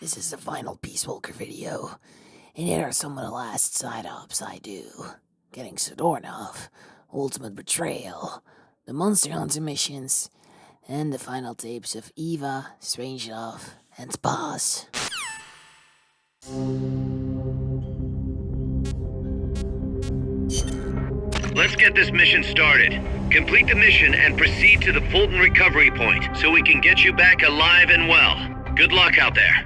This is the final Peace Walker video, and here are some of the last side-ops I do. Getting Zadornov, Ultimate Betrayal, the Monster Hunter missions, and the final tapes of Eva, Strangelove, and Boss. Let's get this mission started. Complete the mission and proceed to the Fulton recovery point so we can get you back alive and well. Good luck out there.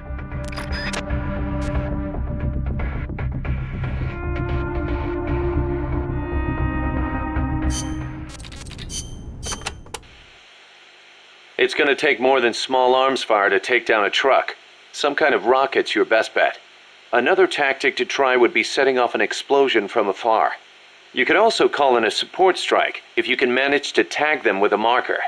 It's gonna take more than small arms fire to take down a truck. Some kind of rocket's your best bet. Another tactic to try would be setting off an explosion from afar. You could also call in a support strike if you can manage to tag them with a marker.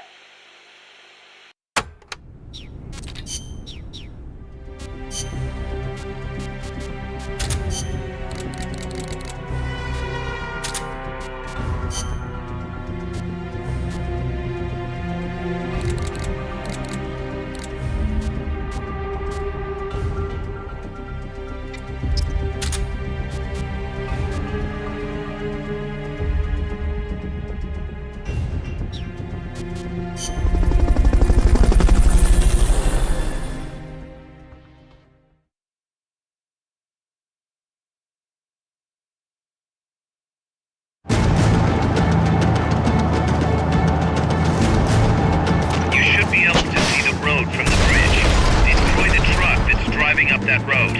From the bridge. Destroy the truck that's driving up that road.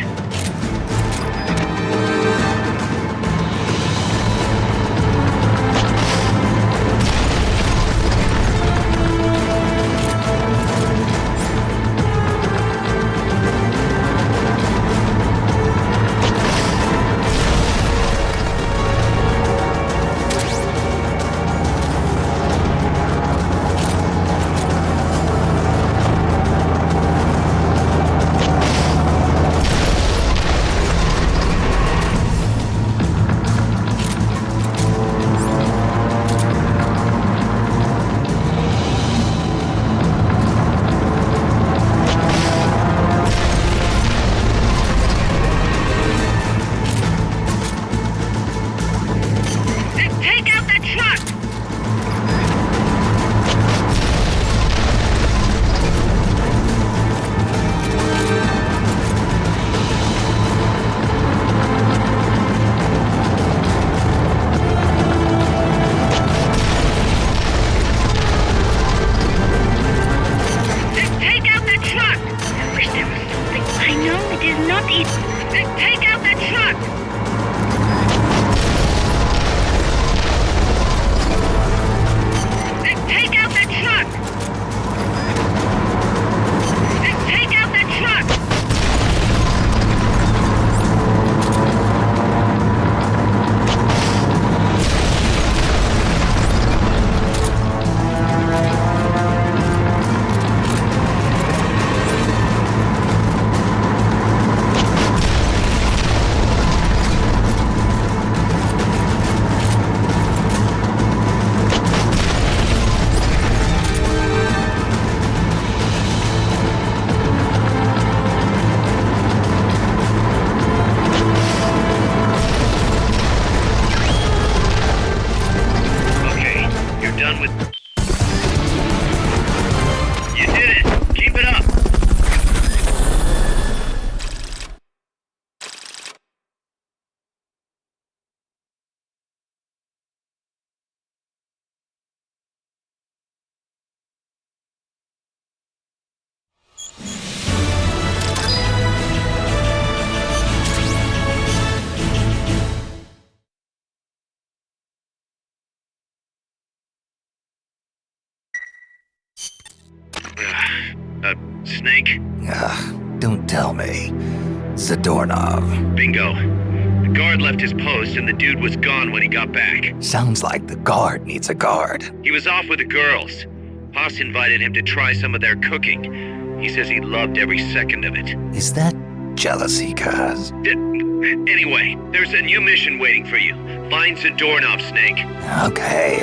Snake? Don't tell me. Zadornov. Bingo. The guard left his post and the dude was gone when he got back. Sounds like the guard needs a guard. He was off with the girls. Haas invited him to try some of their cooking. He says he loved every second of it. Is that jealousy, cuz? Anyway, there's a new mission waiting for you. Find Zadornov, Snake. Okay.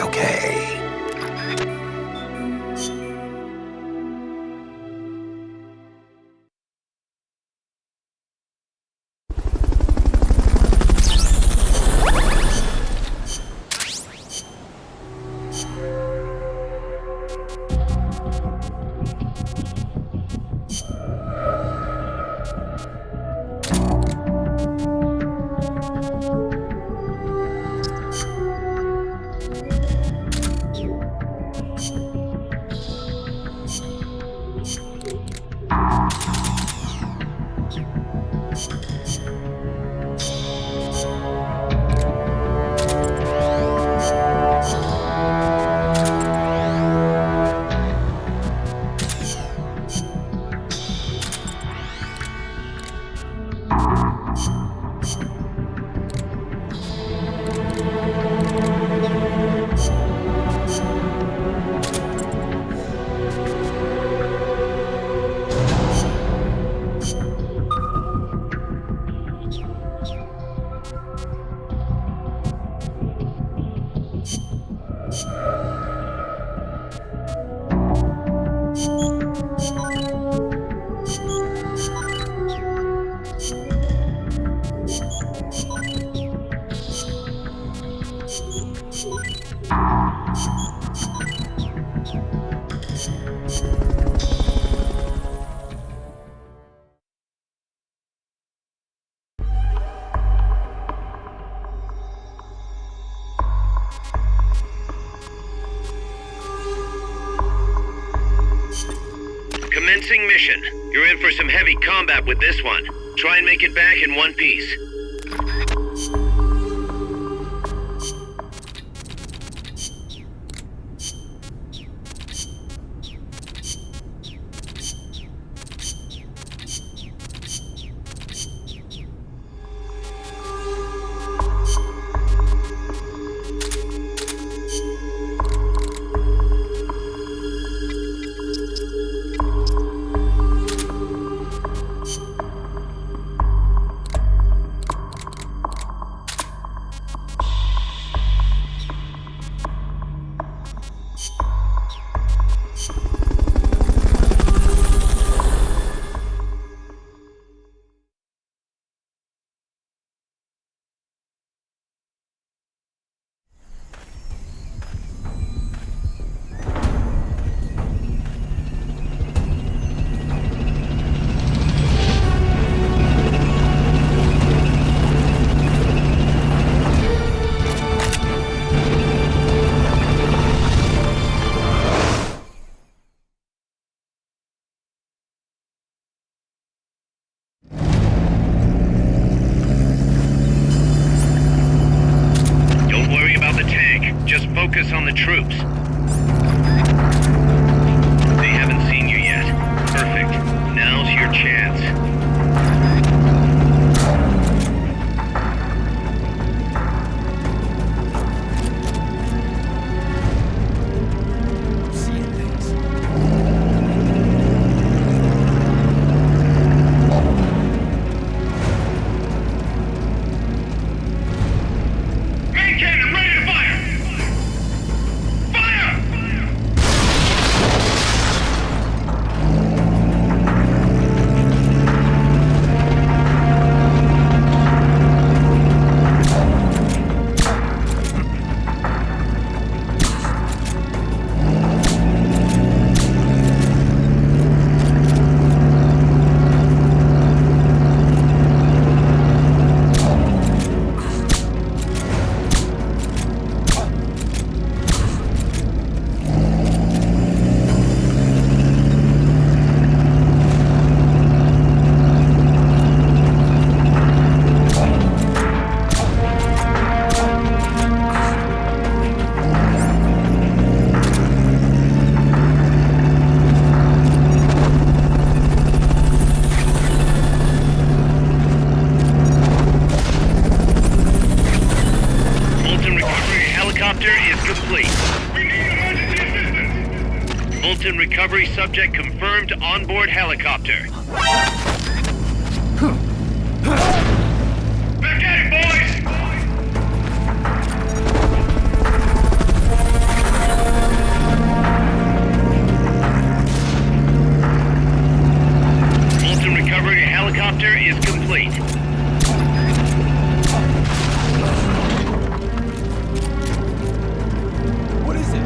Commencing mission. You're in for some heavy combat with this one. Try and make it back in one piece. Just focus on the troops. They haven't seen you yet. Perfect. Now's your chance. Seeing things. Main cannon ready to fire! Fulton recovery subject confirmed onboard helicopter. Back at it, boys! Fulton recovery helicopter is complete. What is it?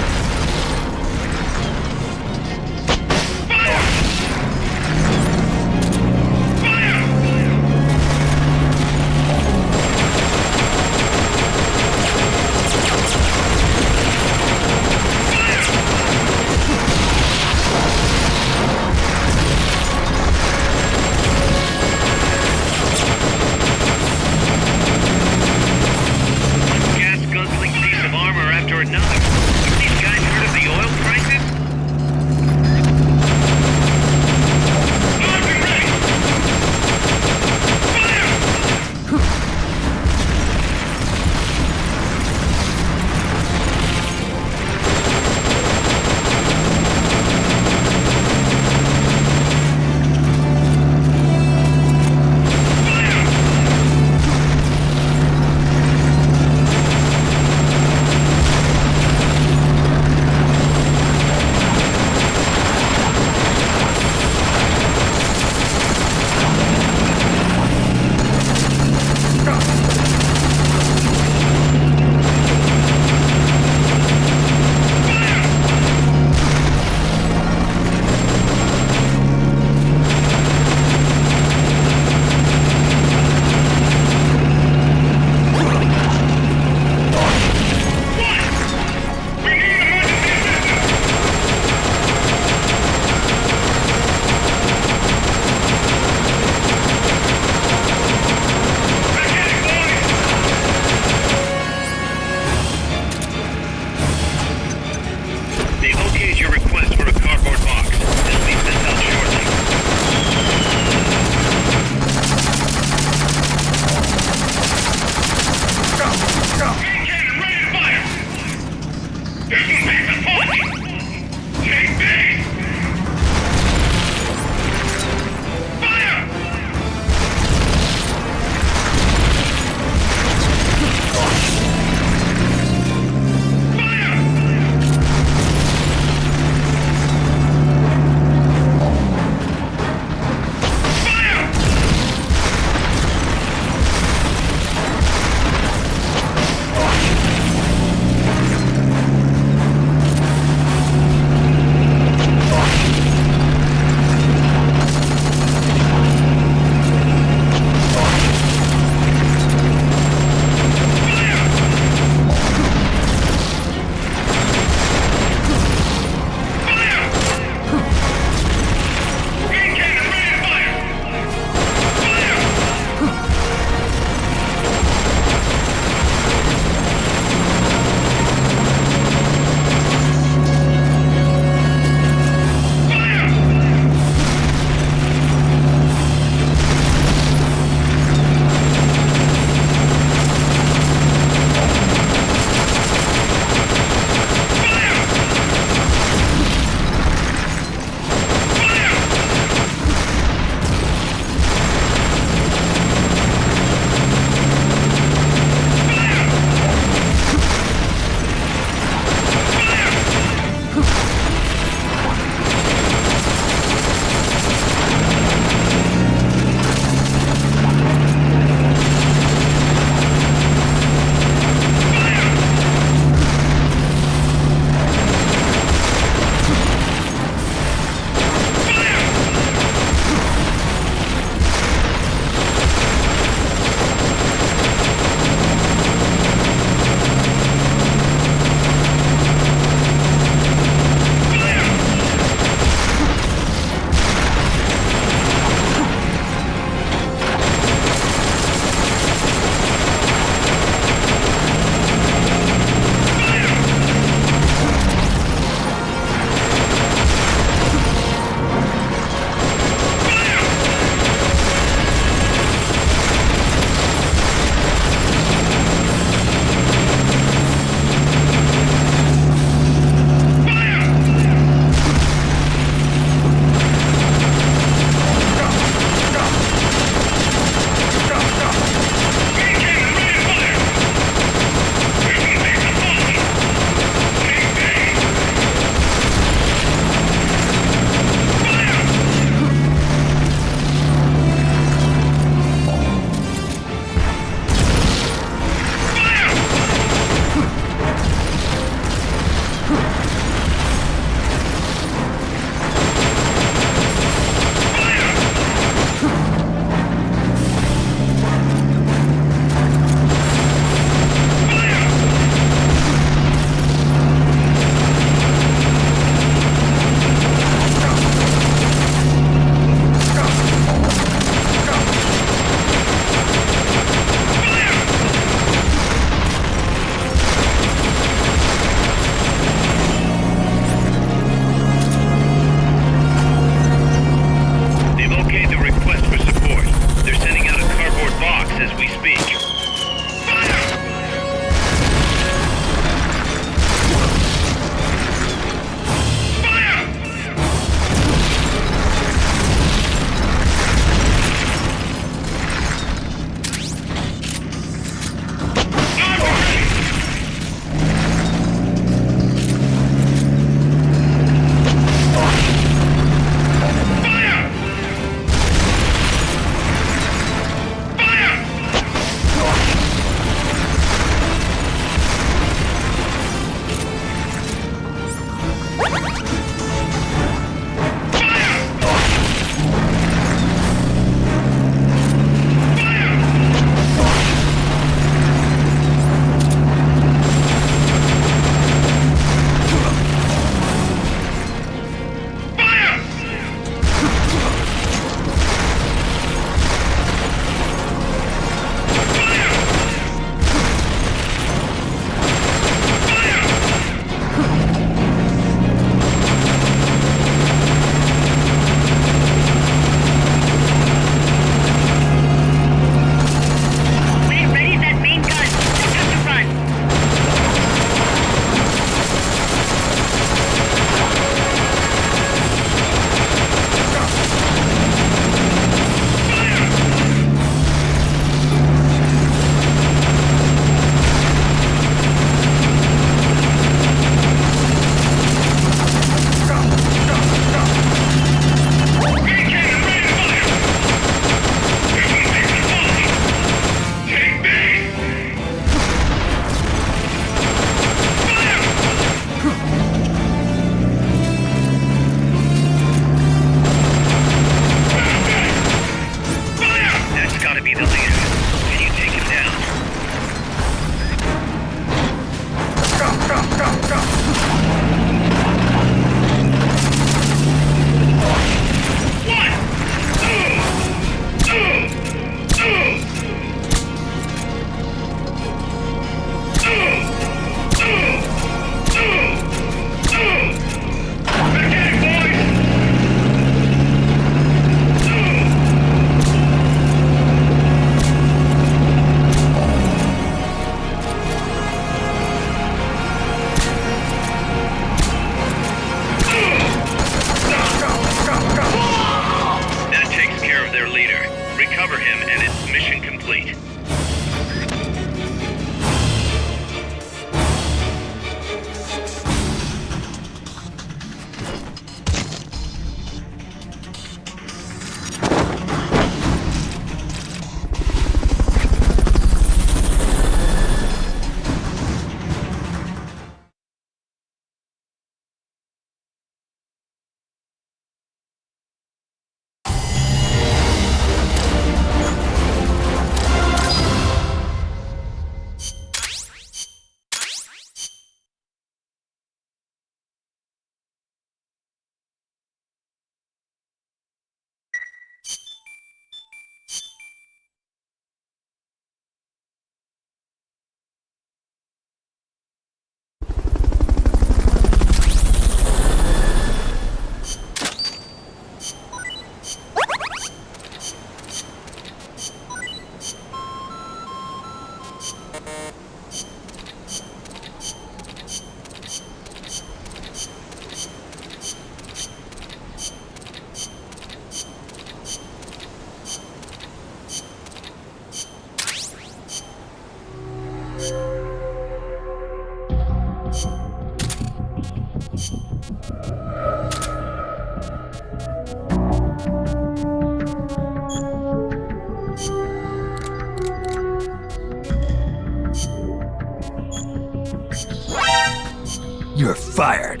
You're fired.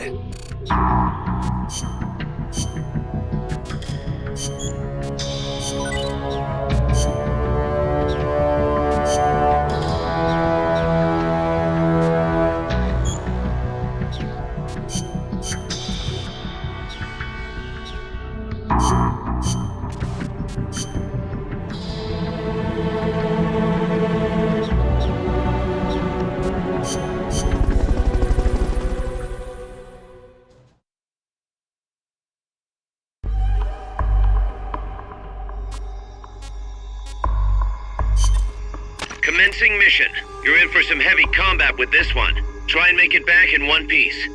Commencing mission. You're in for some heavy combat with this one. Try and make it back in one piece.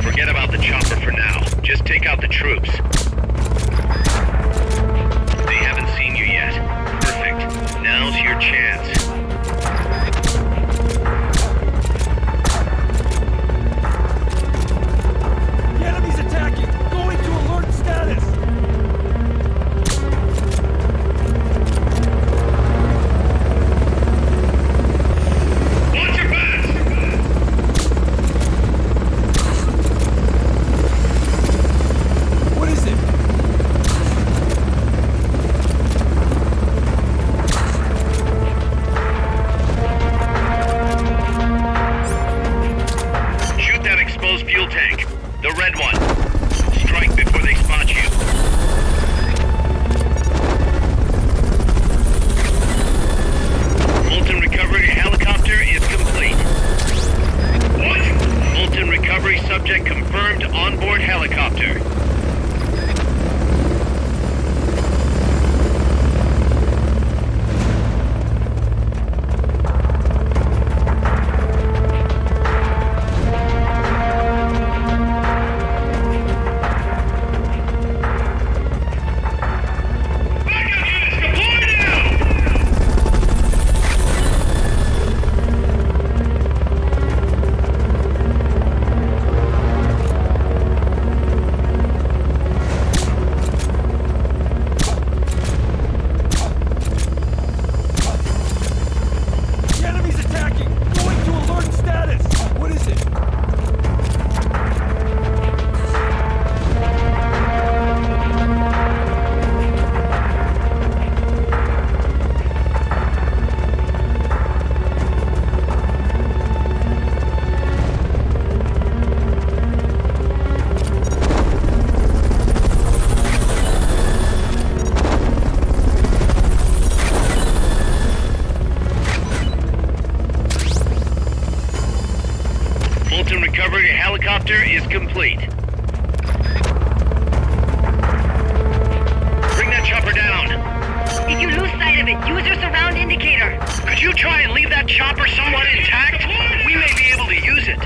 Forget about the chopper for now. Just take out the troops. They haven't seen you yet. Perfect. Now's your chance. The enemy's attacking! Going to alert status! Watch your back! What is it? Shoot that exposed fuel tank. The red one. Strike before they spot you. Molten recovery helicopter is complete. What? Molten recovery subject confirmed onboard helicopter. Backup units deployed now! The enemy's attacking! Going to alert status! What is it? Molten recovery helicopter is complete. Bring that chopper down. If you lose sight of it, use your surround indicator. Could you try and leave that chopper somewhat intact? We may be able to use it.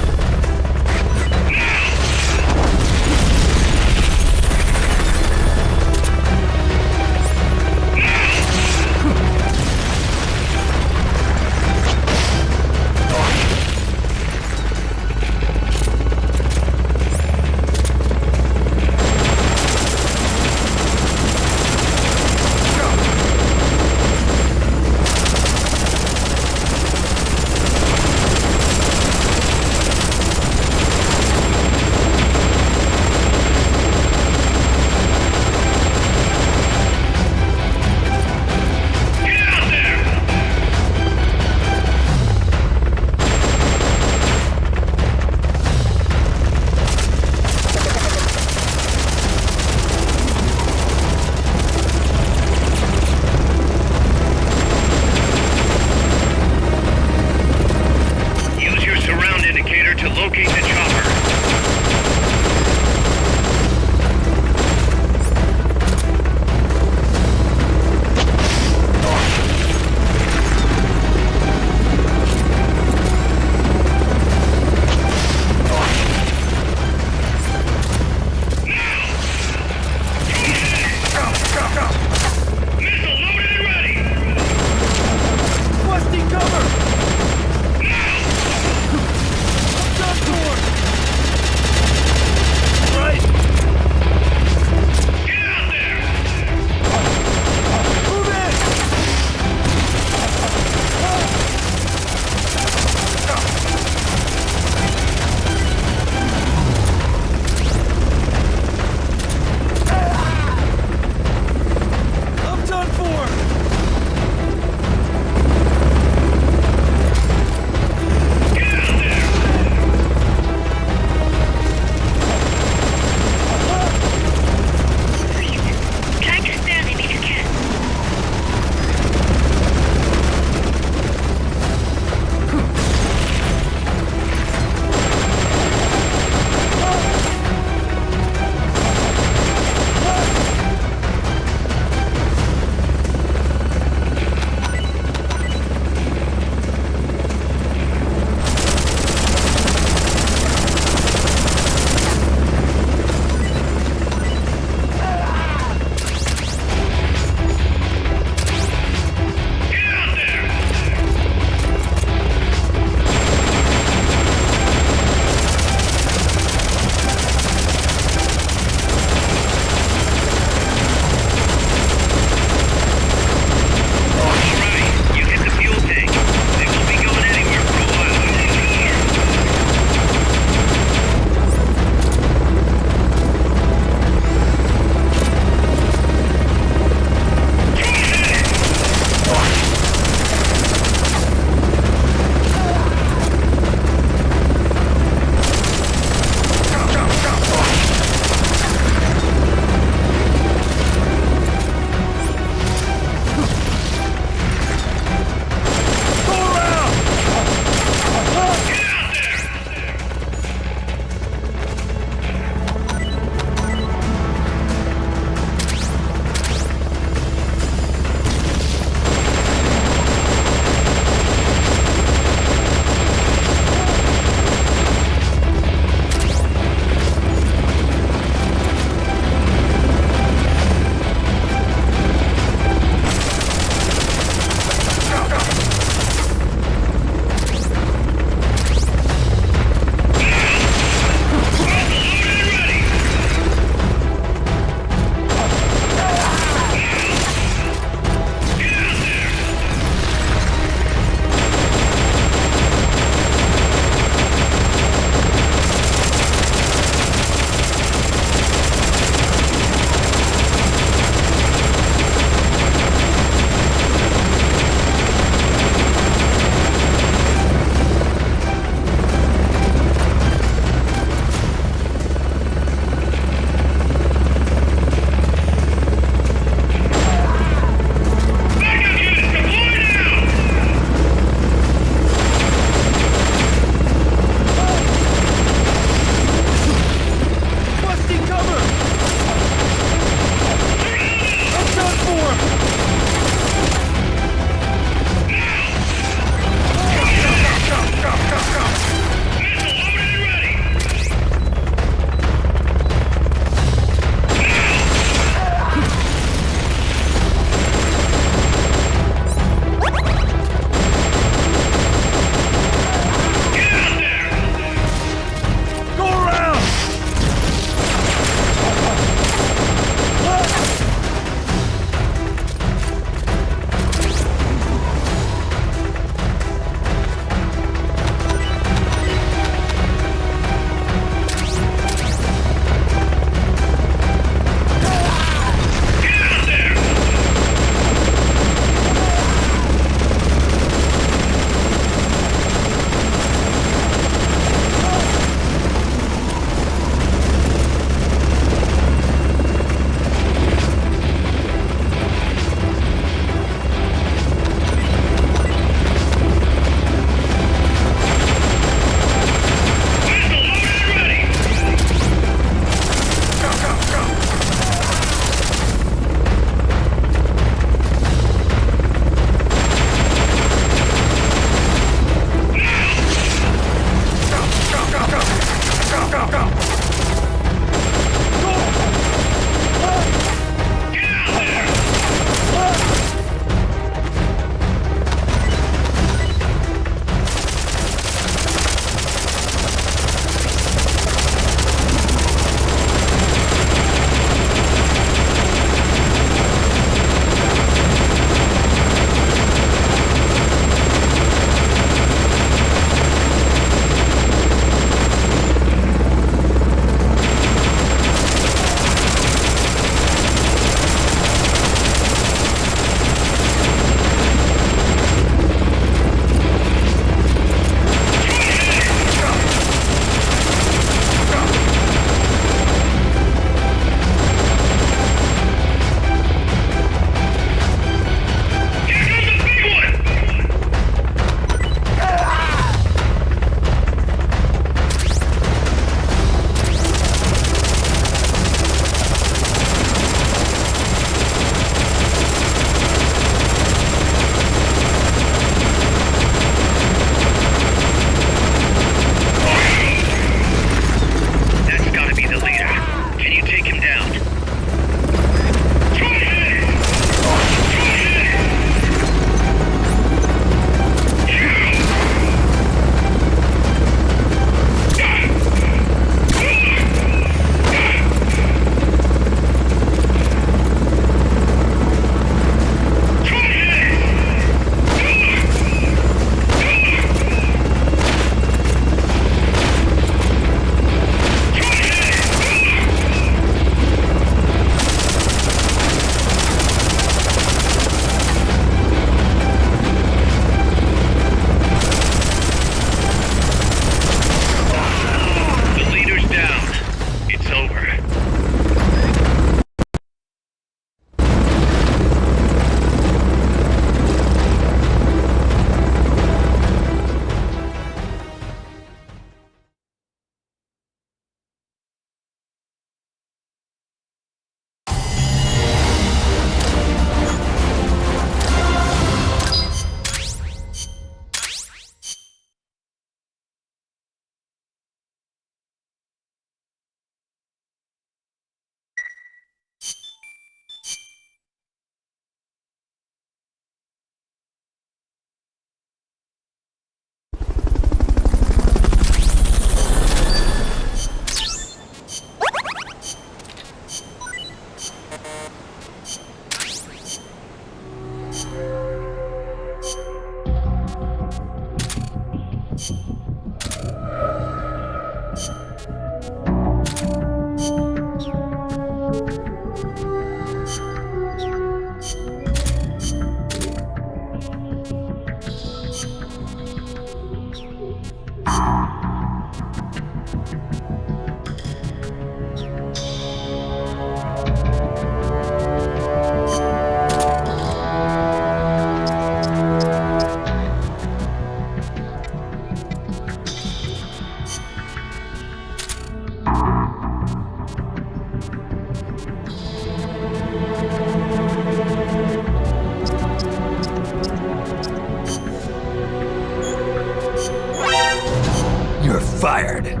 You're fired.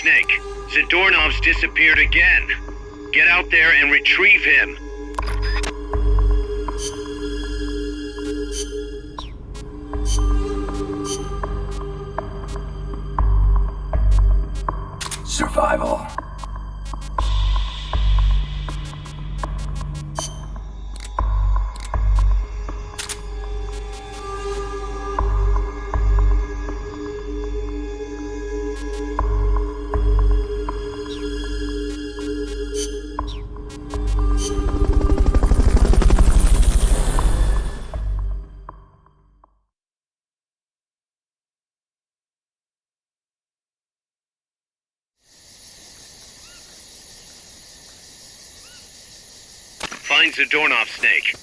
Snake, Zadornov's disappeared again. Get out there and retrieve him. Survival. Find Zadornov, Snake.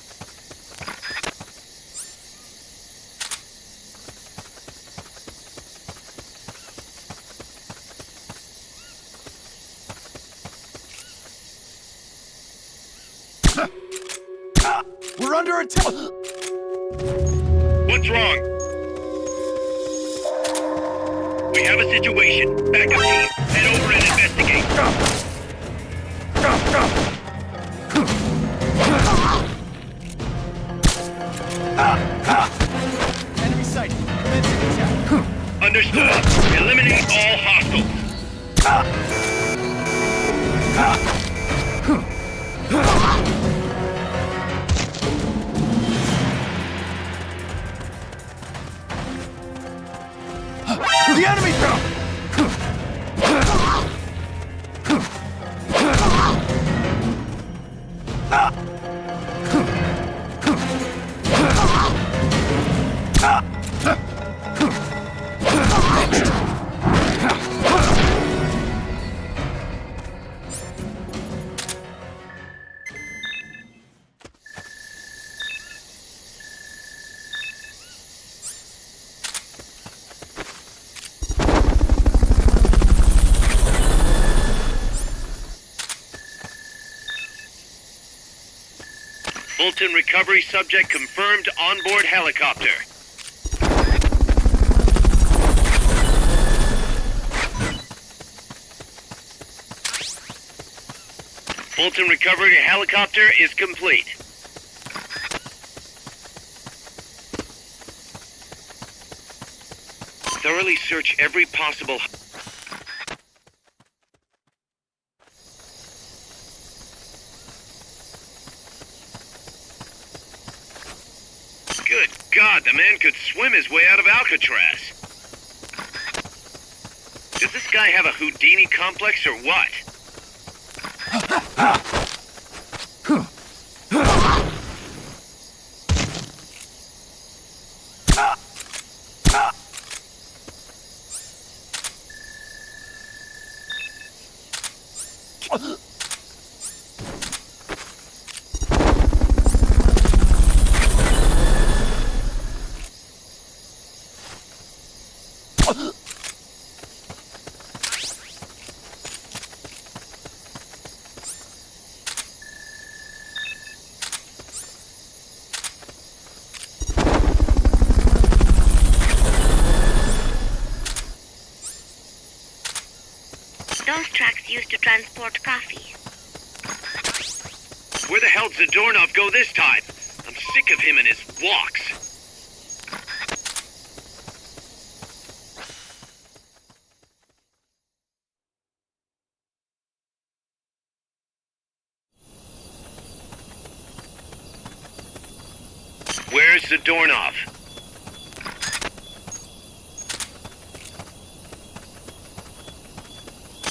We're under attack! What's wrong? We have a situation. Backup team, head over and investigate. Enemy sighted. Commencing attack. Understood. Eliminate all hostiles. The enemy! Fulton recovery subject confirmed onboard helicopter. Fulton recovery helicopter is complete. Thoroughly search every possible... Good God, the man could swim his way out of Alcatraz. Does this guy have a Houdini complex or what? transport coffee. Where the hell'd Zadornov go this time? I'm sick of him and his walks. Where's Zadornov?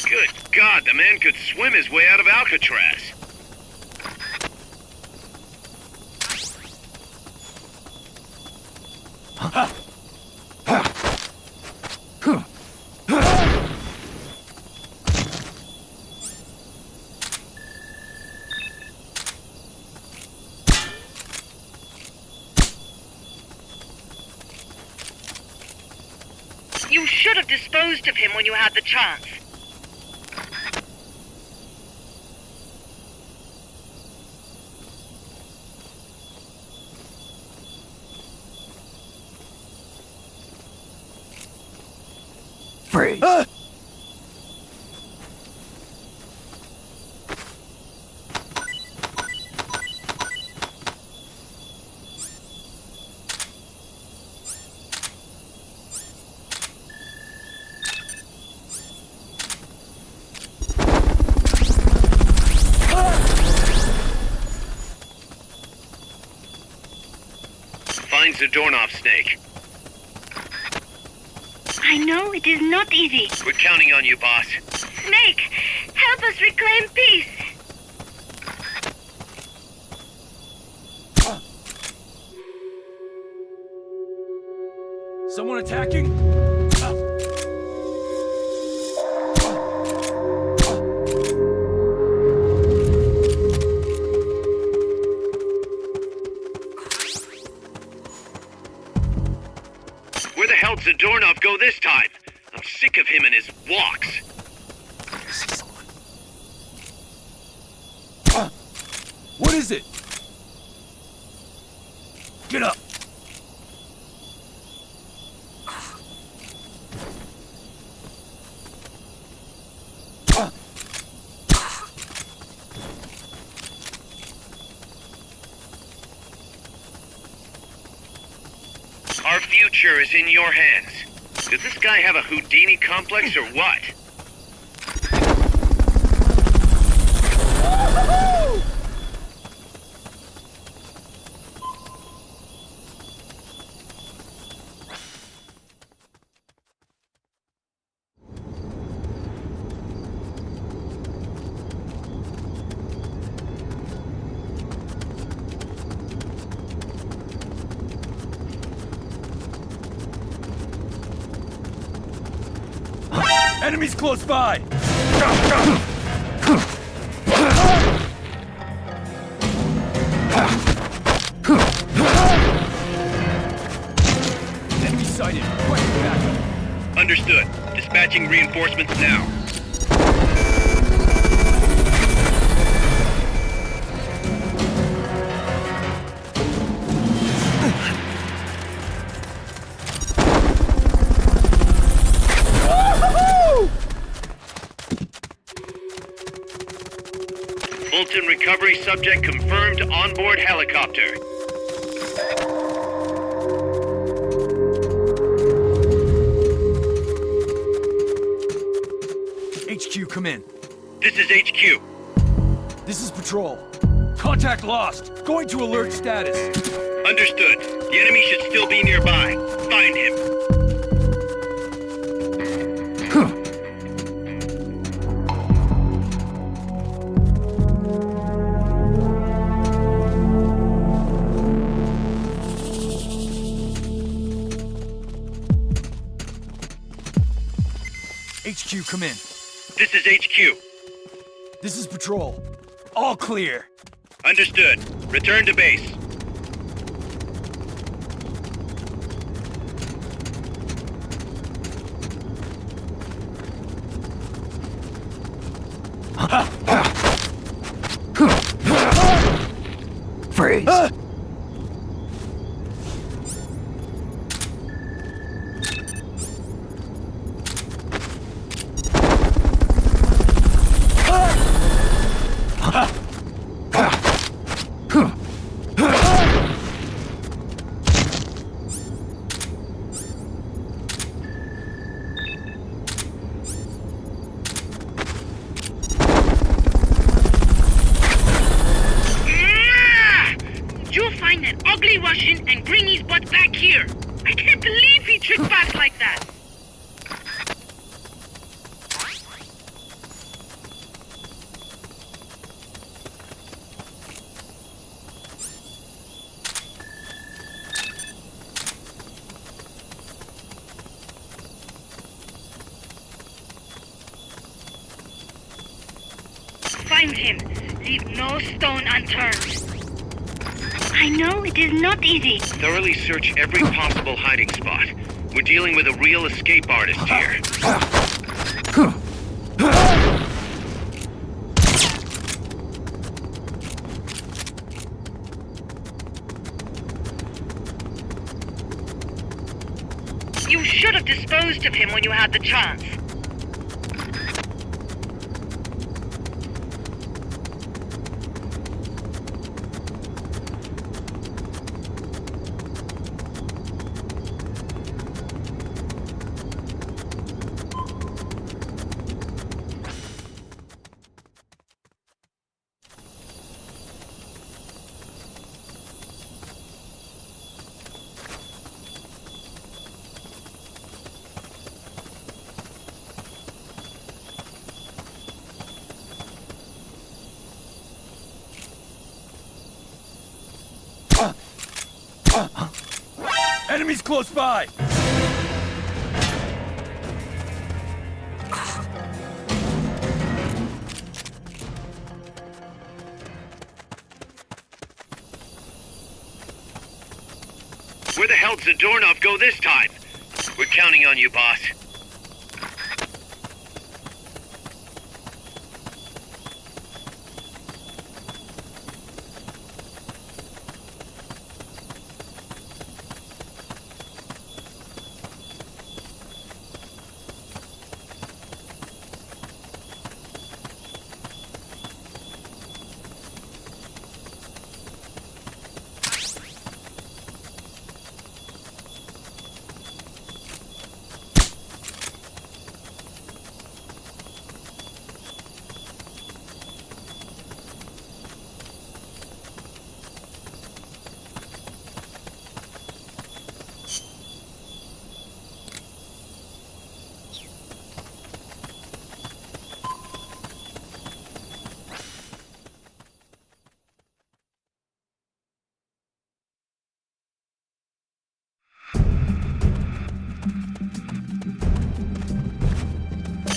Good God, the man could swim his way out of Alcatraz. You should have disposed of him when you had the chance. Freeze. Find Zadornov, Snake. I know it is not easy. We're counting on you, boss. Snake, help us reclaim peace. Someone attacking? Where the hell'd Zadornov go this time? I'm sick of him and his walks. What is it? Get up! Our future is in your hands. Does this guy have a Houdini complex or what? Enemies close by! Enemy sighted. Quick backup. Understood. Dispatching reinforcements now. Fulton recovery subject confirmed onboard helicopter. HQ, come in. This is HQ. This is patrol. Contact lost. Going to alert status. Understood. The enemy should still be nearby. Find him. HQ, come in. This is HQ. This is patrol. All clear. Understood. Return to base. Freeze. and bring his butt back here. I can't believe he tricked back like that. Find him. Leave no stone unturned. I know it is not easy. Thoroughly search every possible hiding spot. We're dealing with a real escape artist here. You should have disposed of him when you had the chance. Enemies close by! Where the hell did Zadornov go this time? We're counting on you, boss.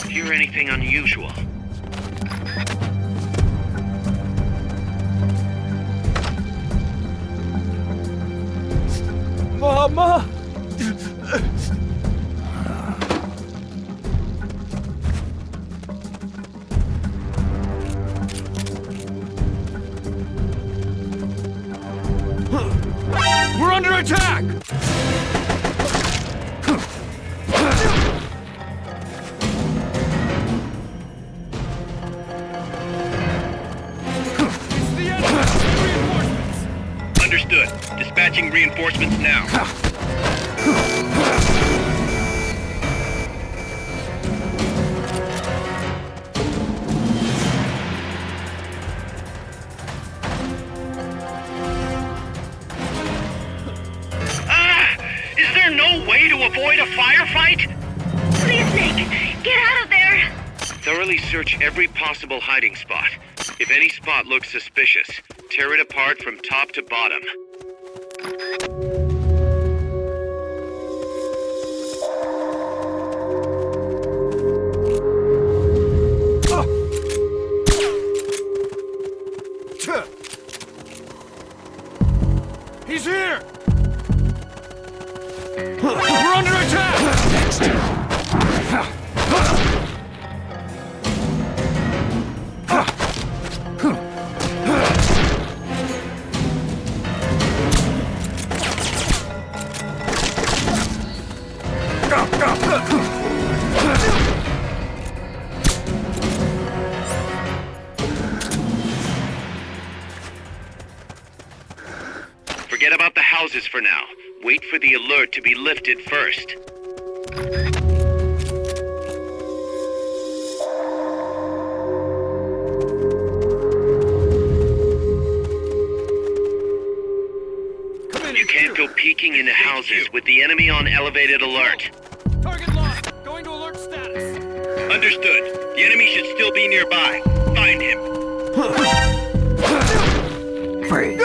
Hear anything unusual? Mama! We're under attack! Understood. Dispatching reinforcements now. Is there no way to avoid a firefight? Please, Snake, get out of there! Thoroughly search every possible hiding spot. If any spot looks suspicious, tear it apart from top to bottom. He's here! We're under attack! Forget about the houses for now. Wait for the alert to be lifted first. You can't go sneaking into houses with the enemy on elevated alert. Target lost. Going to alert status. Understood. The enemy should still be nearby. Find him. Freeze.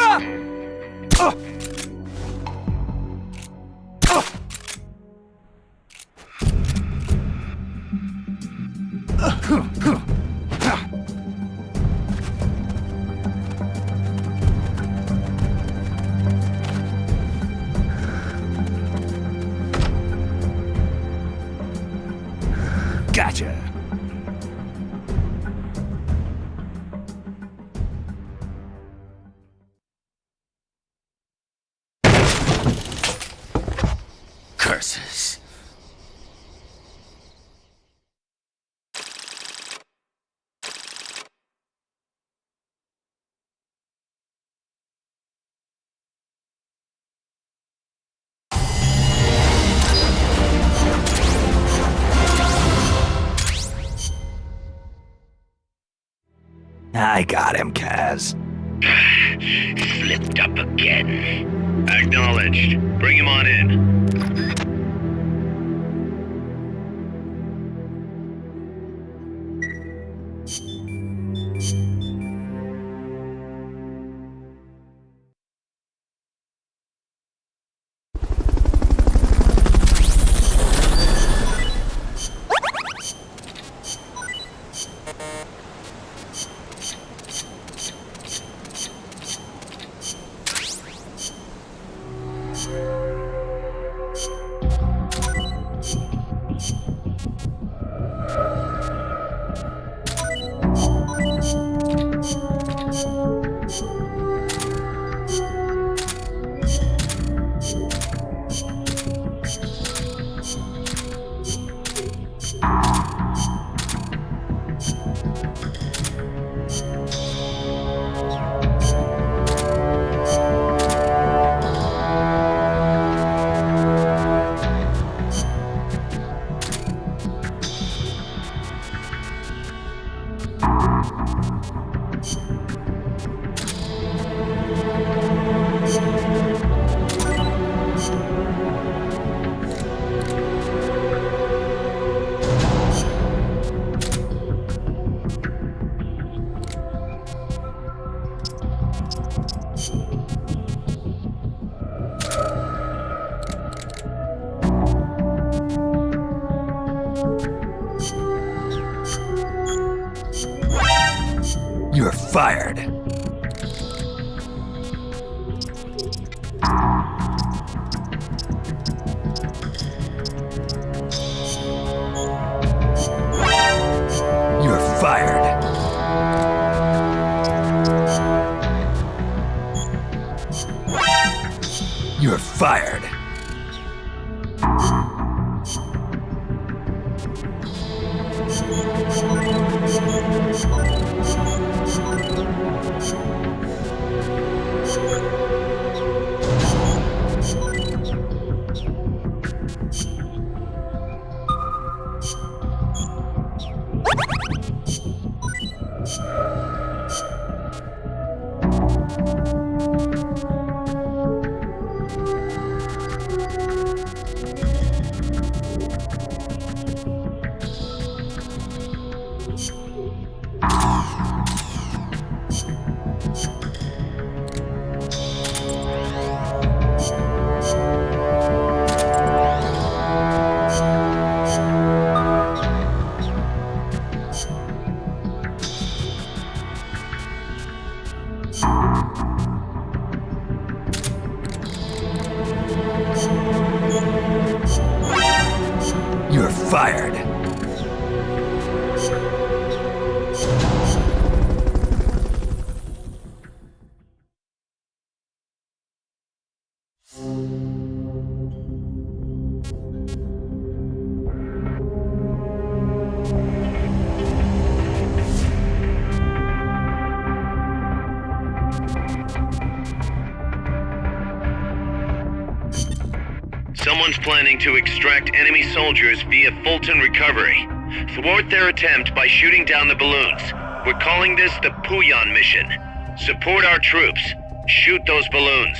Gotcha. Curses. I got him, Kaz. Slipped up again. Acknowledged. Bring him on in. You're fired. You're fired. You're fired. You're fired. Someone's planning to extract enemy soldiers via Fulton Recovery. Thwart their attempt by shooting down the balloons. We're calling this the Puyan mission. Support our troops. Shoot those balloons.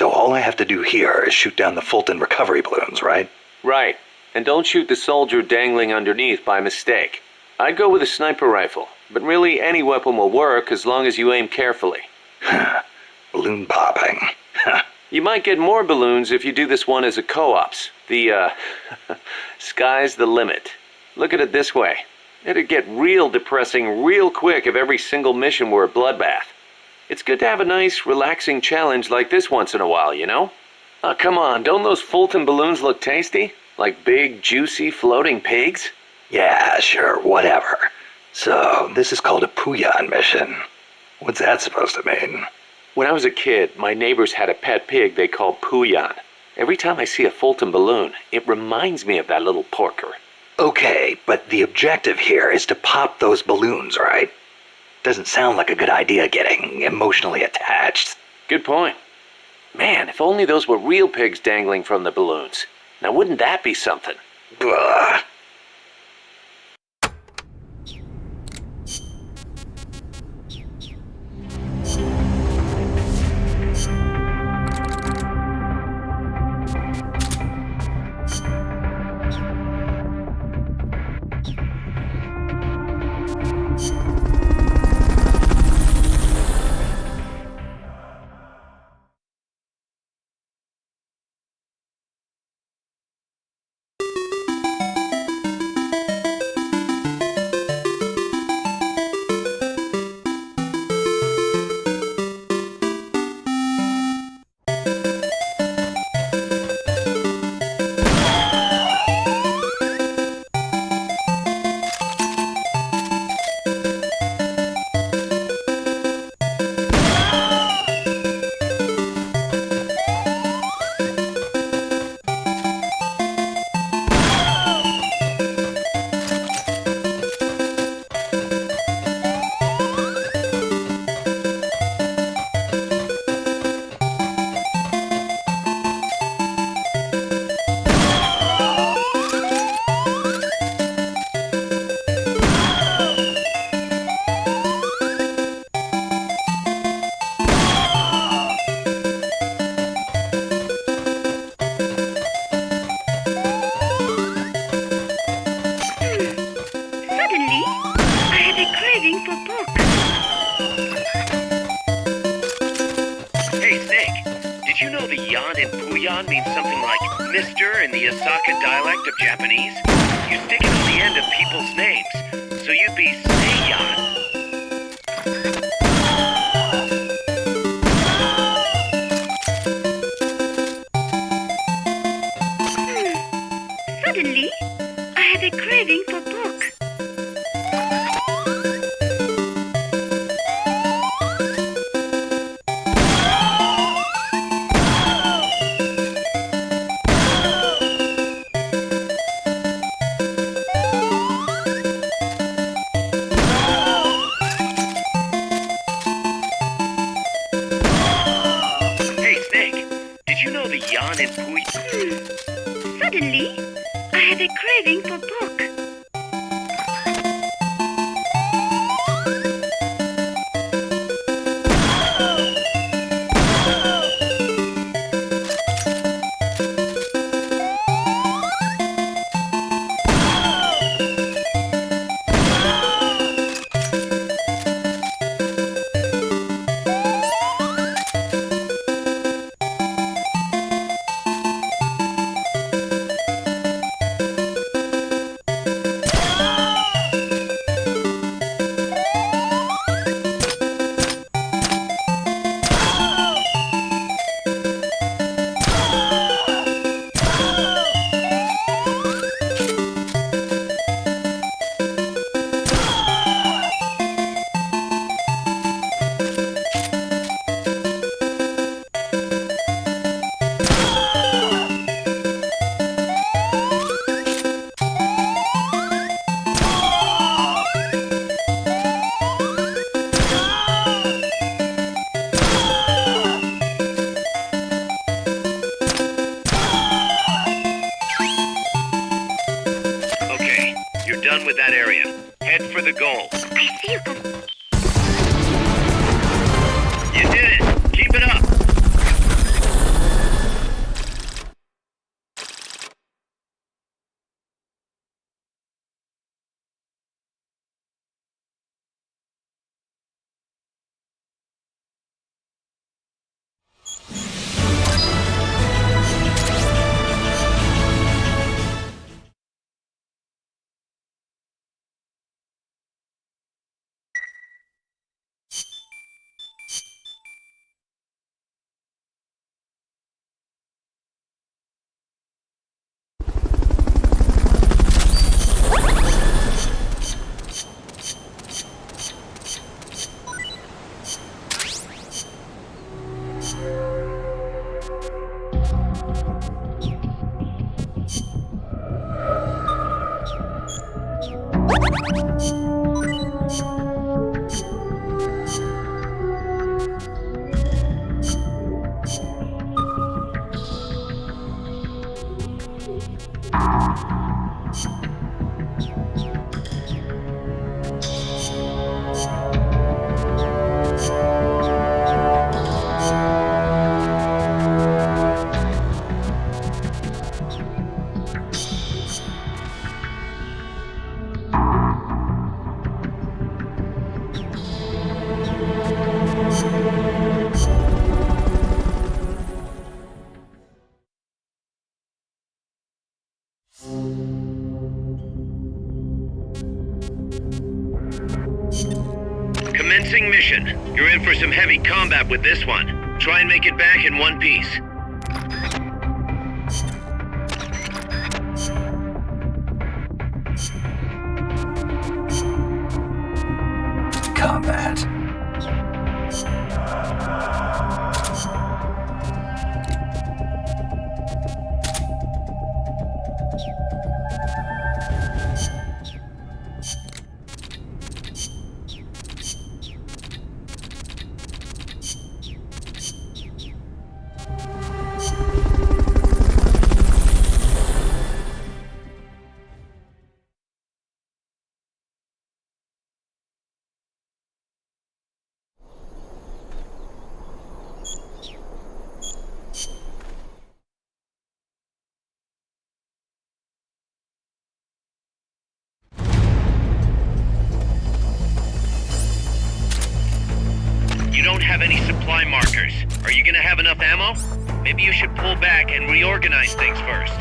So all I have to do here is shoot down the Fulton recovery balloons, right? Right. And don't shoot the soldier dangling underneath by mistake. I'd go with a sniper rifle, but really any weapon will work as long as you aim carefully. Balloon popping. You might get more balloons if you do this one as a co-ops. The, sky's the limit. Look at it this way. It'd get real depressing real quick if every single mission were a bloodbath. It's good to have a nice, relaxing challenge like this once in a while, you know? Oh, come on, don't those Fulton balloons look tasty? Like big, juicy, floating pigs? Yeah, sure, whatever. So, this is called a Puyan mission. What's that supposed to mean? When I was a kid, my neighbors had a pet pig they called Puyan. Every time I see a Fulton balloon, it reminds me of that little porker. Okay, but the objective here is to pop those balloons, right? Doesn't sound like a good idea getting emotionally attached. Good point. Man, if only those were real pigs dangling from the balloons. Now wouldn't that be something? Ugh. Suddenly, I have a craving for pork. Hey, Snake, did you know the yan in Puyan means something like Mr. in the Osaka dialect of Japanese? You stick it on the end of people's names, so you'd be Seiyan. Suddenly, I have a craving for pork. Hey, Snake, did you know the yan in Puyan... Suddenly, I have a craving for pork. Okay, you're done with that area. Head for the goal. I see you go. You did it! Keep it up! Commencing mission. You're in for some heavy combat with this one. Try and make it back in one piece. Combat. You don't have any supply markers. Are you gonna have enough ammo? Maybe you should pull back and reorganize things first.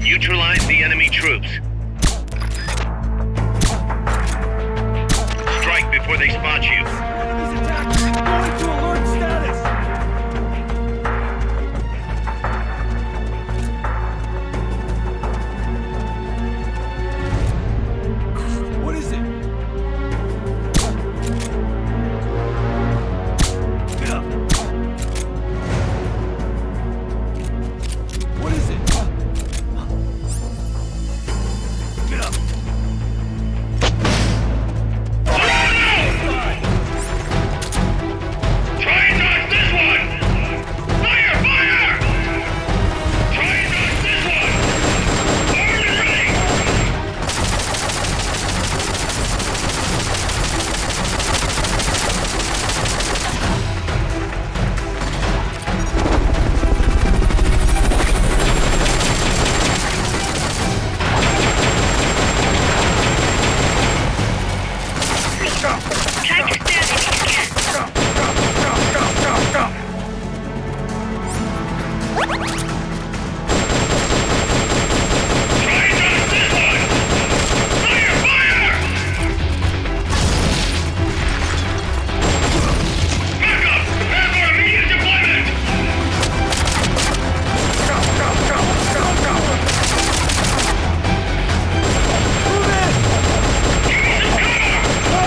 Neutralize the enemy troops. Strike before they spot you. Enemies attacking! Going to alert status! What is it? Get up! What is it? Get up! Try and knock this one! Fire! Fire! Try and knock this one! Armed and ready! Try to stand if you can. Try and knock this one! Fire! Fire! Back up! Prepare for immediate deployment! Give me some cover!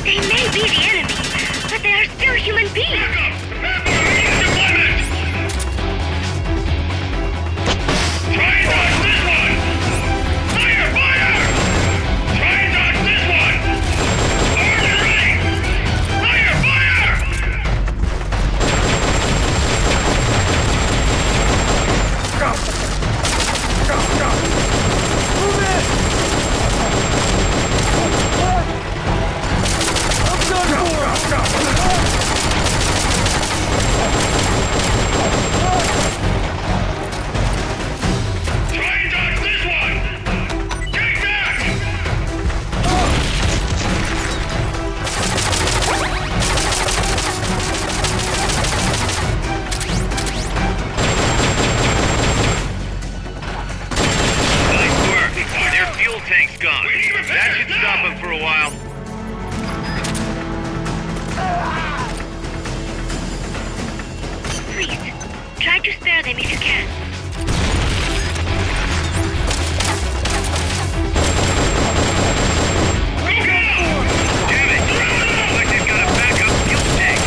They may be the enemy, but they are still human beings. Tank's gone. That should stop him for a while. Please, try to spare them if you can. Damn it! Looks like they've got a backup fuel tank.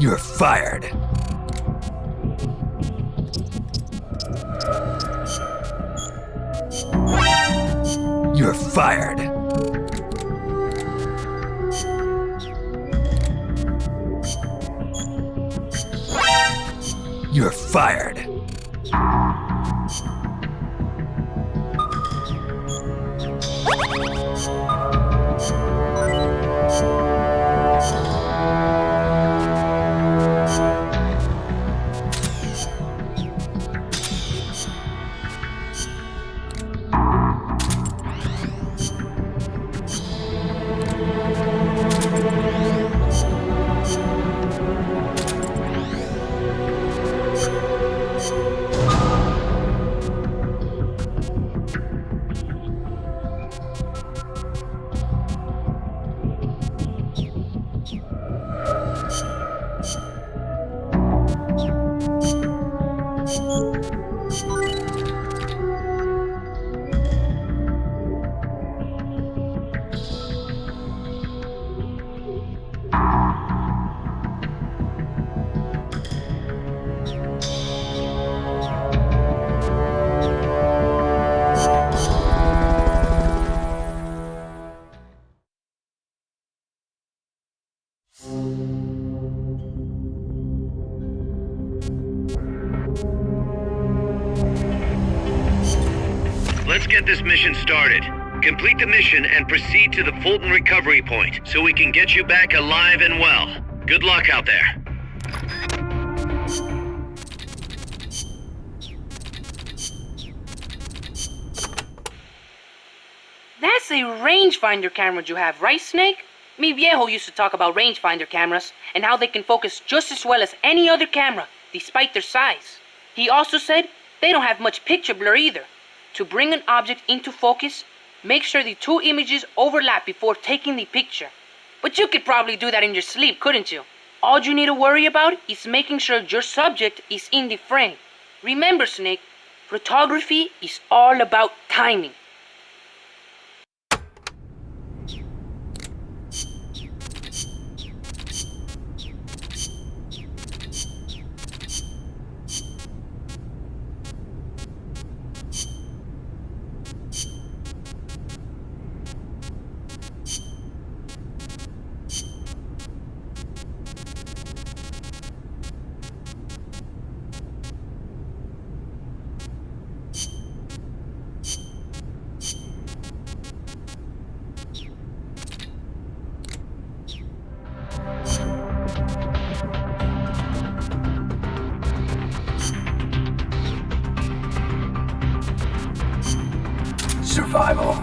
You're fired. You're fired. You're fired. Let's get this mission started. Complete the mission and proceed to the Fulton recovery point so we can get you back alive and well. Good luck out there. That's a rangefinder camera you have, right, Snake? Mi viejo used to talk about rangefinder cameras and how they can focus just as well as any other camera, despite their size. He also said they don't have much picture blur either. To bring an object into focus, make sure the two images overlap before taking the picture. But you could probably do that in your sleep, couldn't you? All you need to worry about is making sure your subject is in the frame. Remember, Snake, photography is all about timing. Survival.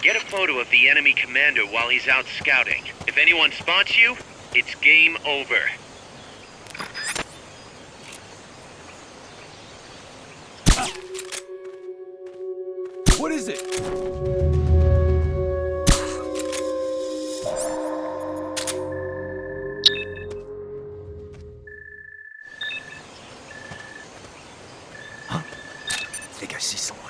Get a photo of the enemy commander while he's out scouting. If anyone spots you, it's game over. What is it? Huh? I think I see someone.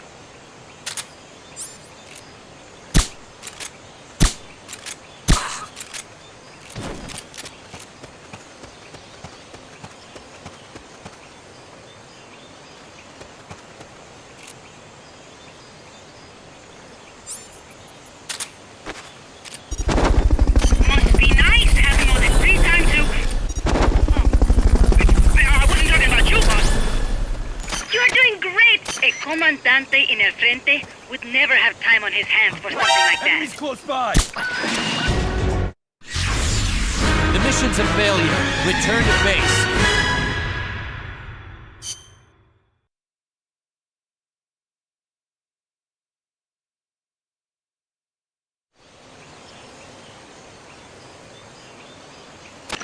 Must be nice having all this free time to... I wasn't talking about you, boss. You're doing great. A comandante in el frente would never have time on his hands for something like that. Enemies close by. The mission's a failure. Return to base.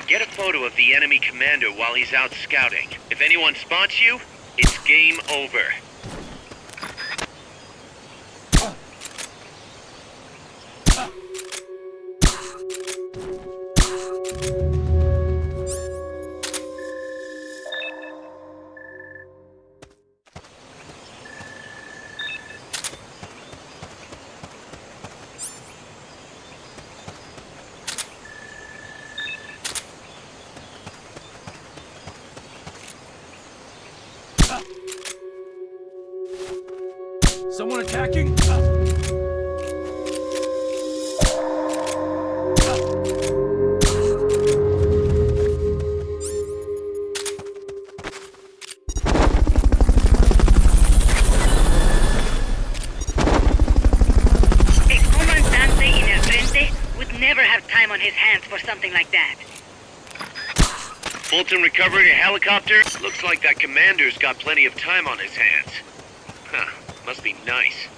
Get a photo of the enemy commander while he's out scouting. If anyone spots you, it's game over. Someone attacking? A comandante in el frente would never have time on his hands for something like that. Fulton recovering a helicopter? Looks like that commander's got plenty of time on his hands. Huh, must be nice.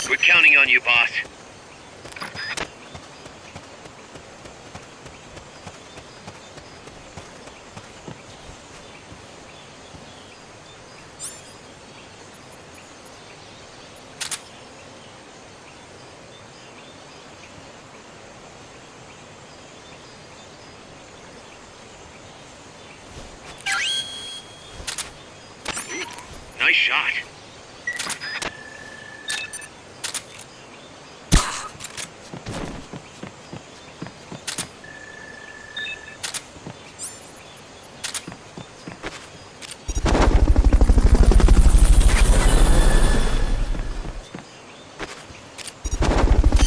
We're counting on you, boss. Ooh, nice shot.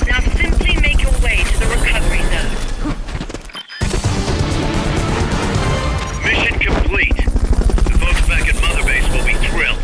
Now simply make your way to the recovery zone. Mission complete. The folks back at Mother Base will be thrilled.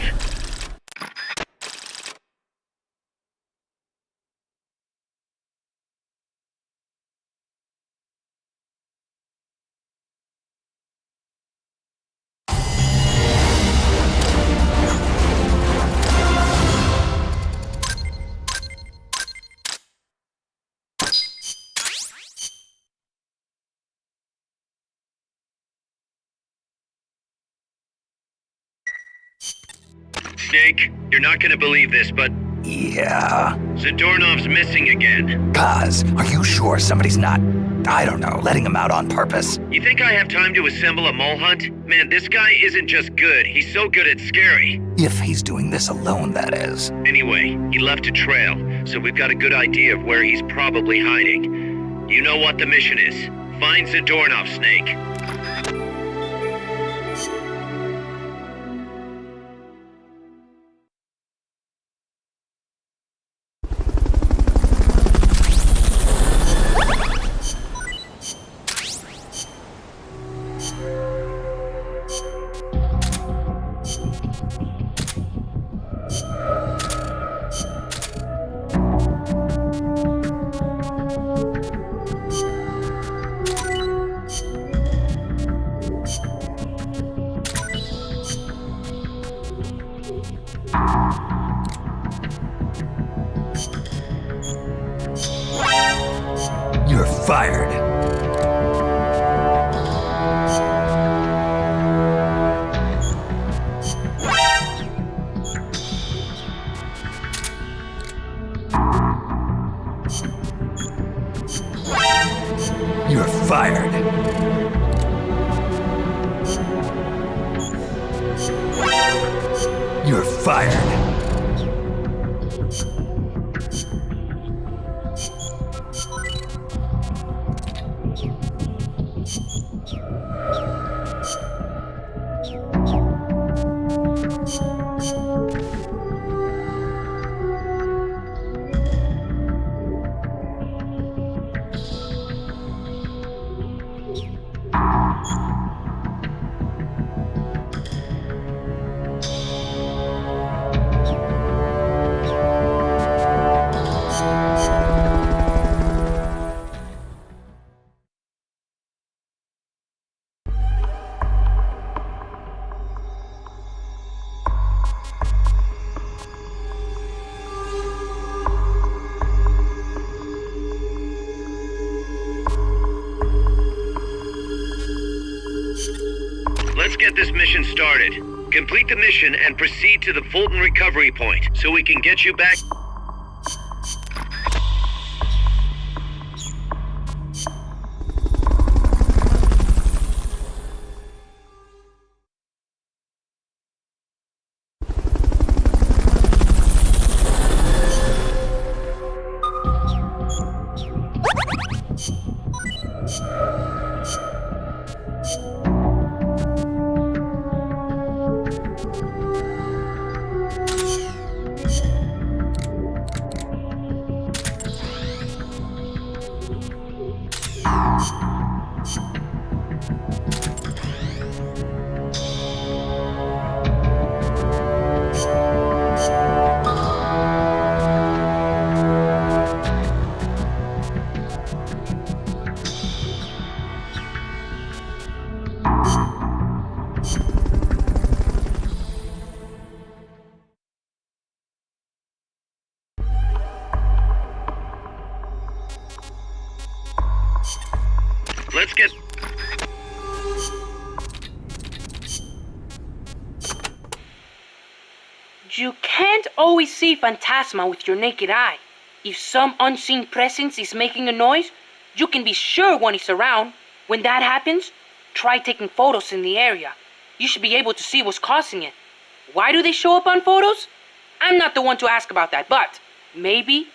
Snake, you're not gonna believe this, but Yeah. Zadornov's missing again. Kaz, are you sure somebody's not, I don't know, letting him out on purpose? You think I have time to assemble a mole hunt? Man, this guy isn't just good, he's so good at scary. If he's doing this alone, that is. Anyway, he left a trail, so we've got a good idea of where he's probably hiding. You know what the mission is. Find Zadornov, Snake. You're fired. You're fired. You're fired. this mission started. Complete the mission and proceed to the Fulton recovery point so we can get you back. Let's get... You can't always see Phantasma with your naked eye. If some unseen presence is making a noise, you can be sure one is around. When that happens, try taking photos in the area. You should be able to see what's causing it. Why do they show up on photos? I'm not the one to ask about that, but maybe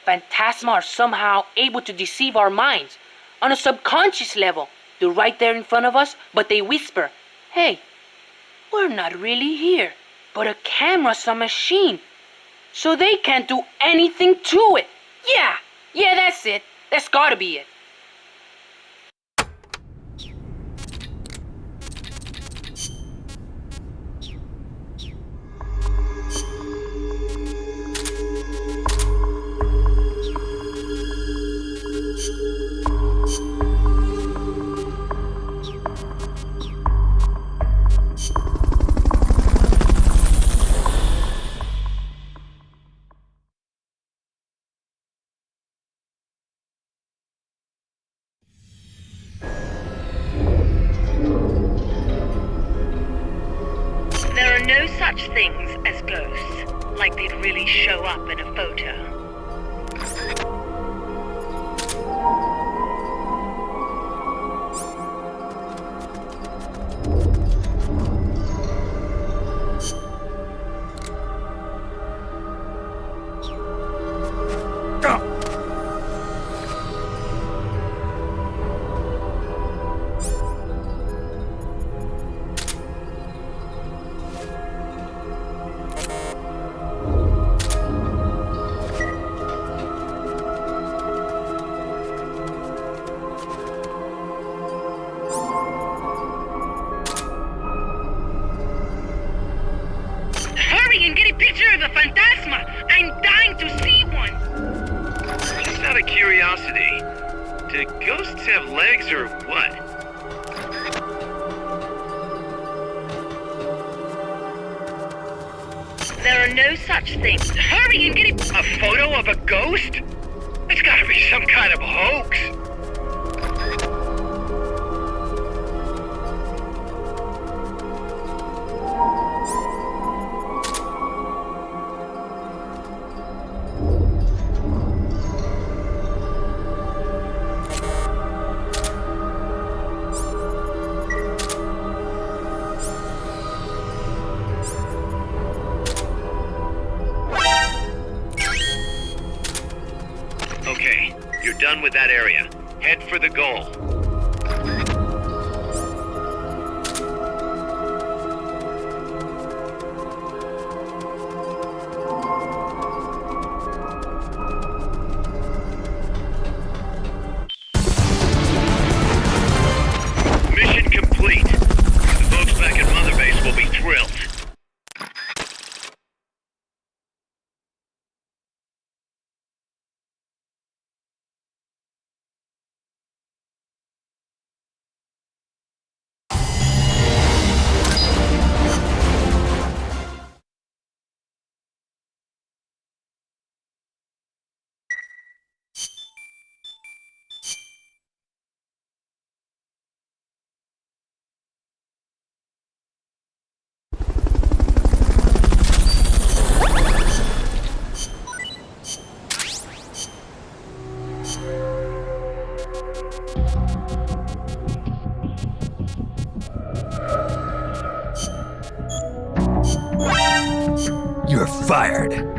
Phantasma are somehow able to deceive our minds on a subconscious level. They're right there in front of us, but they whisper, "Hey, we're not really here, but a camera's a machine, so they can't do anything to it." Yeah, that's it. That's gotta be it. There are no such things as ghosts, like they'd really show up in a photo. Hurry and get a picture of the Phantasma! I'm dying to see one! Just out of curiosity, do ghosts have legs or what? There are no such things. Hurry and get A photo of a ghost? It's gotta be some kind of hoax. Okay, you're done with that area. Head for the goal. fired.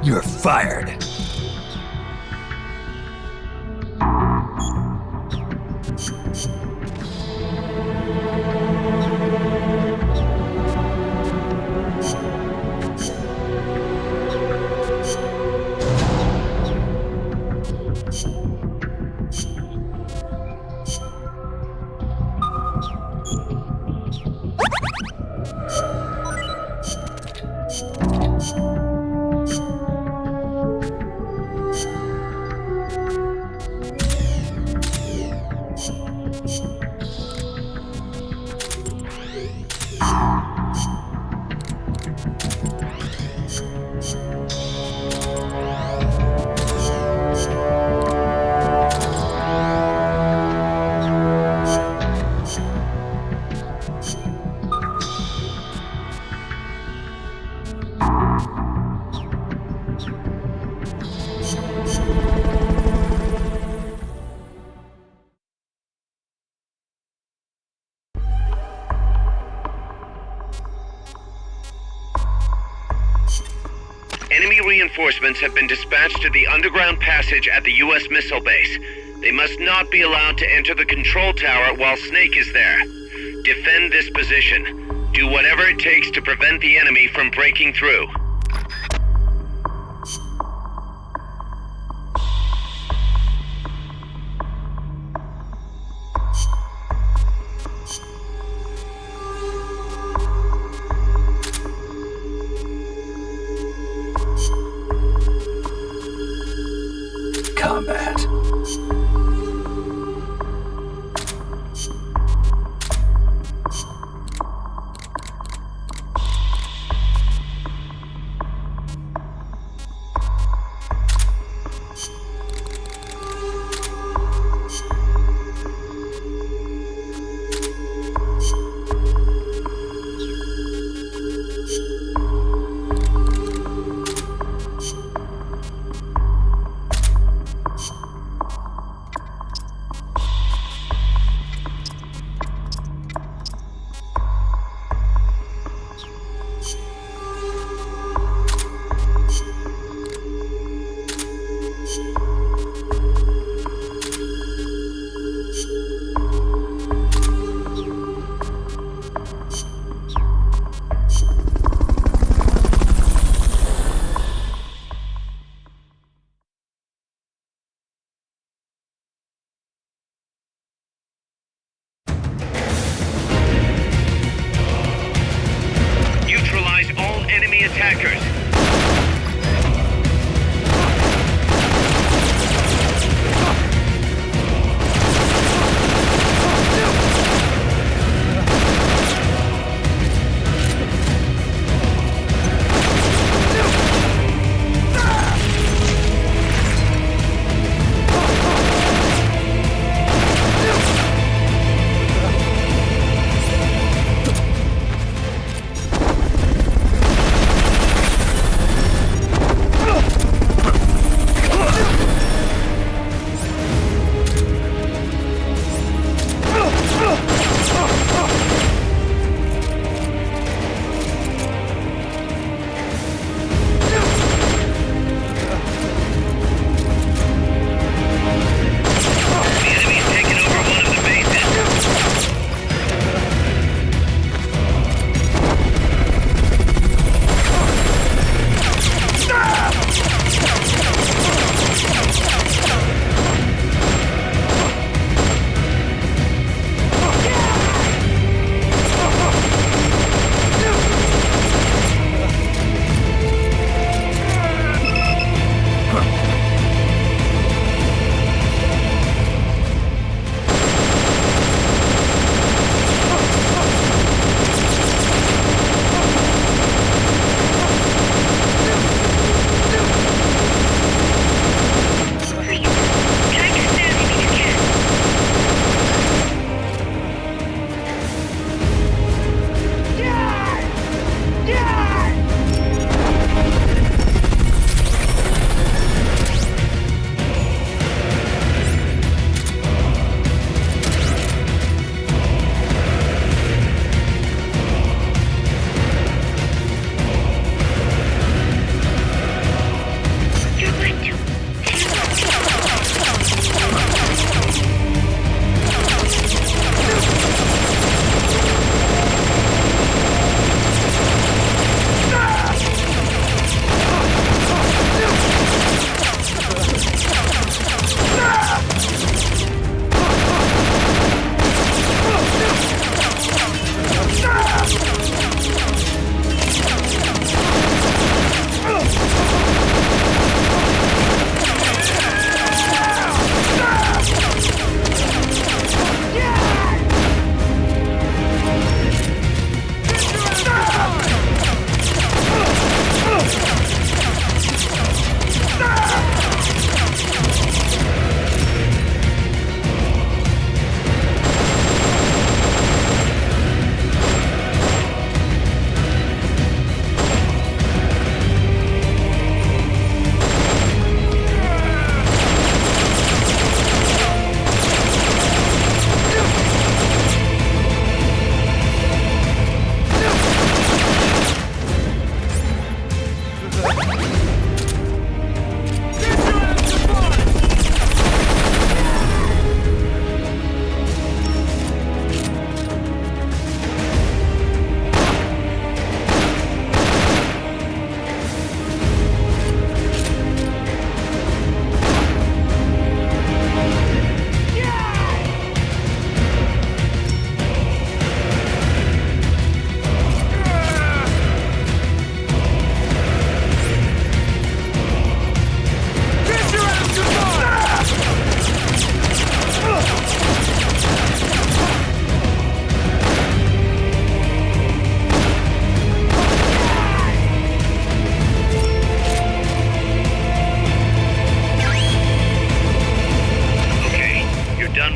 You're fired. Enemy reinforcements have been dispatched to the underground passage at the U.S. missile base. They must not be allowed to enter the control tower while Snake is there. Defend this position. Do whatever it takes to prevent the enemy from breaking through. Combat.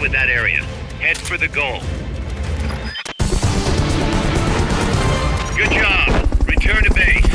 with that area. Head for the goal. Good job. Return to base.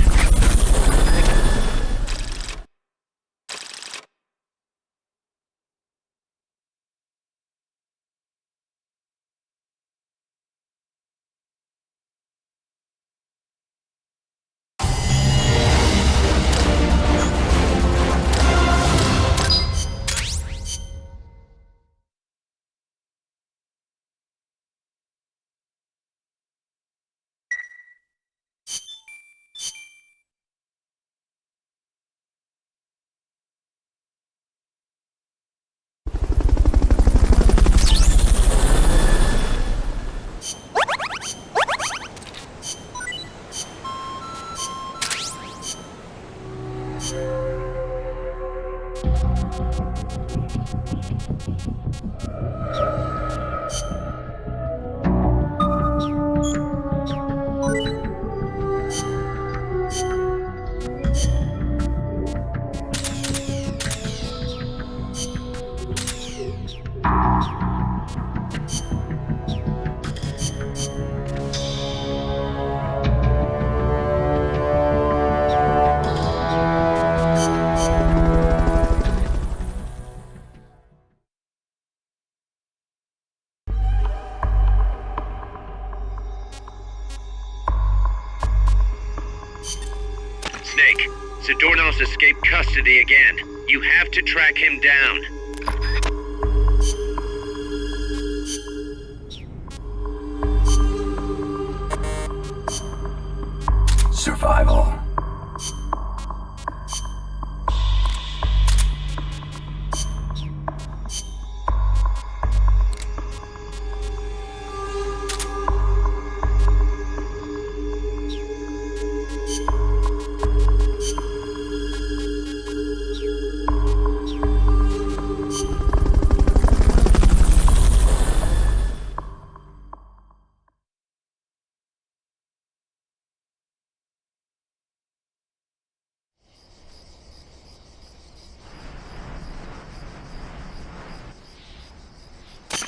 Snake, Zadornov's escaped custody again. You have to track him down. Survival.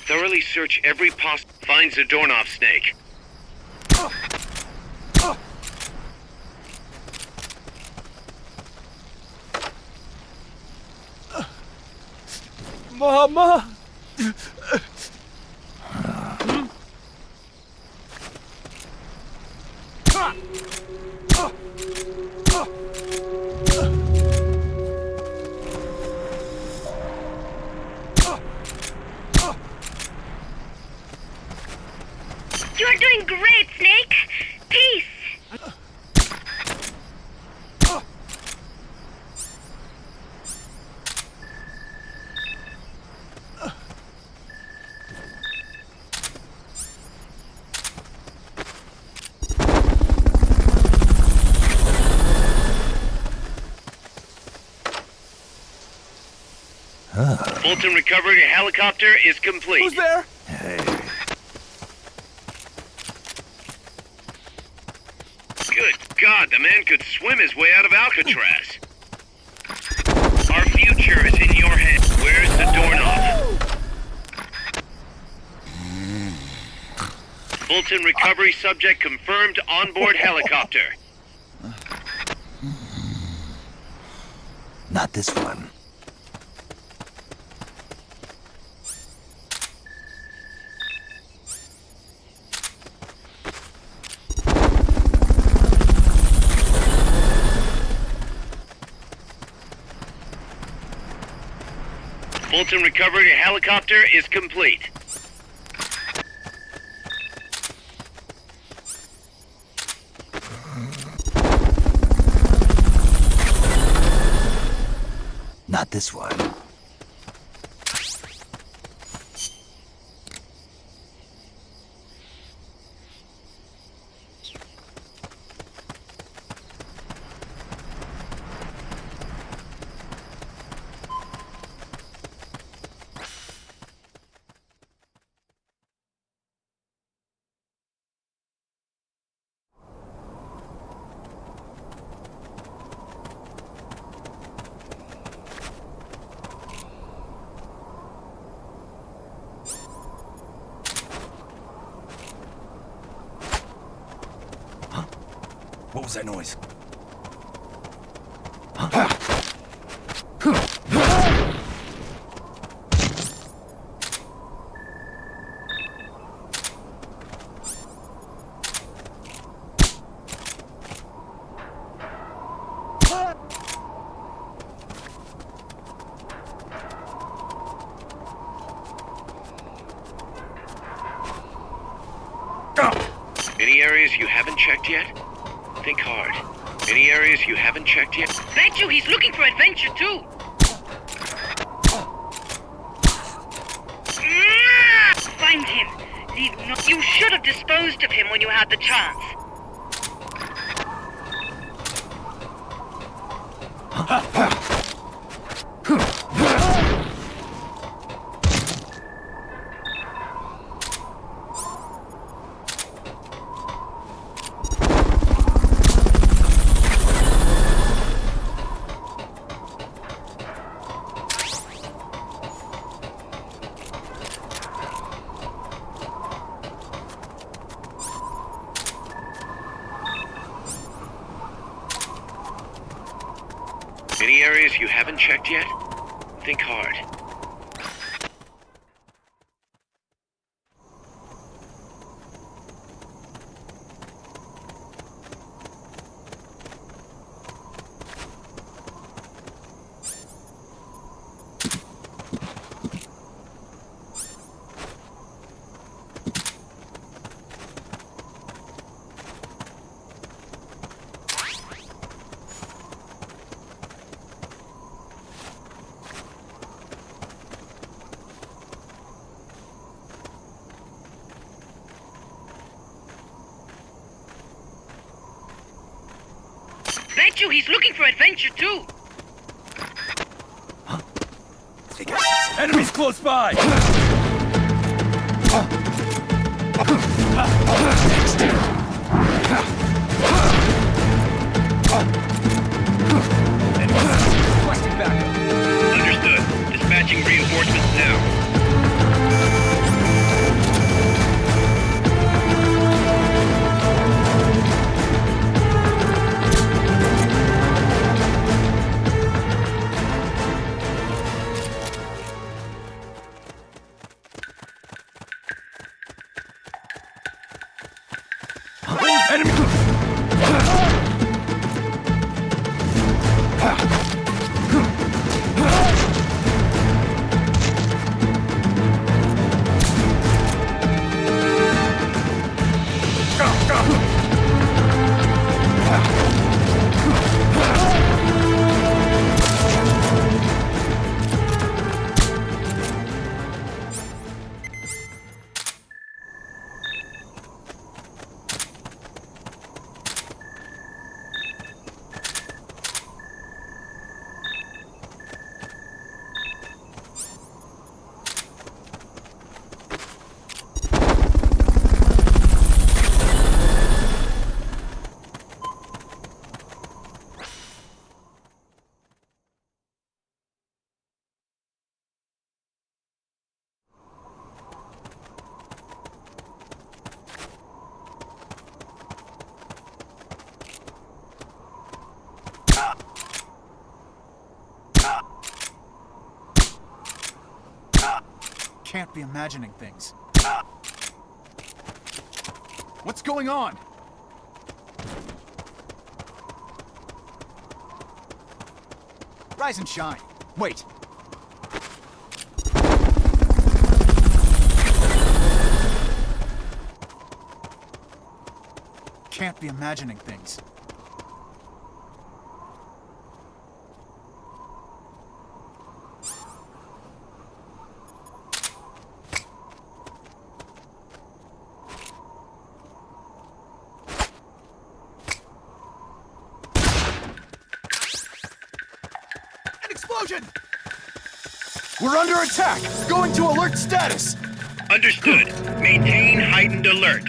Thoroughly search every possible... Find Zadornov, Snake. Mama! You're doing great, Snake. Peace. Fulton recovery helicopter is complete. Who's there? Good God, the man could swim his way out of Alcatraz. Our future is in your hands. Where's Zadornov? Fulton recovery subject confirmed onboard helicopter. Not this one. Fulton recovery helicopter is complete. Not this one. was that noise? Any areas you haven't checked yet? Think hard. Any areas you haven't checked yet? Bet you he's looking for adventure too. Find him. Leave no. You should have disposed of him when you had the chance. Any areas you haven't checked yet? Think hard. Bet you he's looking for adventure too. Enemies close by! Requesting backup. Understood. Dispatching reinforcements now. Enemy! Can't be imagining things. What's going on? Rise and shine. Wait. Can't be imagining things. Explosion! We're under attack! Going to alert status! Understood. Maintain heightened alert.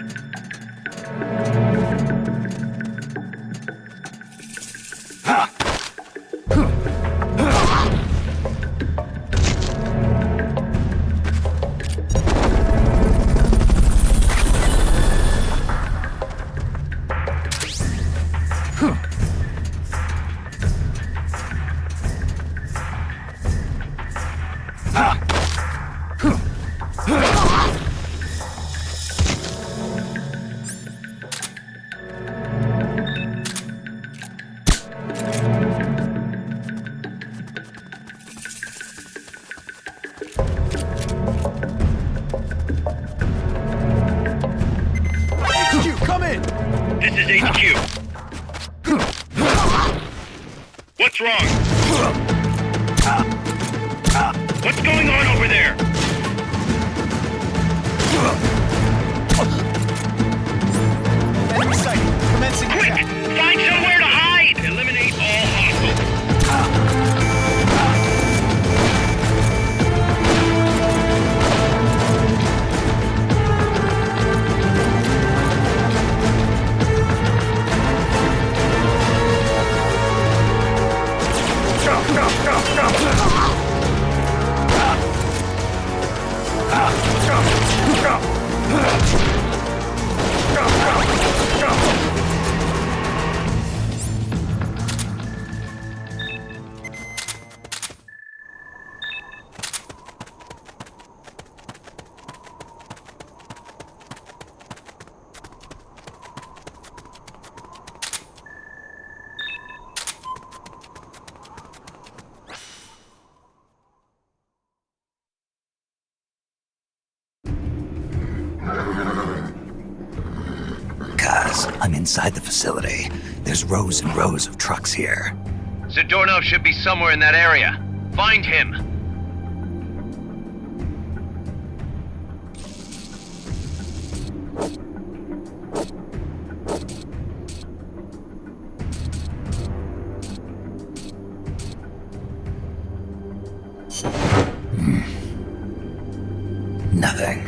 This is HQ. What's wrong? What's going on over there? Enemy sighted. Commencing Quick! attack. Find somewhere to hide! Eliminate all hostiles. Guys, I'm inside the facility. There's rows and rows of trucks here. Zadornov should be somewhere in that area. Find him. Nothing.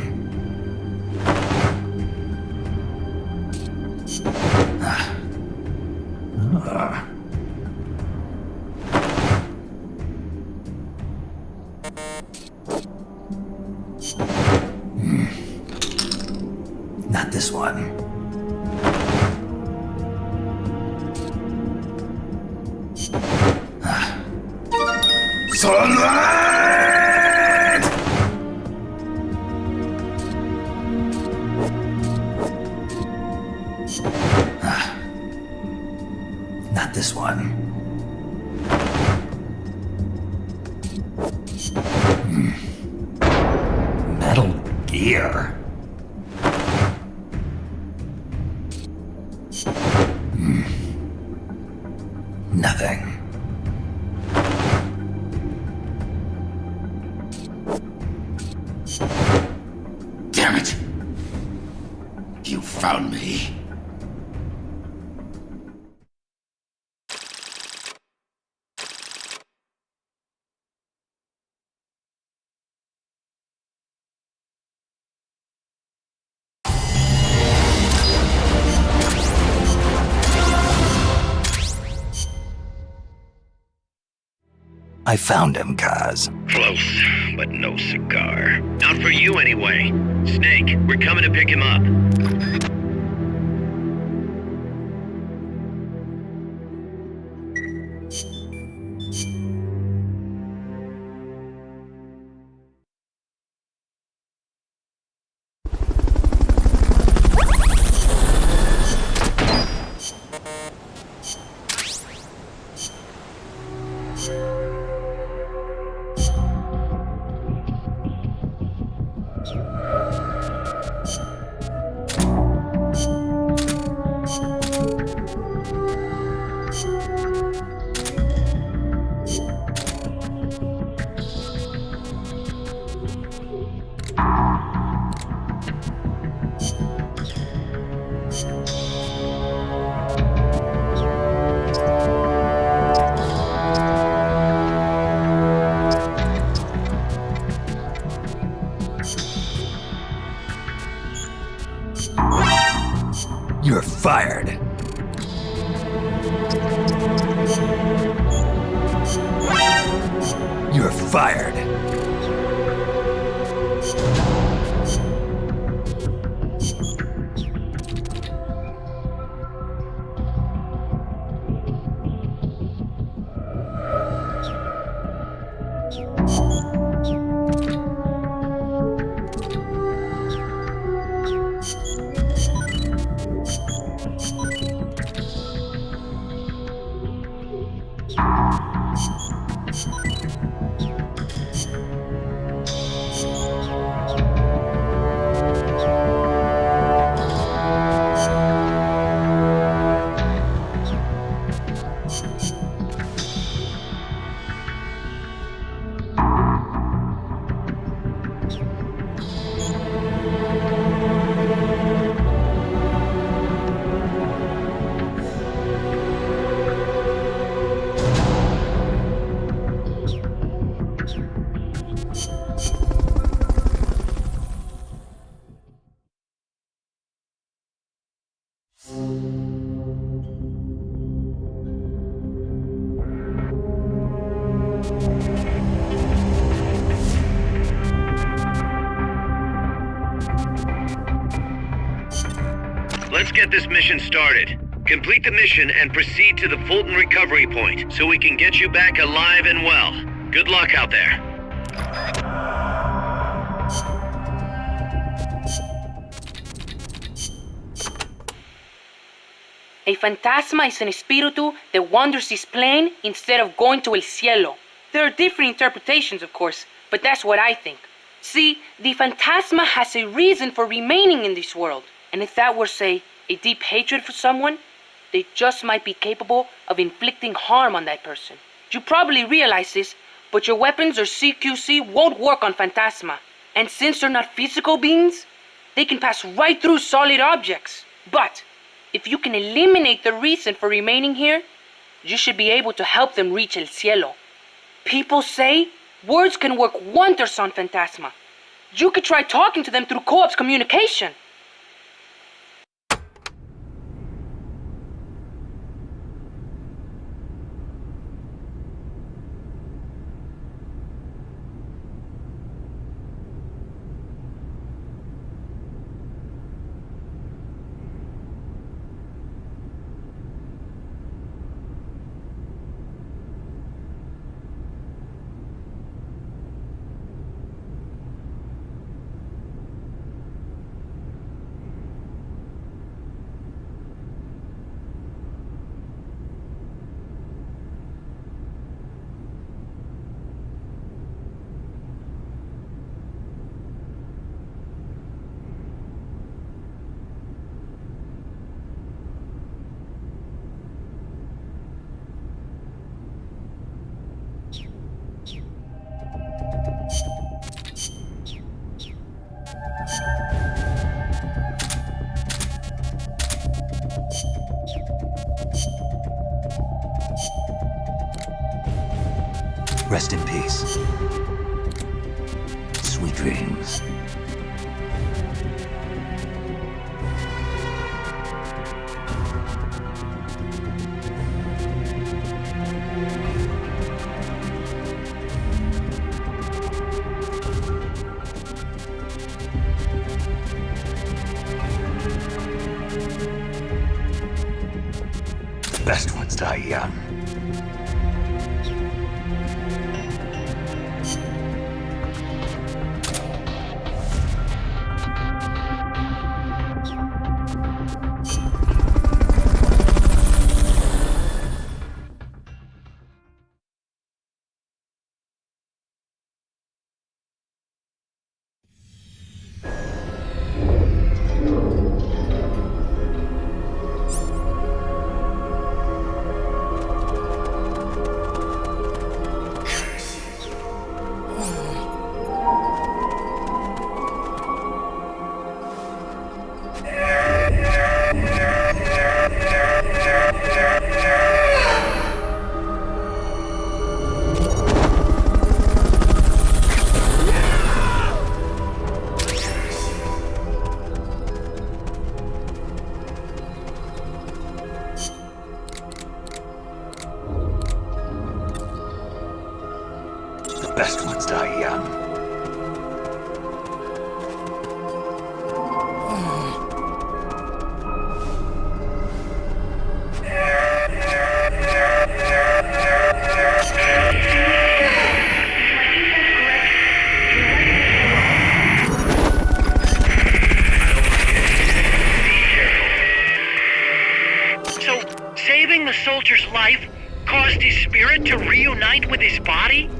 Not this one. Sunlight! Not this one. Metal Gear. Nothing. Damn it! You found me. I found him, Kaz. Close, but no cigar. Not for you anyway. Snake, we're coming to pick him up. You're fired. You're fired. Let's get this mission started. Complete the mission and proceed to the Fulton recovery point so we can get you back alive and well. Good luck out there. A fantasma is an espíritu that wanders this plane instead of going to el cielo. There are different interpretations, of course, but that's what I think. See, the fantasma has a reason for remaining in this world, and if that were, say, a deep hatred for someone, they just might be capable of inflicting harm on that person. You probably realize this, but your weapons or CQC won't work on Phantasma. And since they're not physical beings, they can pass right through solid objects. But if you can eliminate the reason for remaining here, you should be able to help them reach el cielo. People say words can work wonders on Phantasma. You could try talking to them through co-op's communication. Rest in peace. Sweet dreams. The best ones die young. The best ones die young. So, saving the soldier's life caused his spirit to reunite with his body?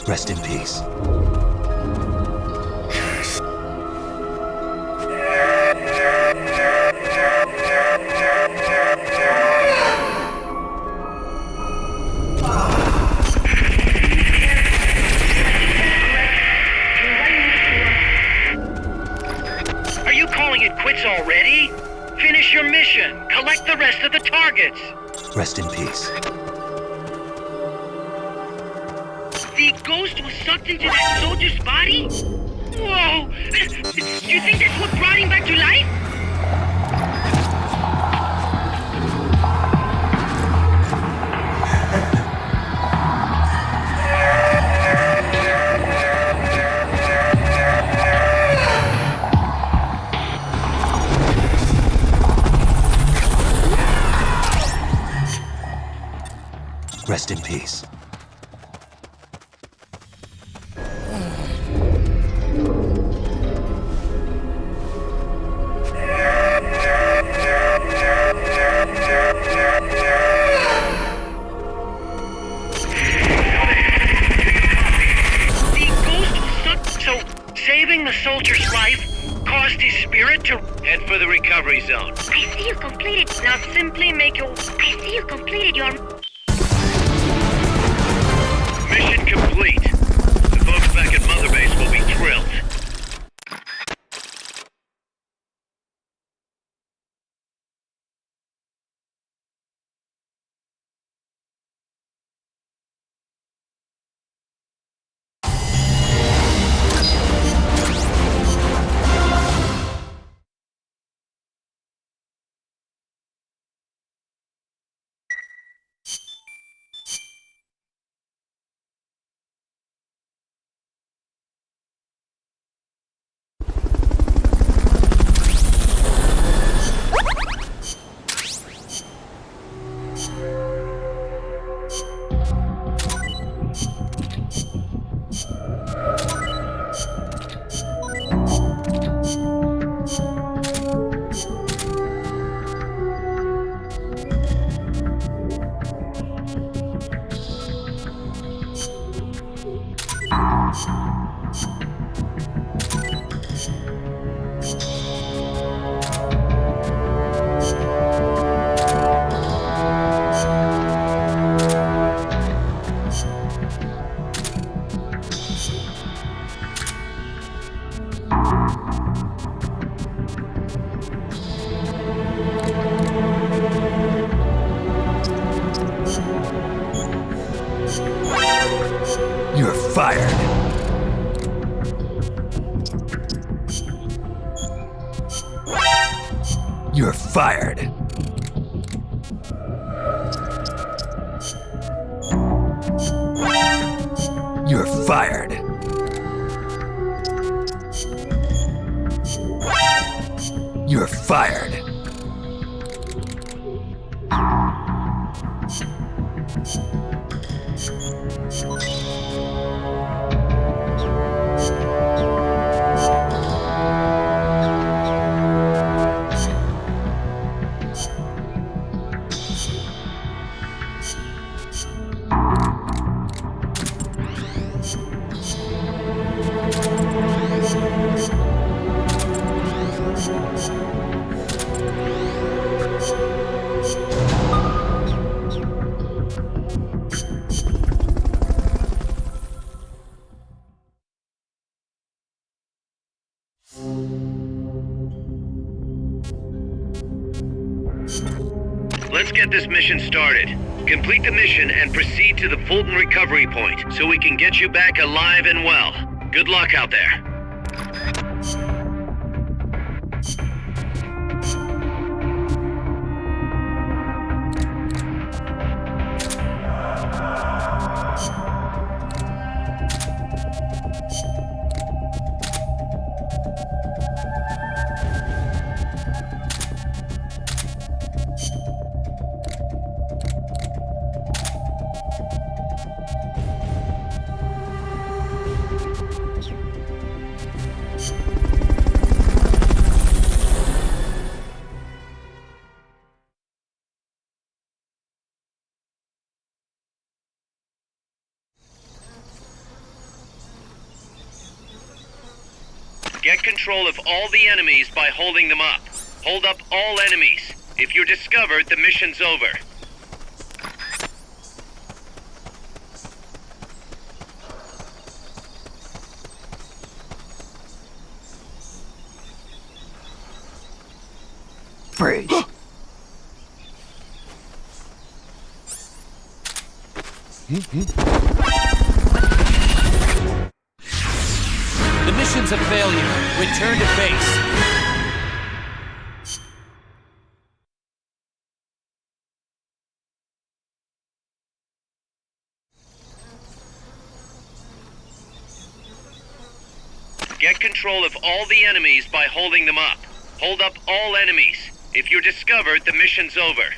Rest in peace. Are you Collect the rest of the targets. Rest in peace. The ghost was sucked into that soldier's body? Whoa! Do you think that's what brought him back to life? Rest in peace. The ghost was sucked, so saving the soldier's life caused his spirit to... Head for the recovery zone. I see you completed. Now simply make your... I see you completed your... Mission complete. The folks back at Mother Base will be thrilled. You're fired. You're fired. You're fired. You're fired. Let's get this mission started. Complete the mission and proceed to the Fulton recovery point so we can get you back alive and well. Good luck out there. Get control of all the enemies by holding them up. Hold up all enemies. If you're discovered, the mission's over. Bruce, The mission's a failure. Return to base. Get control of all the enemies by holding them up. Hold up all enemies. If you're discovered, the mission's over.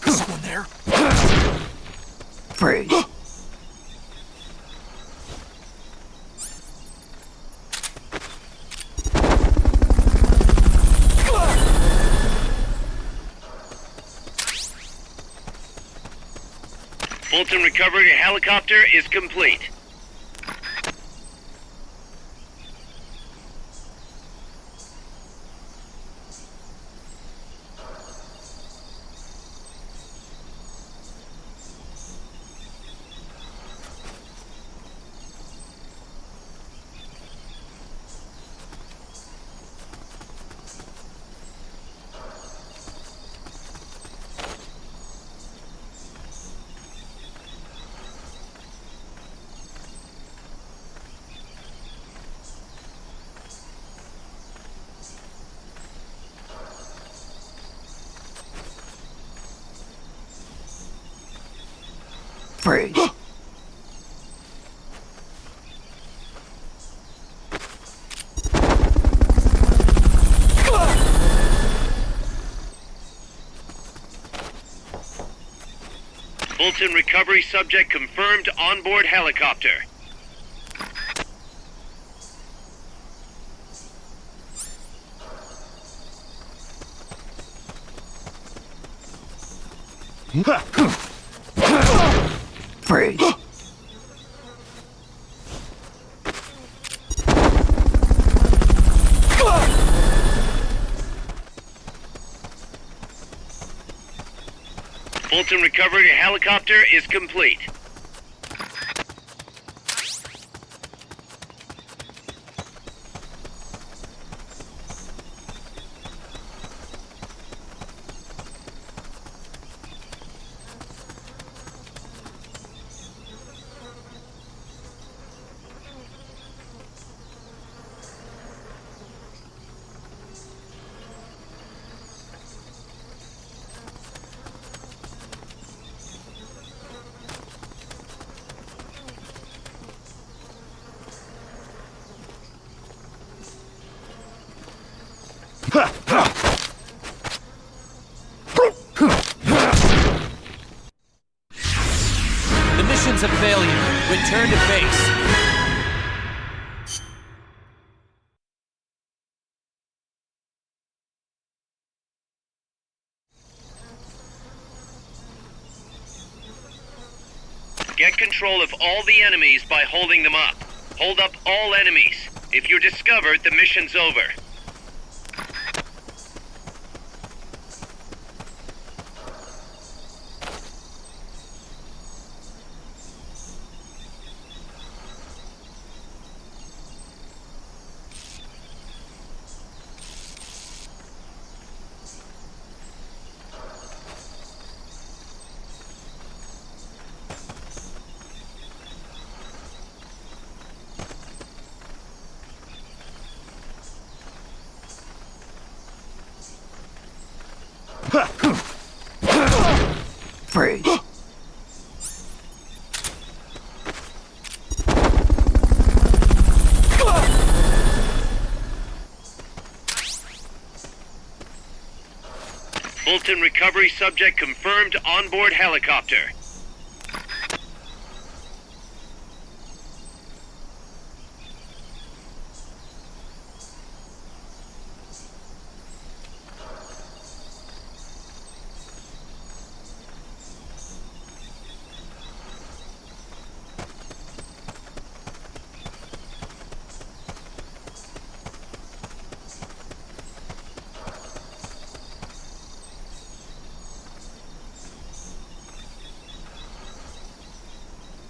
Someone there? Freeze. Fulton recovery helicopter is complete. Freeze. Fulton recovery subject confirmed onboard helicopter. Freeze. Fulton recovery helicopter is complete. The mission's a failure. Return to base. Get control of all the enemies by holding them up. Hold up all enemies. If you're discovered, the mission's over. Freeze. Fulton recovery subject confirmed onboard helicopter.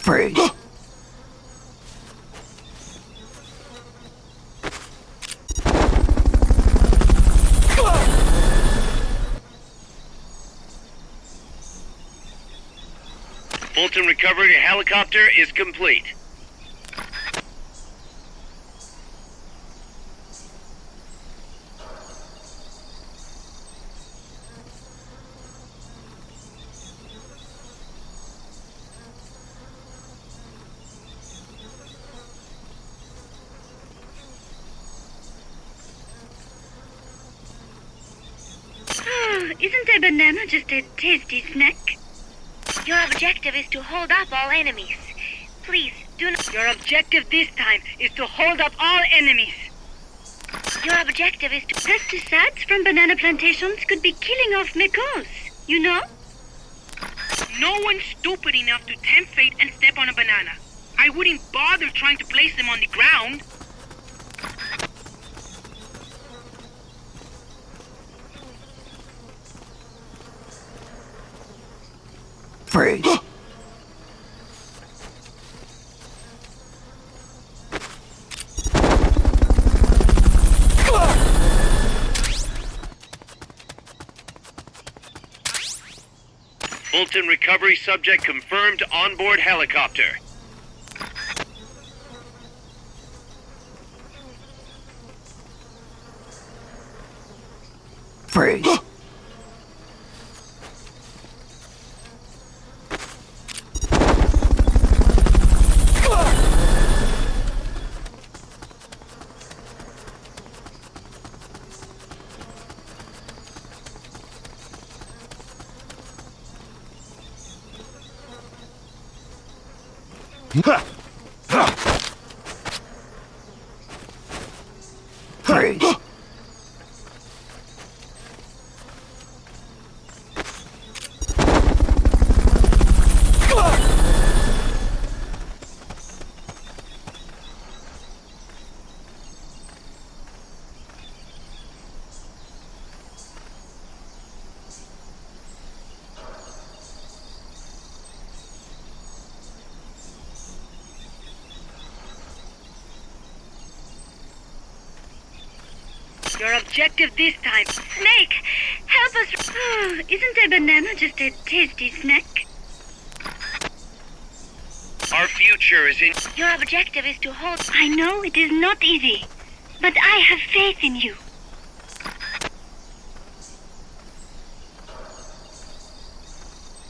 Freeze. Fulton recovery helicopter is complete. Oh, isn't a banana just a tasty snack? Your objective is to hold up all enemies. Please, do not... Your objective this time is to hold up all enemies. Your objective is to... Pesticides from banana plantations could be killing off mecos, you know? No one's stupid enough to tempt fate and step on a banana. I wouldn't bother trying to place them on the ground. Freeze. Fulton recovery subject confirmed onboard helicopter. Freeze. Freeze. Your objective this time... Snake, help us... Oh, isn't a banana just a tasty snack? Our future is in... Your objective is to hold... I know it is not easy, but I have faith in you.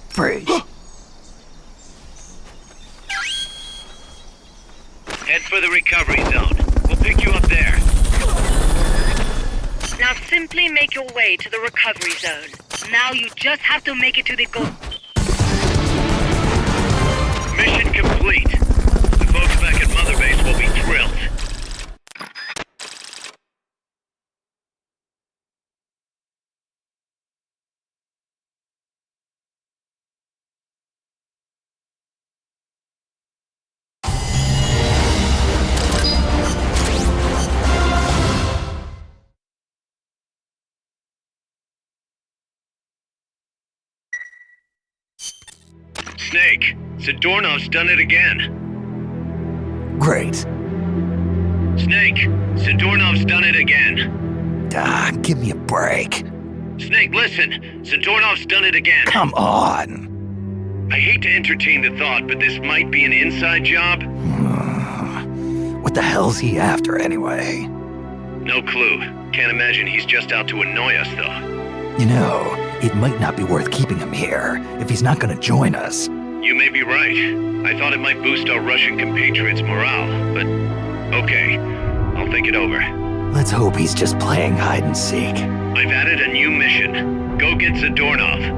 Freeze. Head for the recovery zone. We'll pick you up there. Now simply make your way to the recovery zone. Now you just have to make it to the goal. Mission complete. The folks back at Mother Base will be thrilled. Snake, Zadornov's done it again. Great. Snake, Zadornov's done it again. Ah, give me a break. Snake, listen. Zadornov's done it again. Come on. I hate to entertain the thought, but this might be an inside job. What the hell's he after anyway? No clue. Can't imagine he's just out to annoy us, though. You know, it might not be worth keeping him here if he's not gonna join us. You may be right. I thought it might boost our Russian compatriots' morale, but okay. I'll think it over. Let's hope he's just playing hide and seek. I've added a new mission. Go get Zadornov.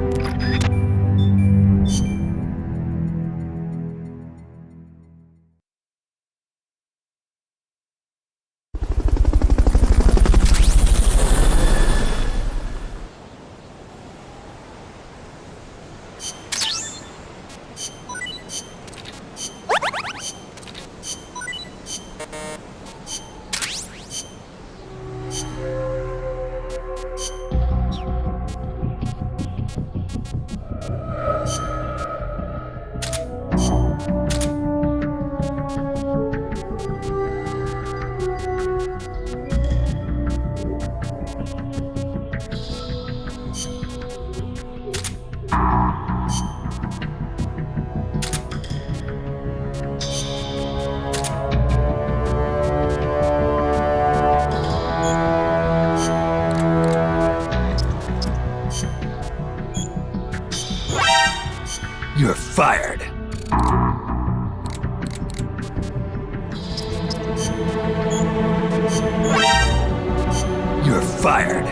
You're fired.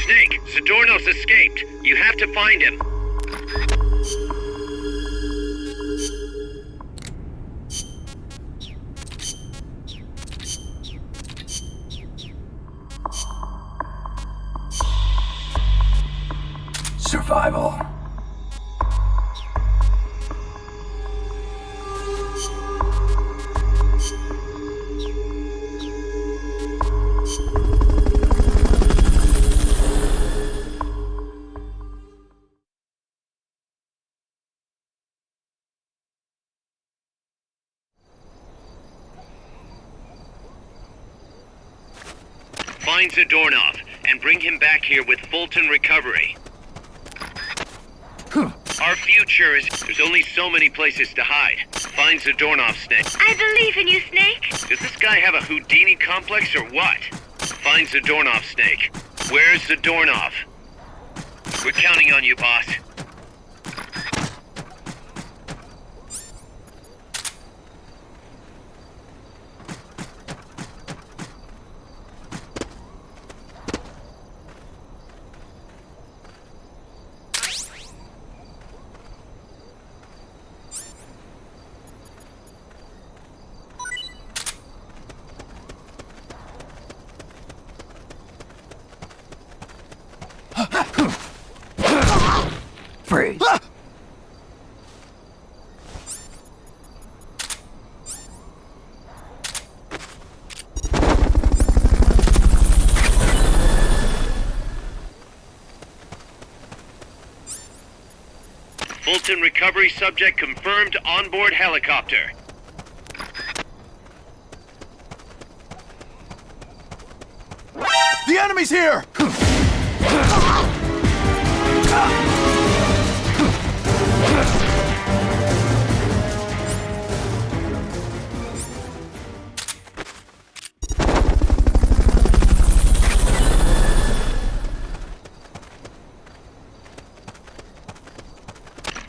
Snake, Zadornov's escaped. You have to find him. Survival. Find Zadornov and bring him back here with Fulton Recovery. Our future is... There's only so many places to hide. Find Zadornov, Snake. I believe in you, Snake. Does this guy have a Houdini complex or what? Find Zadornov, Snake. Where's Zadornov? We're counting on you, boss. Freeze. Fulton Recovery subject confirmed onboard helicopter. The enemy's here!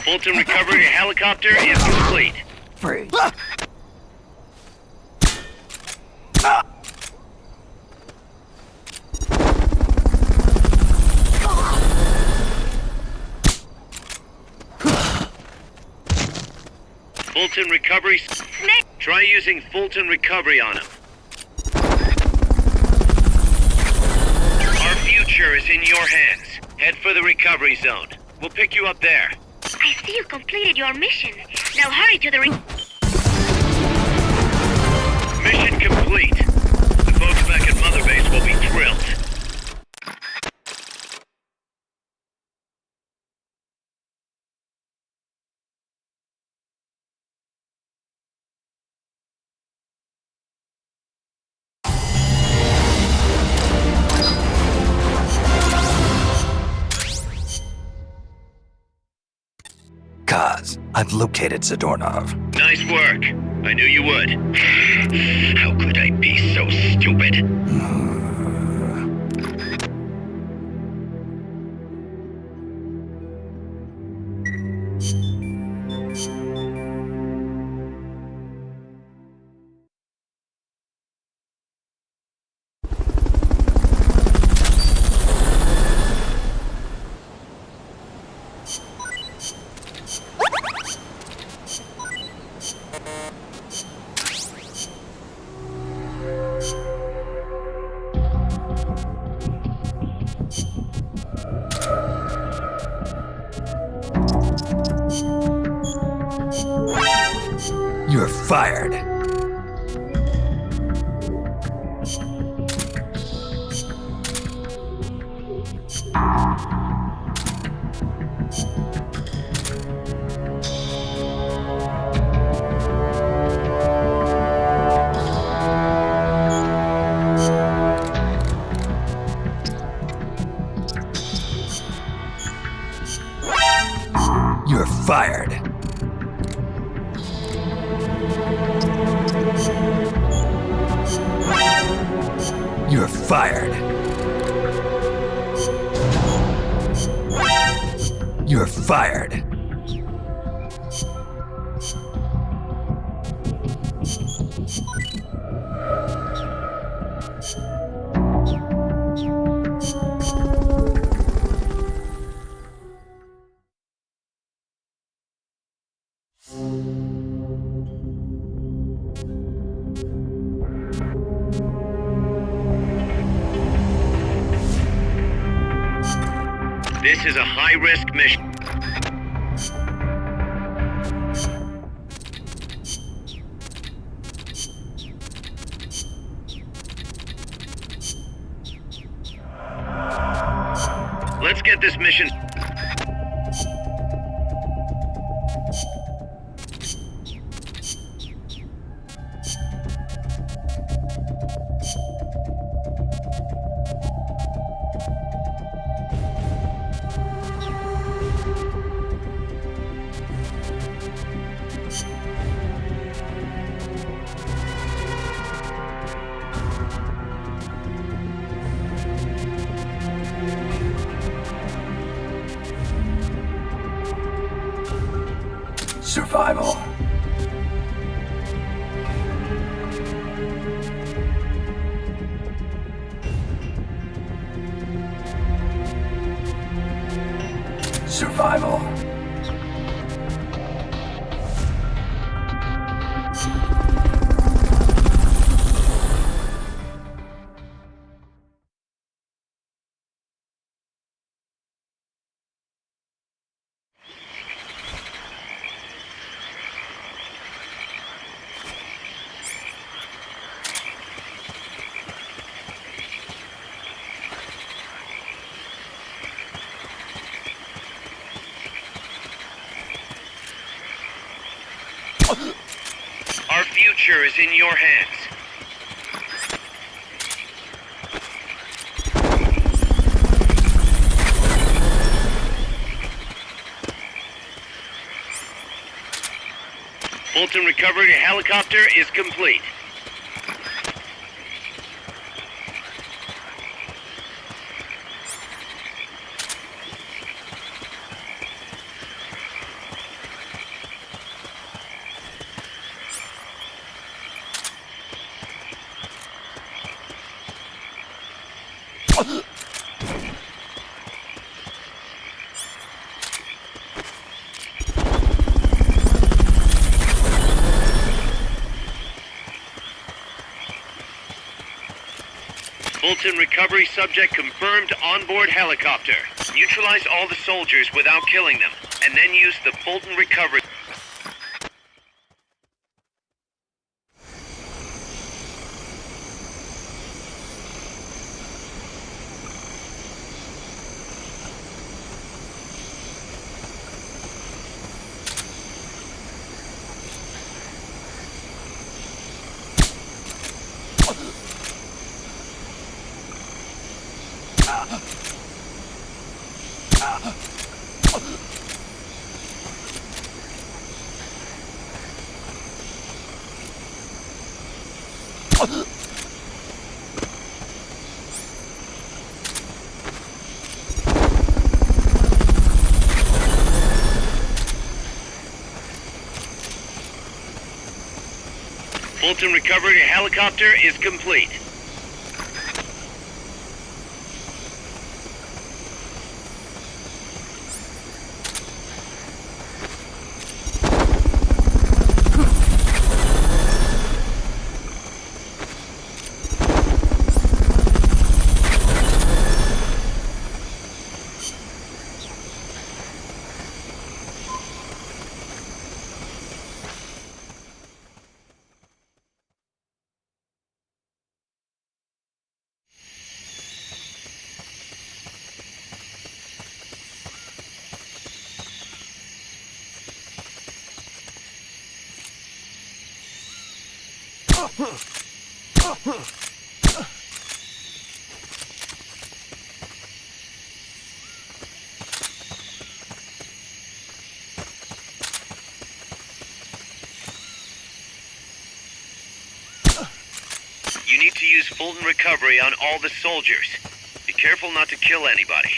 Fulton Recovery helicopter is complete. Freeze. Fulton Recovery... Snake! Try using Fulton Recovery on him. Our future is in your hands. Head for the recovery zone. We'll pick you up there. I see you completed your mission. Now hurry to the Mission complete. The folks back at Mother Base will be thrilled. Kaz, I've located Zadornov. Nice work. I knew you would. How could I be so stupid? You're fired. You're fired. You're fired. You're fired. This is a high-risk mission. Let's get this mission. Survival. Survival. Our future is in your hands. Fulton recovery helicopter is complete. Fulton recovery subject confirmed onboard helicopter. Neutralize all the soldiers without killing them, and then use the Fulton recovery. Fulton recovery helicopter is complete. You need to use Fulton recovery on all the soldiers. Be careful not to kill anybody.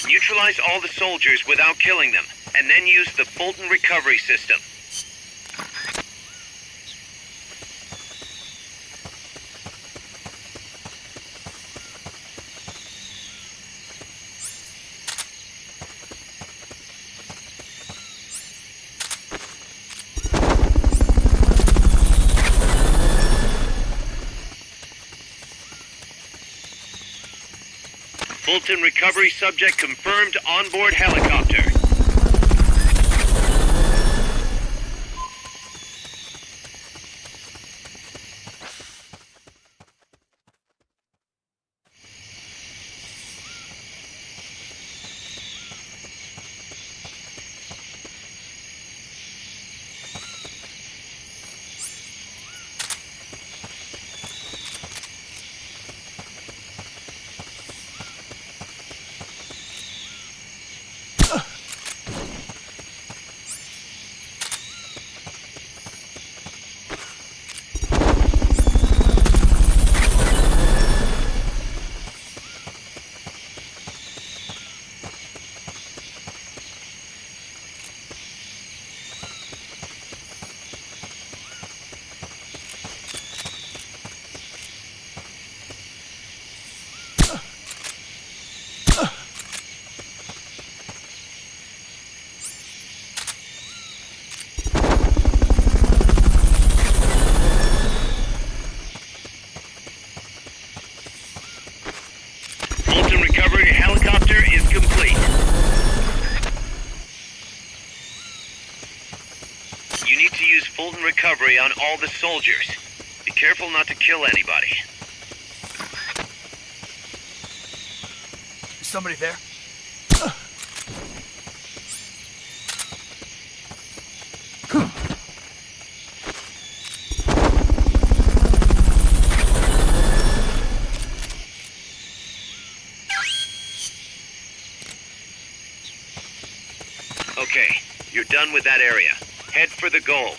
Neutralize all the soldiers without killing them, and then use the Fulton recovery system. Fulton recovery subject confirmed onboard helicopter. Fulton recovery helicopter is complete. You need to use Fulton recovery on all the soldiers. Be careful not to kill anybody. Is somebody there? Okay, you're done with that area. Head for the goal.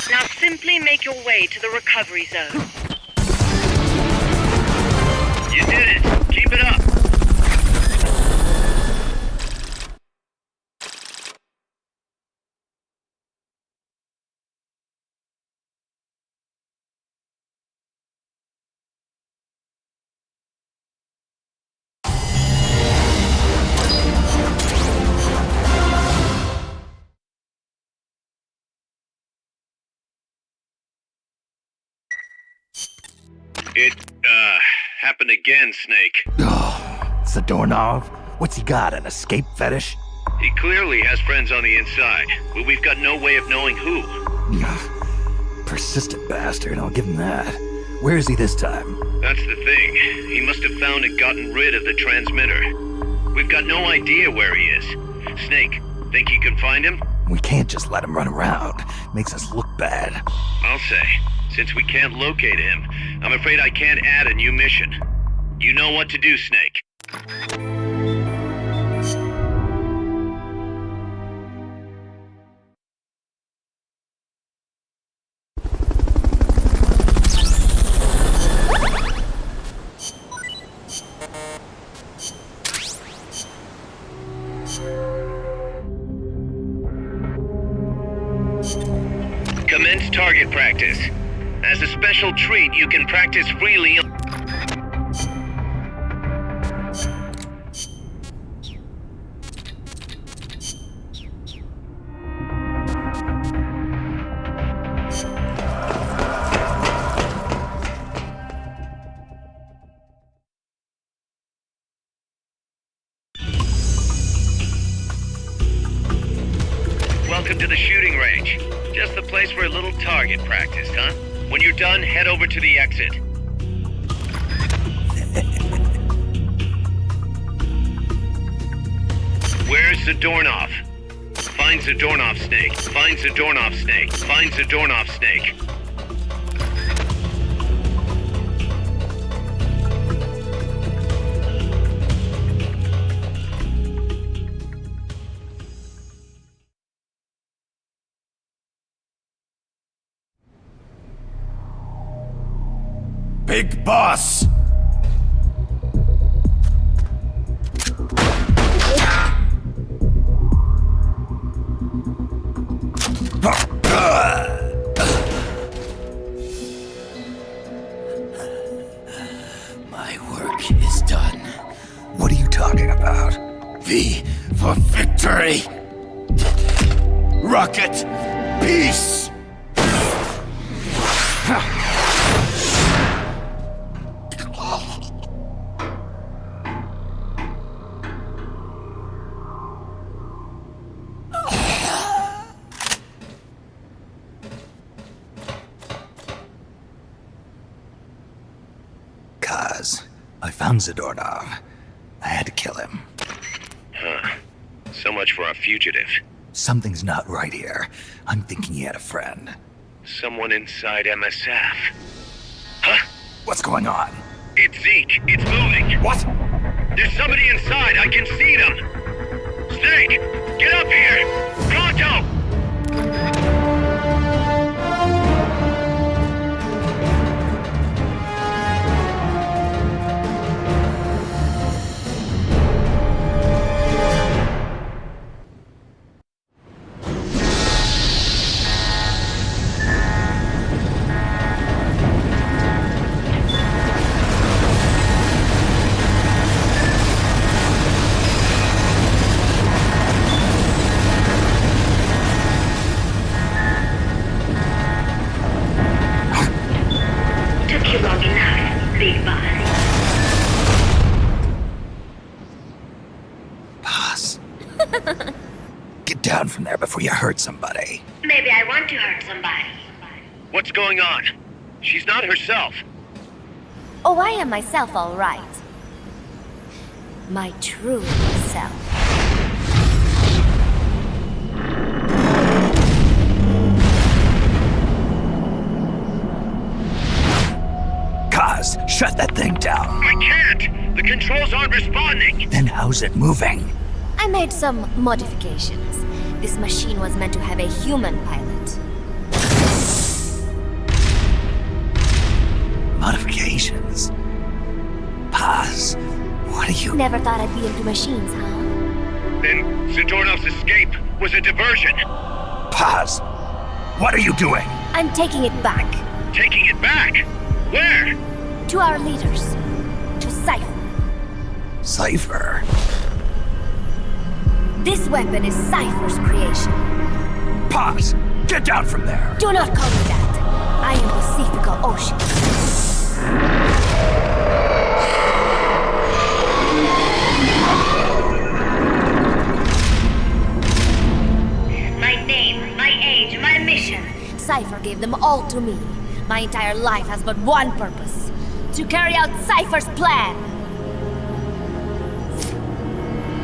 Now simply make your way to the recovery zone. You did it! Keep it up! It, happened again, Snake. Oh, Zadornov? What's he got, an escape fetish? He clearly has friends on the inside, but we've got no way of knowing who. Persistent bastard, I'll give him that. Where is he this time? That's the thing. He must have found and gotten rid of the transmitter. We've got no idea where he is. Snake, think you can find him? We can't just let him run around. Makes us look bad. I'll say. Since we can't locate him, I'm afraid I can't add a new mission. You know what to do, Snake. Commence target practice. As a special treat, you can practice freely. Welcome to the shooting range. Just the place for a little target practice, huh? When you're done, head over to the exit. Where's Zadornov? Find Zadornov, Snake. Find Zadornov, Snake. Find Zadornov, Snake. Big Boss! My work is done. What are you talking about? V for victory! Rocket! Peace! Kaz, I found Zadornov. I had to kill him. Huh. So much for a fugitive. Something's not right here. I'm thinking he had a friend. Someone inside MSF. Huh? What's going on? It's Zeke. It's moving. What? There's somebody inside. I can see them. Snake, get up here. Pronto! Get down from there before you hurt somebody. Maybe I want to hurt somebody. What's going on? She's not herself. Oh, I am myself, all right. My true self. Kaz, shut that thing down. I can't! The controls aren't responding! Then how's it moving? I made some modifications. This machine was meant to have a human pilot. Modifications? Paz, what are you... Never thought I'd be into machines, huh? Then Zadornov's escape was a diversion. Paz, what are you doing? I'm taking it back. Taking it back? Where? To our leaders. To Cypher. Cypher? This weapon is Cypher's creation. Paz, get down from there! Do not call me that. I am Pacifica Ocean. My name, my age, my mission. Cypher gave them all to me. My entire life has but one purpose. To carry out Cypher's plan.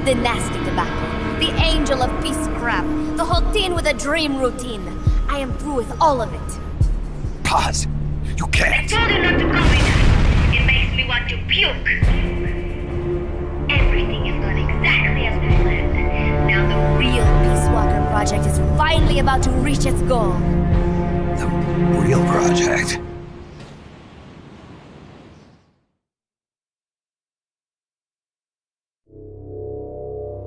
The nasty tobacco, the angel of peace crap, the whole teen with a dream routine. I am through with all of it. Paz, you can't. I told you not to call me that. It makes me want to puke. Everything is going exactly as we planned. Now the Real Peace Walker project is finally about to reach its goal. The real project?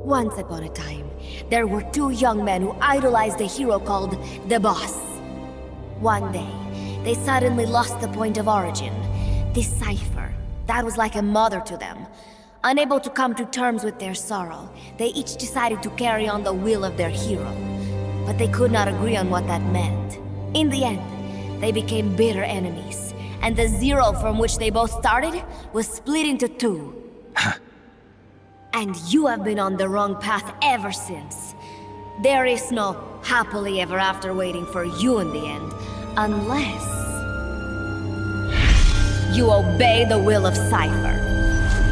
Once upon a time, there were two young men who idolized a hero called the Boss. One day, they suddenly lost the point of origin. This Cypher, that was like a mother to them. Unable to come to terms with their sorrow, they each decided to carry on the will of their hero. But they could not agree on what that meant. In the end, they became bitter enemies, and the zero from which they both started was split into two. And you have been on the wrong path ever since. There is no happily ever after waiting for you in the end, unless you obey the will of Cypher.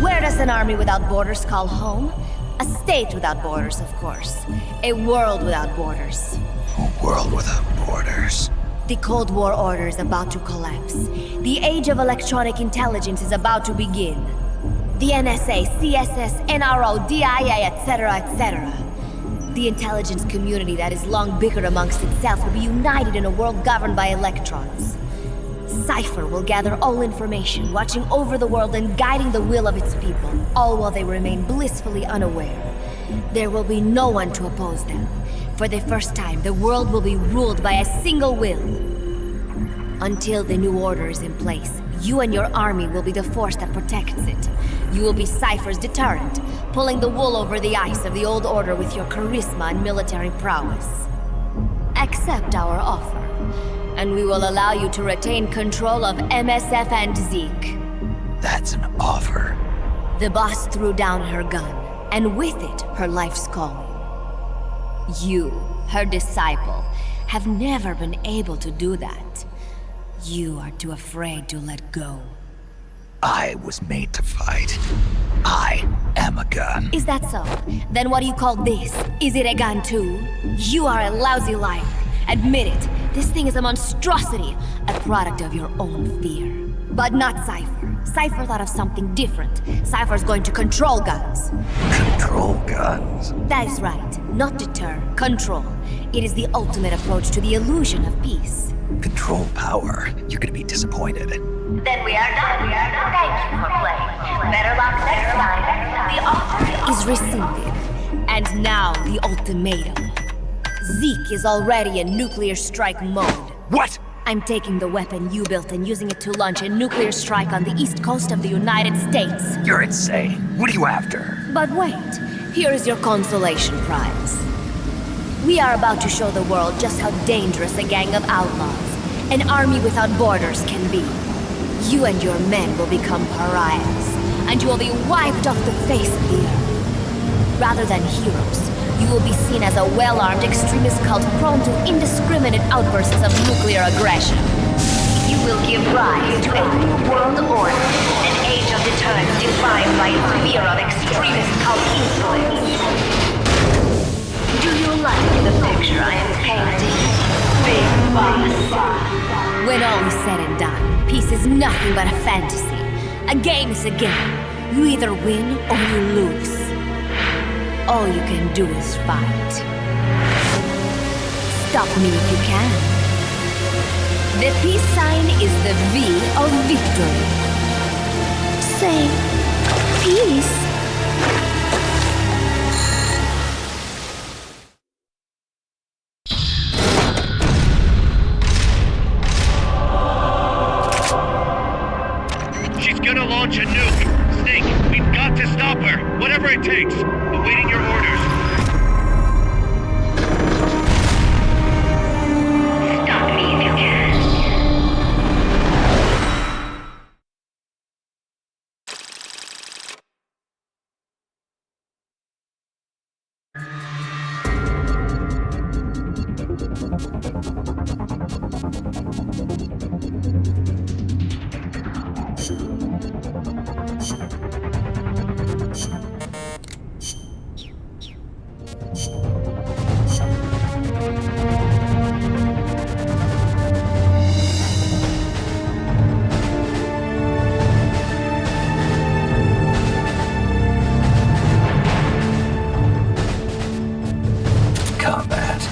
Where does an army without borders call home? A state without borders, of course. A world without borders. A world without borders. The Cold War order is about to collapse. The age of electronic intelligence is about to begin. The NSA, CSS, NRO, DIA, etc., etc. The intelligence community that is long bickered amongst itself will be united in a world governed by electrons. Cypher will gather all information, watching over the world and guiding the will of its people, all while they remain blissfully unaware. There will be no one to oppose them. For the first time, the world will be ruled by a single will. Until the new order is in place, you and your army will be the force that protects it. You will be Cypher's deterrent, pulling the wool over the eyes of the old order with your charisma and military prowess. Accept our offer, and we will allow you to retain control of MSF and Zeke. That's an offer. The boss threw down her gun, and with it, her life's calling. You, her disciple, have never been able to do that. You are too afraid to let go. I was made to fight. I am a gun. Is that so? Then what do you call this? Is it a gun too? You are a lousy liar. Admit it. This thing is a monstrosity, a product of your own fear. But not Cypher. Cypher thought of something different. Cypher's going to control guns. Control guns? That is right. Not deter, control. It is the ultimate approach to the illusion of peace. Control power. You're gonna be disappointed. Then we are done. Thank you for playing. Better luck next time. The offer is rescinded. And now the ultimatum. Zeke is already in nuclear strike mode. What? I'm taking the weapon you built and using it to launch a nuclear strike on the east coast of the United States. You're insane. What are you after? But wait, here is your consolation prize. We are about to show the world just how dangerous a gang of outlaws, an army without borders can be. You and your men will become pariahs, and you will be wiped off the face of the earth. Rather than heroes, you will be seen as a well-armed extremist cult prone to indiscriminate outbursts of nuclear aggression. You will give rise to a new world order, an age of deterrence defined by its fear of extremist cult influence. Do you like the picture I am painting, Big Boss? When all is said and done, peace is nothing but a fantasy. A game is a game. You either win or you lose. All you can do is fight. Stop me if you can. The peace sign is the V of victory. Say, peace. She's gonna launch a nuke. Snake, we've got to stop her. Whatever it takes. Awaiting your orders. Stop me if you can. Combat.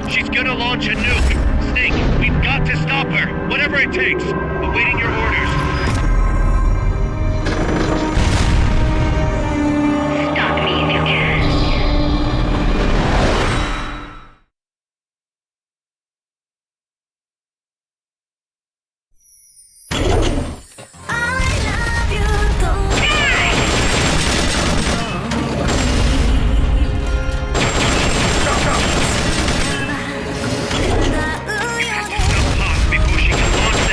She's gonna launch a nuke. Snake, we've got to stop her. Whatever it takes. Awaiting your orders. Stop me if you can. Before she can launch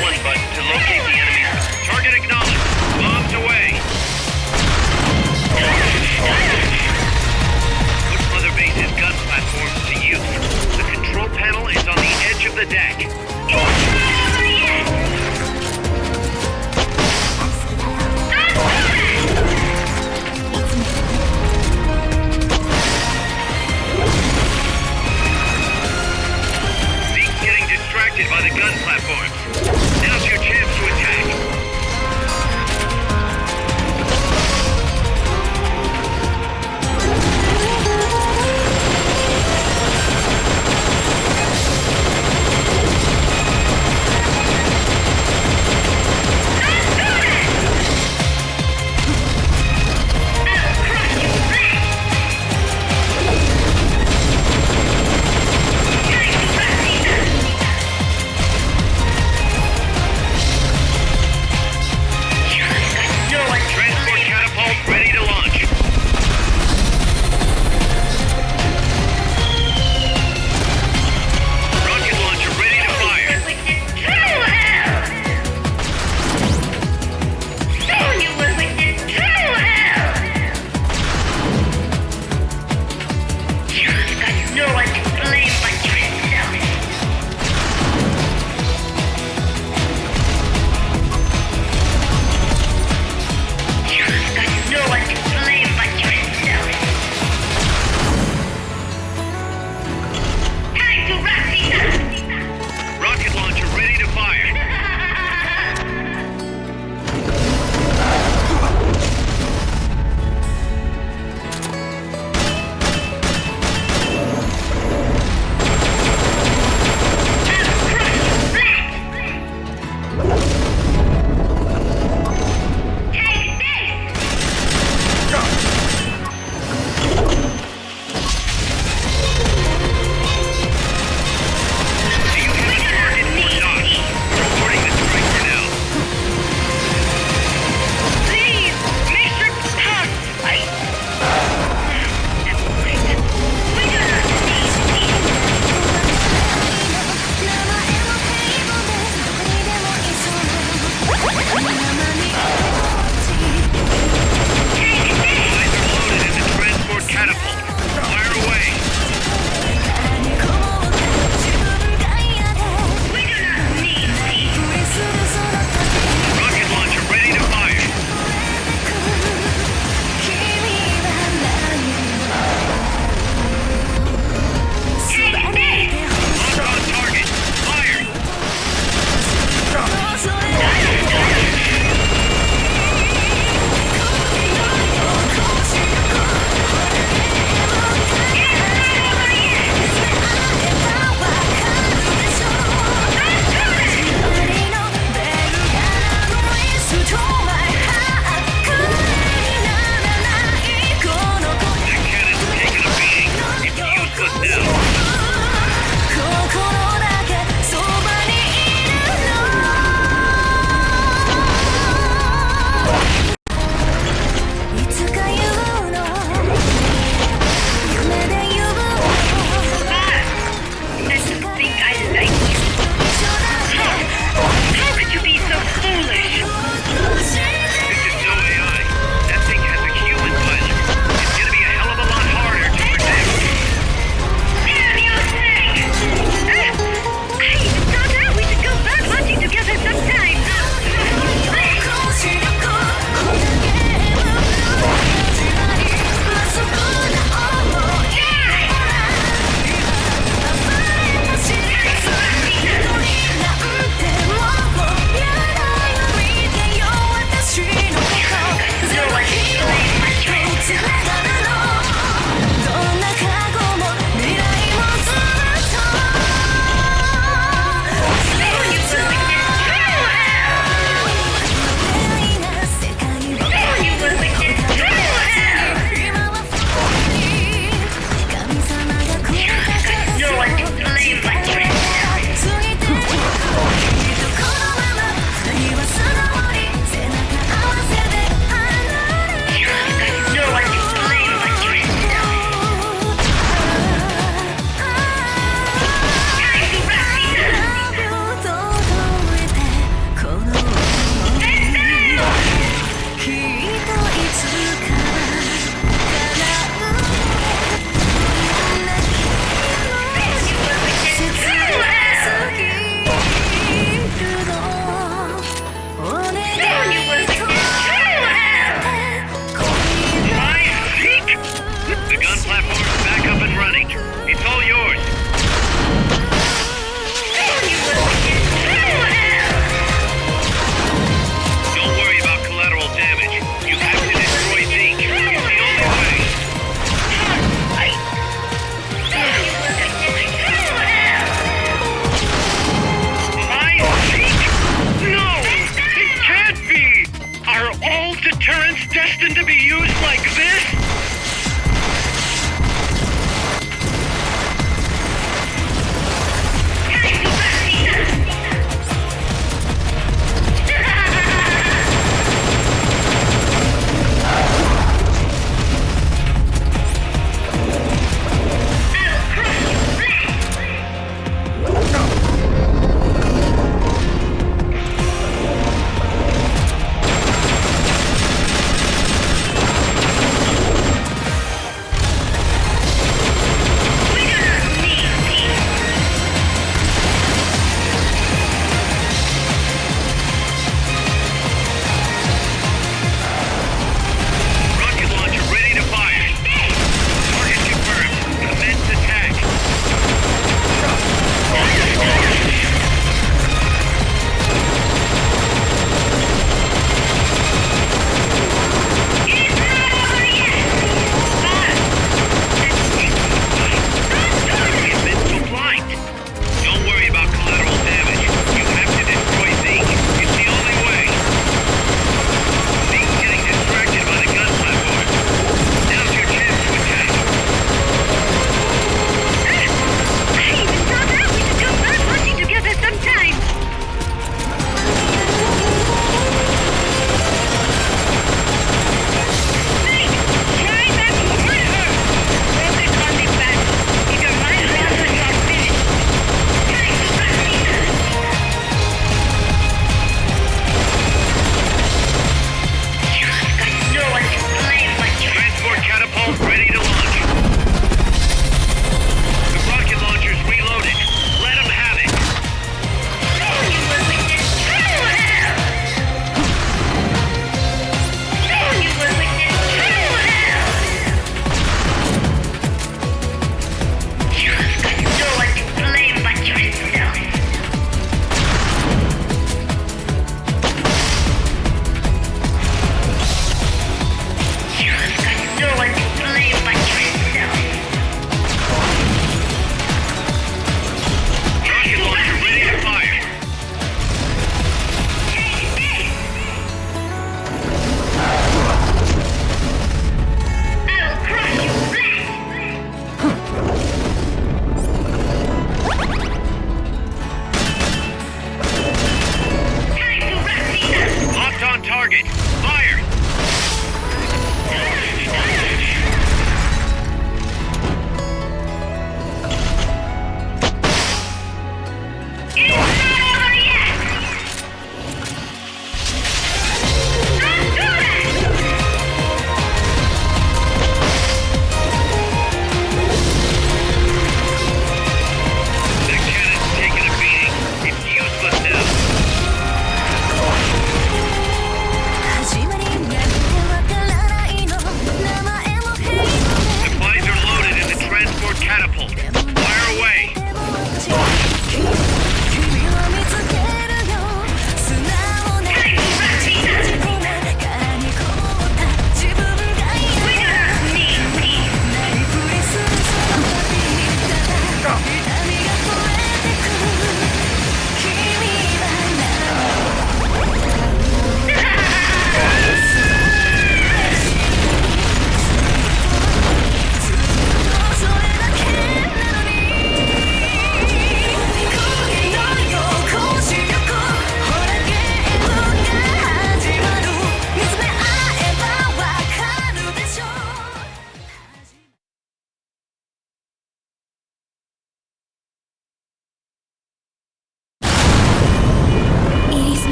L1 button to locate the enemy. Target acknowledged. Bombs away. Put Mother Base's gun platforms to use. The control panel is on the edge of the deck. Zeke's getting distracted by the gun platforms. Now's your chance to attack.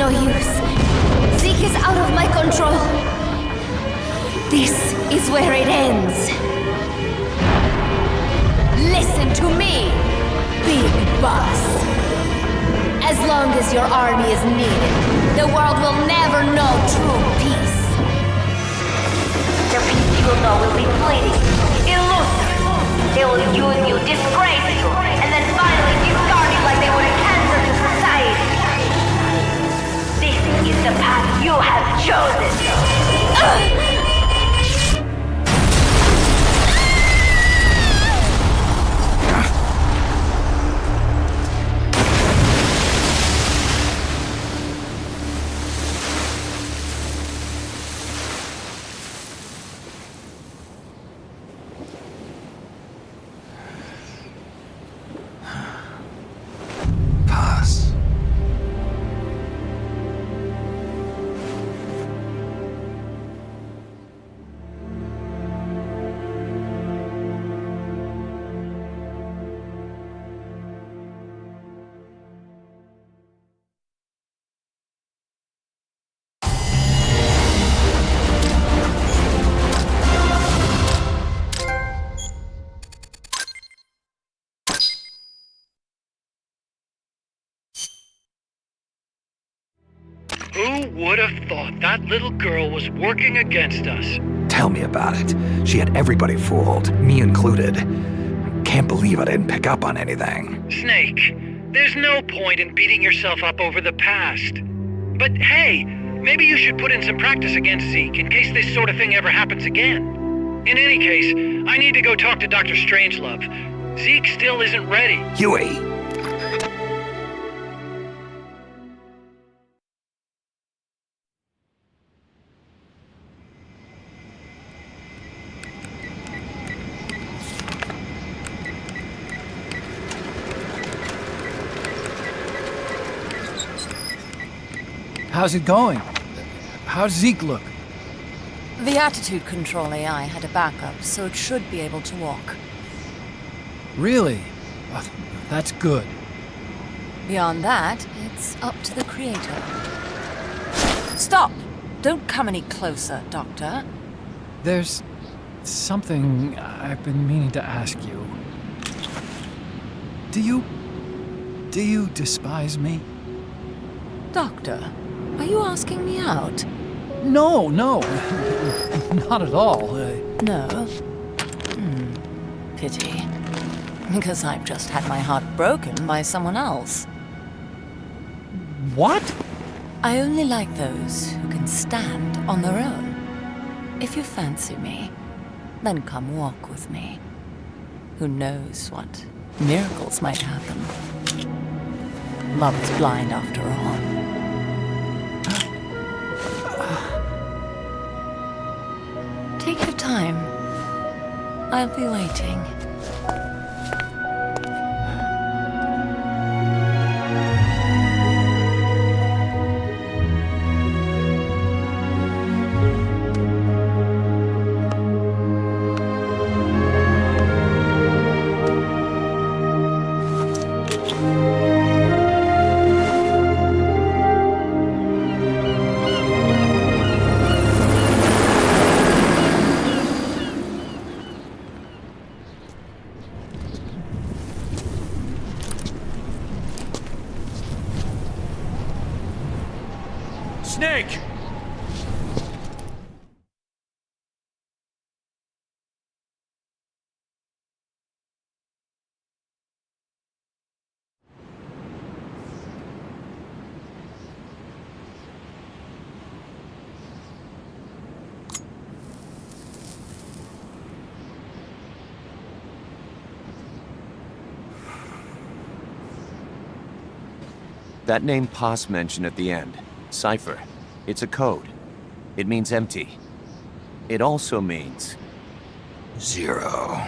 No use. Zeke is out of my control. This is where it ends. Listen to me, Big Boss. As long as your army is needed, the world will never know true peace. The peace you will know will be fleeting, elusive. They will use you, disgrace you, and then finally discard you like they would a cancer to society. This is the path you have chosen. Pass. Who would have thought that little girl was working against us? Tell me about it. She had everybody fooled, me included. Can't believe I didn't pick up on anything. Snake, there's no point in beating yourself up over the past. But hey, maybe you should put in some practice against Zeke in case this sort of thing ever happens again. In any case, I need to go talk to Dr. Strangelove. Zeke still isn't ready. Huey! How's it going? How's Zeke look? The attitude control AI had a backup, so it should be able to walk. Really? That's good. Beyond that, it's up to the creator. Stop! Don't come any closer, Doctor. There's something I've been meaning to ask you. Do you despise me? Doctor, are you asking me out? No, not at all. No? Pity. Because I've just had my heart broken by someone else. What? I only like those who can stand on their own. If you fancy me, then come walk with me. Who knows what miracles might happen. Love is blind after all. Take your time. I'll be waiting. Snake! That name Paz mentioned at the end, Cipher, it's a code. It means empty. It also means... Zero.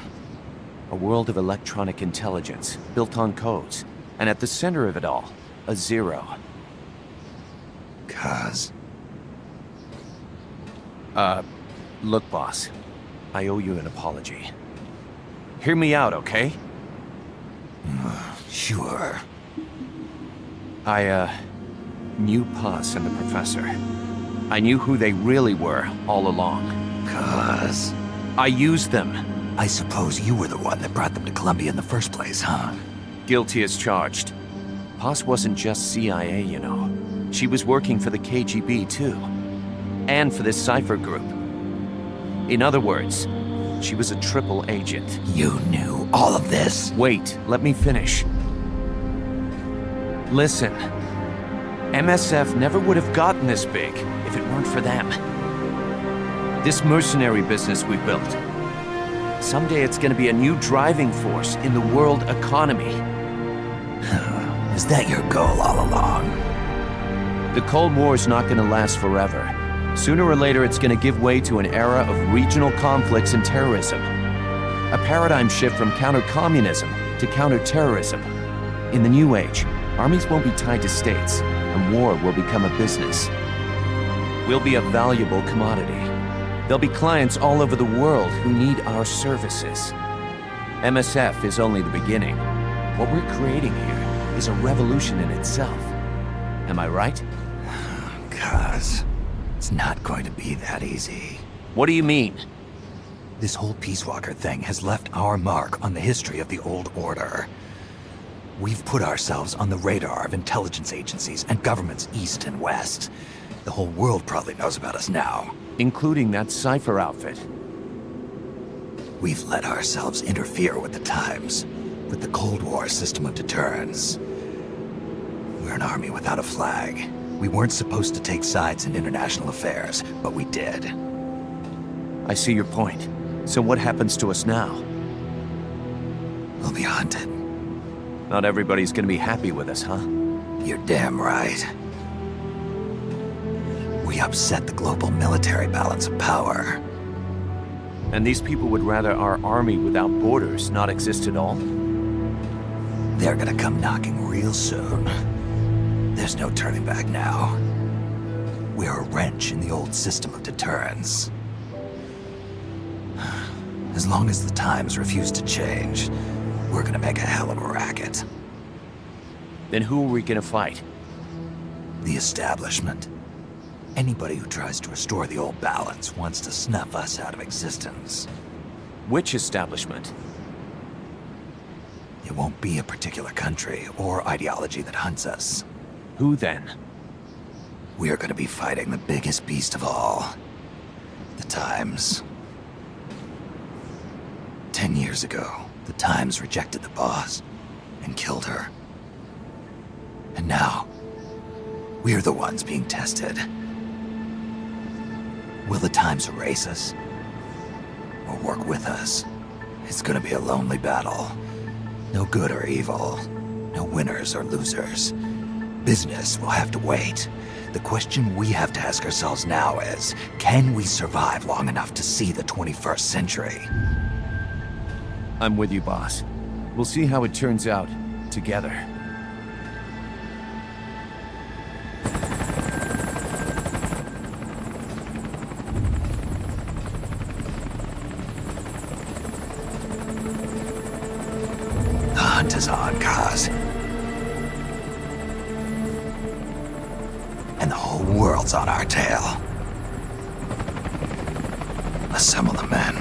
a world of electronic intelligence built on codes. And at the center of it all, a zero. Cuz. Look, boss. I owe you an apology. Hear me out, okay? Sure. knew Paz and the Professor. I knew who they really were all along. Cuz... I used them. I suppose you were the one that brought them to Columbia in the first place, huh? Guilty as charged. Paz wasn't just CIA, you know. She was working for the KGB, too. And for this cipher group. In other words, she was a triple agent. You knew all of this? Wait, let me finish. Listen. MSF never would have gotten this big if it weren't for them. This mercenary business we built. Someday it's gonna be a new driving force in the world economy. Is that your goal all along? The Cold War's not gonna last forever. Sooner or later it's gonna give way to an era of regional conflicts and terrorism. A paradigm shift from counter-communism to counter-terrorism. In the new age, armies won't be tied to states, and war will become a business. We'll be a valuable commodity. There'll be clients all over the world who need our services. MSF is only the beginning. What we're creating here is a revolution in itself. Am I right? Cuz, it's not going to be that easy. What do you mean? This whole Peace Walker thing has left our mark on the history of the old order. We've put ourselves on the radar of intelligence agencies and governments east and west. The whole world probably knows about us now. Including that cipher outfit. We've let ourselves interfere with the times, with the Cold War system of deterrence. We're an army without a flag. We weren't supposed to take sides in international affairs, but we did. I see your point. So what happens to us now? We'll be hunted. Not everybody's gonna be happy with us, huh? You're damn right. We upset the global military balance of power. And these people would rather our army without borders not exist at all? They're gonna come knocking real soon. There's no turning back now. We're a wrench in the old system of deterrence. As long as the times refuse to change, we're gonna make a hell of a racket. Then who are we gonna fight? The establishment. Anybody who tries to restore the old balance wants to snuff us out of existence. Which establishment? It won't be a particular country or ideology that hunts us. Who then? We are going to be fighting the biggest beast of all. The Times. 10 years ago, the Times rejected the boss and killed her. And now, we're the ones being tested. Will the Times erase us? Or work with us? It's gonna be a lonely battle. No good or evil. No winners or losers. Business will have to wait. The question we have to ask ourselves now is, can we survive long enough to see the 21st century? I'm with you, boss. We'll see how it turns out, together. The hunt is on, Kaz. And the whole world's on our tail. Assemble the men.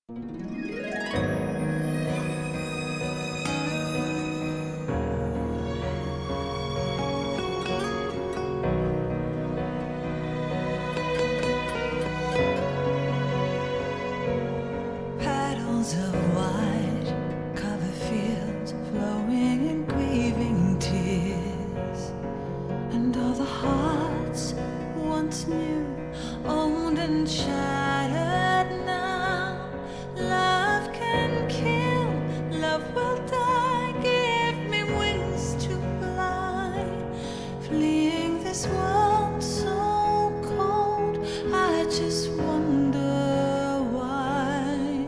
Petals of white cover fields flowing in grieving tears, and all the hearts once new, owned and shattered now. Love can kill, love will die. Give me wings to fly, fleeing this world so cold. I just wonder why.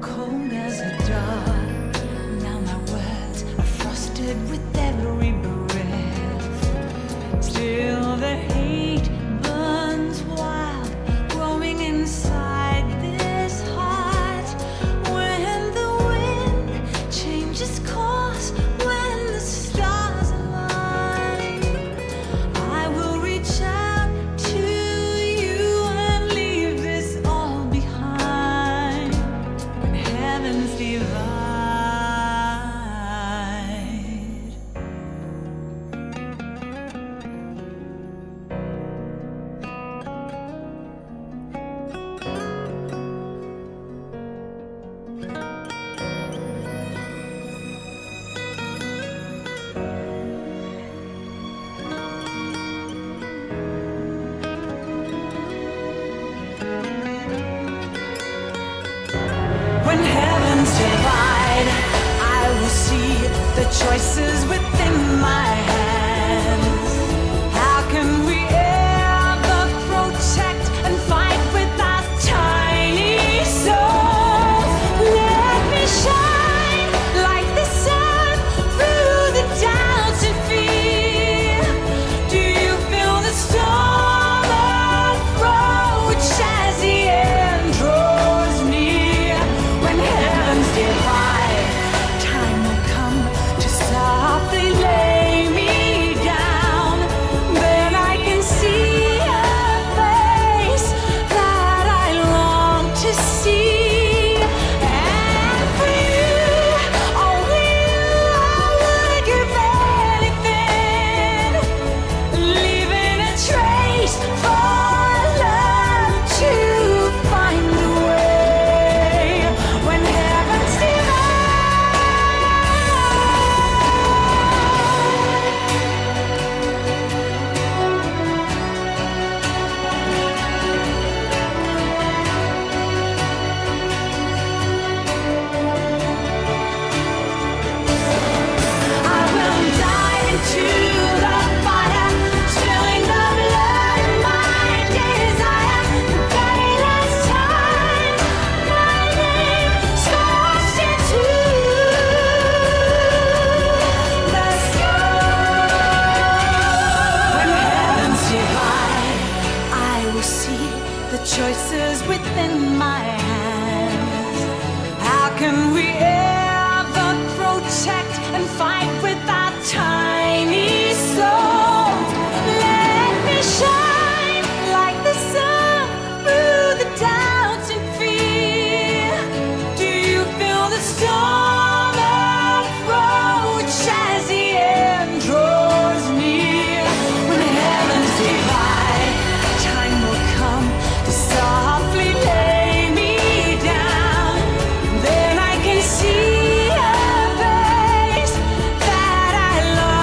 Cold as a dog, now my words are frosted with every breath. Still the hate burns wild, growing inside this heart. When the wind changes course, when the stars align, I will reach out to you and leave this all behind. When heavens divide. When heavens divide, I will see the choices within my hands. How can we ever protect and fight with our tiny souls? Let me shine like the sun through the doubts and fear. Do you feel the storm approach as the end draws near? When heavens divide, time will come to softly lay me down. Then I can see a face that I long to see. And for you, only you, I would give anything, leaving a trace for love to find the way. When heavens I will dive into the fire, spilling the blood my desire. The very last time my name scorched into the sky. When heavens divide, I will see the choices within my hands. How can we ever protect and fight with our tiny souls? Let me shine like the sun through the doubts and fear. Do you feel the storm approach as the end draws near? When heavens divide, time will come to softly lay me down. Then I can see a face that I love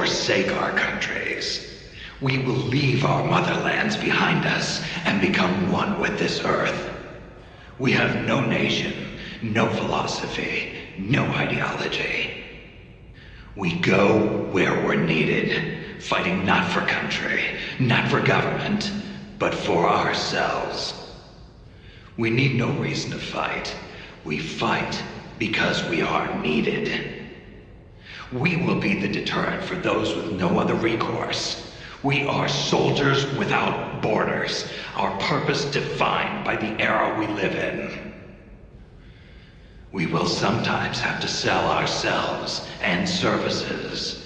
forsake our countries. We will leave our motherlands behind us and become one with this earth. We have no nation, no philosophy, no ideology. We go where we're needed, fighting not for country, not for government, but for ourselves. We need no reason to fight. We fight because we are needed. We will be the deterrent for those with no other recourse. We are soldiers without borders, our purpose defined by the era we live in. We will sometimes have to sell ourselves and services.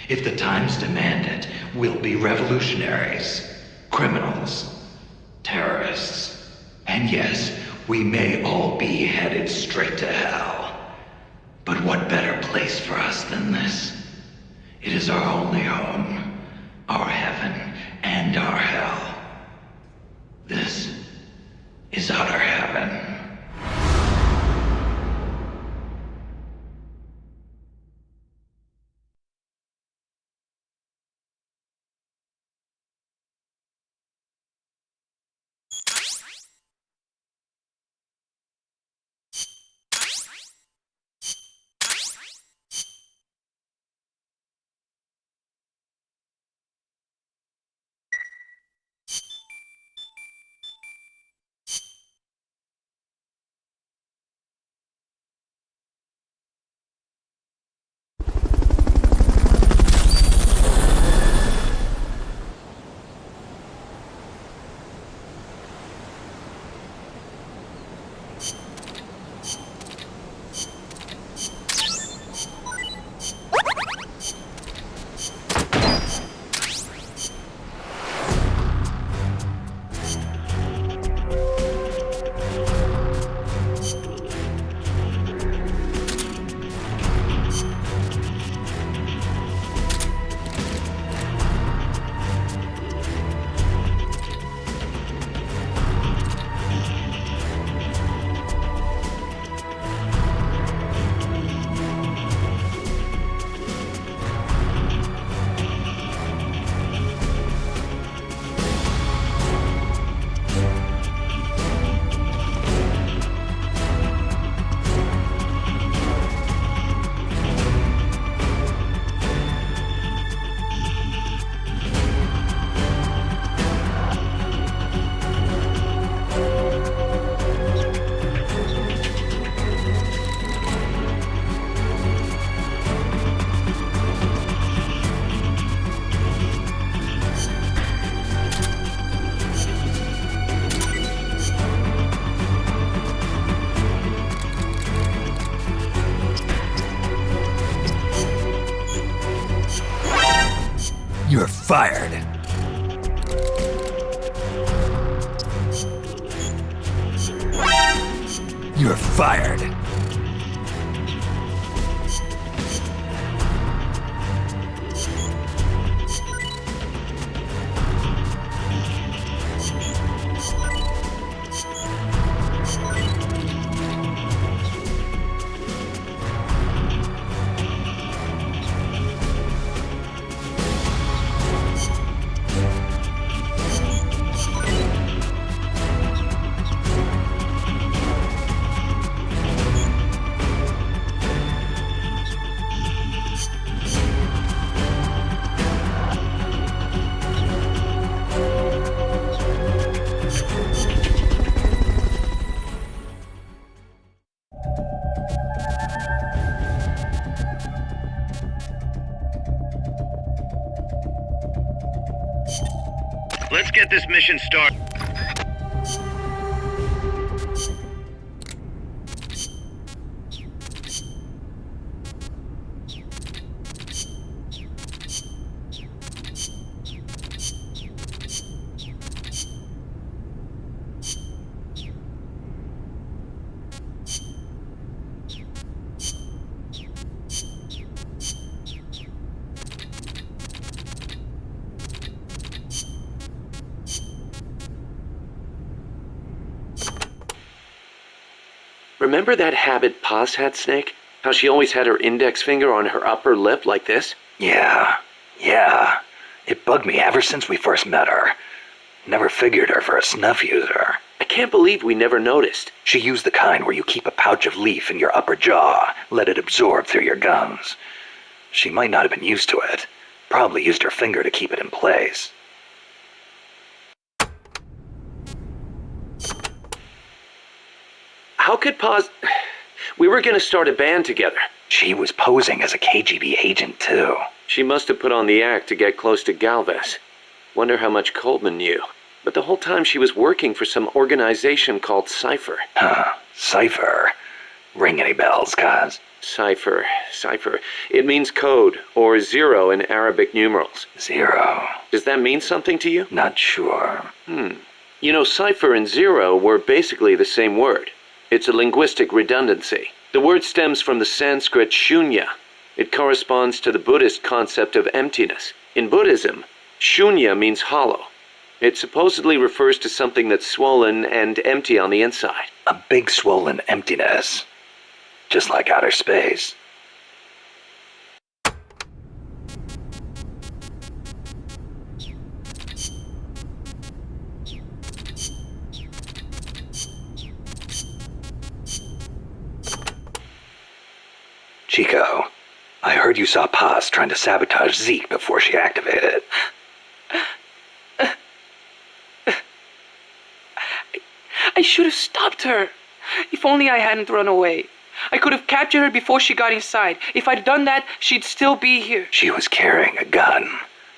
If the times demand it, we'll be revolutionaries, criminals, terrorists, and yes, we may all be headed straight to hell. But what better place for us than this? It is our only home, our heaven and our hell. This is utter heaven. You're fired. You're fired. Let's get this mission started. Remember that habit Paz had, Snake? How she always had her index finger on her upper lip like this? Yeah. It bugged me ever since we first met her. Never figured her for a snuff user. I can't believe we never noticed. She used the kind where you keep a pouch of leaf in your upper jaw, let it absorb through your gums. She might not have been used to it. Probably used her finger to keep it in place. How could We were gonna start a band together. She was posing as a KGB agent, too. She must have put on the act to get close to Galvez. Wonder how much Coleman knew. But the whole time she was working for some organization called Cypher. Cypher? Ring any bells, Kaz? Cypher. It means code, or zero in Arabic numerals. Zero. Does that mean something to you? Not sure. You know, cipher and zero were basically the same word. It's a linguistic redundancy. The word stems from the Sanskrit shunya. It corresponds to the Buddhist concept of emptiness. In Buddhism, shunya means hollow. It supposedly refers to something that's swollen and empty on the inside. A big swollen emptiness. Just like outer space. Chico, I heard you saw Paz trying to sabotage Zeke before she activated. I should have stopped her. If only I hadn't run away. I could have captured her before she got inside. If I'd done that, she'd still be here. She was carrying a gun.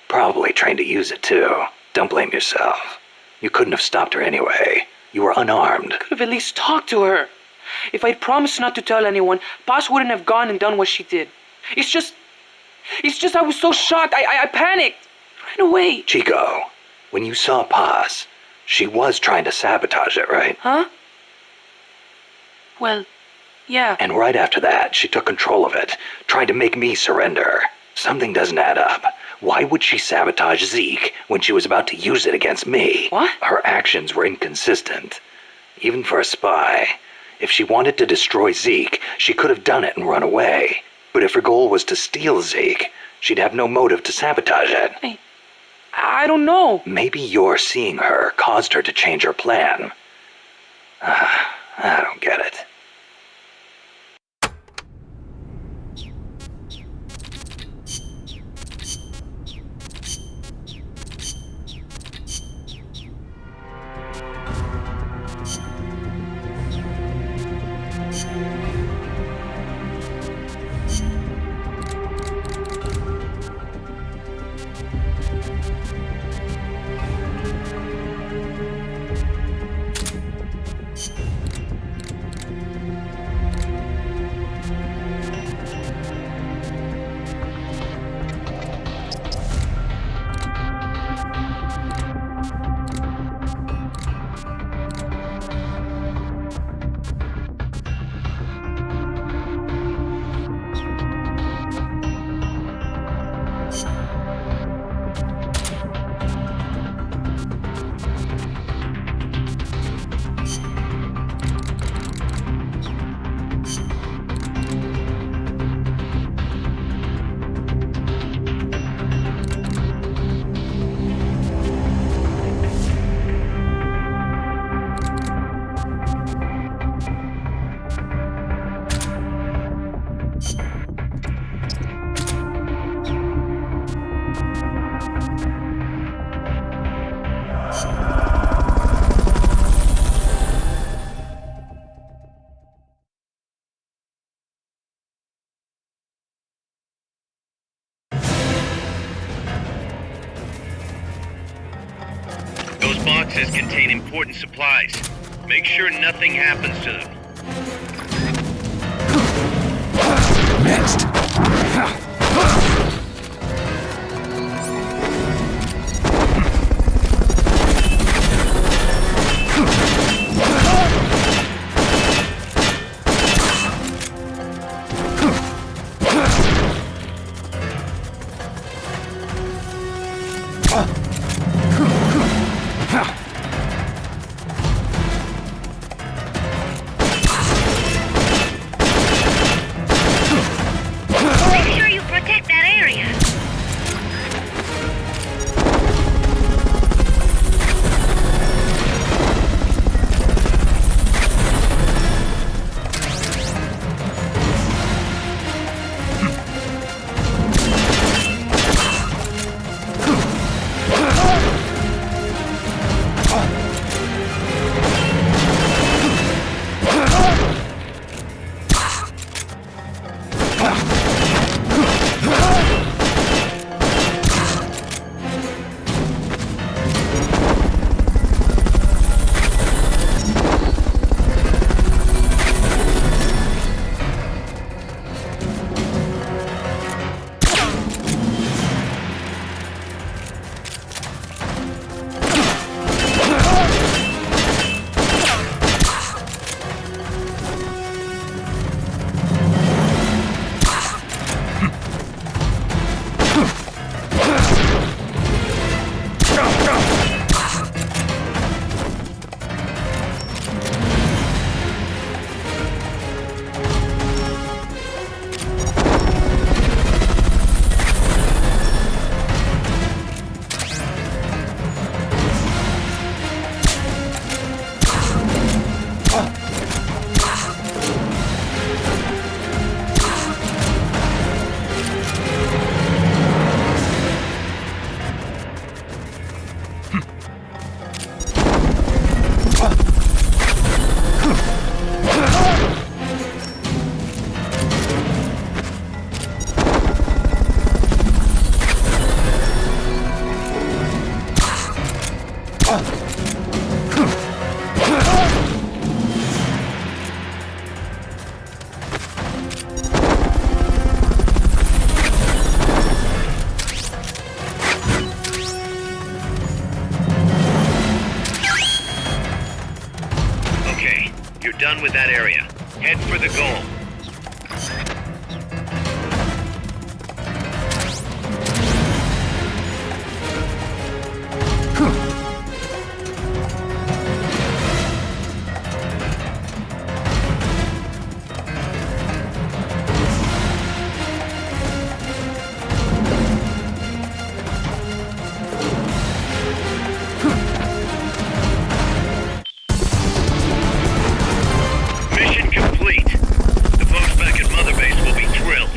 Probably trained to use it too. Don't blame yourself. You couldn't have stopped her anyway. You were unarmed. I could have at least talked to her. If I'd promised not to tell anyone, Paz wouldn't have gone and done what she did. It's just I was so shocked. I panicked. Ran away. Chico, when you saw Paz, she was trying to sabotage it, right? Huh? Well, yeah. And right after that, she took control of it, tried to make me surrender. Something doesn't add up. Why would she sabotage Zeke when she was about to use it against me? What? Her actions were inconsistent. Even for a spy. If she wanted to destroy Zeke, she could have done it and run away. But if her goal was to steal Zeke, she'd have no motive to sabotage it. I don't know. Maybe your seeing her caused her to change her plan. I don't get it. Those boxes contain important supplies. Make sure nothing happens to them. Next. Okay, you're done with that area. Head for the goal. Mission complete. The folks back at Mother Base will be thrilled.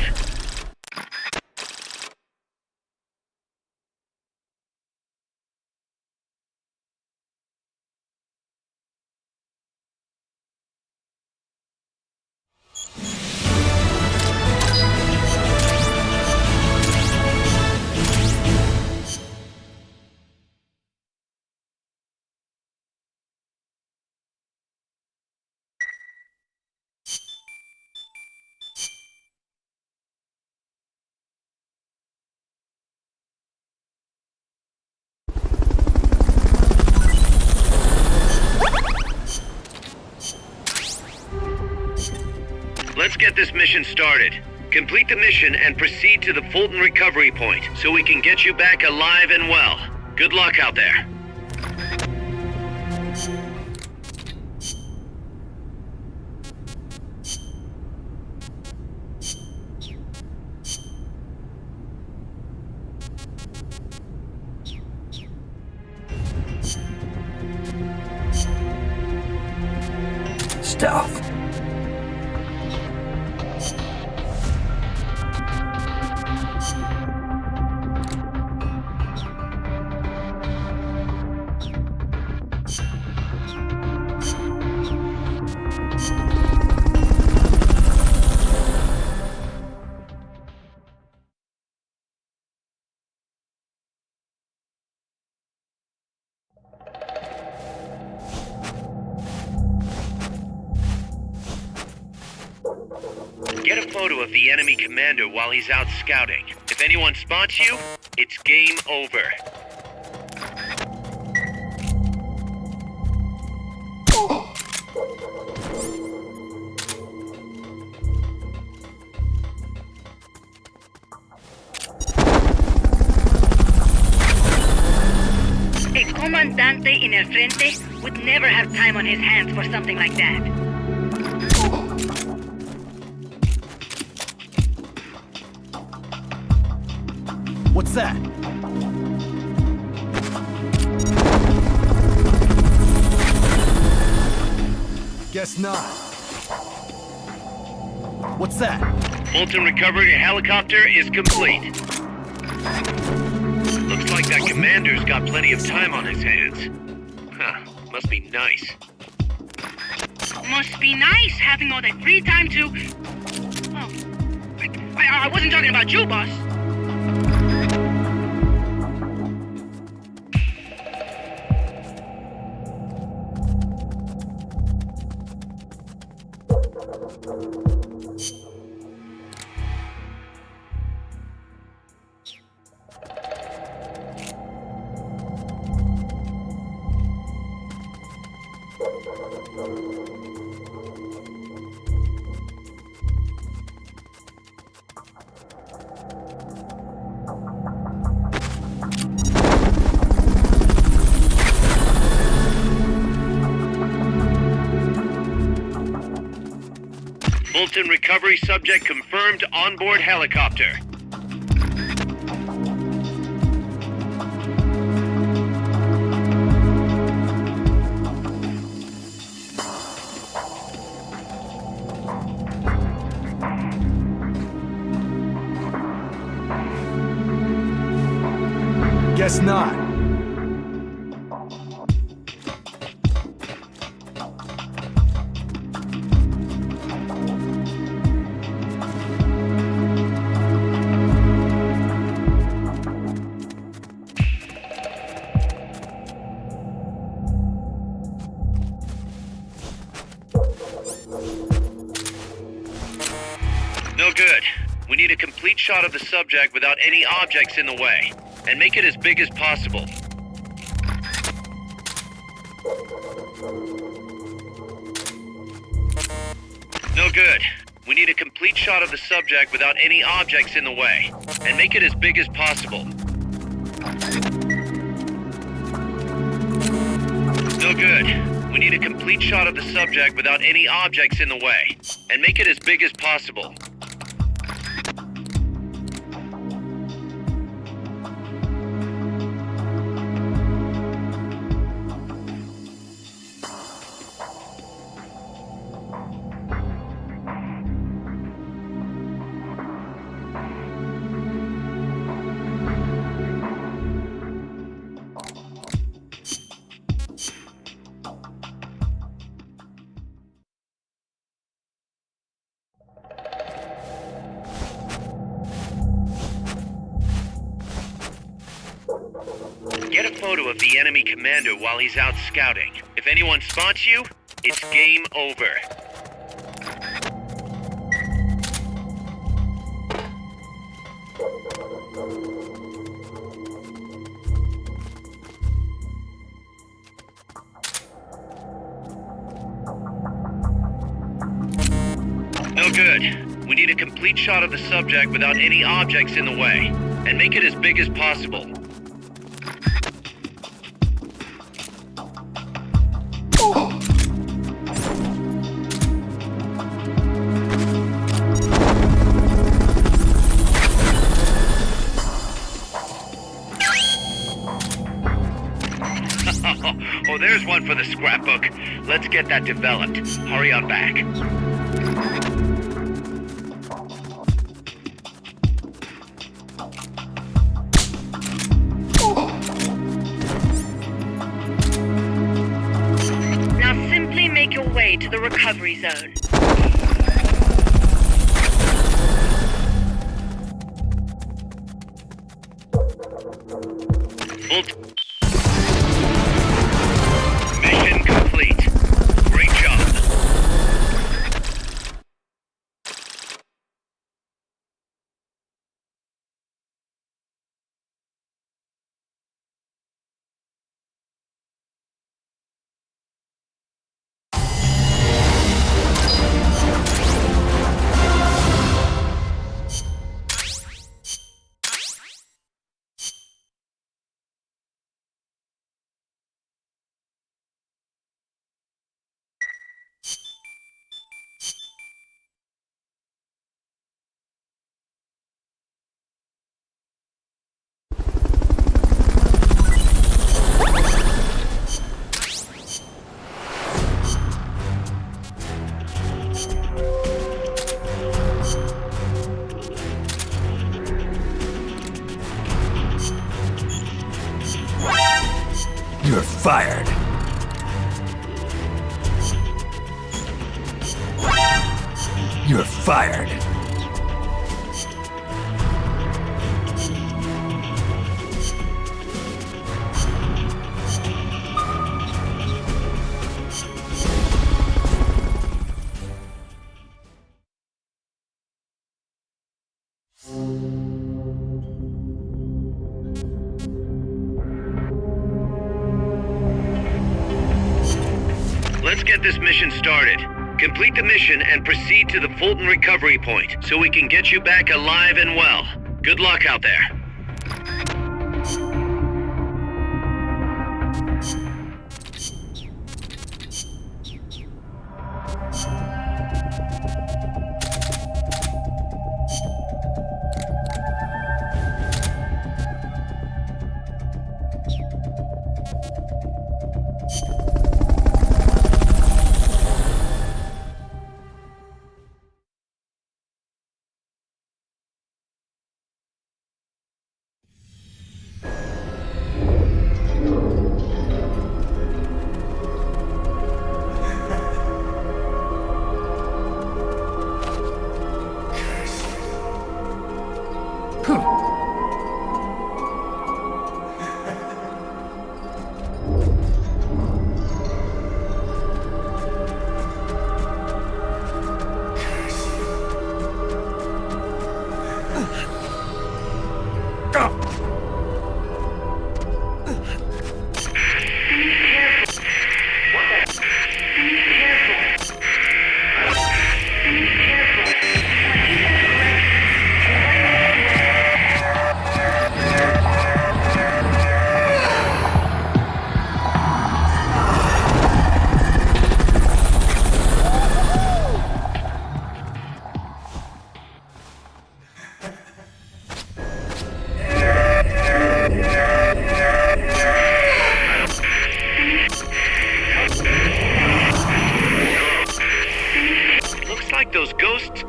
Let's get this mission started. Complete the mission and proceed to the Fulton recovery point so we can get you back alive and well. Good luck out there. Stealth. Get a photo of the enemy commander while he's out scouting. If anyone spots you, it's game over. A comandante in el frente would never have time on his hands for something like that. What's that? Guess not. What's that? Fulton recovery helicopter is complete. Looks like that commander's got plenty of time on his hands. Huh, must be nice. Must be nice having all that free time to... Oh. I wasn't talking about you, boss. Fulton recovery subject confirmed onboard helicopter. Guess not. No good. We need a complete shot of the subject without any objects in the way. And make it as big as possible. No good. We need a complete shot of the subject without any objects in the way. And make it as big as possible. No good. We need a complete shot of the subject without any objects in the way. And make it as big as possible. Get a photo of the enemy commander while he's out scouting. If anyone spots you, it's game over. No good. We need a complete shot of the subject without any objects in the way. And make it as big as possible. Oh, there's one for the scrapbook. Let's get that developed. Hurry on back. Now simply make your way to the recovery zone. Mission complete. Great job. You're fired. You're fired. Let's get this mission started. Complete the mission and proceed to the Fulton recovery point so we can get you back alive and well. Good luck out there.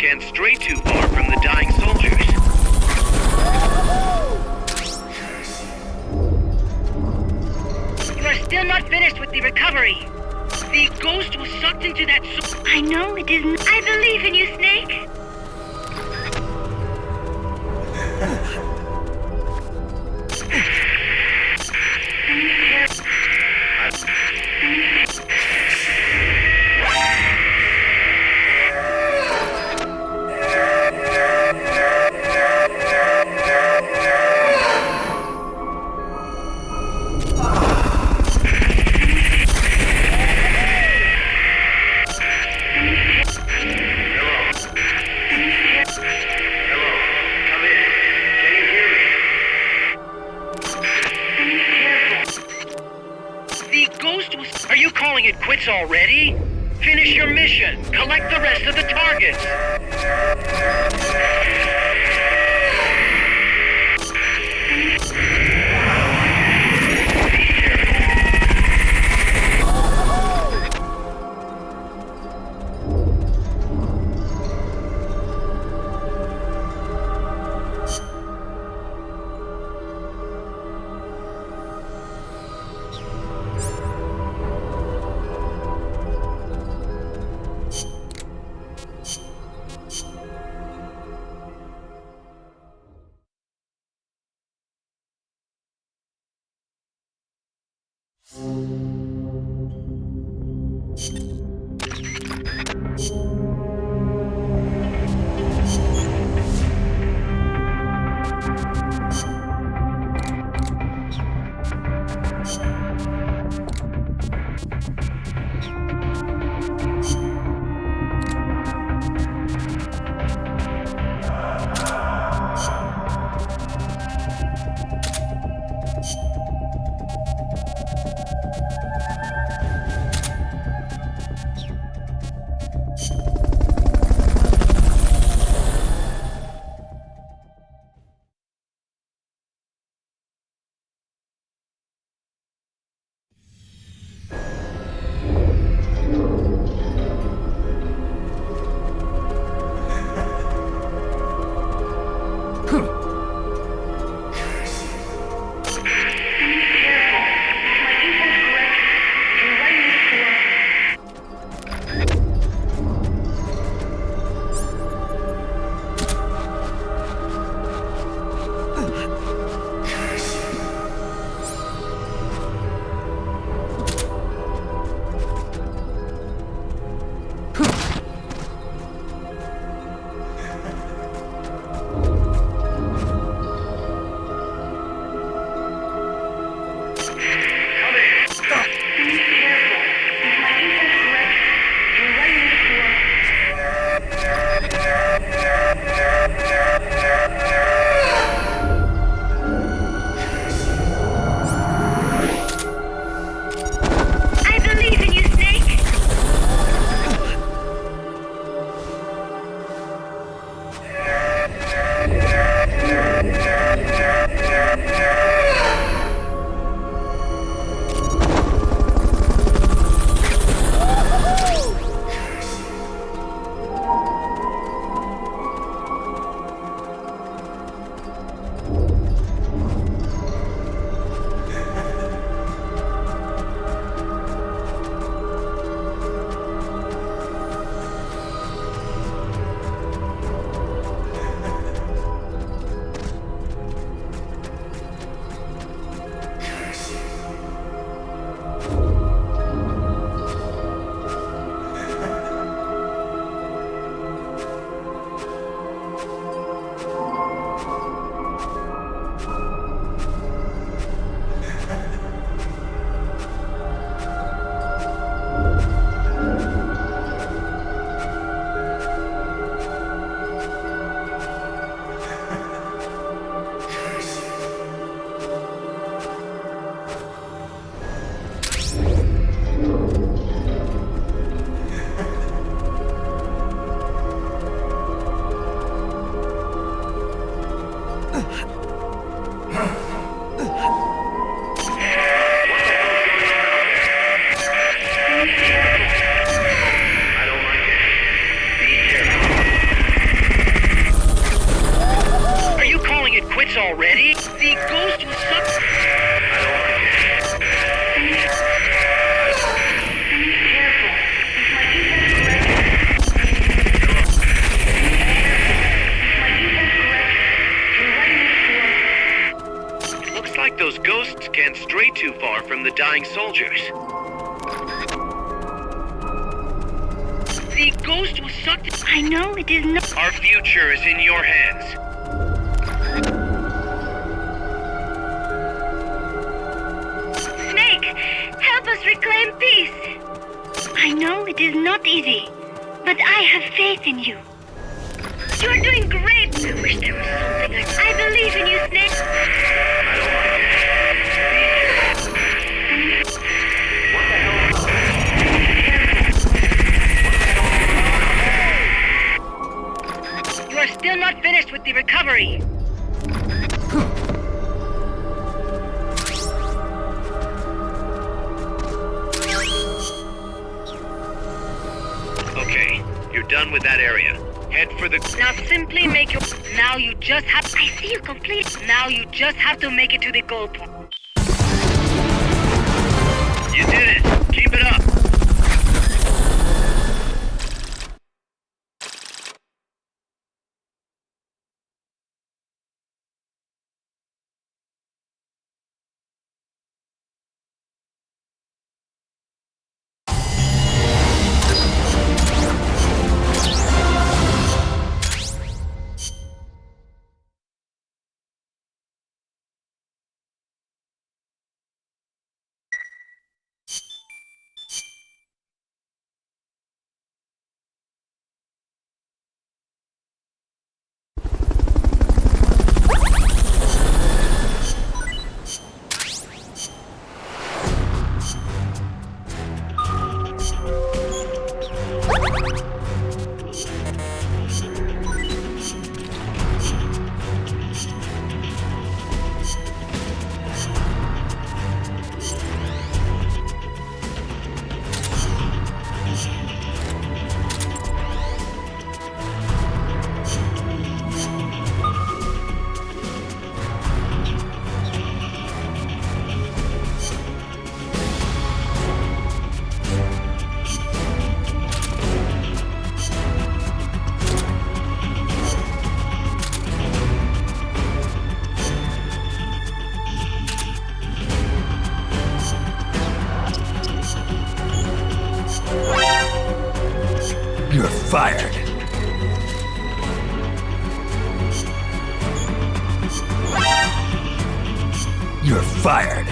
Can't stray too far from the dying soldiers. You are still not finished with the recovery. The ghost was sucked into that I know it isn't. I believe in you, Snake. Are you calling it quits already? Finish your mission. Collect the rest of the targets. The ghost will suck. Careful. If my intent is correct. You're right next to us. Looks like those ghosts can't stray too far from the dying soldiers. The ghost will suck. I know it is not. Our future is in your hands. Snake, help us reclaim peace. I know it is not easy, but I have faith in you. You are doing great. I wish there was something I believe in you, Snake. You are still not finished with the recovery. Okay, you're done with that area. Head for the... Now simply make your... Now you just have... I see you complete. Now you just have to make it to the goal point. You did it! Keep it up! You're fired. You're fired.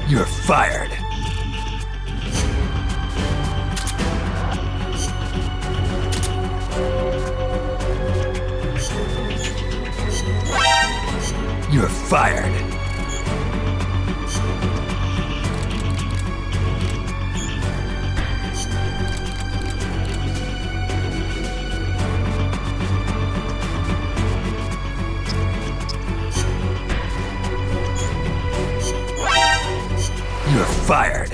You're fired. You're fired. You're fired.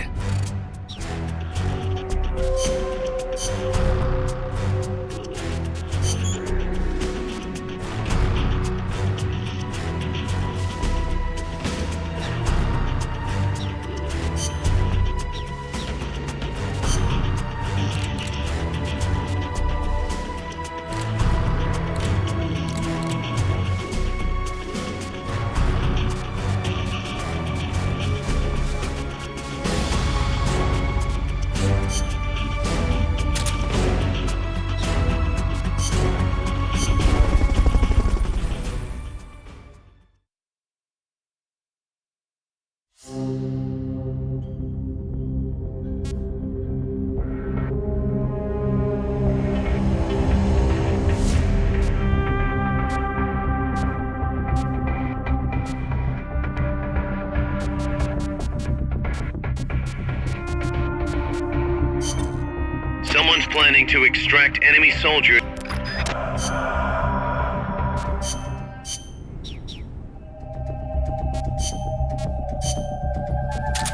to extract enemy soldiers.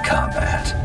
Combat.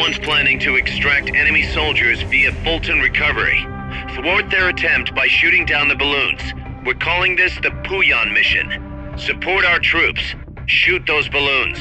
Someone's planning to extract enemy soldiers via Fulton Recovery. Thwart their attempt by shooting down the balloons. We're calling this the Puyan mission. Support our troops. Shoot those balloons.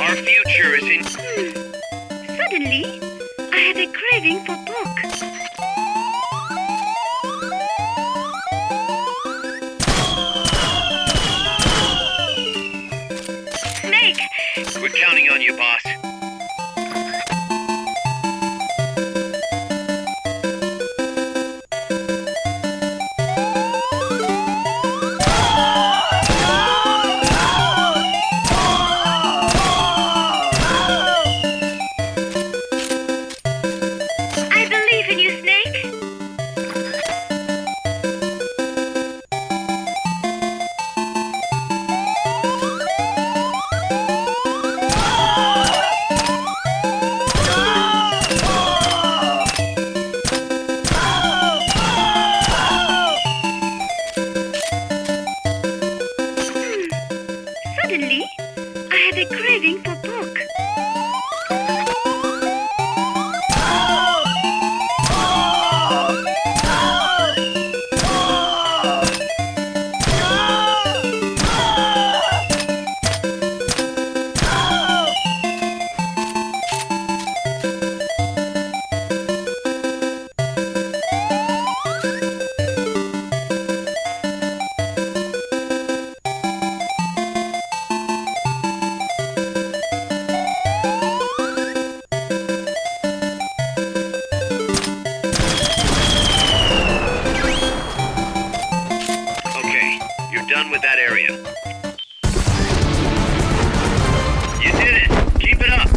Our future is in... Suddenly, I have a craving for pork. Snake! We're counting on you, boss. I believe in you, Snake. Suddenly, I have a craving for pork. Okay, you're done with that area. You did it! Keep it up!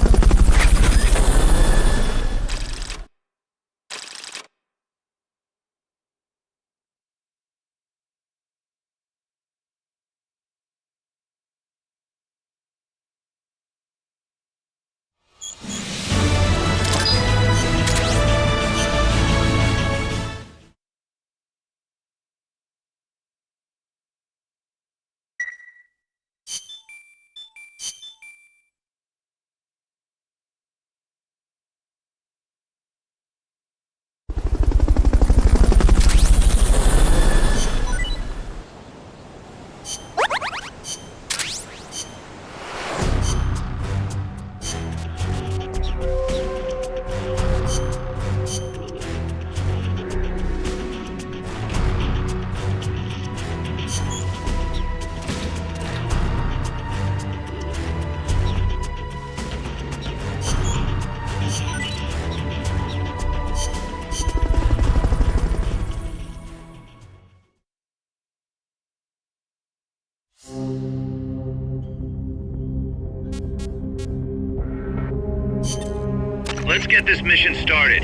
Let's get this mission started.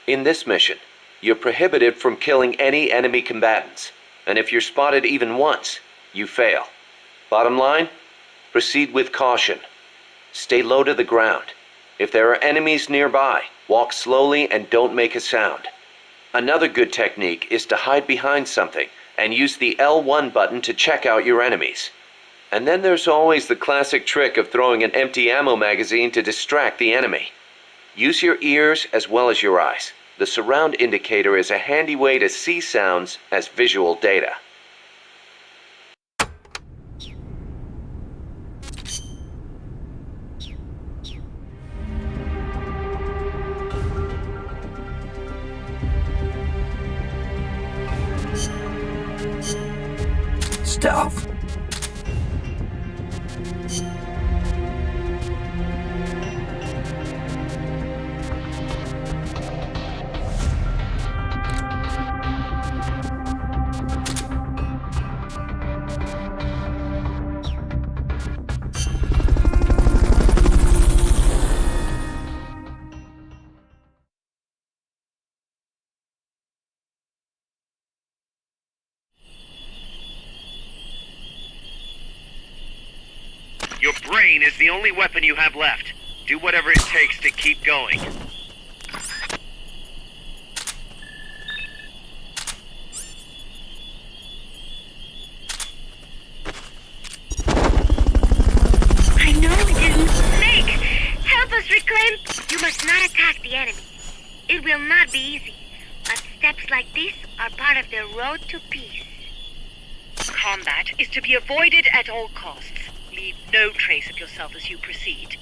In this mission, you're prohibited from killing any enemy combatants, and if you're spotted even once, you fail. Bottom line, proceed with caution. Stay low to the ground. If there are enemies nearby, walk slowly and don't make a sound. Another good technique is to hide behind something and use the L1 button to check out your enemies. And then there's always the classic trick of throwing an empty ammo magazine to distract the enemy. Use your ears as well as your eyes. The surround indicator is a handy way to see sounds as visual data. Stealth. Your brain is the only weapon you have left. Do whatever it takes to keep going. I know it isn't Snake. Help us reclaim. You must not attack the enemy. It will not be easy, but steps like this are part of the road to peace. Combat is to be avoided at all costs. Leave no trace of yourself as you proceed.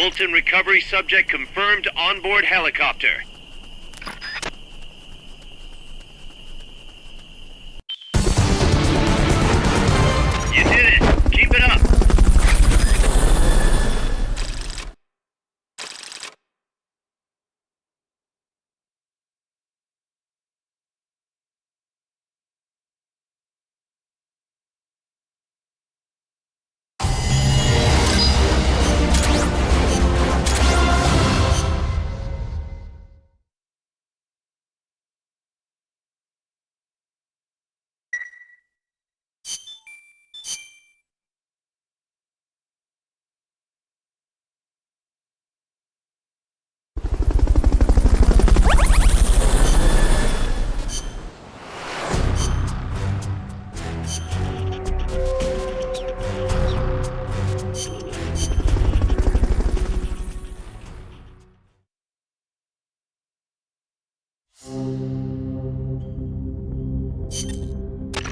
Fulton recovery subject confirmed onboard helicopter. You did it! Keep it up!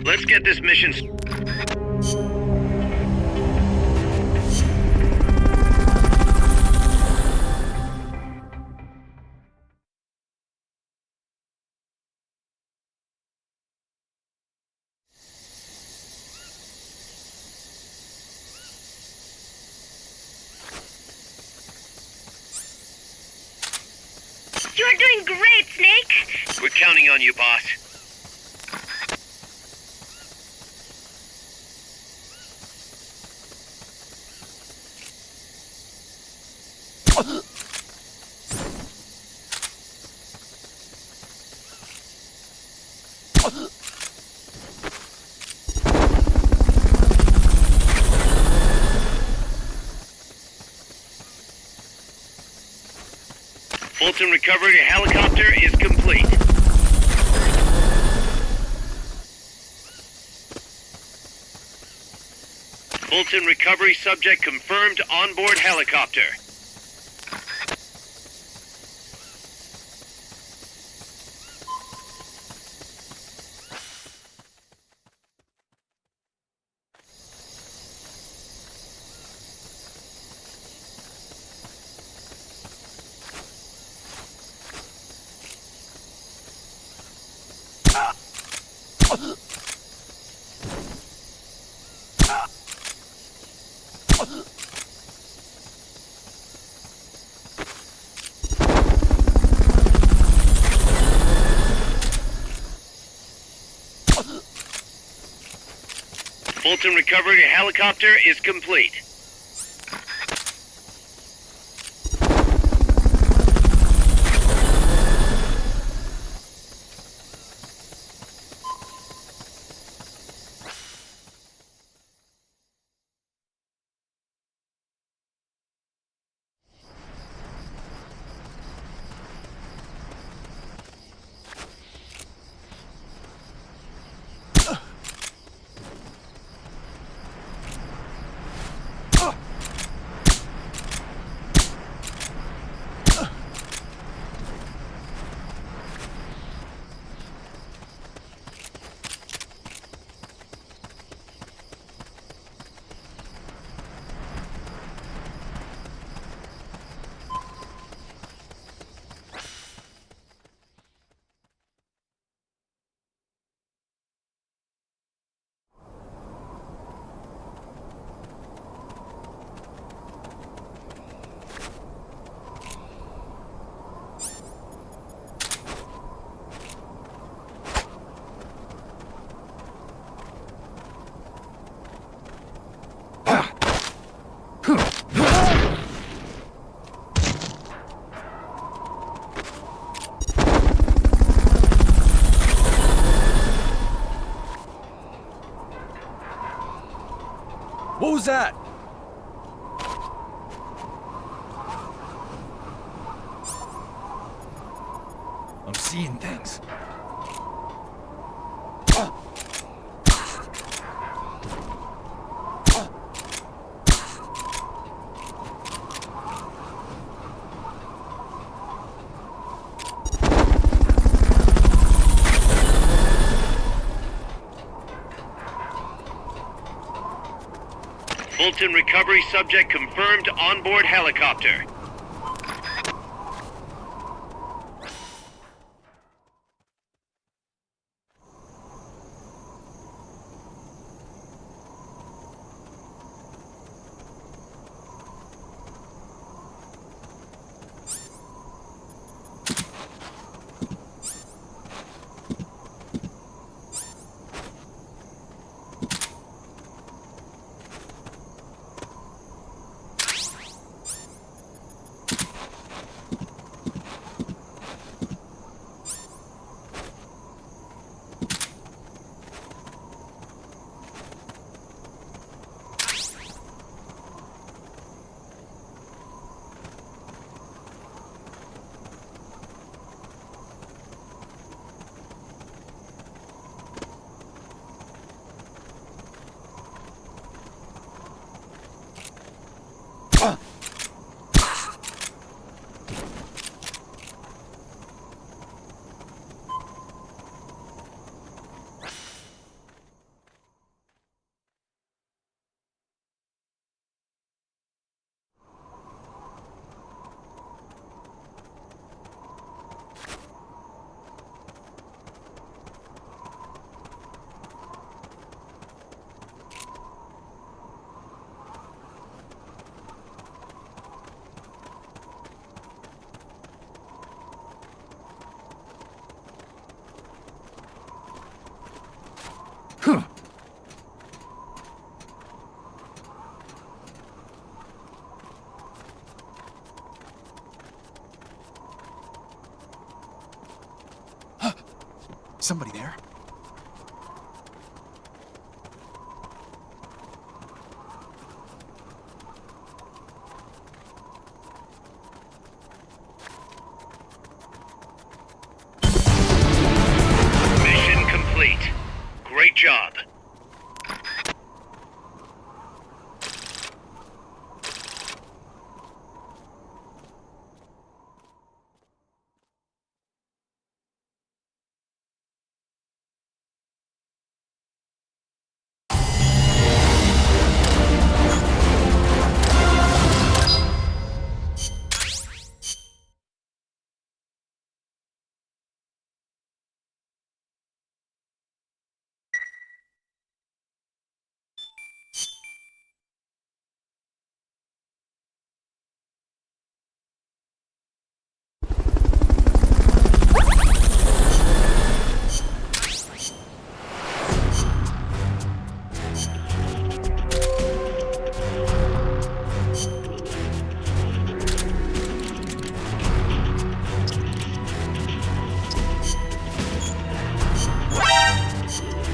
Let's get this mission. You're doing great, Snake. We're counting on you, boss. Fulton recovery helicopter is complete. Fulton recovery subject confirmed onboard helicopter. Fulton recovery helicopter is complete. What was that? I'm seeing things. Fulton recovery subject confirmed onboard helicopter. Great job.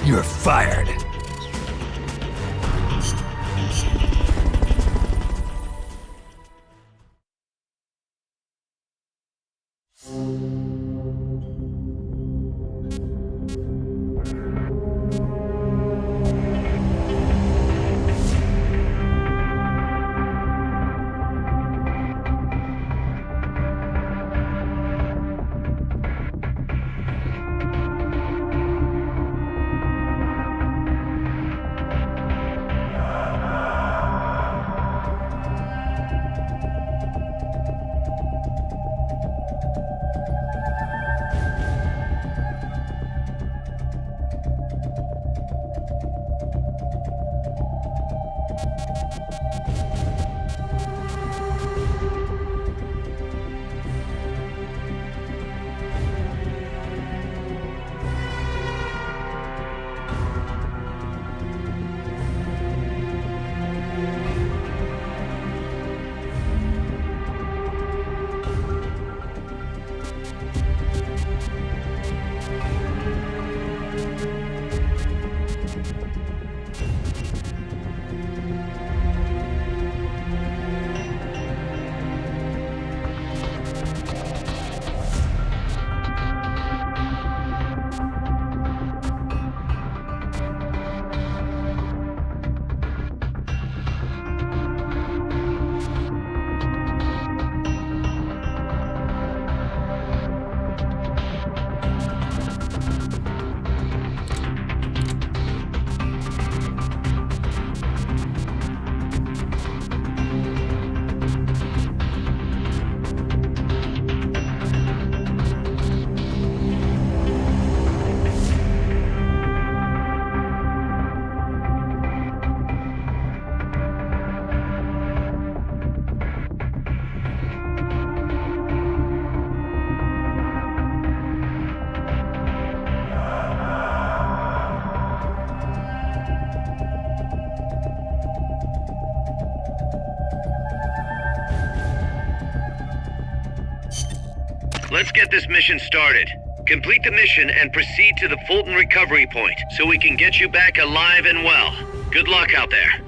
You're fired. Let's get this mission started. Complete the mission and proceed to the Fulton recovery point so we can get you back alive and well. Good luck out there.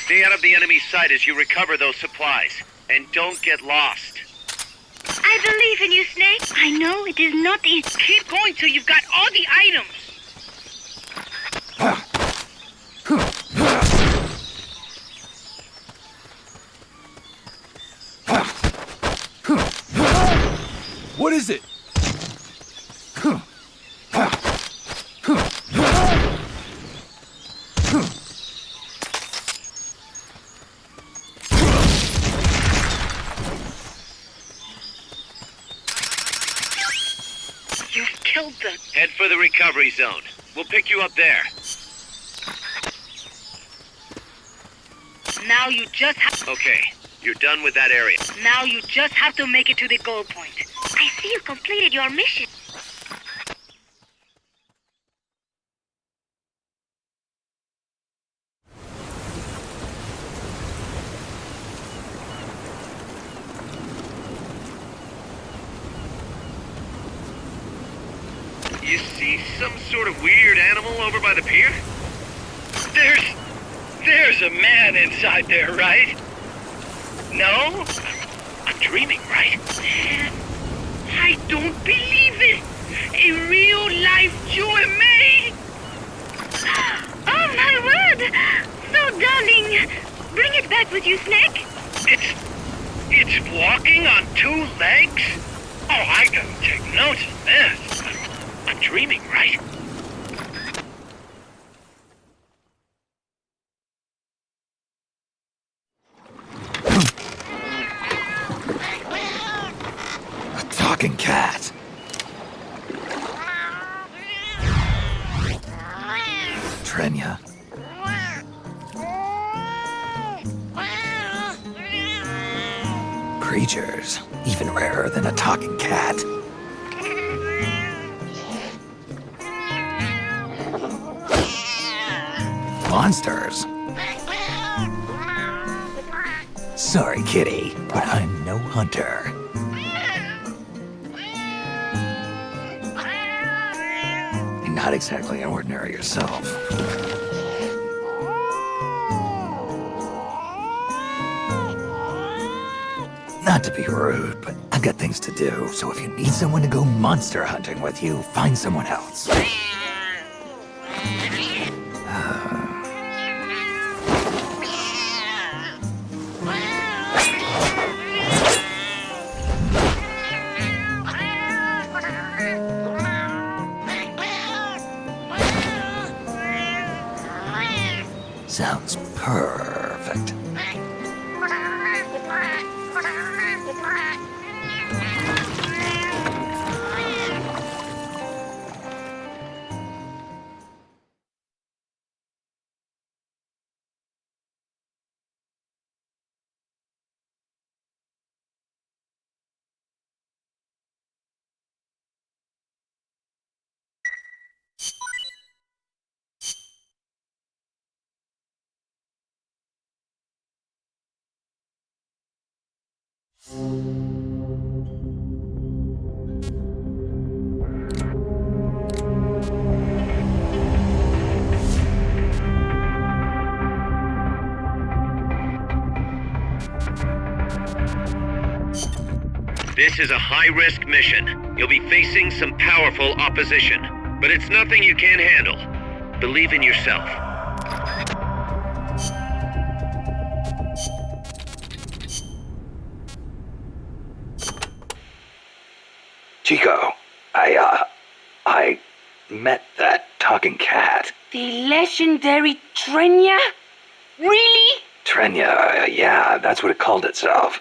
Stay out of the enemy's sight as you recover those supplies. And don't get lost. I believe in you, Snake. I know it is not easy. Keep going till you've got all the items. What is it? You've killed them. Head for the recovery zone. We'll pick you up there. Now you just have... Okay, you're done with that area. Now you just have to make it to the goal point. I see you completed your mission. You see some sort of weird animal over by the pier? There's a man inside there, right? No? I'm dreaming, right? I don't believe it! A real-life May! Oh, my word! So, darling, bring it back with you, Snake. It's walking on 2 legs? Oh, I gotta take notes of this. I'm dreaming, right? A talking cat. Trenya. Creatures, even rarer than a talking cat. Monsters. Sorry, kitty, but I'm no hunter. You're not exactly ordinary yourself. Not to be rude, but I've got things to do, so if you need someone to go monster hunting with you, find someone else. Sounds perfect. This is a high-risk mission. You'll be facing some powerful opposition, but it's nothing you can't handle. Believe in yourself. Chico, I met that talking cat. The legendary Trenya? Really? Trenya, yeah, that's what it called itself.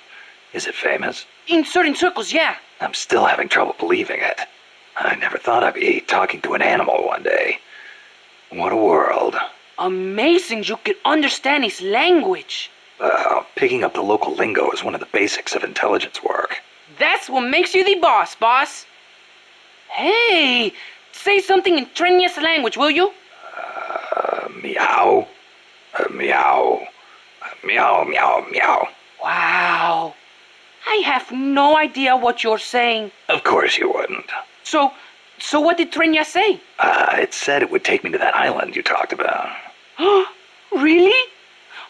Is it famous? In certain circles, yeah. I'm still having trouble believing it. I never thought I'd be talking to an animal one day. What a world. Amazing you could understand his language. Picking up the local lingo is one of the basics of intelligence work. That's what makes you the boss. Hey, say something in Trenya's language, will you? Meow. Meow. Meow, meow, meow. Wow. I have no idea what you're saying. Of course you wouldn't. So what did Trenya say? It said it would take me to that island you talked about. Really?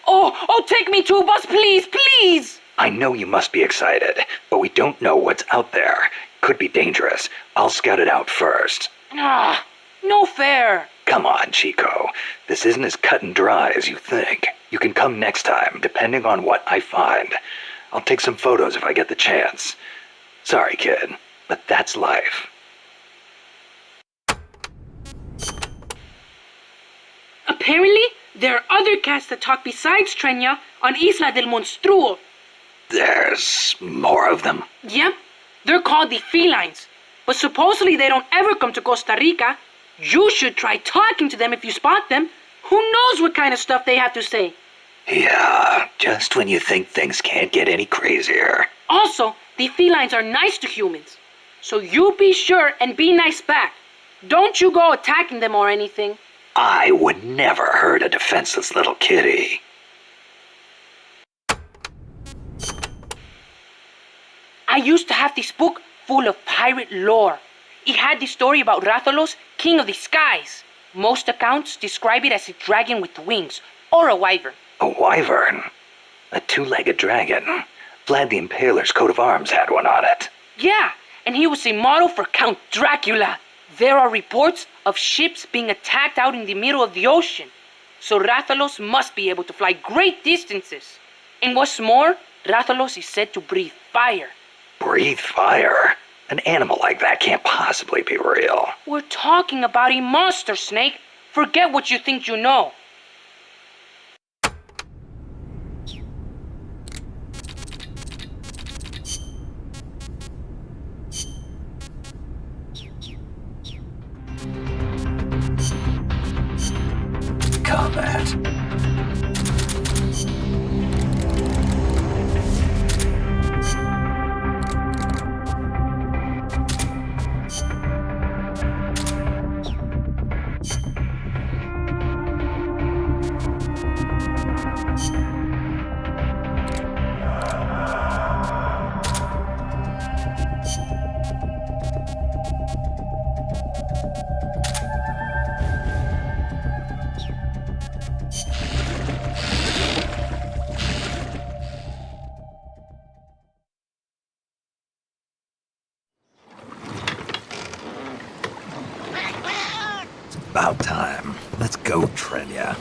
Oh, take me too, boss, please. I know you must be excited, but we don't know what's out there. Could be dangerous. I'll scout it out first. No fair. Come on, Chico. This isn't as cut and dry as you think. You can come next time, depending on what I find. I'll take some photos if I get the chance. Sorry, kid, but that's life. Apparently, there are other cats that talk besides Trenya on Isla del Monstruo. There's more of them? Yep, they're called the felines. But supposedly they don't ever come to Costa Rica. You should try talking to them if you spot them. Who knows what kind of stuff they have to say? Yeah, just when you think things can't get any crazier. Also, the felines are nice to humans. So you be sure and be nice back. Don't you go attacking them or anything. I would never hurt a defenseless little kitty. I used to have this book full of pirate lore. It had the story about Rathalos, king of the skies. Most accounts describe it as a dragon with wings, or a wyvern. A wyvern? A two-legged dragon? Vlad the Impaler's coat of arms had one on it. Yeah, and he was a model for Count Dracula. There are reports of ships being attacked out in the middle of the ocean. So Rathalos must be able to fly great distances. And what's more, Rathalos is said to breathe fire. Breathe fire? An animal like that can't possibly be real. We're talking about a monster, Snake. Forget what you think you know. Combat. About time. Let's go, Trenya.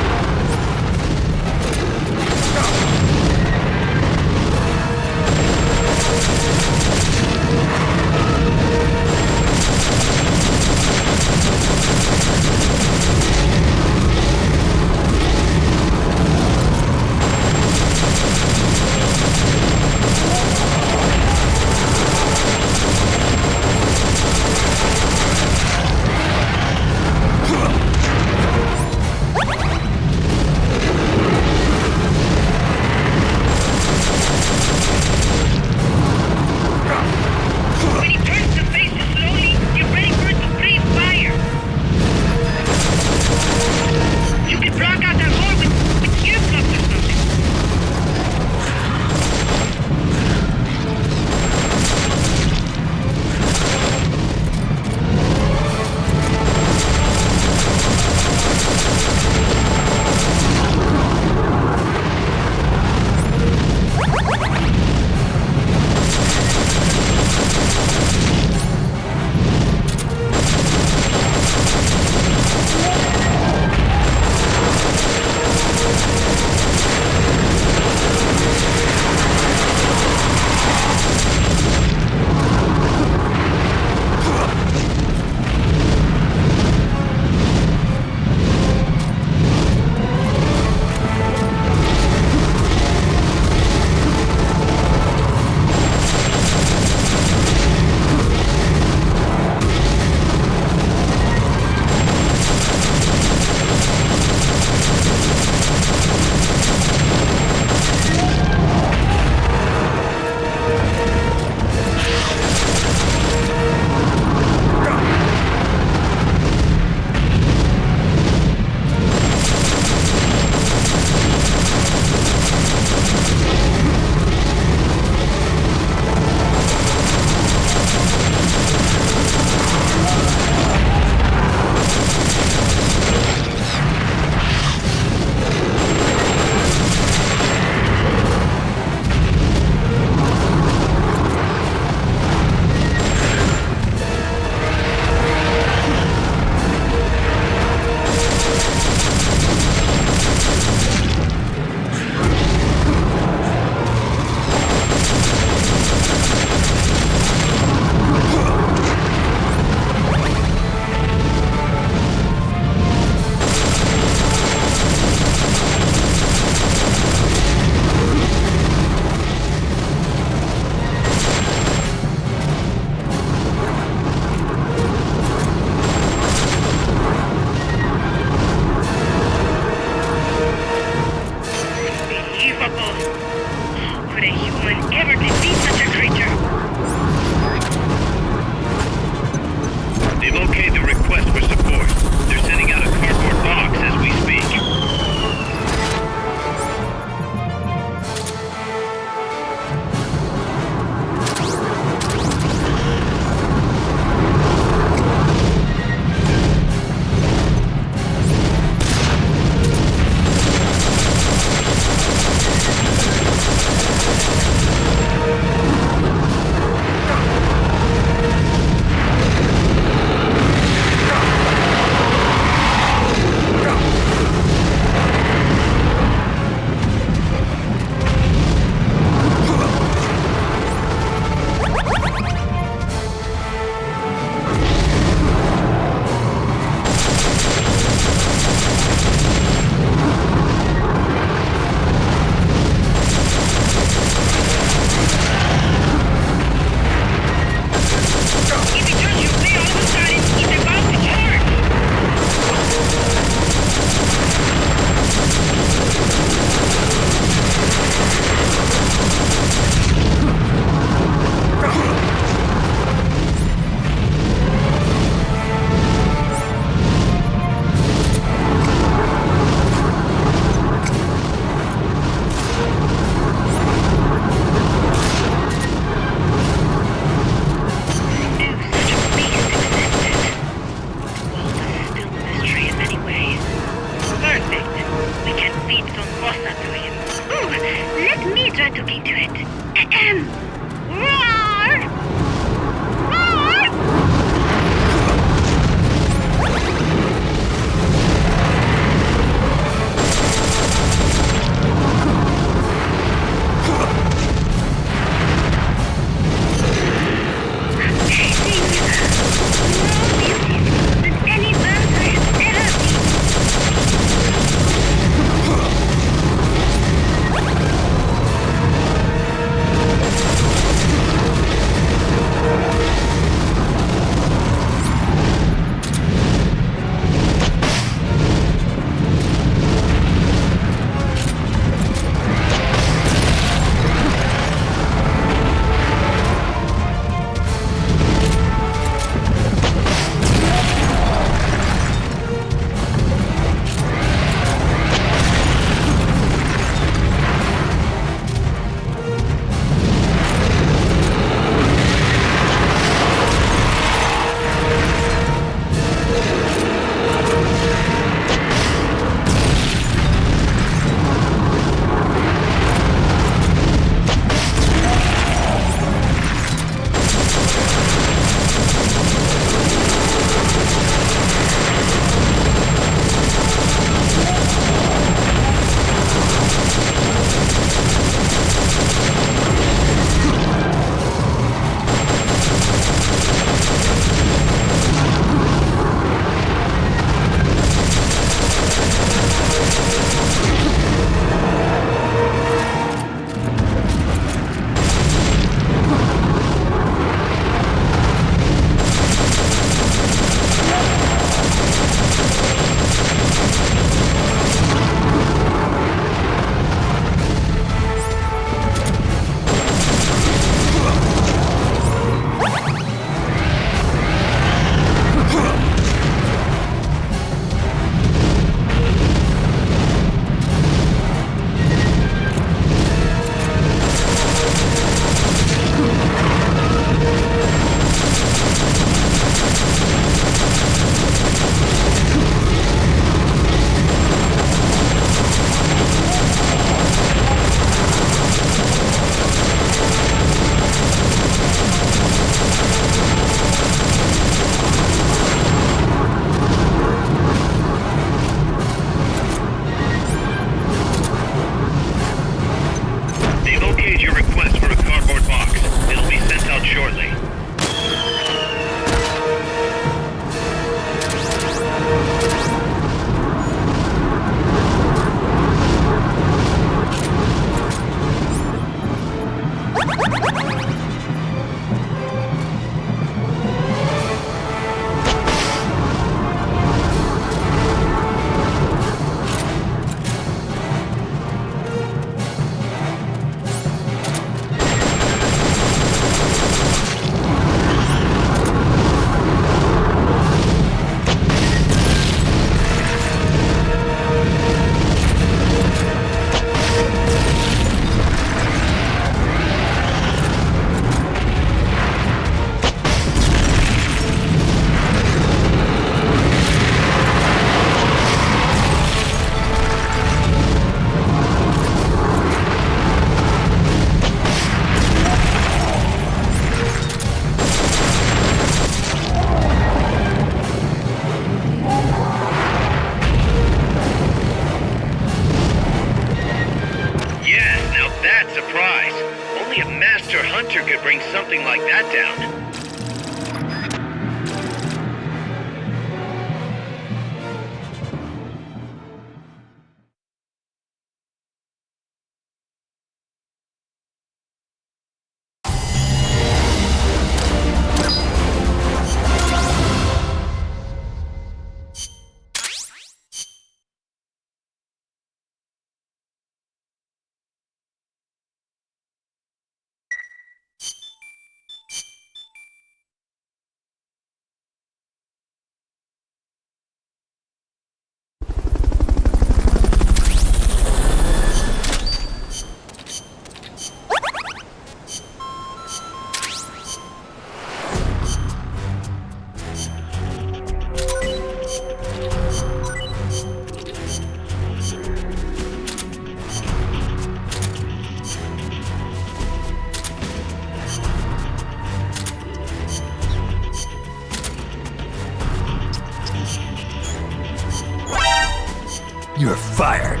You're fired.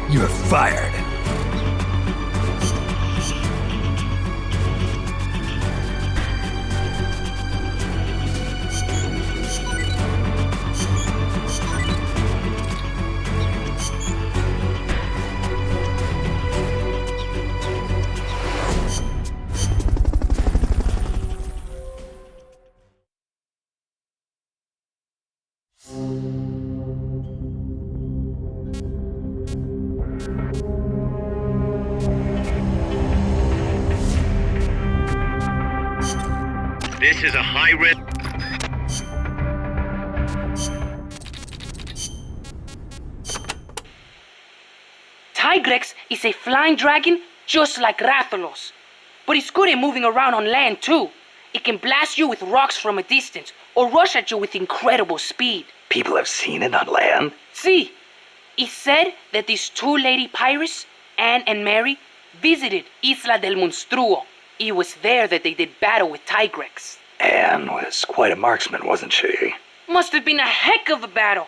You're fired. This is a high-risk... Tigrex is a flying dragon just like Rathalos. But it's good at moving around on land too. It can blast you with rocks from a distance or rush at you with incredible speed. People have seen it on land? See, it's said that these two lady pirates, Anne and Mary, visited Isla del Monstruo. It was there that they did battle with Tigrex. Anne was quite a marksman, wasn't she? Must have been a heck of a battle.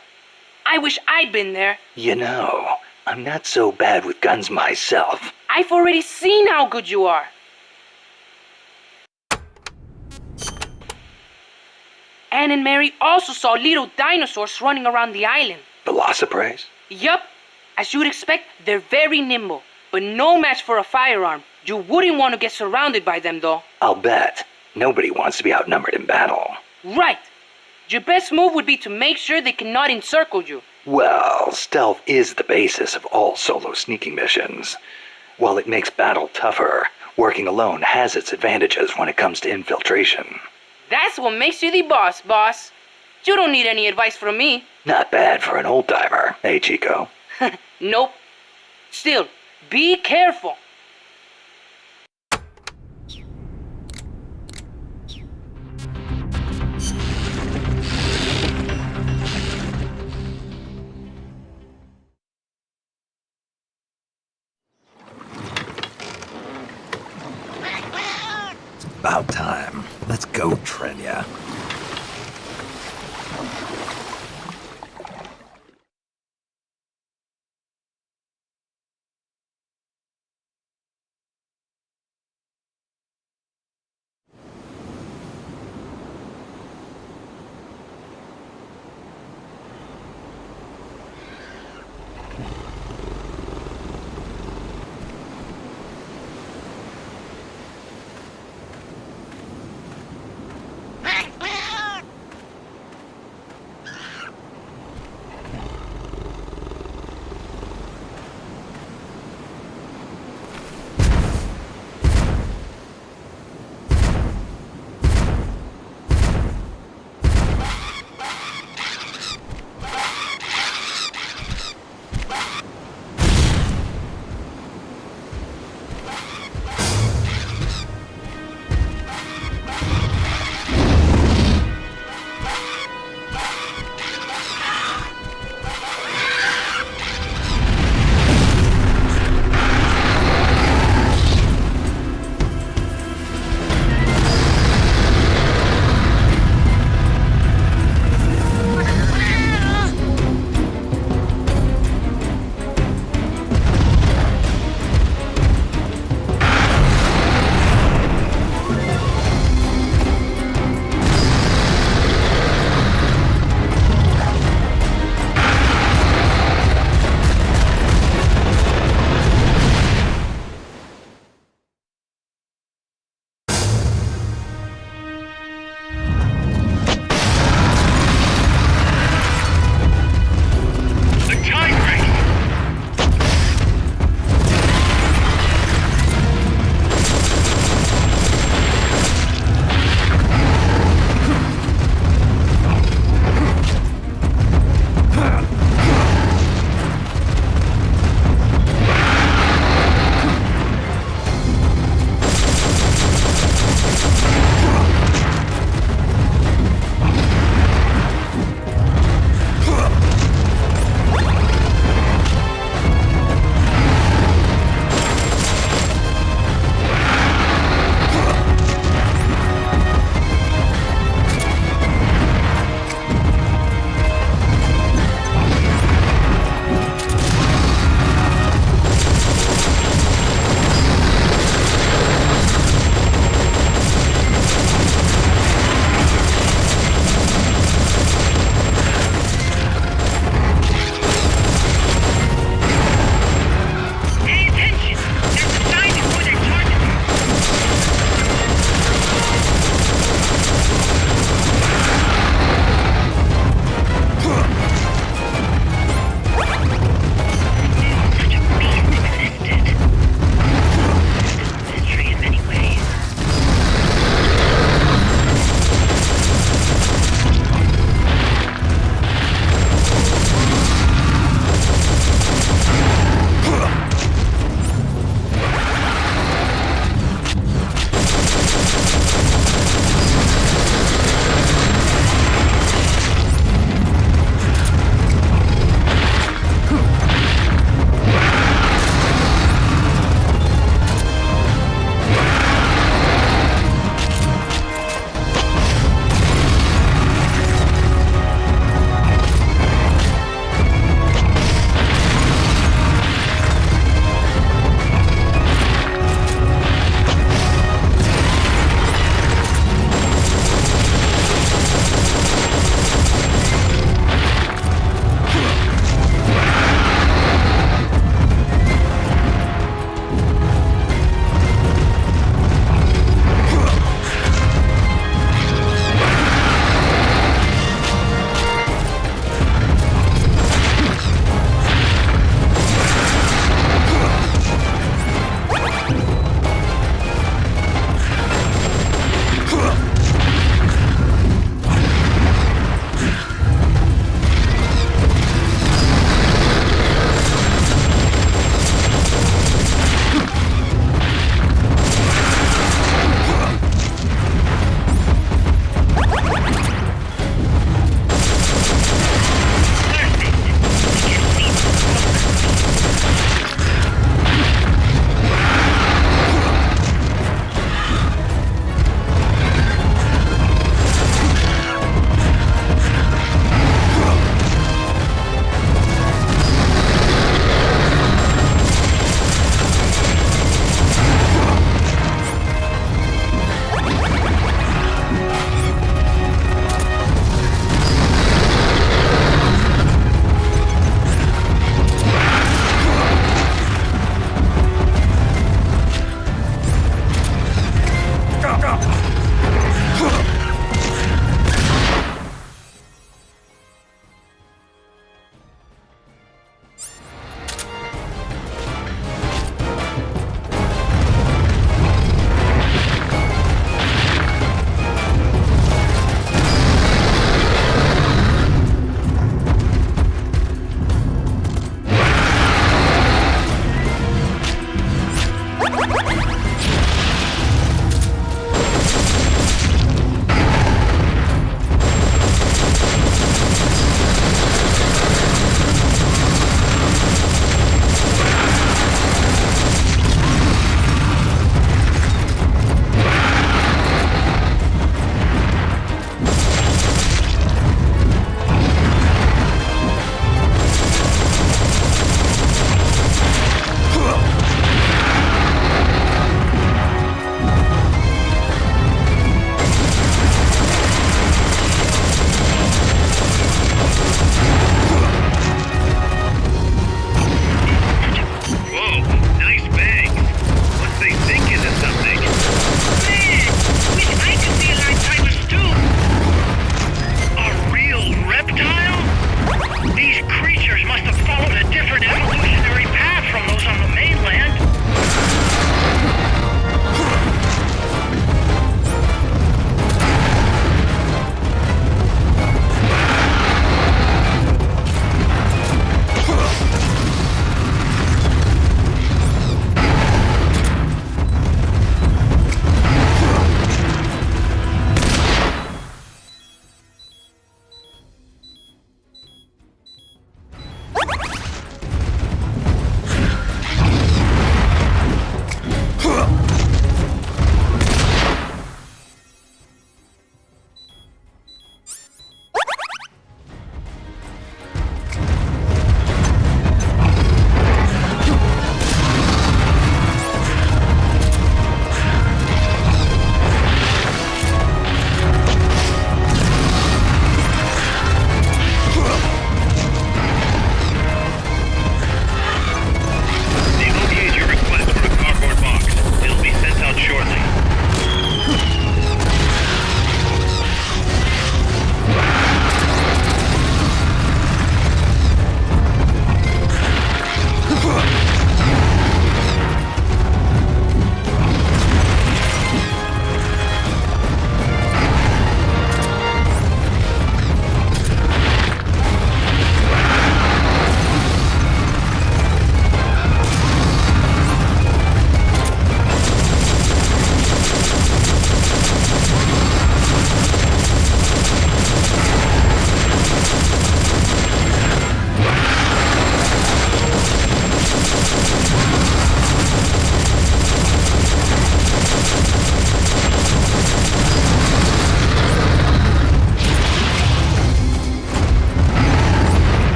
I wish I'd been there. You know, I'm not so bad with guns myself. I've already seen how good you are. Anne and Mary also saw little dinosaurs running around the island. Velocipres? Yup. As you'd expect, they're very nimble, but no match for a firearm. You wouldn't want to get surrounded by them, though. I'll bet. Nobody wants to be outnumbered in battle. Right. Your best move would be to make sure they cannot encircle you. Well, stealth is the basis of all solo sneaking missions. While it makes battle tougher, working alone has its advantages when it comes to infiltration. That's what makes you the boss, boss. You don't need any advice from me. Not bad for an old-timer, eh, Chico? Nope. Still, be careful. About time. Let's go, Trenya.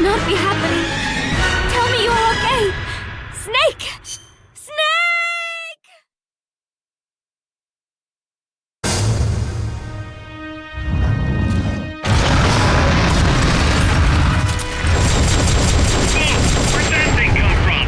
cannot be happening. Tell me you're okay. Snake! Snake! Where's that thing come from?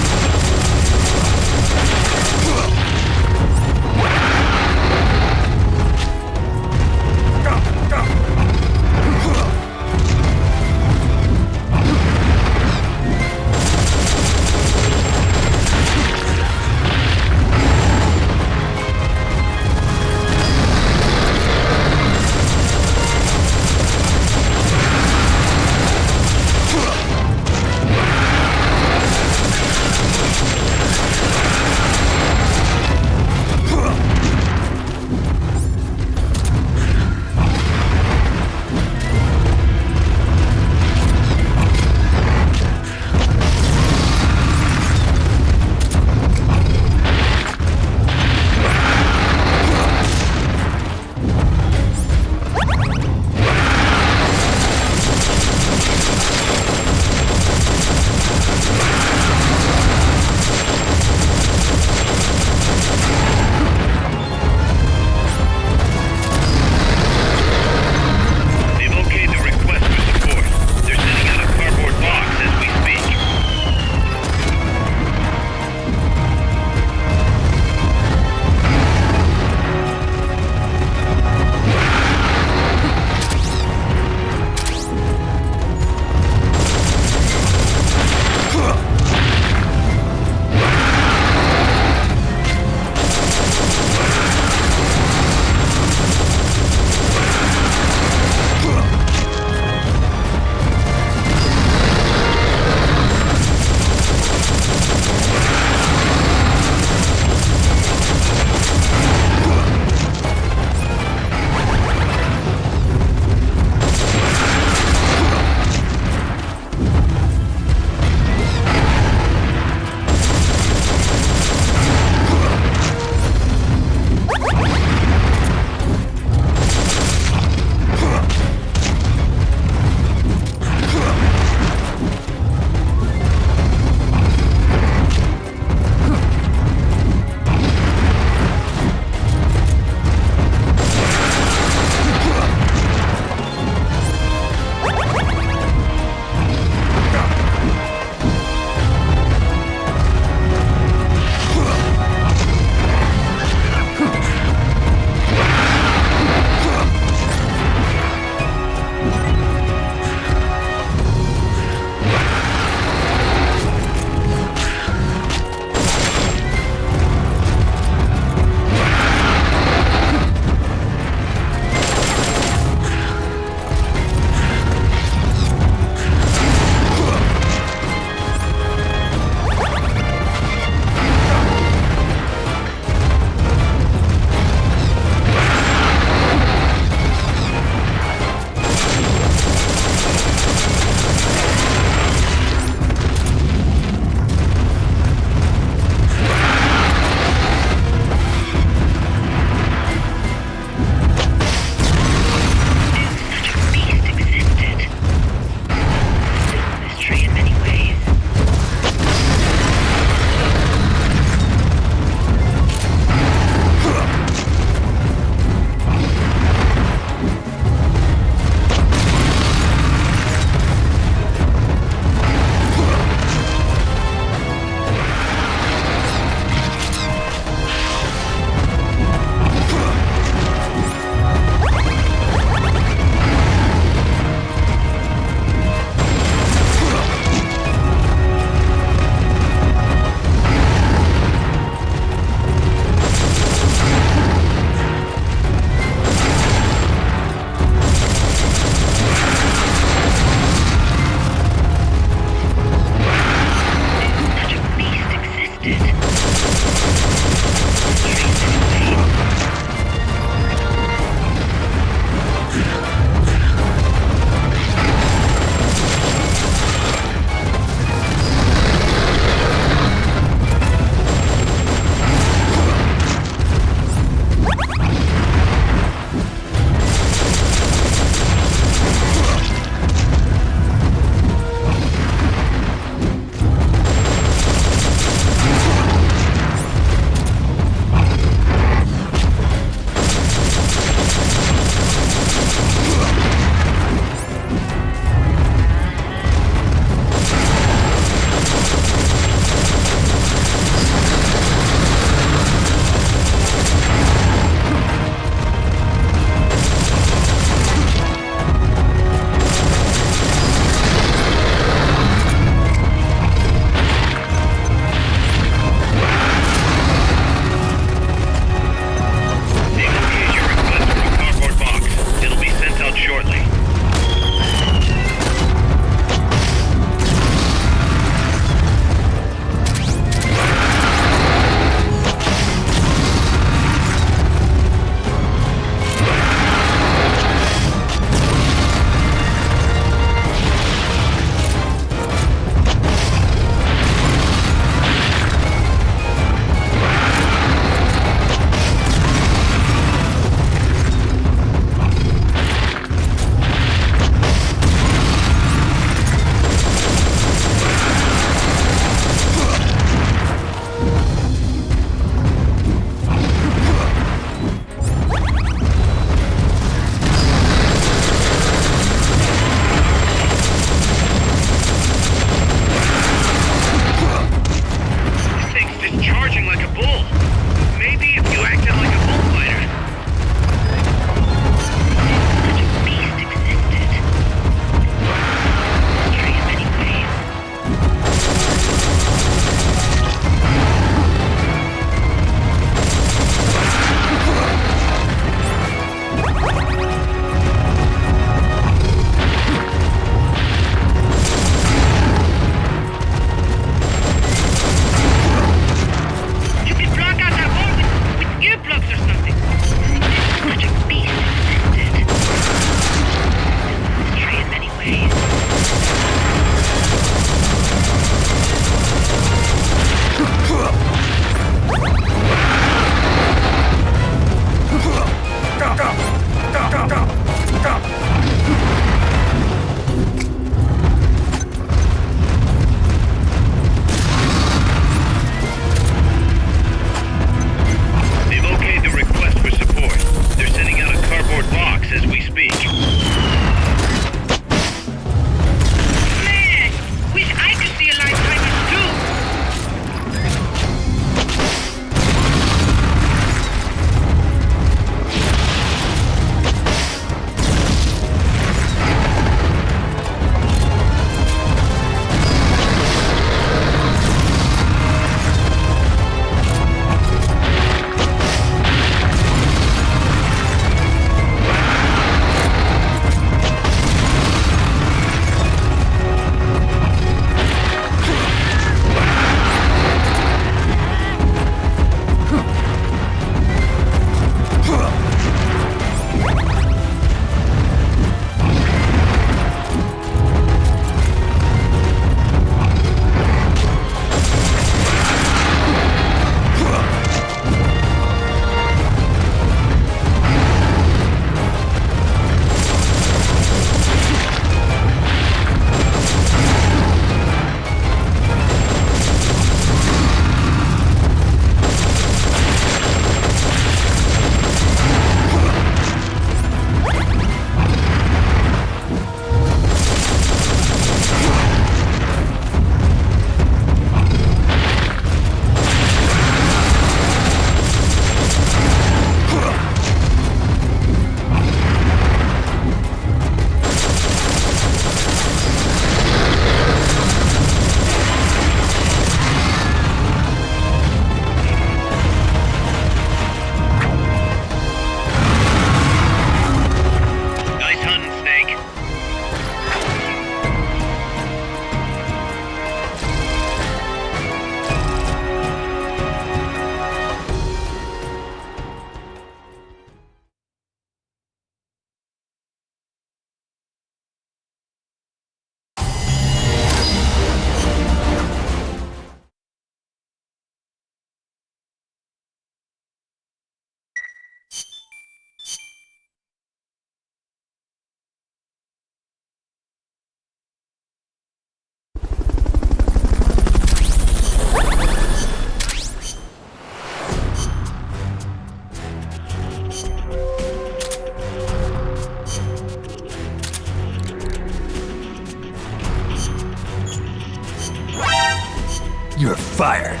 You're fired.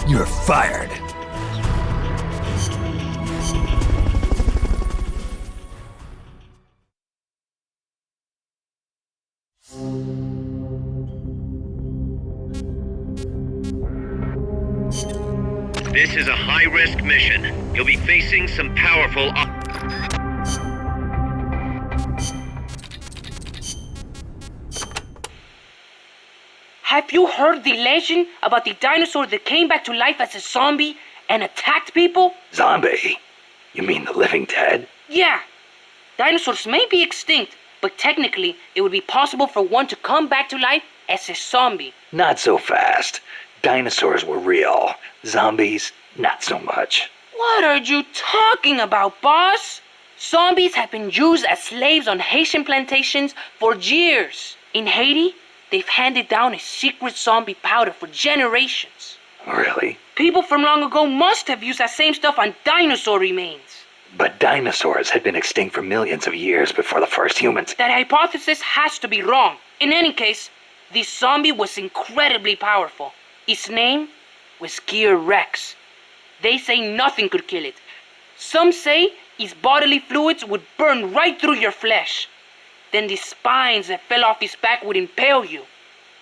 You're fired. This is a high-risk mission. You'll be facing some powerful... Have you heard the legend about the dinosaur that came back to life as a zombie and attacked people? Zombie? You mean the living dead? Yeah. Dinosaurs may be extinct, but technically it would be possible for one to come back to life as a zombie. Not so fast. Dinosaurs were real. Zombies, not so much. What are you talking about, boss? Zombies have been used as slaves on Haitian plantations for years. In Haiti, they've handed down a secret zombie powder for generations. Really? People from long ago must have used that same stuff on dinosaur remains. But dinosaurs had been extinct for millions of years before the first humans. That hypothesis has to be wrong. In any case, this zombie was incredibly powerful. Its name was Gear Rex. They say nothing could kill it. Some say its bodily fluids would burn right through your flesh. Then the spines that fell off his back would impale you.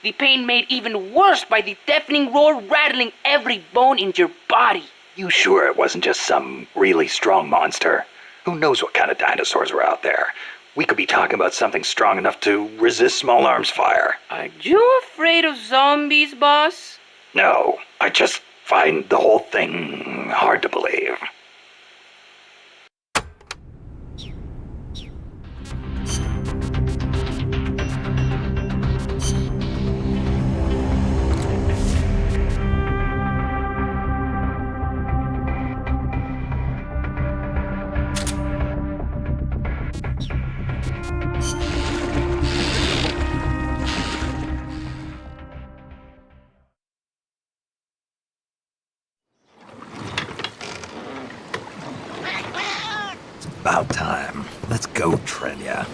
The pain made even worse by the deafening roar rattling every bone in your body. You sure it wasn't just some really strong monster? Who knows what kind of dinosaurs were out there? We could be talking about something strong enough to resist small arms fire. Are you afraid of zombies, boss? No, I just find the whole thing hard to believe. About time. Let's go, Trenya.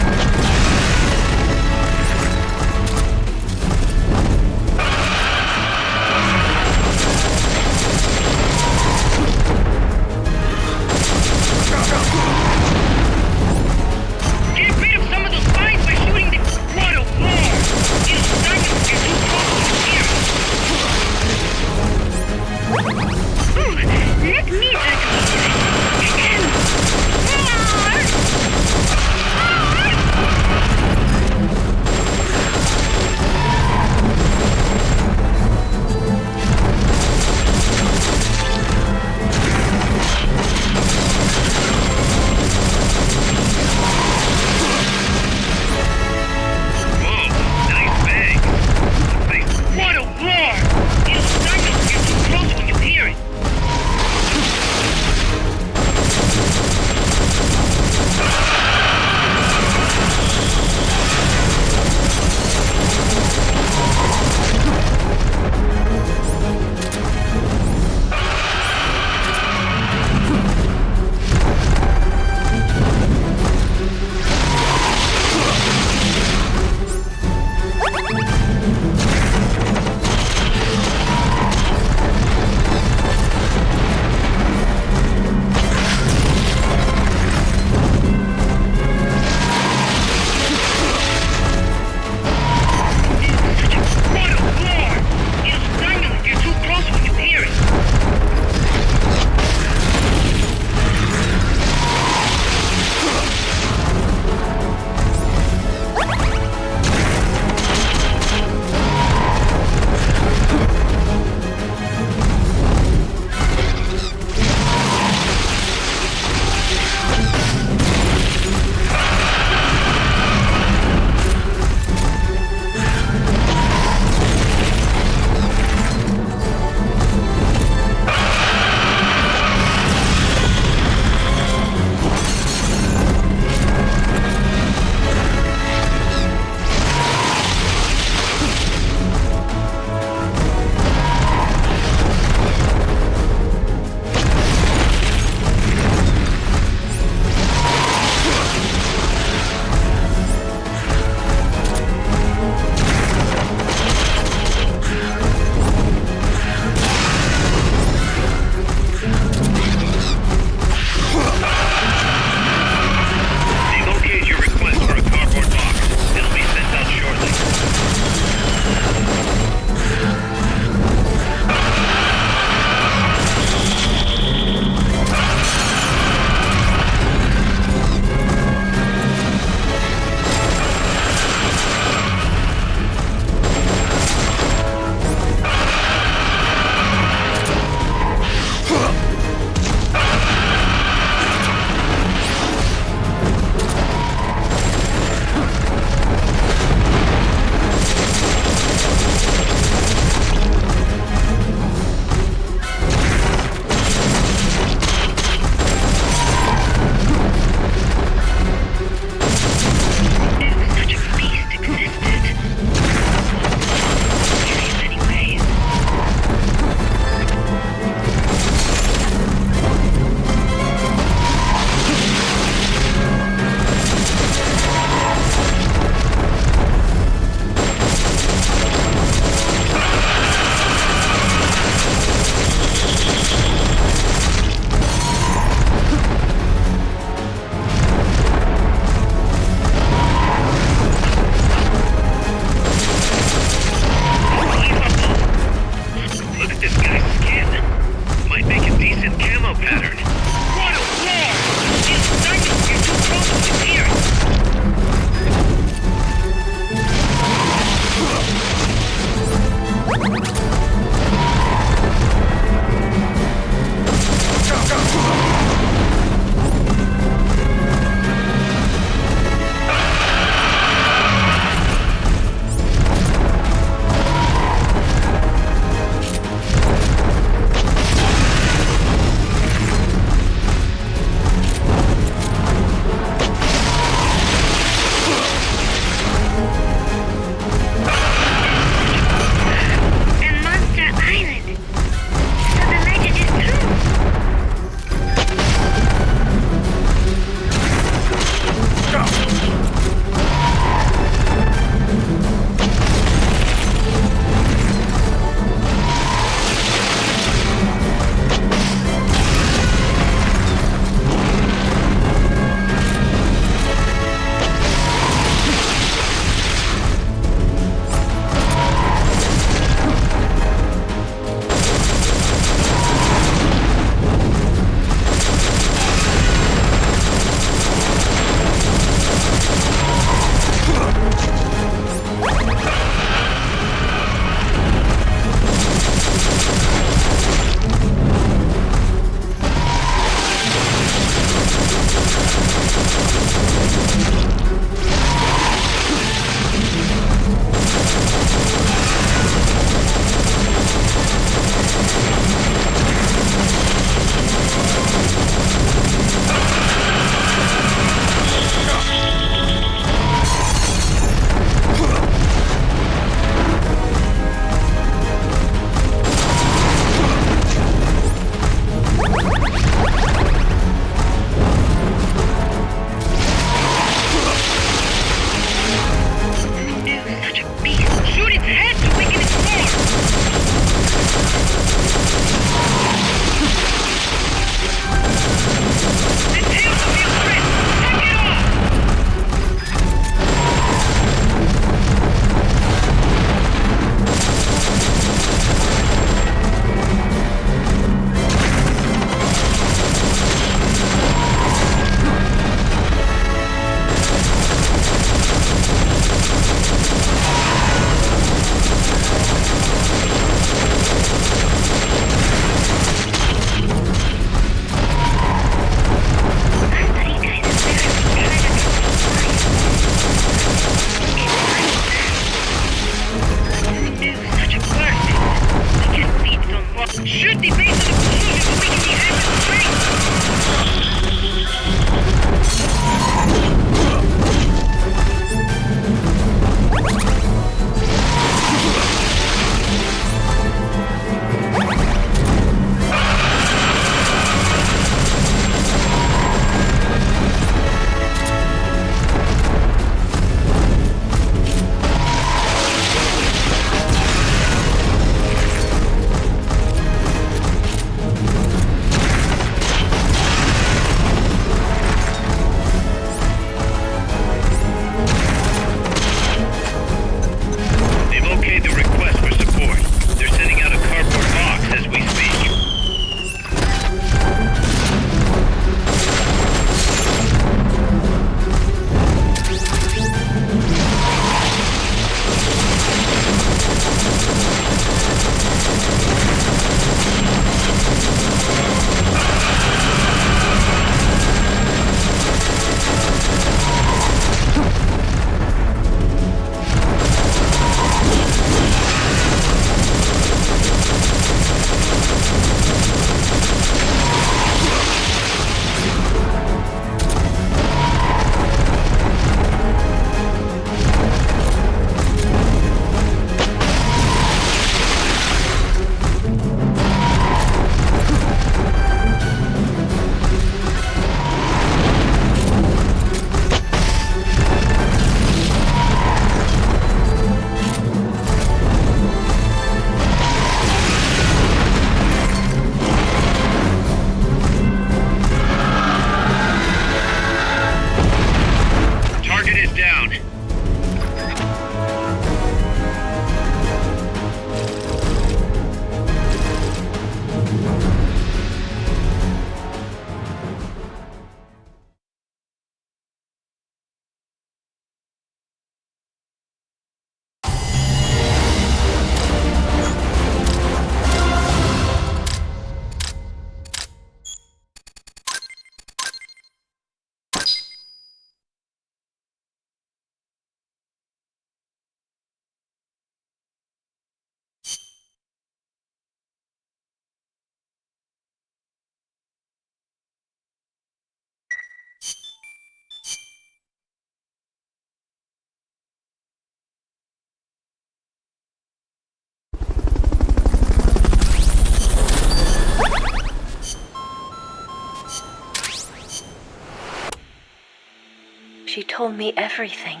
She told me everything.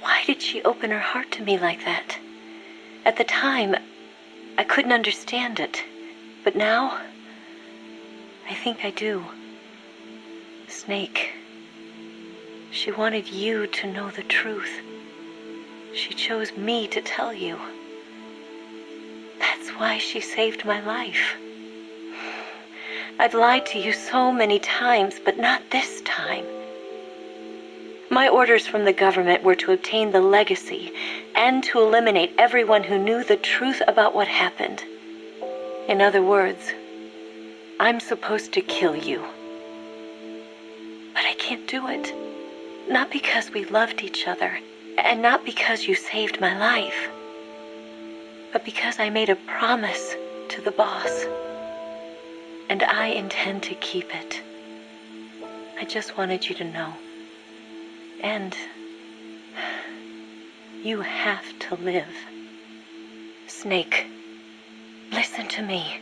Why did she open her heart to me like that? At the time, I couldn't understand it. But now, I think I do. Snake, she wanted you to know the truth. She chose me to tell you. That's why she saved my life. I've lied to you so many times, but not this time. My orders from the government were to obtain the legacy and to eliminate everyone who knew the truth about what happened. In other words, I'm supposed to kill you. But I can't do it. Not because we loved each other, and not because you saved my life, but because I made a promise to the boss. And I intend to keep it. I just wanted you to know. And you have to live. Snake, listen to me.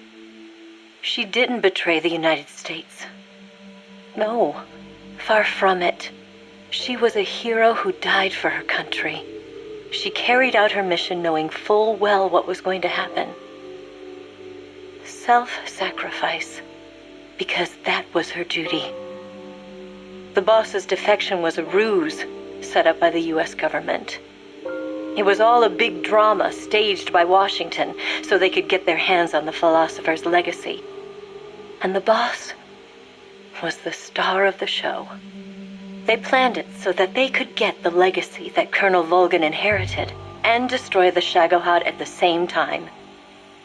She didn't betray the United States. No, far from it. She was a hero who died for her country. She carried out her mission knowing full well what was going to happen. Self-sacrifice, because that was her duty. The boss's defection was a ruse set up by the U.S. government. It was all a big drama staged by Washington so they could get their hands on the philosopher's legacy. And the boss was the star of the show. They planned it so that they could get the legacy that Colonel Volgan inherited and destroy the Shagohod at the same time.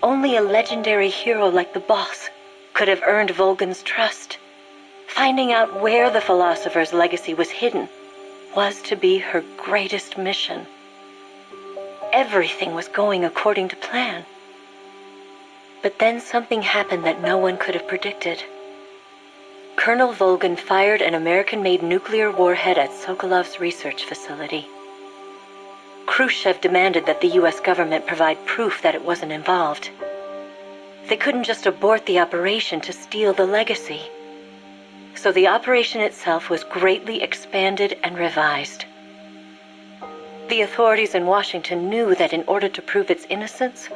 Only a legendary hero like the boss could have earned Volgan's trust. Finding out where the philosopher's legacy was hidden was to be her greatest mission. Everything was going according to plan. But then something happened that no one could have predicted. Colonel Volgan fired an American-made nuclear warhead at Sokolov's research facility. Khrushchev demanded that the U.S. government provide proof that it wasn't involved. They couldn't just abort the operation to steal the legacy. So the operation itself was greatly expanded and revised. The authorities in Washington knew that in order to prove its innocence,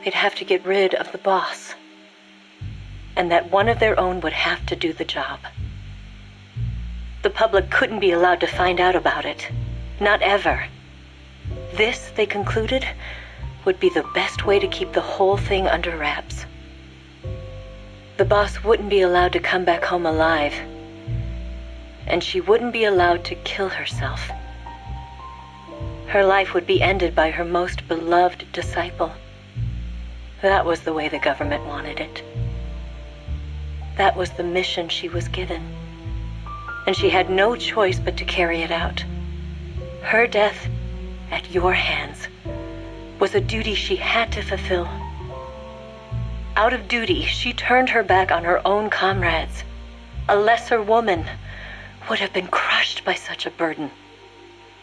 they'd have to get rid of the boss. And that one of their own would have to do the job. The public couldn't be allowed to find out about it. Not ever. This, they concluded, would be the best way to keep the whole thing under wraps. The boss wouldn't be allowed to come back home alive. And she wouldn't be allowed to kill herself. Her life would be ended by her most beloved disciple. That was the way the government wanted it. That was the mission she was given. And she had no choice but to carry it out. Her death, at your hands, was a duty she had to fulfill. Out of duty, she turned her back on her own comrades. A lesser woman would have been crushed by such a burden.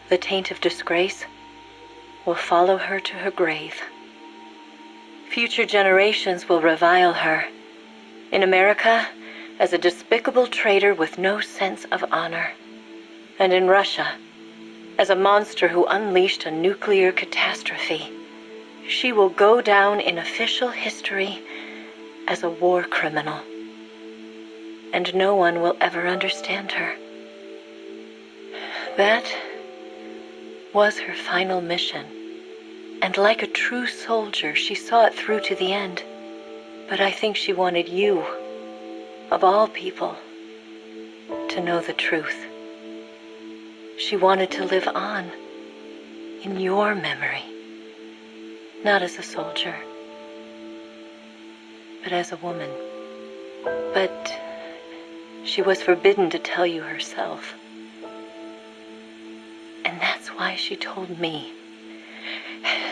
The taint of disgrace will follow her to her grave. Future generations will revile her. In America, as a despicable traitor with no sense of honor. And in Russia, as a monster who unleashed a nuclear catastrophe. She will go down in official history as a war criminal. And no one will ever understand her. That was her final mission. And like a true soldier, she saw it through to the end. But I think she wanted you, of all people, to know the truth. She wanted to live on in your memory, not as a soldier, but as a woman. But she was forbidden to tell you herself. And that's why she told me.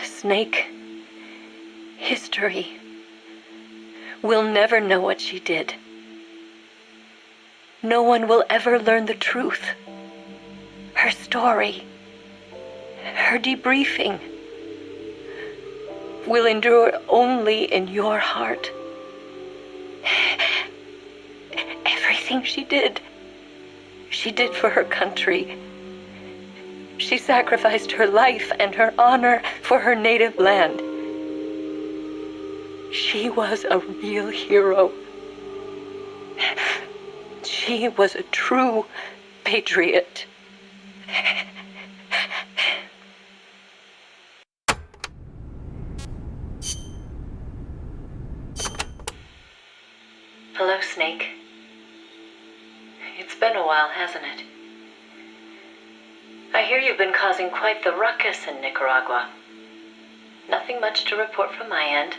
Snake, history will never know what she did. No one will ever learn the truth. Her story, her debriefing, will endure only in your heart. Everything she did, she did for her country. She sacrificed her life and her honor for her native land. She was a real hero. She was a true patriot. Hello, Snake. It's been a while, hasn't it? I hear you've been causing quite the ruckus in Nicaragua. Nothing much to report from my end.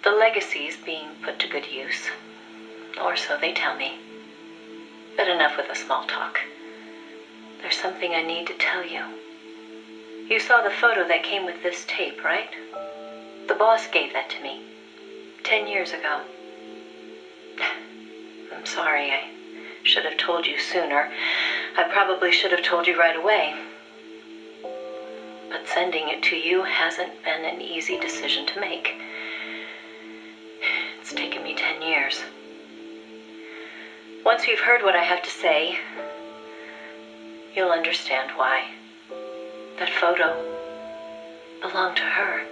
The legacy's being put to good use. Or so they tell me. But enough with the small talk. There's something I need to tell you. You saw the photo that came with this tape, right? The boss gave that to me 10 years ago. I'm sorry, I should have told you sooner. I probably should have told you right away. But sending it to you hasn't been an easy decision to make. It's taken me 10 years. Once you've heard what I have to say, you'll understand why. That photo belonged to her.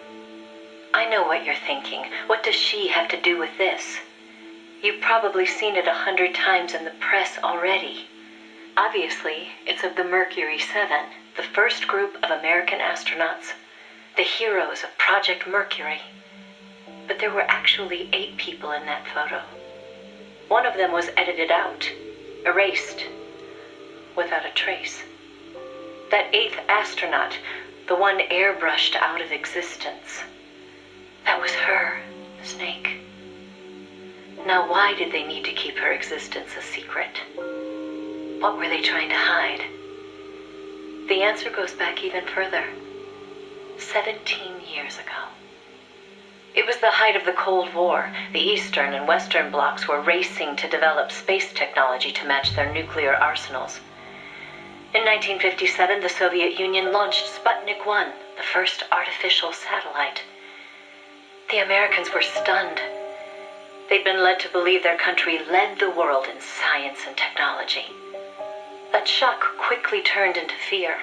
I know what you're thinking. What does she have to do with this? You've probably seen it 100 times in the press already. Obviously, it's of the Mercury 7, the first group of American astronauts, the heroes of Project Mercury. But there were actually 8 people in that photo. One of them was edited out, erased, without a trace. That 8th astronaut, the one airbrushed out of existence, that was her, Snake. Now, why did they need to keep her existence a secret? What were they trying to hide? The answer goes back even further. 17 years ago. It was the height of the Cold War. The Eastern and Western blocs were racing to develop space technology to match their nuclear arsenals. In 1957, the Soviet Union launched Sputnik 1, the first artificial satellite. The Americans were stunned. They'd been led to believe their country led the world in science and technology. That shock quickly turned into fear.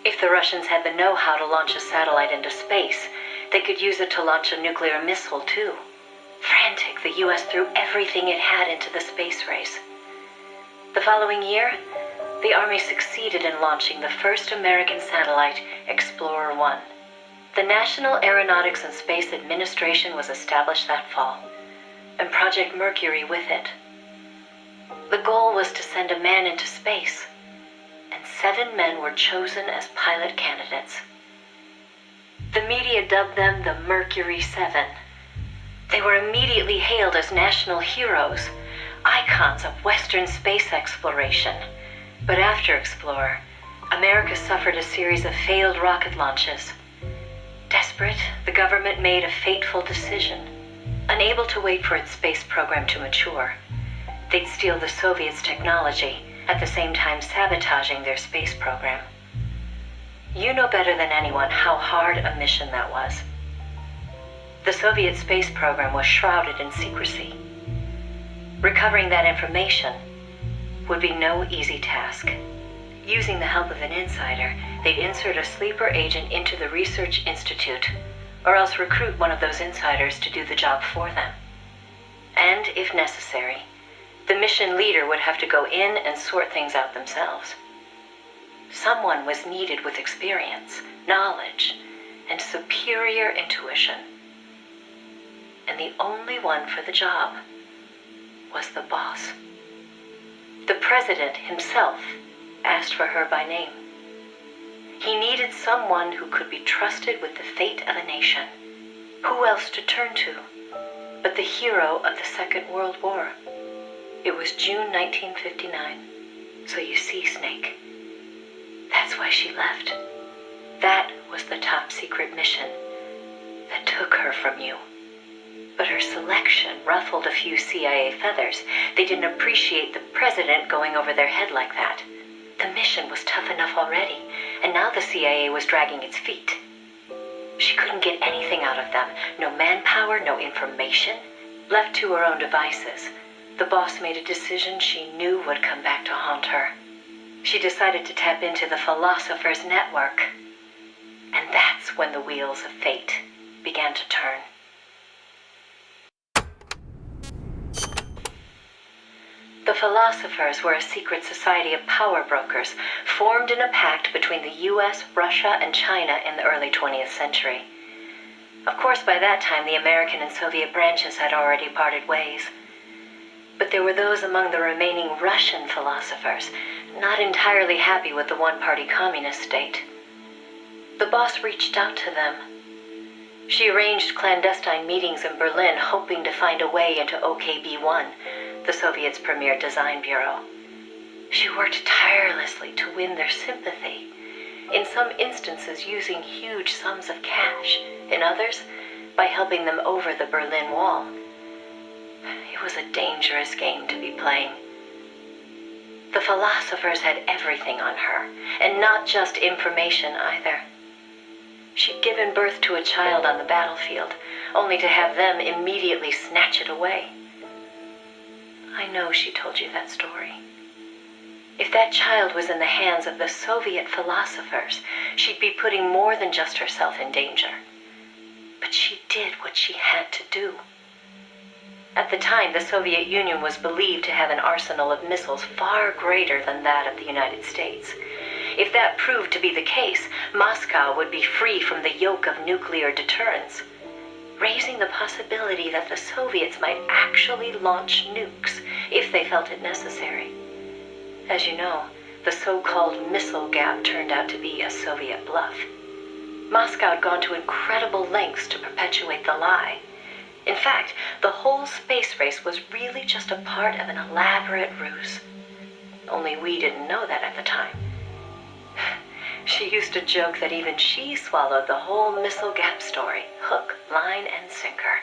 If the Russians had the know-how to launch a satellite into space, they could use it to launch a nuclear missile, too. Frantic, the U.S. threw everything it had into the space race. The following year, the Army succeeded in launching the first American satellite, Explorer 1. The National Aeronautics and Space Administration was established that fall, and Project Mercury with it. The goal was to send a man into space, and 7 men were chosen as pilot candidates. The media dubbed them the Mercury 7. They were immediately hailed as national heroes, icons of Western space exploration. But after Explorer, America suffered a series of failed rocket launches. Desperate, the government made a fateful decision. Unable to wait for its space program to mature, they'd steal the Soviets' technology, at the same time sabotaging their space program. You know better than anyone how hard a mission that was. The Soviet space program was shrouded in secrecy. Recovering that information would be no easy task. Using the help of an insider, they'd insert a sleeper agent into the research institute, or else recruit one of those insiders to do the job for them. And, if necessary, the mission leader would have to go in and sort things out themselves. Someone was needed with experience, knowledge, and superior intuition. And the only one for the job was the boss. The president himself asked for her by name. He needed someone who could be trusted with the fate of a nation. Who else to turn to but the hero of the Second World War? It was June 1959. So you see, Snake, that's why she left. That was the top secret mission that took her from you. But her selection ruffled a few CIA feathers. They didn't appreciate the president going over their head like that. The mission was tough enough already, and now the CIA was dragging its feet. She couldn't get anything out of them. No manpower, no information. Left to her own devices, the boss made a decision she knew would come back to haunt her. She decided to tap into the Philosopher's Network. And that's when the wheels of fate began to turn. The Philosophers were a secret society of power brokers formed in a pact between the US, Russia, and China in the early 20th century. Of course, by that time, the American and Soviet branches had already parted ways. But there were those among the remaining Russian philosophers not entirely happy with the one-party communist state. The boss reached out to them. She arranged clandestine meetings in Berlin, hoping to find a way into OKB-1, the Soviets' premier design bureau. She worked tirelessly to win their sympathy, in some instances using huge sums of cash, in others, by helping them over the Berlin Wall. It was a dangerous game to be playing. The Philosophers had everything on her, and not just information either. She'd given birth to a child on the battlefield, only to have them immediately snatch it away. I know she told you that story. If that child was in the hands of the Soviet philosophers, she'd be putting more than just herself in danger. But she did what she had to do. At the time, the Soviet Union was believed to have an arsenal of missiles far greater than that of the United States. If that proved to be the case, Moscow would be free from the yoke of nuclear deterrence, raising the possibility that the Soviets might actually launch nukes if they felt it necessary. As you know, the so-called missile gap turned out to be a Soviet bluff. Moscow had gone to incredible lengths to perpetuate the lie. In fact, the whole space race was really just a part of an elaborate ruse. Only we didn't know that at the time. She used to joke that even she swallowed the whole missile gap story, hook, line, and sinker.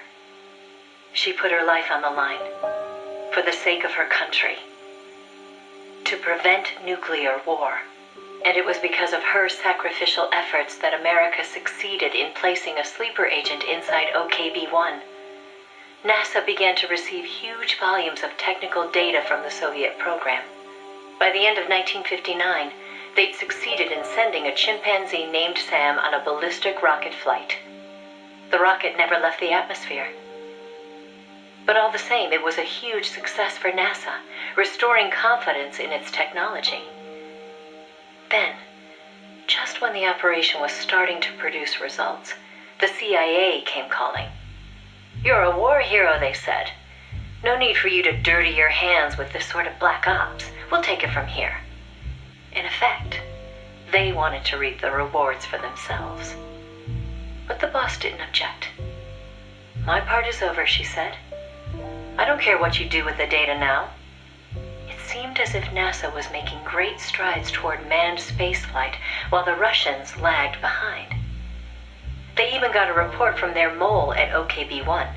She put her life on the line, for the sake of her country, to prevent nuclear war. And it was because of her sacrificial efforts that America succeeded in placing a sleeper agent inside OKB-1. NASA began to receive huge volumes of technical data from the Soviet program. By the end of 1959, they'd succeeded in sending a chimpanzee named Sam on a ballistic rocket flight. The rocket never left the atmosphere. But all the same, it was a huge success for NASA, restoring confidence in its technology. Then, just when the operation was starting to produce results, the CIA came calling. "You're a war hero," they said. "No need for you to dirty your hands with this sort of black ops. We'll take it from here." In effect, they wanted to reap the rewards for themselves. But the boss didn't object. "My part is over," she said. "I don't care what you do with the data now." It seemed as if NASA was making great strides toward manned spaceflight while the Russians lagged behind. They even got a report from their mole at OKB-1.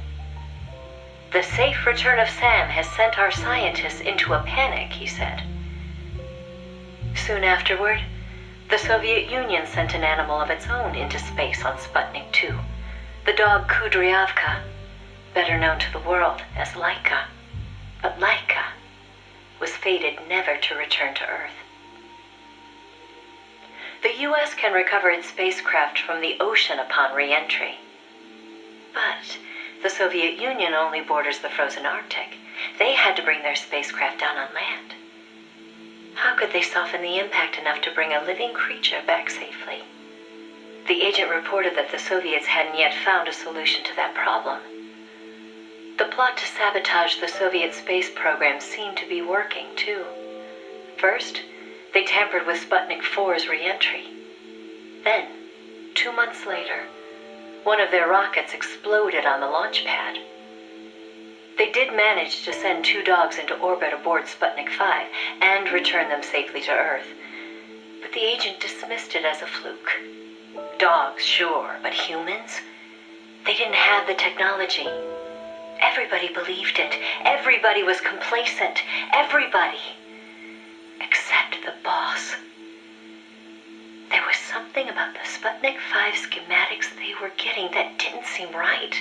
"The safe return of Sam has sent our scientists into a panic," he said. Soon afterward, the Soviet Union sent an animal of its own into space on Sputnik 2, the dog Kudryavka, better known to the world as Laika. But Laika was fated never to return to Earth. The U.S. can recover its spacecraft from the ocean upon re-entry. But the Soviet Union only borders the frozen Arctic. They had to bring their spacecraft down on land. How could they soften the impact enough to bring a living creature back safely? The agent reported that the Soviets hadn't yet found a solution to that problem. The plot to sabotage the Soviet space program seemed to be working, too. First, they tampered with Sputnik 4's re-entry. Then, 2 months later, one of their rockets exploded on the launch pad. They did manage to send 2 dogs into orbit aboard Sputnik 5 and return them safely to Earth. But the agent dismissed it as a fluke. Dogs, sure, but humans? They didn't have the technology. Everybody believed it. Everybody was complacent. Everybody. Except the boss. There was something about the Sputnik 5 schematics they were getting that didn't seem right.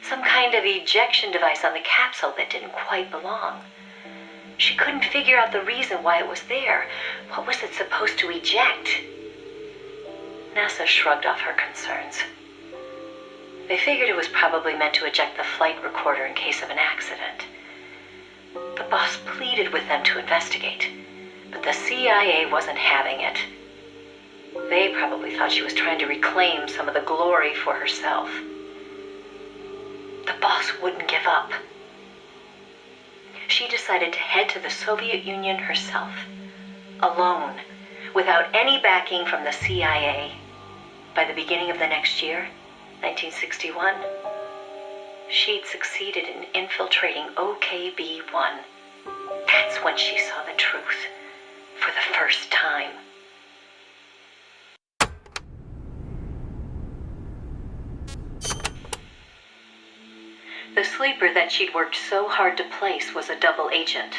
Some kind of ejection device on the capsule that didn't quite belong. She couldn't figure out the reason why it was there. What was it supposed to eject? NASA shrugged off her concerns. They figured it was probably meant to eject the flight recorder in case of an accident. The boss pleaded with them to investigate, but the CIA wasn't having it. They probably thought she was trying to reclaim some of the glory for herself. The boss wouldn't give up. She decided to head to the Soviet Union herself, alone, without any backing from the CIA. By the beginning of the next year, 1961, she'd succeeded in infiltrating OKB-1. That's when she saw the truth, for the first time. The sleeper that she'd worked so hard to place was a double agent.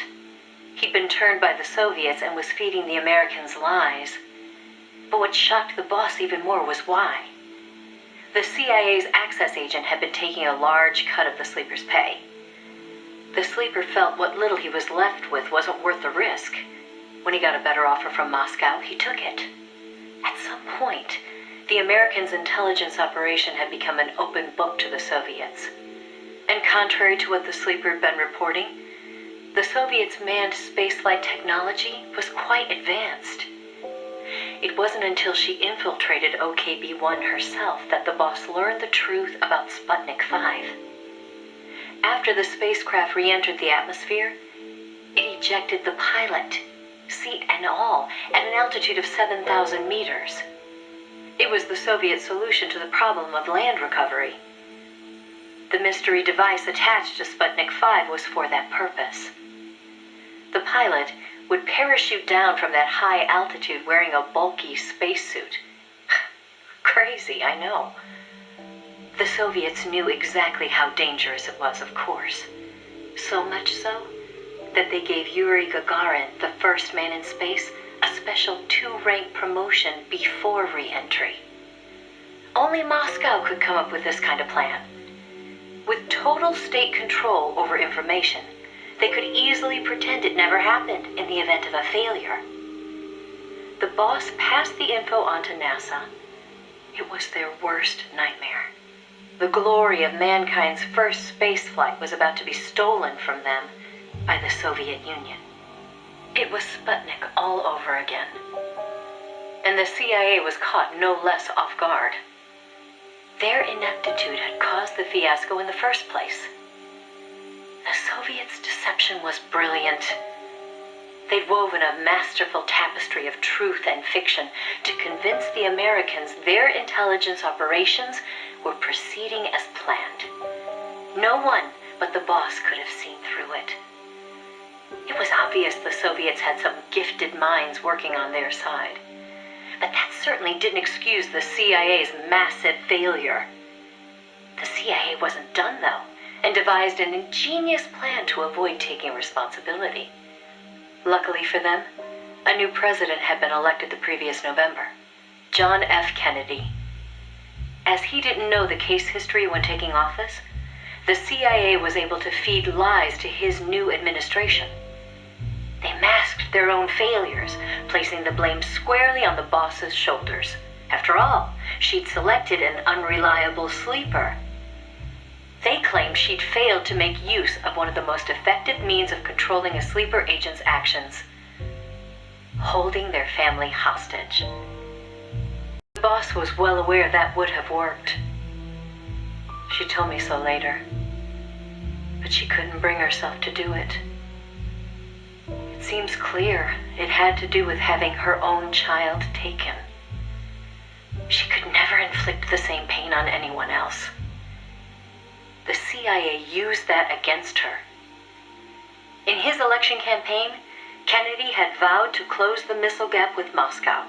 He'd been turned by the Soviets and was feeding the Americans lies. But what shocked the boss even more was why. The CIA's access agent had been taking a large cut of the sleeper's pay. The sleeper felt what little he was left with wasn't worth the risk. When he got a better offer from Moscow, he took it. At some point, the Americans' intelligence operation had become an open book to the Soviets. And contrary to what the sleeper had been reporting, the Soviets' manned spaceflight technology was quite advanced. It wasn't until she infiltrated OKB-1 herself that the boss learned the truth about Sputnik 5. After the spacecraft re-entered the atmosphere, it ejected the pilot, seat and all, at an altitude of 7,000 meters. It was the Soviet solution to the problem of land recovery. The mystery device attached to Sputnik 5 was for that purpose. The pilot would parachute down from that high altitude wearing a bulky spacesuit. Crazy, I know. The Soviets knew exactly how dangerous it was, of course. So much so that they gave Yuri Gagarin, the first man in space, a special 2-rank promotion before re-entry. Only Moscow could come up with this kind of plan. With total state control over information, they could easily pretend it never happened in the event of a failure. The boss passed the info on to NASA. It was their worst nightmare. The glory of mankind's first spaceflight was about to be stolen from them by the Soviet Union. It was Sputnik all over again. And the CIA was caught no less off guard. Their ineptitude had caused the fiasco in the first place. The Soviets' deception was brilliant. They'd woven a masterful tapestry of truth and fiction to convince the Americans their intelligence operations were proceeding as planned. No one but the boss could have seen through it. It was obvious the Soviets had some gifted minds working on their side. But that certainly didn't excuse the CIA's massive failure. The CIA wasn't done, though, and devised an ingenious plan to avoid taking responsibility. Luckily for them, a new president had been elected the previous November, John F. Kennedy. As he didn't know the case history when taking office, the CIA was able to feed lies to his new administration. They masked their own failures, placing the blame squarely on the boss's shoulders. After all, she'd selected an unreliable sleeper. They claimed she'd failed to make use of one of the most effective means of controlling a sleeper agent's actions: holding their family hostage. The boss was well aware that would have worked. She told me so later, but she couldn't bring herself to do it. It seems clear it had to do with having her own child taken. She could never inflict the same pain on anyone else. The CIA used that against her. In his election campaign, Kennedy had vowed to close the missile gap with Moscow.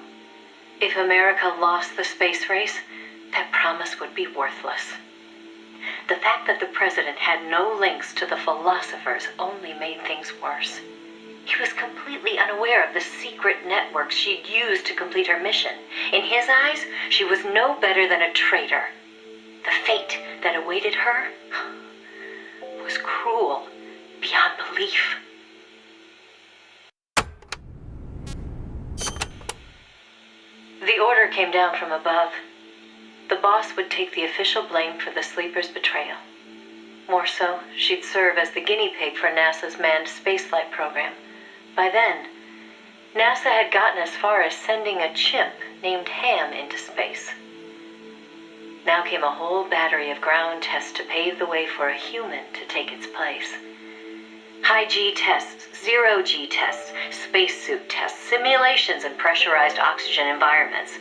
If America lost the space race, that promise would be worthless. The fact that the president had no links to the philosophers only made things worse. He was completely unaware of the secret networks she'd used to complete her mission. In his eyes, she was no better than a traitor. The fate that awaited her was cruel beyond belief. The order came down from above. The boss would take the official blame for the sleeper's betrayal. More so, she'd serve as the guinea pig for NASA's manned spaceflight program. By then, NASA had gotten as far as sending a chimp named Ham into space. Now came a whole battery of ground tests to pave the way for a human to take its place. High-G tests, zero-G tests, spacesuit tests, simulations in pressurized oxygen environments.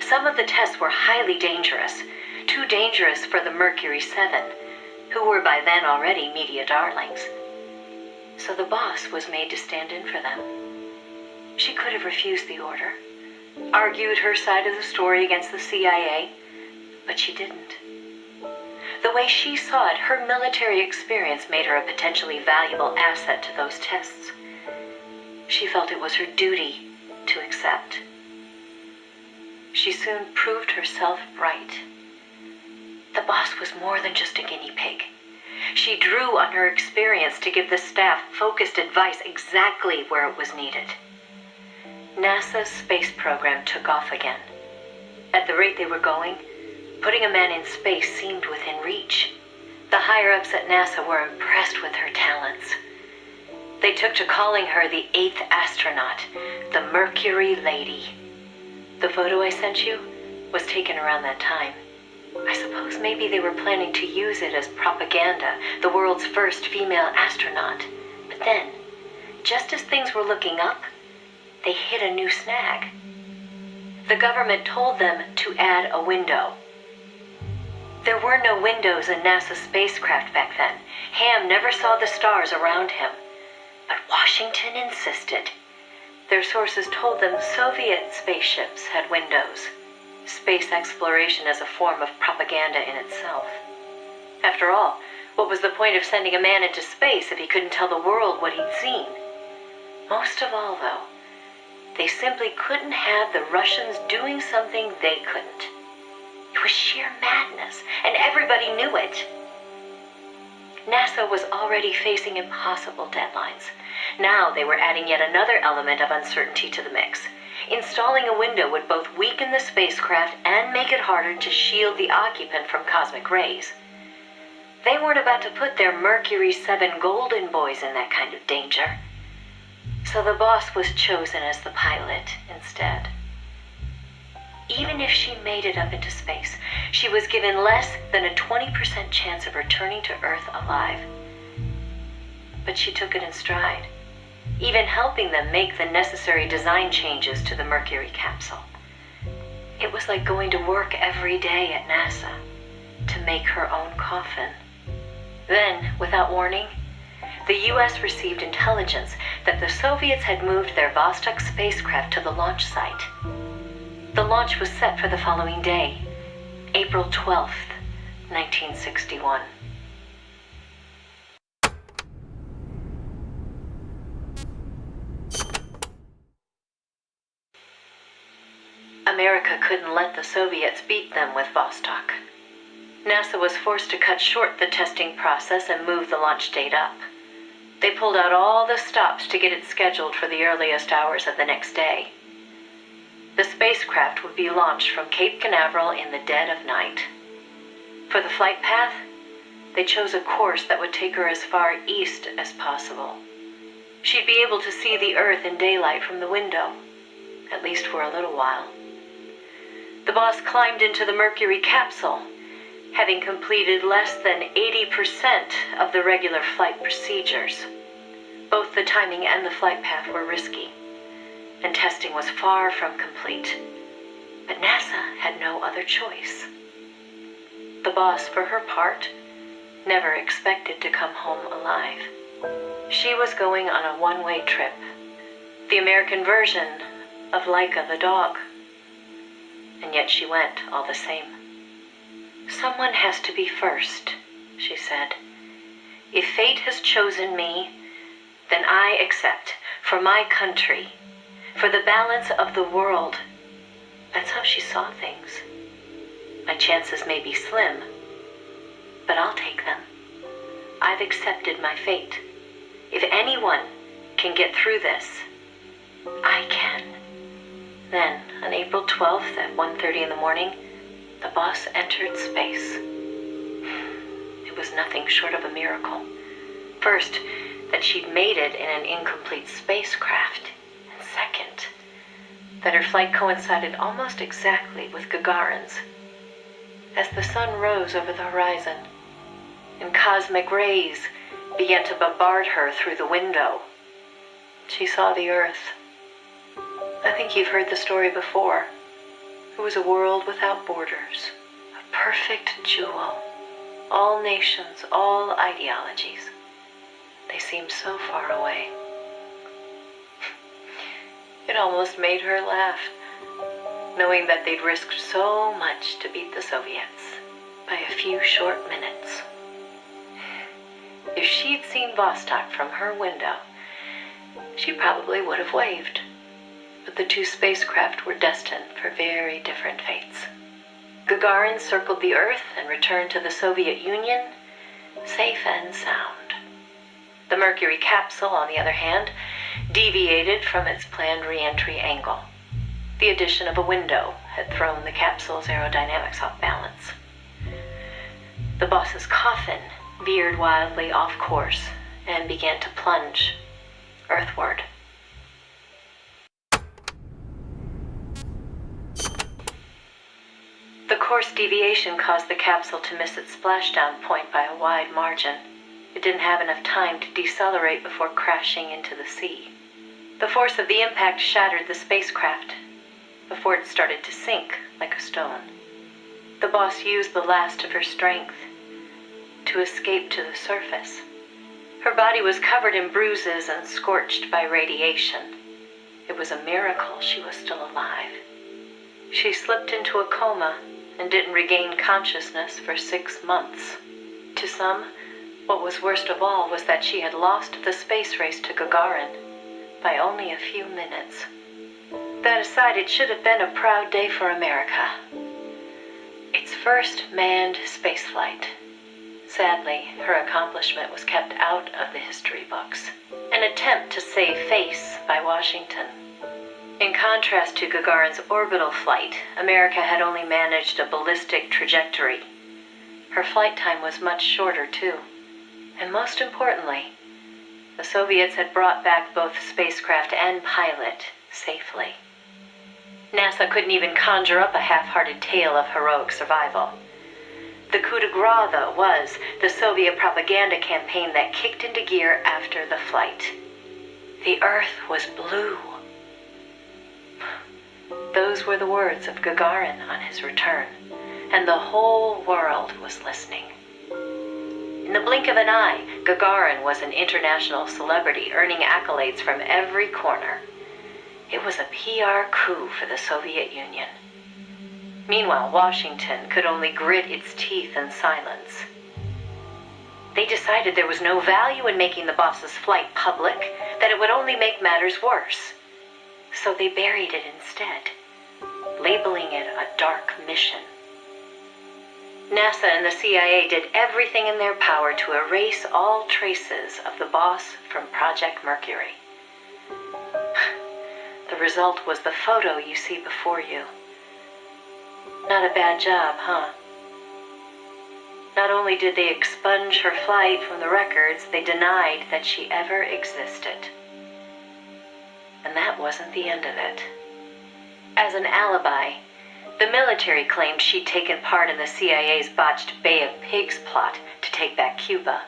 Some of the tests were highly dangerous, too dangerous for the Mercury 7, who were by then already media darlings. So the boss was made to stand in for them. She could have refused the order, argued her side of the story against the CIA, but she didn't. The way she saw it, her military experience made her a potentially valuable asset to those tests. She felt it was her duty to accept. She soon proved herself right. The boss was more than just a guinea pig. She drew on her experience to give the staff focused advice exactly where it was needed. NASA's space program took off again. At the rate they were going, putting a man in space seemed within reach. The higher-ups at NASA were impressed with her talents. They took to calling her the 8th astronaut, the Mercury Lady. The photo I sent you was taken around that time. I suppose maybe they were planning to use it as propaganda, the world's first female astronaut. But then, just as things were looking up, they hit a new snag. The government told them to add a window. There were no windows in NASA's spacecraft back then. Ham never saw the stars around him. But Washington insisted. Their sources told them Soviet spaceships had windows. Space exploration as a form of propaganda in itself. After all, what was the point of sending a man into space if he couldn't tell the world what he'd seen? Most of all, though, they simply couldn't have the Russians doing something they couldn't. It was sheer madness, and everybody knew it. NASA was already facing impossible deadlines. Now they were adding yet another element of uncertainty to the mix. Installing a window would both weaken the spacecraft and make it harder to shield the occupant from cosmic rays. They weren't about to put their Mercury 7 golden boys in that kind of danger. So the boss was chosen as the pilot instead. Even if she made it up into space, she was given less than a 20% chance of returning to Earth alive. But she took it in stride, even helping them make the necessary design changes to the Mercury capsule. It was like going to work every day at NASA to make her own coffin. Then, without warning, the US received intelligence that the Soviets had moved their Vostok spacecraft to the launch site. The launch was set for the following day, April 12th, 1961. America couldn't let the Soviets beat them with Vostok. NASA was forced to cut short the testing process and move the launch date up. They pulled out all the stops to get it scheduled for the earliest hours of the next day. The spacecraft would be launched from Cape Canaveral in the dead of night. For the flight path, they chose a course that would take her as far east as possible. She'd be able to see the Earth in daylight from the window, at least for a little while. The boss climbed into the Mercury capsule, having completed less than 80% of the regular flight procedures. Both the timing and the flight path were risky, and testing was far from complete. But NASA had no other choice. The boss, for her part, never expected to come home alive. She was going on a one-way trip, the American version of Laika the dog. And yet she went all the same. Someone has to be first, she said. If fate has chosen me, then I accept, for my country, for the balance of the world. That's how she saw things. My chances may be slim, but I'll take them. I've accepted my fate. If anyone can get through this, I can. Then, on April 12th at 1:30 in the morning, the boss entered space. It was nothing short of a miracle. First, that she'd made it in an incomplete spacecraft. And second, that her flight coincided almost exactly with Gagarin's. As the sun rose over the horizon, and cosmic rays began to bombard her through the window, she saw the Earth. I think you've heard the story before. It was a world without borders, a perfect jewel. All nations, all ideologies. They seemed so far away. It almost made her laugh, knowing that they'd risked so much to beat the Soviets by a few short minutes. If she'd seen Vostok from her window, she probably would have waved. But the two spacecraft were destined for very different fates. Gagarin circled the Earth and returned to the Soviet Union, safe and sound. The Mercury capsule, on the other hand, deviated from its planned re-entry angle. The addition of a window had thrown the capsule's aerodynamics off balance. The boss's coffin veered wildly off course and began to plunge earthward. The course deviation caused the capsule to miss its splashdown point by a wide margin. It didn't have enough time to decelerate before crashing into the sea. The force of the impact shattered the spacecraft before it started to sink like a stone. The boss used the last of her strength to escape to the surface. Her body was covered in bruises and scorched by radiation. It was a miracle she was still alive. She slipped into a coma and didn't regain consciousness for 6 months. To some, what was worst of all was that she had lost the space race to Gagarin by only a few minutes. That aside, it should have been a proud day for America. Its first manned spaceflight. Sadly, her accomplishment was kept out of the history books. An attempt to save face by Washington. In contrast to Gagarin's orbital flight, America had only managed a ballistic trajectory. Her flight time was much shorter, too. And most importantly, the Soviets had brought back both spacecraft and pilot safely. NASA couldn't even conjure up a half-hearted tale of heroic survival. The coup de grace, though, was the Soviet propaganda campaign that kicked into gear after the flight. The Earth was blue. Those were the words of Gagarin on his return, and the whole world was listening. In the blink of an eye, Gagarin was an international celebrity, earning accolades from every corner. It was a PR coup for the Soviet Union. Meanwhile, Washington could only grit its teeth in silence. They decided there was no value in making the boss's flight public, that it would only make matters worse. So they buried it instead, labeling it a dark mission. NASA and the CIA did everything in their power to erase all traces of the boss from Project Mercury. The result was the photo you see before you. Not a bad job, huh? Not only did they expunge her flight from the records, they denied that she ever existed. And that wasn't the end of it. As an alibi, the military claimed she'd taken part in the CIA's botched Bay of Pigs plot to take back Cuba.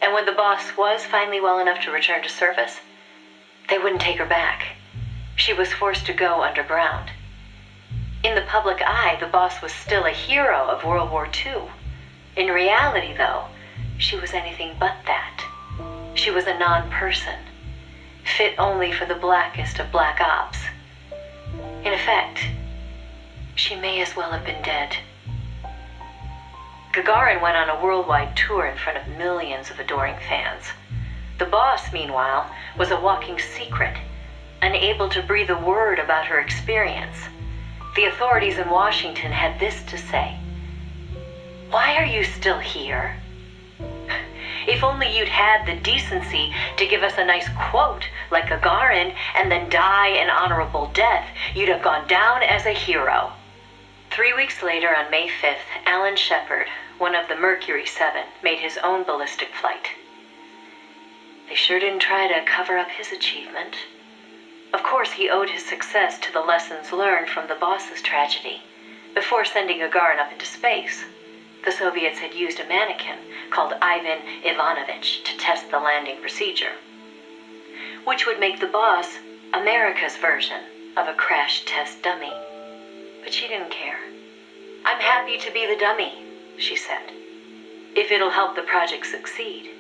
And when the boss was finally well enough to return to service, they wouldn't take her back. She was forced to go underground. In the public eye, the boss was still a hero of World War II. In reality, though, she was anything but that. She was a non-person, fit only for the blackest of black ops. In effect, she may as well have been dead. Gagarin went on a worldwide tour in front of millions of adoring fans. The boss, meanwhile, was a walking secret, unable to breathe a word about her experience. The authorities in Washington had this to say: Why are you still here? If only you'd had the decency to give us a nice quote like Gagarin and then die an honorable death, you'd have gone down as a hero. 3 weeks later, on May 5th, Alan Shepard, one of the Mercury 7, made his own ballistic flight. They sure didn't try to cover up his achievement. Of course, he owed his success to the lessons learned from the boss's tragedy. Before sending Gagarin up into space, the Soviets had used a mannequin called Ivan Ivanovich to test the landing procedure, which would make the boss America's version of a crash test dummy. But she didn't care. "I'm happy to be the dummy," she said, "if it'll help the project succeed.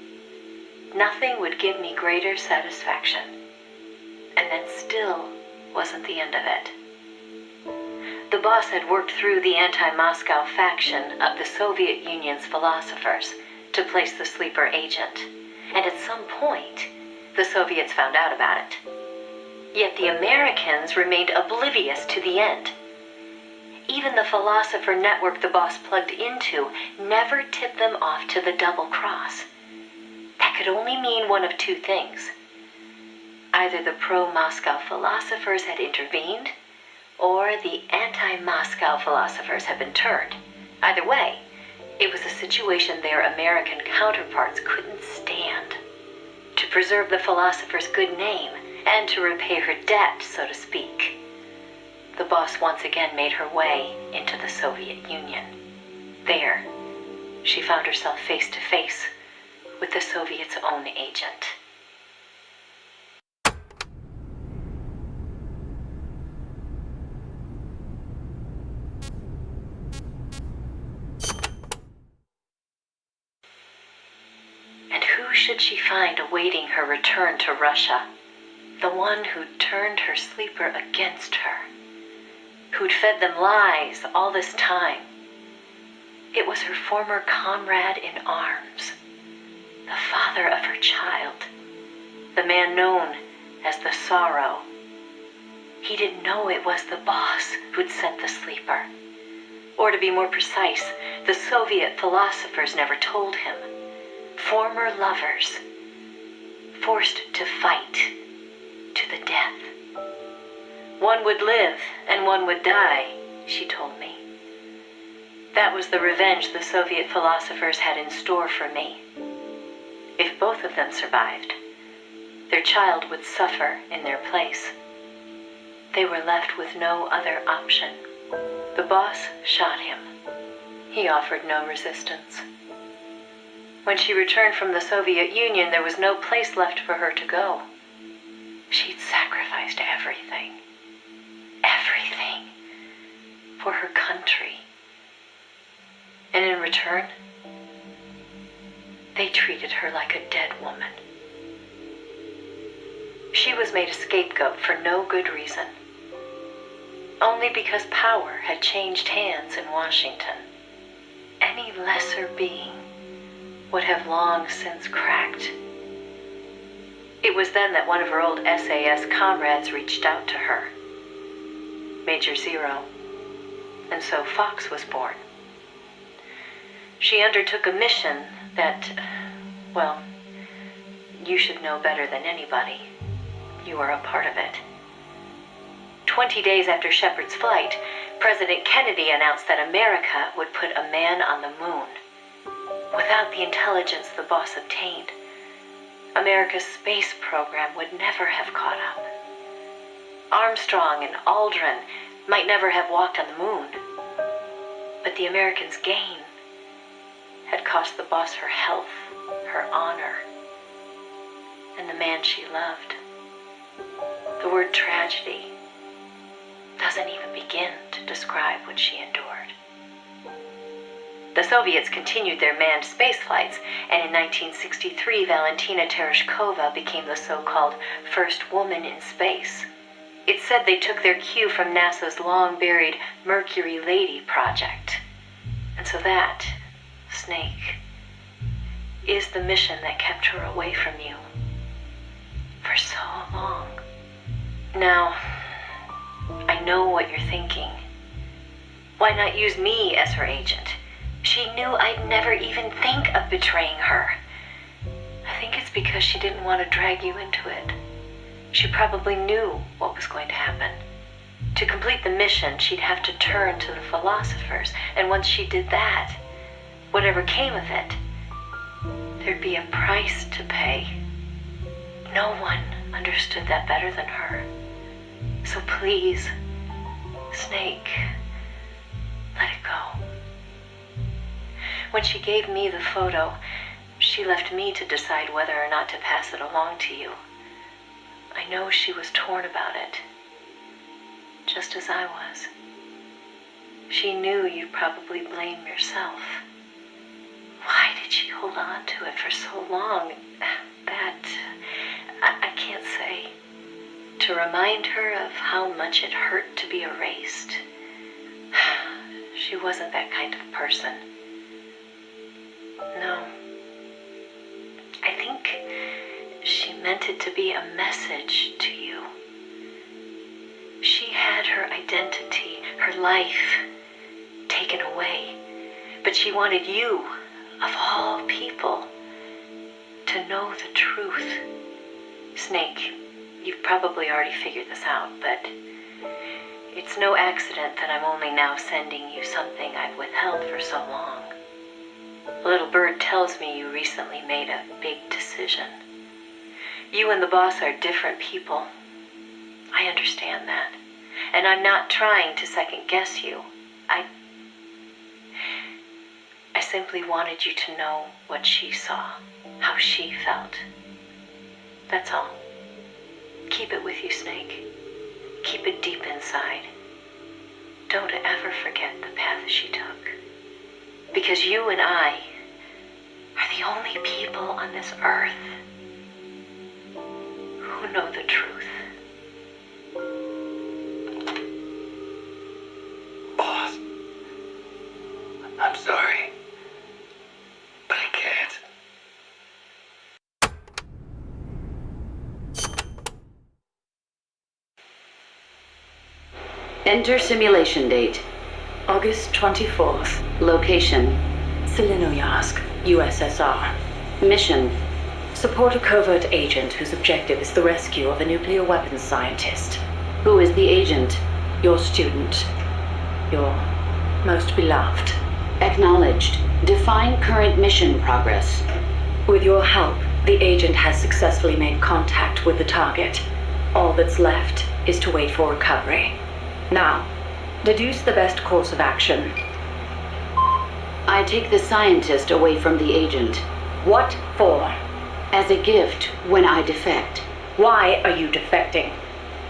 Nothing would give me greater satisfaction." And that still wasn't the end of it. The boss had worked through the anti-Moscow faction of the Soviet Union's philosophers to place the sleeper agent, and at some point, the Soviets found out about it. Yet the Americans remained oblivious to the end. Even the philosopher network the boss plugged into never tipped them off to the double cross. That could only mean one of two things. Either the pro-Moscow philosophers had intervened, or the anti-Moscow philosophers had been turned. Either way, it was a situation their American counterparts couldn't stand. To preserve the philosopher's good name, and to repay her debt, so to speak, the boss once again made her way into the Soviet Union. There, she found herself face to face with the Soviets' own agent. And who should she find awaiting her return to Russia? The one who'd turned her sleeper against her, who'd fed them lies all this time. It was her former comrade in arms, the father of her child, the man known as the Sorrow. He didn't know it was the boss who'd sent the sleeper. Or to be more precise, the Soviet philosophers never told him. Former lovers, forced to fight to the death. One would live and one would die, she told me. That was the revenge the Soviet philosophers had in store for me. If both of them survived, their child would suffer in their place. They were left with no other option. The boss shot him. He offered no resistance. When she returned from the Soviet Union, there was no place left for her to go. She'd sacrificed everything. Everything. For her country. And in return, they treated her like a dead woman. She was made a scapegoat for no good reason. Only because power had changed hands in Washington. Any lesser being would have long since cracked. It was then that one of her old SAS comrades reached out to her, Major Zero, and so Fox was born. She undertook a mission that, well, you should know better than anybody. You are a part of it. 20 days after Shepard's flight, President Kennedy announced that America would put a man on the moon. Without the intelligence the boss obtained, America's space program would never have caught up. Armstrong and Aldrin might never have walked on the moon, but the Americans' gain had cost the boss her health, her honor, and the man she loved. The word tragedy doesn't even begin to describe what she endured. The Soviets continued their manned space flights, and in 1963, Valentina Tereshkova became the so-called first woman in space. It's said they took their cue from NASA's long-buried Mercury Lady project. And so that, Snake, is the mission that kept her away from you for so long. Now, I know what you're thinking. Why not use me as her agent? She knew I'd never even think of betraying her. I think it's because she didn't want to drag you into it. She probably knew what was going to happen. To complete the mission, she'd have to turn to the philosophers, and once she did that, whatever came of it, there'd be a price to pay. No one understood that better than her. So please, Snake, let it go. When she gave me the photo, she left me to decide whether or not to pass it along to you. I know she was torn about it, just as I was. She knew you'd probably blame yourself. Why did she hold on to it for so long? That, I can't say. To remind her of how much it hurt to be erased. She wasn't that kind of person. No. I think she meant it to be a message to you. She had her identity, her life, taken away. But she wanted you, of all people, to know the truth. Snake, you've probably already figured this out, but it's no accident that I'm only now sending you something I've withheld for so long. A little bird tells me you recently made a big decision. You and the boss are different people. I understand that. And I'm not trying to second guess you. I simply wanted you to know what she saw, how she felt. That's all. Keep it with you, Snake. Keep it deep inside. Don't ever forget the path she took. Because you and I are the only people on this earth who know the truth. Boss, I'm sorry, but I can't. Enter simulation date. August 24th. Location. Selinoyarsk, USSR. Mission. Support a covert agent whose objective is the rescue of a nuclear weapons scientist. Who is the agent? Your student. Your most beloved. Acknowledged. Define current mission progress. With your help, the agent has successfully made contact with the target. All that's left is to wait for recovery. Now, deduce the best course of action. I take the scientist away from the agent. What for? As a gift when I defect. Why are you defecting?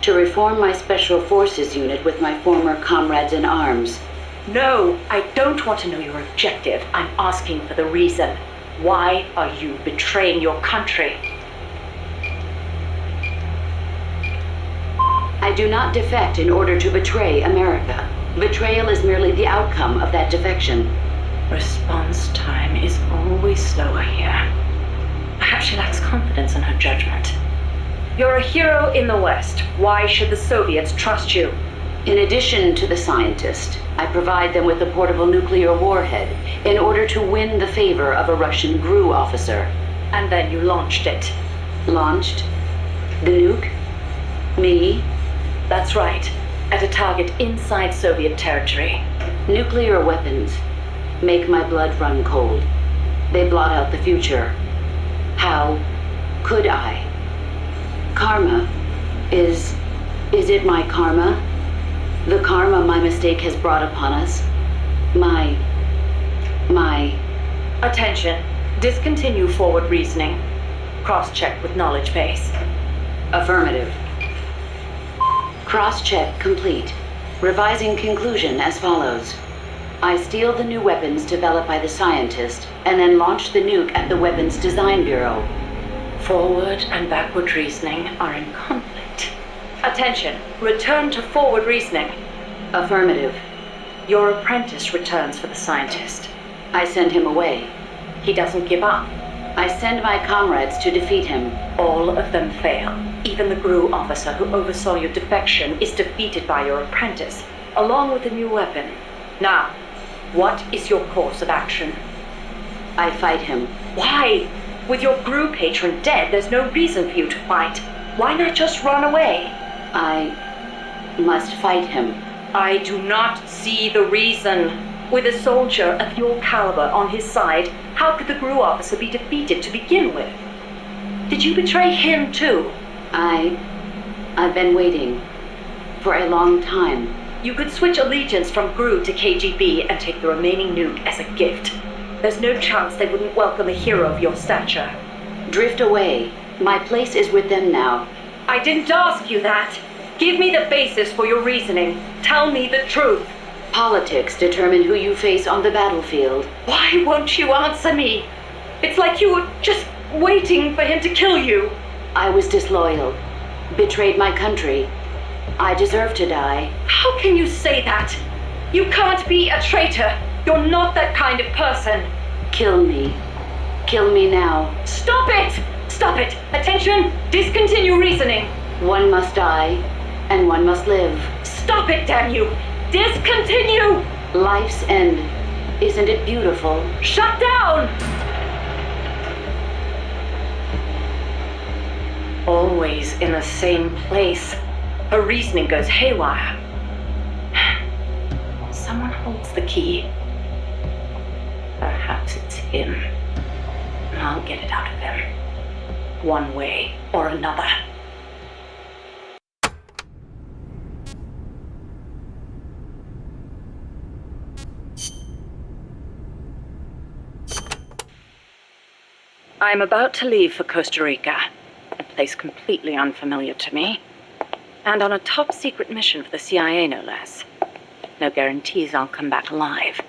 To reform my special forces unit with my former comrades in arms. No, I don't want to know your objective. I'm asking for the reason. Why are you betraying your country? I do not defect in order to betray America. Betrayal is merely the outcome of that defection. Response time is always slower here. Perhaps she lacks confidence in her judgment. You're a hero in the West. Why should the Soviets trust you? In addition to the scientist, I provide them with a portable nuclear warhead in order to win the favor of a Russian GRU officer. And then you launched it. Launched? The nuke? Me? That's right. At a target inside Soviet territory. Nuclear weapons make my blood run cold. They blot out the future. How could I? Karma. Is it my karma? The karma my mistake has brought upon us? My... Attention. Discontinue forward reasoning. Cross-check with knowledge base. Affirmative. Cross-check complete. Revising conclusion as follows. I steal the new weapons developed by the scientist and then launch the nuke at the Weapons Design Bureau. Forward and backward reasoning are in conflict. Attention. Return to forward reasoning. Affirmative. Your apprentice returns for the scientist. I send him away. He doesn't give up. I send my comrades to defeat him. All of them fail. Even the GRU officer who oversaw your defection is defeated by your apprentice, along with the new weapon. Now, What is your course of action? I fight him. Why? With your Gru patron dead, there's no reason for you to fight. Why not just run away? I must fight him. I do not see the reason. With a soldier of your caliber on his side, how could the Gru officer be defeated to begin with? Did you betray him too? I've been waiting for a long time. You could switch allegiance from Gru to KGB and take the remaining nuke as a gift. There's no chance they wouldn't welcome a hero of your stature. Drift away. My place is with them now. I didn't ask you that. Give me the basis for your reasoning. Tell me the truth. Politics determine who you face on the battlefield. Why won't you answer me? It's like you were just waiting for him to kill you. I was disloyal. Betrayed my country. I deserve to die. How can you say that? You can't be a traitor. You're not that kind of person. Kill me. Kill me now. Stop it! Stop it! Attention! Discontinue reasoning. One must die, and one must live. Stop it, damn you! Discontinue! Life's end. Isn't it beautiful? Shut down! Always in the same place. Her reasoning goes haywire. Someone holds the key. Perhaps it's him. I'll get it out of him. One way or another. I'm about to leave for Costa Rica, a place completely unfamiliar to me, and on a top-secret mission for the CIA, no less. No guarantees I'll come back alive.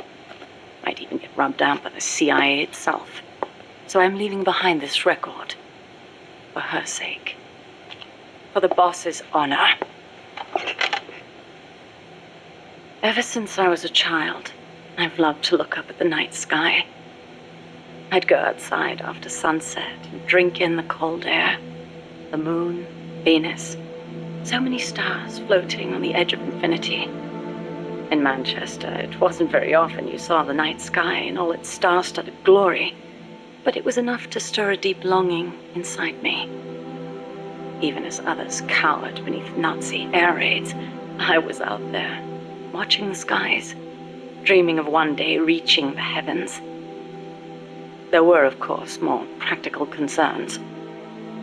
Might even get rubbed out by the CIA itself. So I'm leaving behind this record. For her sake. For the boss's honor. Ever since I was a child, I've loved to look up at the night sky. I'd go outside after sunset and drink in the cold air. The moon, Venus, so many stars floating on the edge of infinity. In Manchester, it wasn't very often you saw the night sky in all its star-studded glory, but it was enough to stir a deep longing inside me. Even as others cowered beneath Nazi air raids, I was out there, watching the skies, dreaming of one day reaching the heavens. There were, of course, more practical concerns.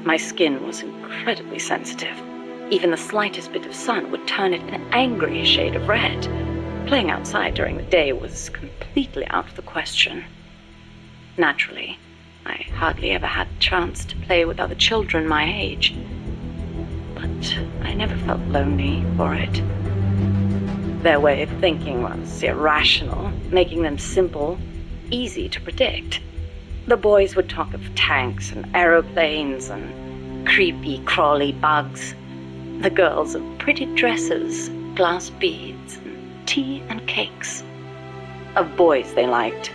My skin was incredibly sensitive. Even the slightest bit of sun would turn it an angry shade of red. Playing outside during the day was completely out of the question. Naturally, I hardly ever had a chance to play with other children my age. But I never felt lonely for it. Their way of thinking was irrational, making them simple, easy to predict. The boys would talk of tanks and aeroplanes and creepy, crawly bugs. The girls of pretty dresses, glass beads, and tea and cakes. Of boys they liked.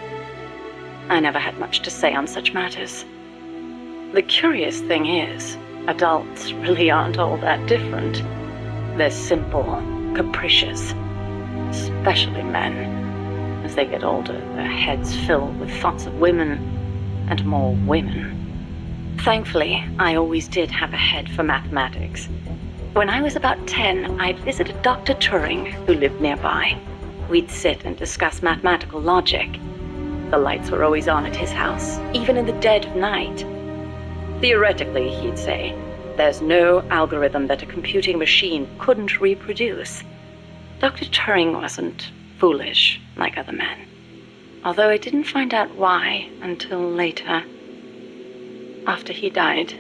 I never had much to say on such matters. The curious thing is, adults really aren't all that different. They're simple, capricious, especially men. As they get older, their heads fill with thoughts of women, and more women. Thankfully, I always did have a head for mathematics. When I was about 10, I'd visit a Dr. Turing who lived nearby. We'd sit and discuss mathematical logic. The lights were always on at his house, even in the dead of night. Theoretically, he'd say, there's no algorithm that a computing machine couldn't reproduce. Dr. Turing wasn't foolish like other men. Although I didn't find out why until later, after he died.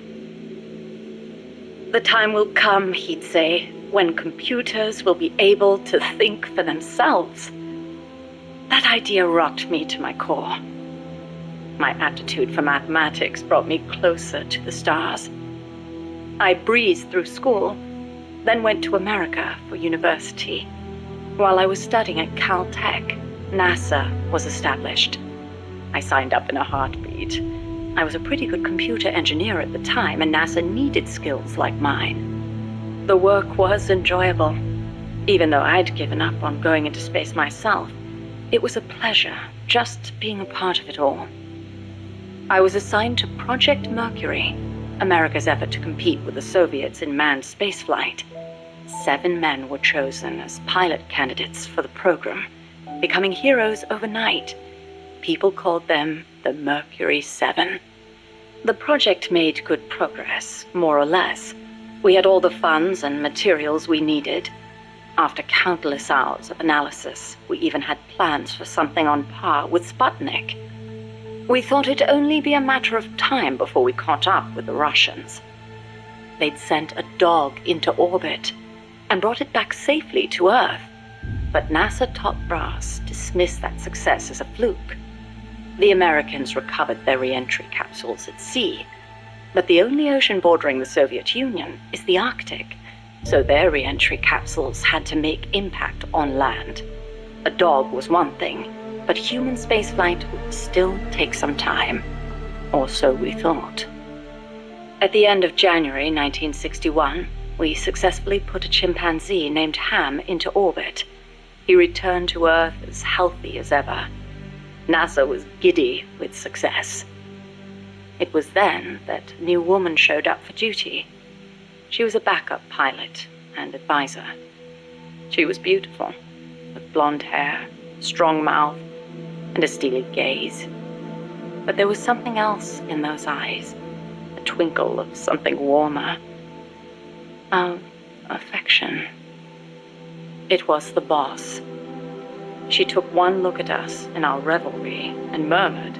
The time will come, he'd say, when computers will be able to think for themselves. That idea rocked me to my core. My aptitude for mathematics brought me closer to the stars. I breezed through school, then went to America for university. While I was studying at Caltech, NASA was established. I signed up in a heartbeat. I was a pretty good computer engineer at the time, and NASA needed skills like mine. The work was enjoyable. Even though I'd given up on going into space myself, It was a pleasure just being a part of it all. I was assigned to Project Mercury, America's effort to compete with the Soviets in manned spaceflight. 7 men were chosen as pilot candidates for the program, becoming heroes overnight. People called them the Mercury 7. The project made good progress, more or less. We had all the funds and materials we needed. After countless hours of analysis, we even had plans for something on par with Sputnik. We thought it'd only be a matter of time before we caught up with the Russians. They'd sent a dog into orbit and brought it back safely to Earth. But NASA top brass dismissed that success as a fluke. The Americans recovered their re-entry capsules at sea, but the only ocean bordering the Soviet Union is the Arctic, so their re-entry capsules had to make impact on land. A dog was one thing, but human spaceflight would still take some time, or so we thought. At the end of January 1961, we successfully put a chimpanzee named Ham into orbit. He returned to Earth as healthy as ever. NASA was giddy with success. It was then that a new woman showed up for duty. She was a backup pilot and advisor. She was beautiful, with blonde hair, strong mouth, and a steely gaze. But there was something else in those eyes, a twinkle of something warmer, of affection. It was the boss. She took one look at us in our revelry and murmured,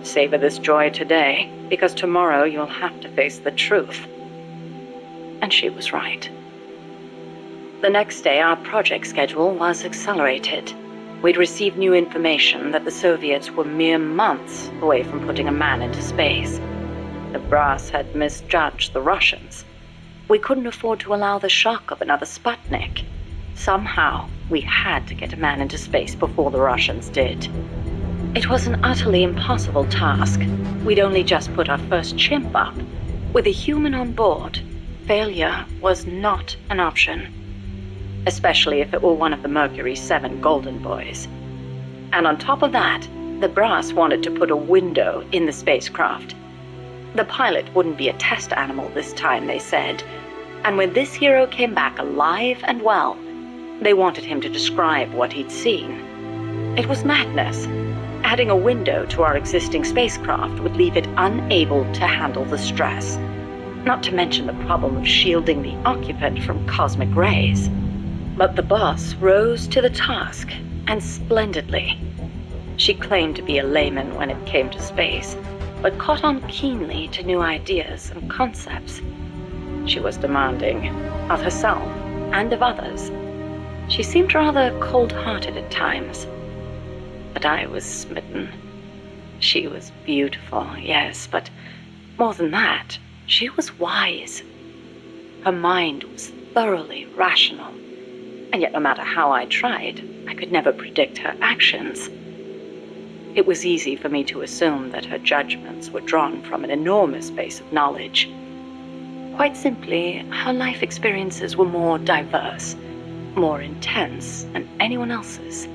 "Savor this joy today, because tomorrow you'll have to face the truth." And she was right. The next day, our project schedule was accelerated. We'd received new information that the Soviets were mere months away from putting a man into space. The brass had misjudged the Russians. We couldn't afford to allow the shock of another Sputnik. Somehow, we had to get a man into space before the Russians did. It was an utterly impossible task. We'd only just put our first chimp up. With a human on board, failure was not an option, especially if it were one of the Mercury 7 Golden Boys. And on top of that, the brass wanted to put a window in the spacecraft. The pilot wouldn't be a test animal this time, they said. And when this hero came back alive and well, they wanted him to describe what he'd seen. It was madness. Adding a window to our existing spacecraft would leave it unable to handle the stress. Not to mention the problem of shielding the occupant from cosmic rays. But the boss rose to the task, and splendidly. She claimed to be a layman when it came to space, but caught on keenly to new ideas and concepts. She was demanding, of herself and of others. She seemed rather cold-hearted at times. But I was smitten. She was beautiful, yes, but more than that, she was wise. Her mind was thoroughly rational, and yet no matter how I tried, I could never predict her actions. It was easy for me to assume that her judgments were drawn from an enormous base of knowledge. Quite simply, her life experiences were more diverse, more intense than anyone else's.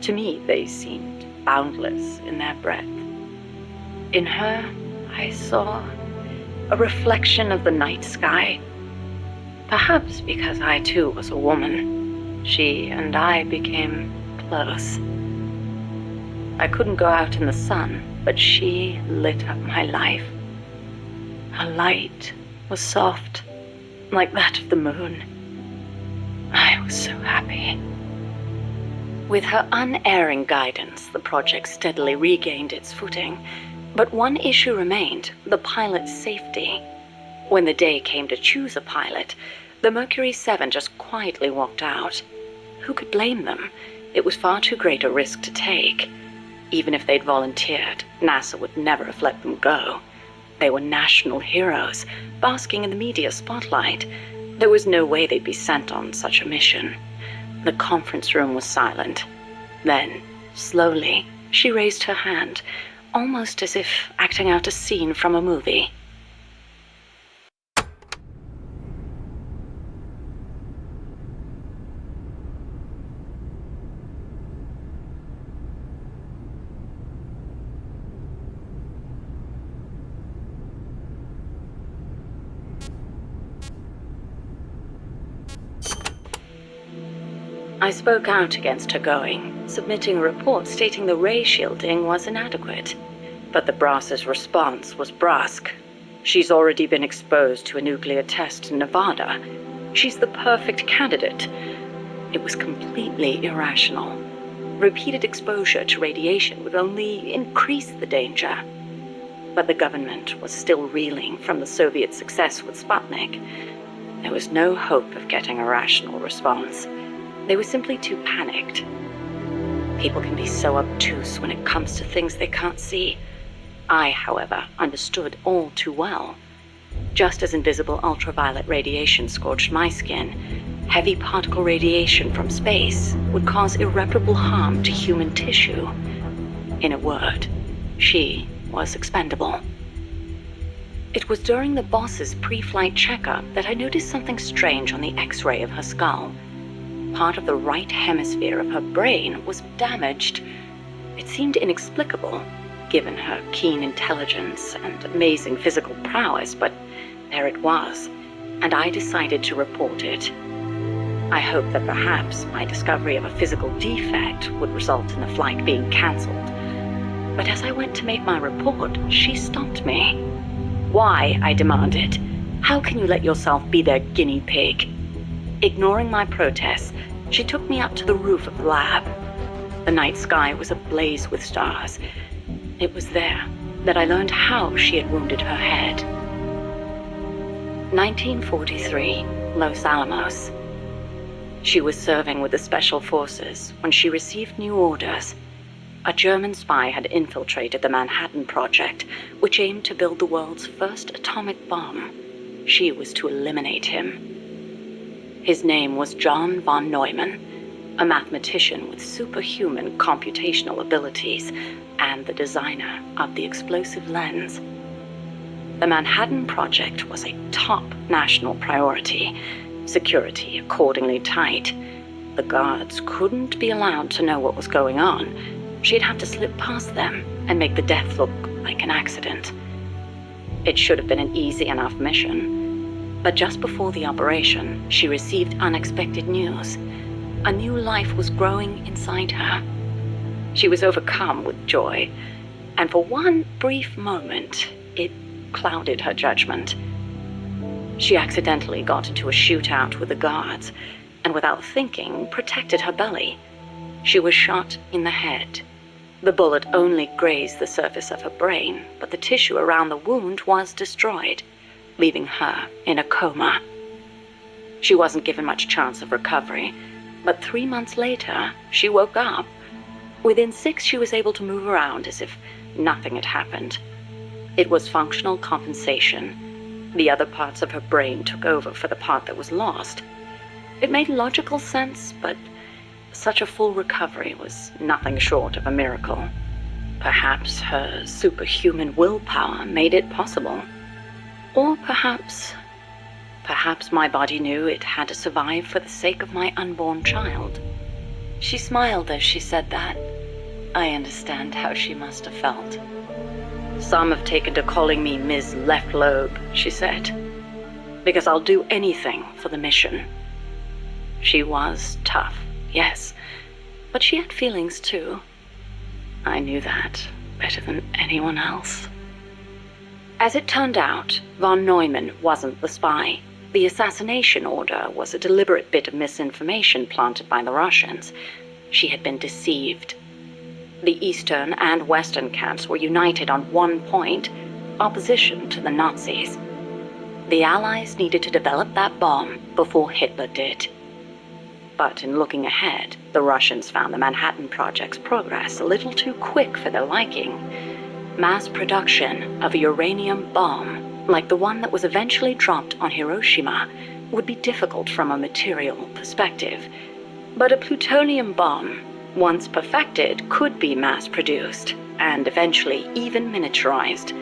To me, they seemed boundless in their breadth. In her, I saw a reflection of the night sky. Perhaps because I too was a woman, she and I became close. I couldn't go out in the sun, but she lit up my life. Her light was soft, like that of the moon. I was so happy. With her unerring guidance, the project steadily regained its footing. But one issue remained, the pilot's safety. When the day came to choose a pilot, the Mercury 7 just quietly walked out. Who could blame them? It was far too great a risk to take. Even if they'd volunteered, NASA would never have let them go. They were national heroes, basking in the media spotlight. There was no way they'd be sent on such a mission. The conference room was silent. Then, slowly, she raised her hand, almost as if acting out a scene from a movie. I spoke out against her going, submitting a report stating the ray shielding was inadequate. But the brass's response was brusque. She's already been exposed to a nuclear test in Nevada. She's the perfect candidate. It was completely irrational. Repeated exposure to radiation would only increase the danger. But the government was still reeling from the Soviet success with Sputnik. There was no hope of getting a rational response. They were simply too panicked. People can be so obtuse when it comes to things they can't see. I, however, understood all too well. Just as invisible ultraviolet radiation scorched my skin, heavy particle radiation from space would cause irreparable harm to human tissue. In a word, she was expendable. It was during the boss's pre-flight checkup that I noticed something strange on the X-ray of her skull. Part of the right hemisphere of her brain was damaged. It seemed inexplicable, given her keen intelligence and amazing physical prowess, but there it was, and I decided to report it. I hoped that perhaps my discovery of a physical defect would result in the flight being cancelled. But as I went to make my report, she stopped me. Why? I demanded. How can you let yourself be their guinea pig? Ignoring my protests, she took me up to the roof of the lab. The night sky was ablaze with stars. It was there that I learned how she had wounded her head. 1943, Los Alamos. She was serving with the Special Forces when she received new orders. A German spy had infiltrated the Manhattan Project, which aimed to build the world's first atomic bomb. She was to eliminate him. His name was John von Neumann, a mathematician with superhuman computational abilities and the designer of the explosive lens. The Manhattan Project was a top national priority, security accordingly tight. The guards couldn't be allowed to know what was going on. She'd have to slip past them and make the death look like an accident. It should have been an easy enough mission. But just before the operation, she received unexpected news. A new life was growing inside her. She was overcome with joy, and for one brief moment, it clouded her judgment. She accidentally got into a shootout with the guards, and without thinking, protected her belly. She was shot in the head. The bullet only grazed the surface of her brain, but the tissue around the wound was destroyed, leaving her in a coma. She wasn't given much chance of recovery, but 3 months later, she woke up. Within 6, she was able to move around as if nothing had happened. It was functional compensation. The other parts of her brain took over for the part that was lost. It made logical sense, but such a full recovery was nothing short of a miracle. Perhaps her superhuman willpower made it possible. Or perhaps my body knew it had to survive for the sake of my unborn child. She smiled as she said that. I understand how she must have felt. Some have taken to calling me Ms. Left Lobe, she said, because I'll do anything for the mission. She was tough, yes, but she had feelings too. I knew that better than anyone else. As it turned out, von Neumann wasn't the spy. The assassination order was a deliberate bit of misinformation planted by the Russians. She had been deceived. The Eastern and Western camps were united on one point: opposition to the Nazis. The Allies needed to develop that bomb before Hitler did. But in looking ahead, the Russians found the Manhattan Project's progress a little too quick for their liking. Mass production of a uranium bomb, like the one that was eventually dropped on Hiroshima, would be difficult from a material perspective. But a plutonium bomb, once perfected, could be mass-produced, and eventually even miniaturized.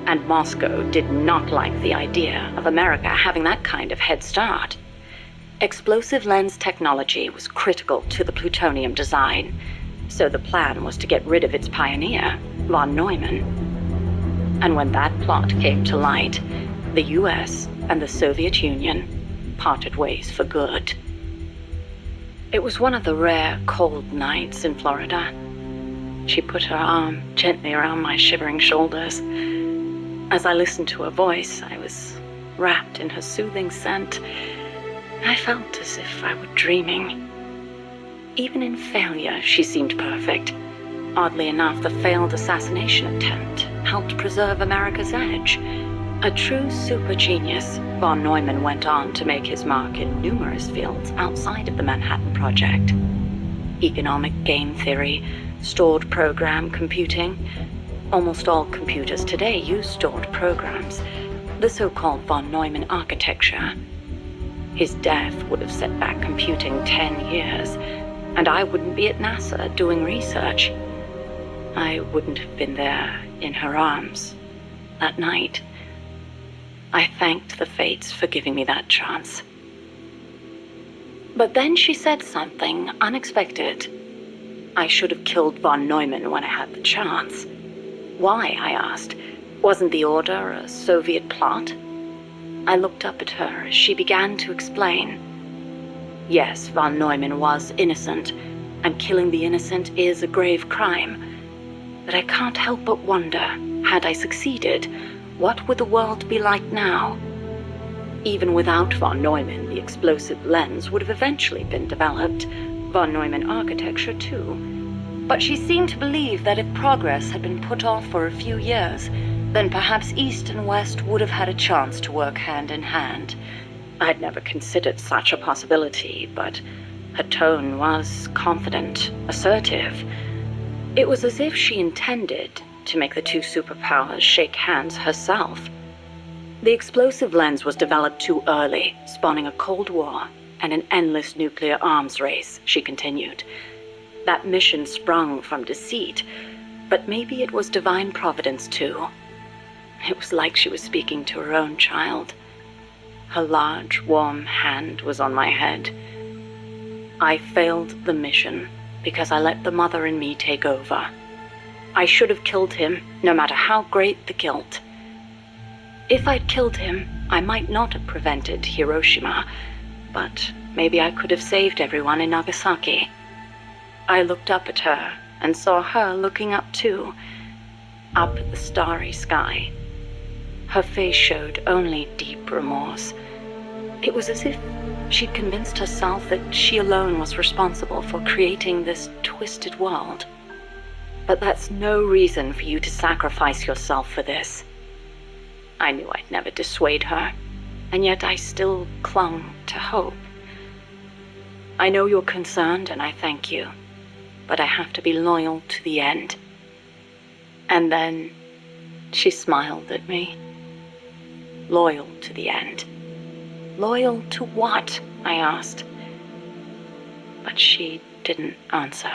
And Moscow did not like the idea of America having that kind of head start. Explosive lens technology was critical to the plutonium design, so the plan was to get rid of its pioneer, von Neumann. And when that plot came to light, the US and the Soviet Union parted ways for good. It was one of the rare cold nights in Florida. She put her arm gently around my shivering shoulders. As I listened to her voice, I was wrapped in her soothing scent. I felt as if I were dreaming. Even in failure, she seemed perfect. Oddly enough, the failed assassination attempt helped preserve America's edge. A true super genius, von Neumann went on to make his mark in numerous fields outside of the Manhattan Project. Economic game theory, stored program computing. Almost all computers today use stored programs, the so-called von Neumann architecture. His death would have set back computing 10 years, and I wouldn't be at NASA doing research. I wouldn't have been there in her arms that night. I thanked the fates for giving me that chance. But then she said something unexpected. I should have killed von Neumann when I had the chance. Why, I asked. Wasn't the order a Soviet plot? I looked up at her as she began to explain. Yes, von Neumann was innocent, and killing the innocent is a grave crime. But I can't help but wonder, had I succeeded, what would the world be like now? Even without von Neumann, the explosive lens would have eventually been developed. Von Neumann architecture, too. But she seemed to believe that if progress had been put off for a few years, then perhaps East and West would have had a chance to work hand in hand. I'd never considered such a possibility, but her tone was confident, assertive. It was as if she intended to make the two superpowers shake hands herself. The explosive lens was developed too early, spawning a Cold War and an endless nuclear arms race, she continued. That mission sprung from deceit, but maybe it was divine providence too. It was like she was speaking to her own child. Her large, warm hand was on my head. I failed the mission because I let the mother in me take over. I should have killed him, no matter how great the guilt. If I'd killed him, I might not have prevented Hiroshima, but maybe I could have saved everyone in Nagasaki. I looked up at her and saw her looking up too, up at the starry sky. Her face showed only deep remorse. It was as if she'd convinced herself that she alone was responsible for creating this twisted world. But that's no reason for you to sacrifice yourself for this. I knew I'd never dissuade her, and yet I still clung to hope. I know you're concerned, and I thank you, but I have to be loyal to the end. And then she smiled at me. Loyal to the end. Loyal to what? I asked. But she didn't answer.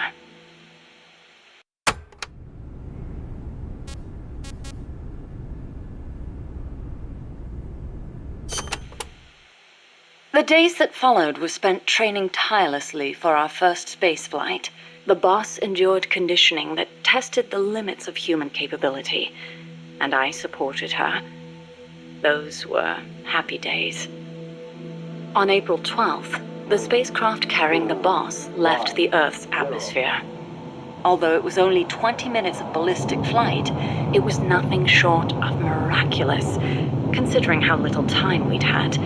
The days that followed were spent training tirelessly for our first space flight. The boss endured conditioning that tested the limits of human capability, and I supported her. Those were happy days. On April 12th, the spacecraft carrying the boss left the Earth's atmosphere. Although it was only 20 minutes of ballistic flight, it was nothing short of miraculous, considering how little time we'd had.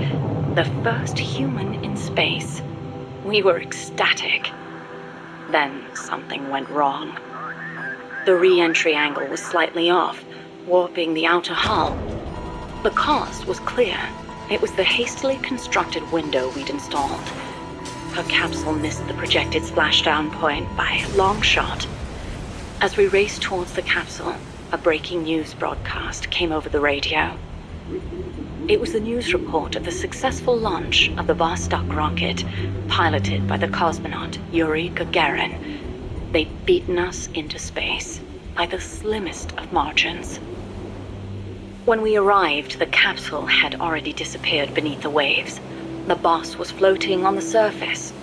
The first human in space. We were ecstatic. Then something went wrong. The re-entry angle was slightly off, warping the outer hull. The cause was clear. It was the hastily constructed window we'd installed. Her capsule missed the projected splashdown point by a long shot. As we raced towards the capsule, a breaking news broadcast came over the radio. It was the news report of the successful launch of the Vostok rocket, piloted by the cosmonaut Yuri Gagarin. They'd beaten us into space by the slimmest of margins. When we arrived, the capsule had already disappeared beneath the waves. The boss was floating on the surface.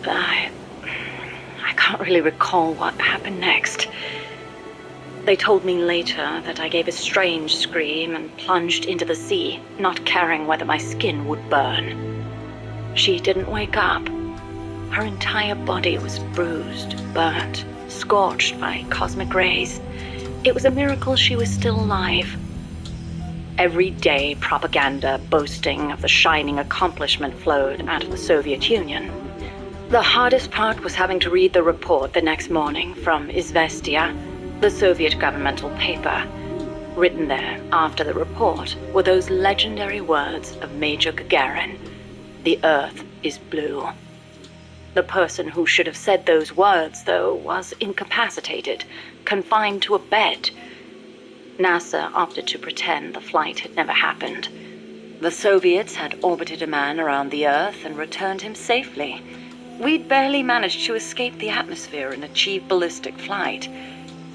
I can't really recall what happened next. They told me later that I gave a strange scream and plunged into the sea, not caring whether my skin would burn. She didn't wake up. Her entire body was bruised, burnt, scorched by cosmic rays. It was a miracle she was still alive. Every day, propaganda boasting of the shining accomplishment flowed out of the Soviet Union. The hardest part was having to read the report the next morning from Izvestia, the Soviet governmental paper. Written there after the report were those legendary words of Major Gagarin, "The Earth is blue." The person who should have said those words, though, was incapacitated, confined to a bed. NASA opted to pretend the flight had never happened. The Soviets had orbited a man around the Earth and returned him safely. We'd barely managed to escape the atmosphere and achieve ballistic flight.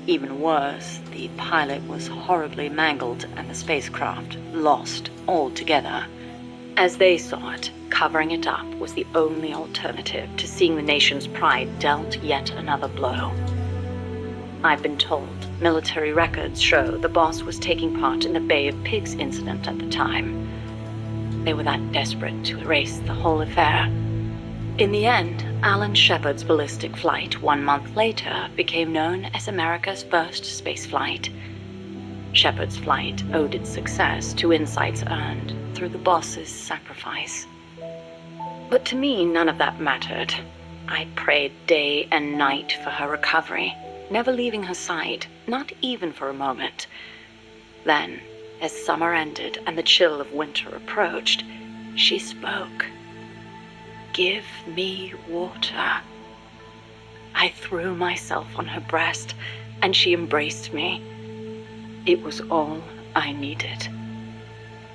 Even worse, the pilot was horribly mangled and the spacecraft lost altogether. As they saw it, covering it up was the only alternative to seeing the nation's pride dealt yet another blow. I've been told military records show the boss was taking part in the Bay of Pigs incident at the time. They were that desperate to erase the whole affair. In the end, Alan Shepard's ballistic flight 1 month later became known as America's first spaceflight. Shepard's flight owed its success to insights earned through the boss's sacrifice. But to me, none of that mattered. I prayed day and night for her recovery, never leaving her side, not even for a moment. Then, as summer ended and the chill of winter approached, she spoke. "Give me water." I threw myself on her breast, and she embraced me. It was all I needed.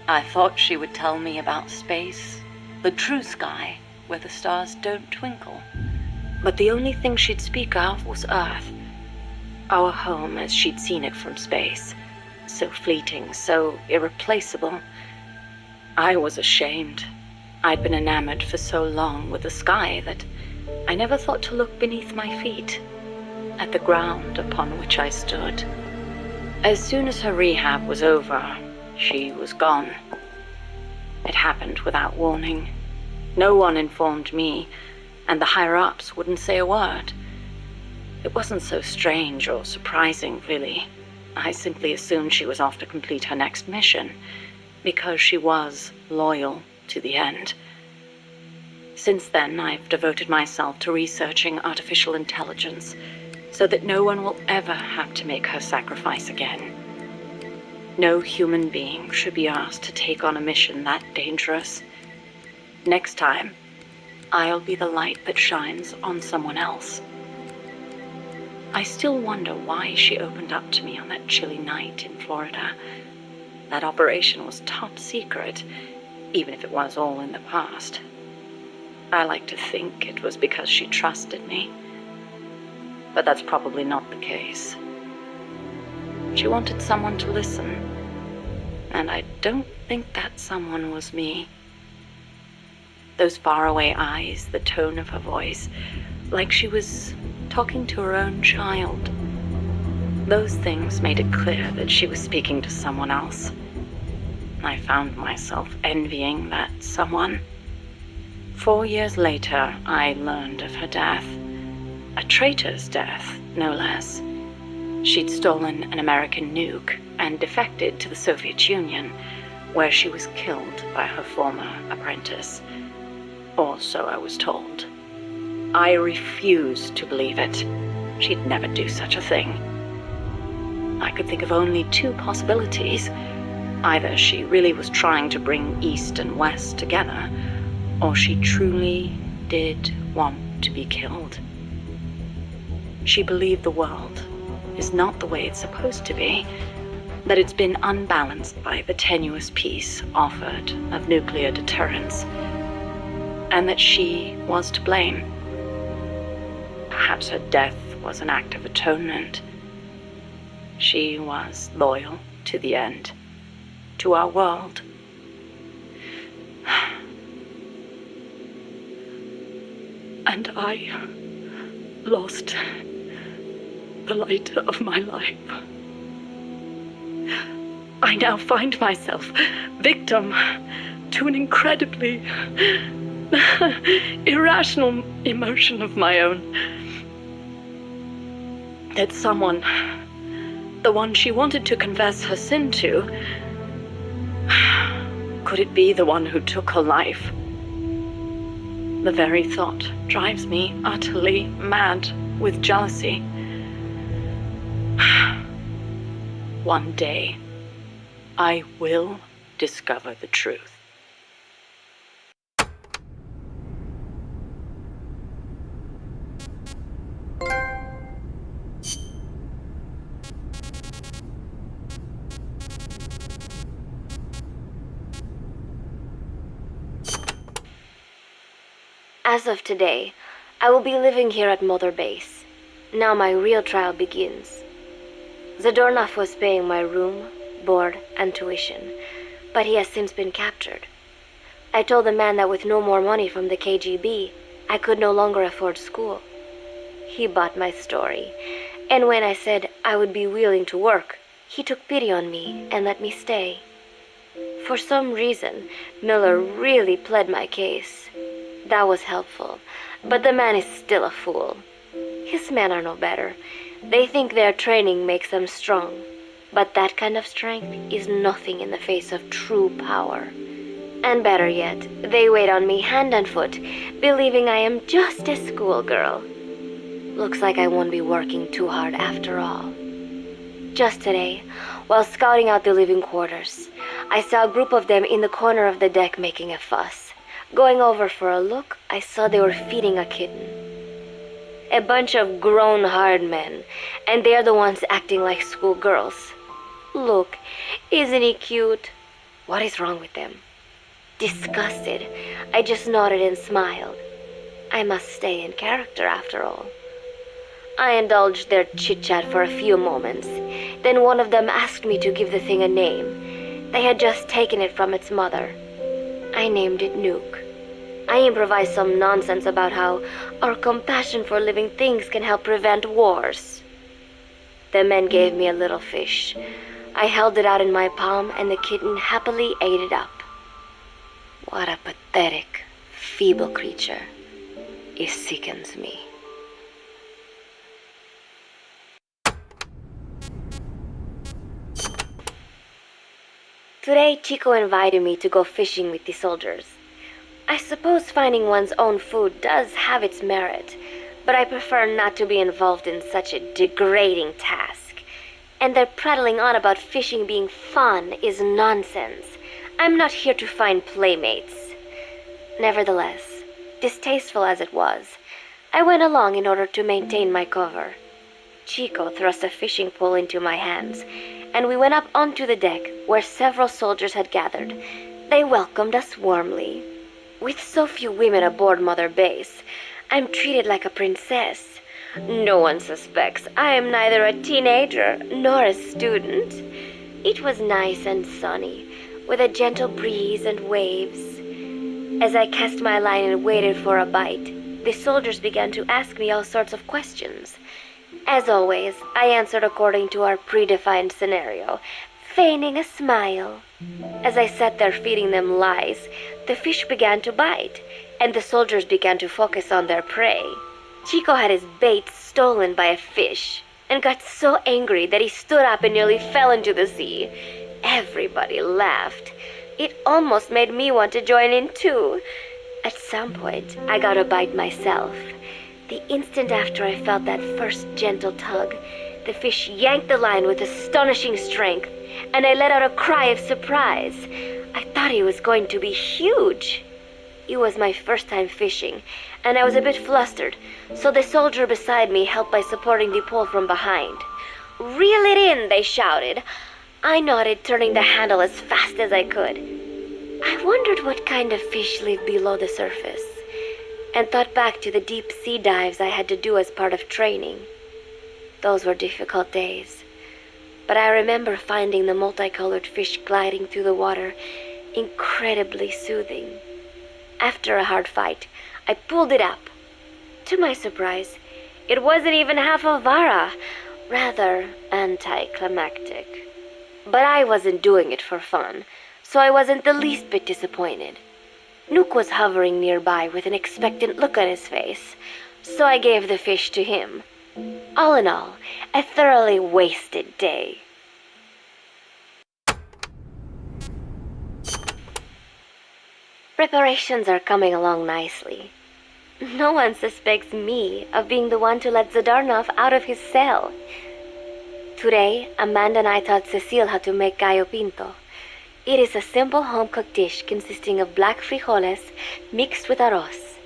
I thought she would tell me about space, the true sky, where the stars don't twinkle. But the only thing she'd speak of was Earth, our home as she'd seen it from space. So fleeting, so irreplaceable. I was ashamed. I'd been enamored for so long with the sky that I never thought to look beneath my feet, at the ground upon which I stood. As soon as her rehab was over, she was gone. It happened without warning. No one informed me, and the higher-ups wouldn't say a word. It wasn't so strange or surprising, really. I simply assumed she was off to complete her next mission, because she was loyal to the end. Since then, I've devoted myself to researching artificial intelligence, so that no one will ever have to make her sacrifice again. No human being should be asked to take on a mission that dangerous. Next time, I'll be the light that shines on someone else. I still wonder why she opened up to me on that chilly night in Florida. That operation was top secret, even if it was all in the past. I like to think it was because she trusted me. But that's probably not the case. She wanted someone to listen, and I don't think that someone was me. Those faraway eyes, the tone of her voice, like she was talking to her own child. Those things made it clear that she was speaking to someone else. I found myself envying that someone. 4 years later, I learned of her death. A traitor's death, no less. She'd stolen an American nuke and defected to the Soviet Union, where she was killed by her former apprentice. Or so I was told. I refused to believe it. She'd never do such a thing. I could think of only 2 possibilities. Either she really was trying to bring East and West together, or she truly did want to be killed. She believed the world is not the way it's supposed to be, that it's been unbalanced by the tenuous peace offered of nuclear deterrence, and that she was to blame. Perhaps her death was an act of atonement. She was loyal to the end, to our world. And I lost the light of my life. I now find myself victim to an incredibly irrational emotion of my own. That someone, the one she wanted to confess her sin to, could it be the one who took her life? The very thought drives me utterly mad with jealousy. One day, I will discover the truth. As of today, I will be living here at Mother Base. Now my real trial begins. Zadornov was paying my room, board, and tuition, but he has since been captured. I told the man that with no more money from the KGB, I could no longer afford school. He bought my story, and when I said I would be willing to work, he took pity on me and let me stay. For some reason, Miller really pled my case. That was helpful, but the man is still a fool. His men are no better. They think their training makes them strong, but that kind of strength is nothing in the face of true power. And better yet, they wait on me hand and foot, believing I am just a schoolgirl. Looks like I won't be working too hard after all. Just today, while scouting out the living quarters, I saw a group of them in the corner of the deck making a fuss. Going over for a look, I saw they were feeding a kitten. A bunch of grown hard men, and they're the ones acting like schoolgirls. Look, isn't he cute? What is wrong with them? Disgusted, I just nodded and smiled. I must stay in character after all. I indulged their chit-chat for a few moments. Then one of them asked me to give the thing a name. They had just taken it from its mother. I named it Nuke. I improvised some nonsense about how our compassion for living things can help prevent wars. The men gave me a little fish. I held it out in my palm and the kitten happily ate it up. What a pathetic, feeble creature. It sickens me. Today, Chico invited me to go fishing with the soldiers. I suppose finding one's own food does have its merit, but I prefer not to be involved in such a degrading task. And their prattling on about fishing being fun is nonsense. I'm not here to find playmates. Nevertheless, distasteful as it was, I went along in order to maintain my cover. Chico thrust a fishing pole into my hands, and we went up onto the deck where several soldiers had gathered. They welcomed us warmly. With so few women aboard Mother Base, I'm treated like a princess. No one suspects I am neither a teenager nor a student. It was nice and sunny, with a gentle breeze and waves. As I cast my line and waited for a bite, the soldiers began to ask me all sorts of questions. As always, I answered according to our predefined scenario, feigning a smile. As I sat there feeding them lies, the fish began to bite, and the soldiers began to focus on their prey. Chico had his bait stolen by a fish, and got so angry that he stood up and nearly fell into the sea. Everybody laughed. It almost made me want to join in too. At some point, I got a bite myself. The instant after I felt that first gentle tug, the fish yanked the line with astonishing strength, and I let out a cry of surprise. I thought he was going to be huge. It was my first time fishing, and I was a bit flustered, so the soldier beside me helped by supporting the pole from behind. "Reel it in," they shouted. I nodded, turning the handle as fast as I could. I wondered what kind of fish lived below the surface, and thought back to the deep sea dives I had to do as part of training. Those were difficult days, but I remember finding the multicolored fish gliding through the water incredibly soothing. After a hard fight, I pulled it up. To my surprise, it wasn't even half a vara, rather anticlimactic. But I wasn't doing it for fun, so I wasn't the least bit disappointed. Nook was hovering nearby with an expectant look on his face, so I gave the fish to him. All in all, a thoroughly wasted day. Preparations are coming along nicely. No one suspects me of being the one to let Zadornov out of his cell. Today, Amanda and I taught Cecile how to make gallo pinto. It is a simple home-cooked dish consisting of black frijoles mixed with arroz.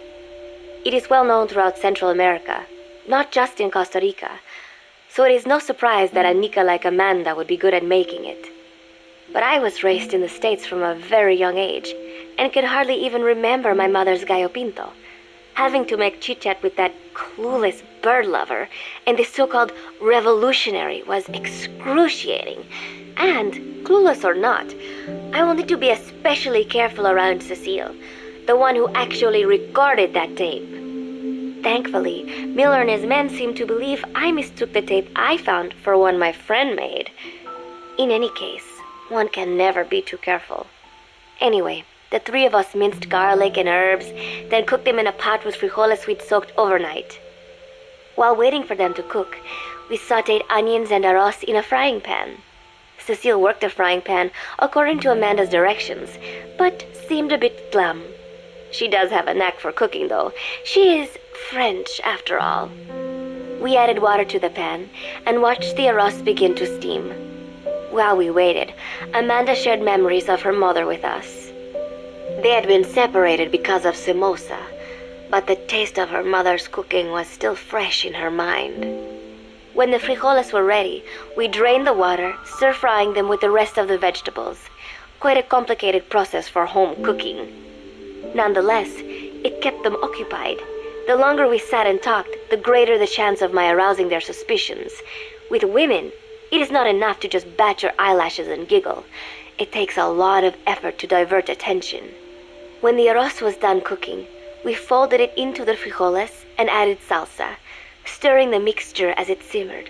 It is well known throughout Central America, not just in Costa Rica, so it is no surprise that a Nica like Amanda would be good at making it. But I was raised in the States from a very young age, and could hardly even remember my mother's gallo pinto. Having to make chit-chat with that clueless bird lover and the so-called revolutionary was excruciating. And, clueless or not, I will need to be especially careful around Cecile, the one who actually recorded that tape. Thankfully, Miller and his men seemed to believe I mistook the tape I found for one my friend made. In any case, one can never be too careful. Anyway, the three of us minced garlic and herbs, then cooked them in a pot with frijoles we'd soaked overnight. While waiting for them to cook, we sautéed onions and arroz in a frying pan. Cecile worked the frying pan according to Amanda's directions, but seemed a bit glum. She does have a knack for cooking, though. She is French, after all. We added water to the pan and watched the arroz begin to steam. While we waited, Amanda shared memories of her mother with us. They had been separated because of Simosa, but the taste of her mother's cooking was still fresh in her mind. When the frijoles were ready, we drained the water, stir-frying them with the rest of the vegetables. Quite a complicated process for home cooking. Nonetheless, it kept them occupied. The longer we sat and talked, the greater the chance of my arousing their suspicions. With women, it is not enough to just bat your eyelashes and giggle. It takes a lot of effort to divert attention. When the arroz was done cooking, we folded it into the frijoles and added salsa, stirring the mixture as it simmered.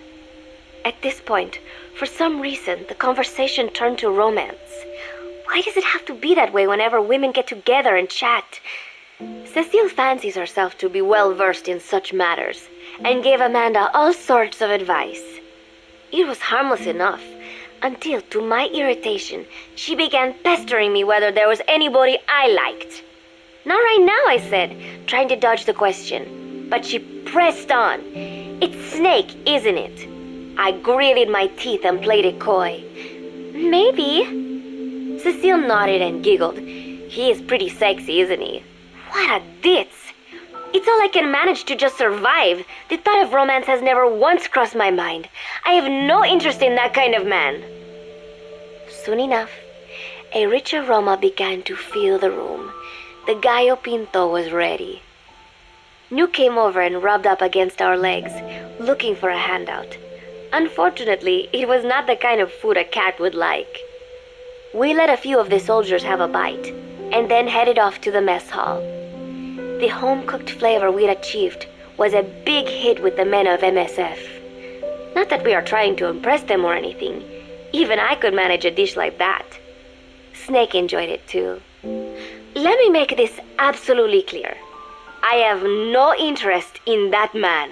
At this point, for some reason, the conversation turned to romance. Why does it have to be that way whenever women get together and chat? Cecile fancies herself to be well versed in such matters, and gave Amanda all sorts of advice. It was harmless enough, until, to my irritation, she began pestering me whether there was anybody I liked. Not right now, I said, trying to dodge the question. But she pressed on. It's Snake, isn't it? I gritted my teeth and played it coy. Maybe. Cecile nodded and giggled. He is pretty sexy, isn't he? What a ditz. It's all I can manage to just survive. The thought of romance has never once crossed my mind. I have no interest in that kind of man. Soon enough, a rich aroma began to fill the room. The gallo pinto was ready. Nuke came over and rubbed up against our legs, looking for a handout. Unfortunately, it was not the kind of food a cat would like. We let a few of the soldiers have a bite, and then headed off to the mess hall. The home-cooked flavor we'd achieved was a big hit with the men of MSF. Not that we are trying to impress them or anything. Even I could manage a dish like that. Snake enjoyed it too. Let me make this absolutely clear. I have no interest in that man.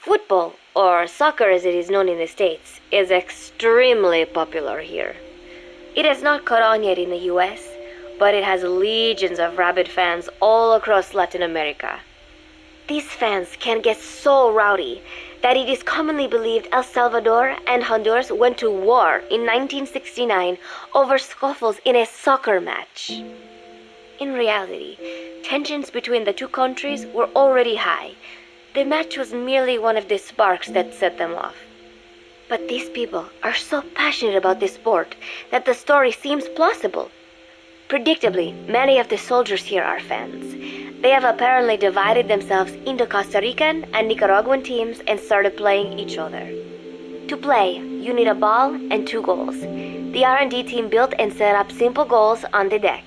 Football, or soccer as it is known in the States, is extremely popular here. It has not caught on yet in the US, but it has legions of rabid fans all across Latin America. These fans can get so rowdy that it is commonly believed El Salvador and Honduras went to war in 1969 over scuffles in a soccer match. In reality, tensions between the two countries were already high. The match was merely one of the sparks that set them off. But these people are so passionate about this sport that the story seems plausible. Predictably, many of the soldiers here are fans. They have apparently divided themselves into Costa Rican and Nicaraguan teams and started playing each other. To play, you need a ball and 2 goals. The R&D team built and set up simple goals on the deck.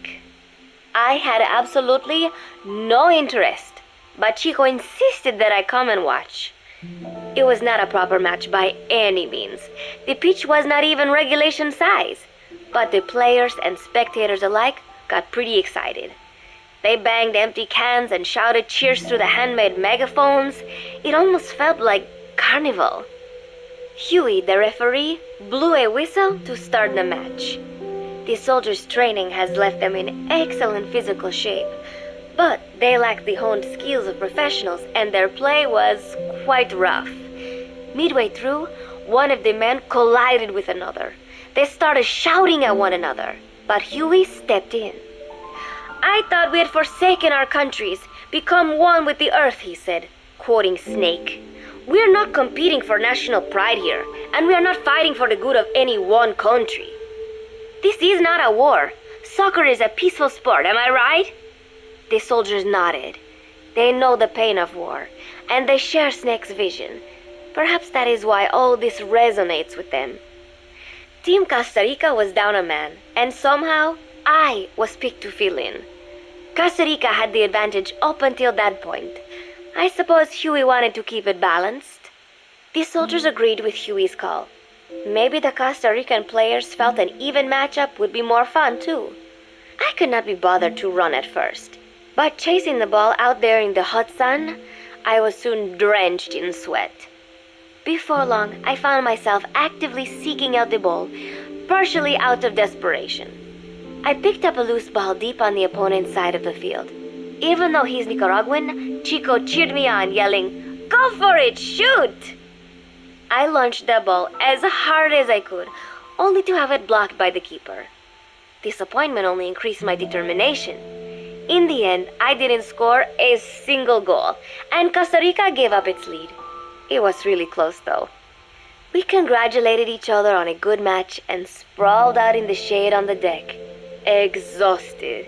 I had absolutely no interest. but Chico insisted that I come and watch. It was not a proper match by any means. The pitch was not even regulation size, but the players and spectators alike got pretty excited. They banged empty cans and shouted cheers through the handmade megaphones. It almost felt like carnival. Huey, the referee, blew a whistle to start the match. The soldiers' training has left them in excellent physical shape, but they lacked the honed skills of professionals and their play was quite rough. Midway through, one of the men collided with another. They started shouting at one another, but Huey stepped in. "I thought we had forsaken our countries, become one with the earth," he said, quoting Snake. "We're not competing for national pride here, and we are not fighting for the good of any one country. This is not a war. Soccer is a peaceful sport, am I right?" The soldiers nodded. They know the pain of war, and they share Snake's vision. Perhaps that is why all this resonates with them. Team Costa Rica was down a man, and somehow I was picked to fill in. Costa Rica had the advantage up until that point. I suppose Huey wanted to keep it balanced. The soldiers agreed with Huey's call. Maybe the Costa Rican players felt an even matchup would be more fun too. I could not be bothered to run at first, but chasing the ball out there in the hot sun, I was soon drenched in sweat. Before long, I found myself actively seeking out the ball, partially out of desperation. I picked up a loose ball deep on the opponent's side of the field. Even though he's Nicaraguan, Chico cheered me on, yelling, "Go for it, shoot!" I launched the ball as hard as I could, only to have it blocked by the keeper. Disappointment only increased my determination. In the end, I didn't score a single goal, and Costa Rica gave up its lead. It was really close, though. We congratulated each other on a good match and sprawled out in the shade on the deck, exhausted.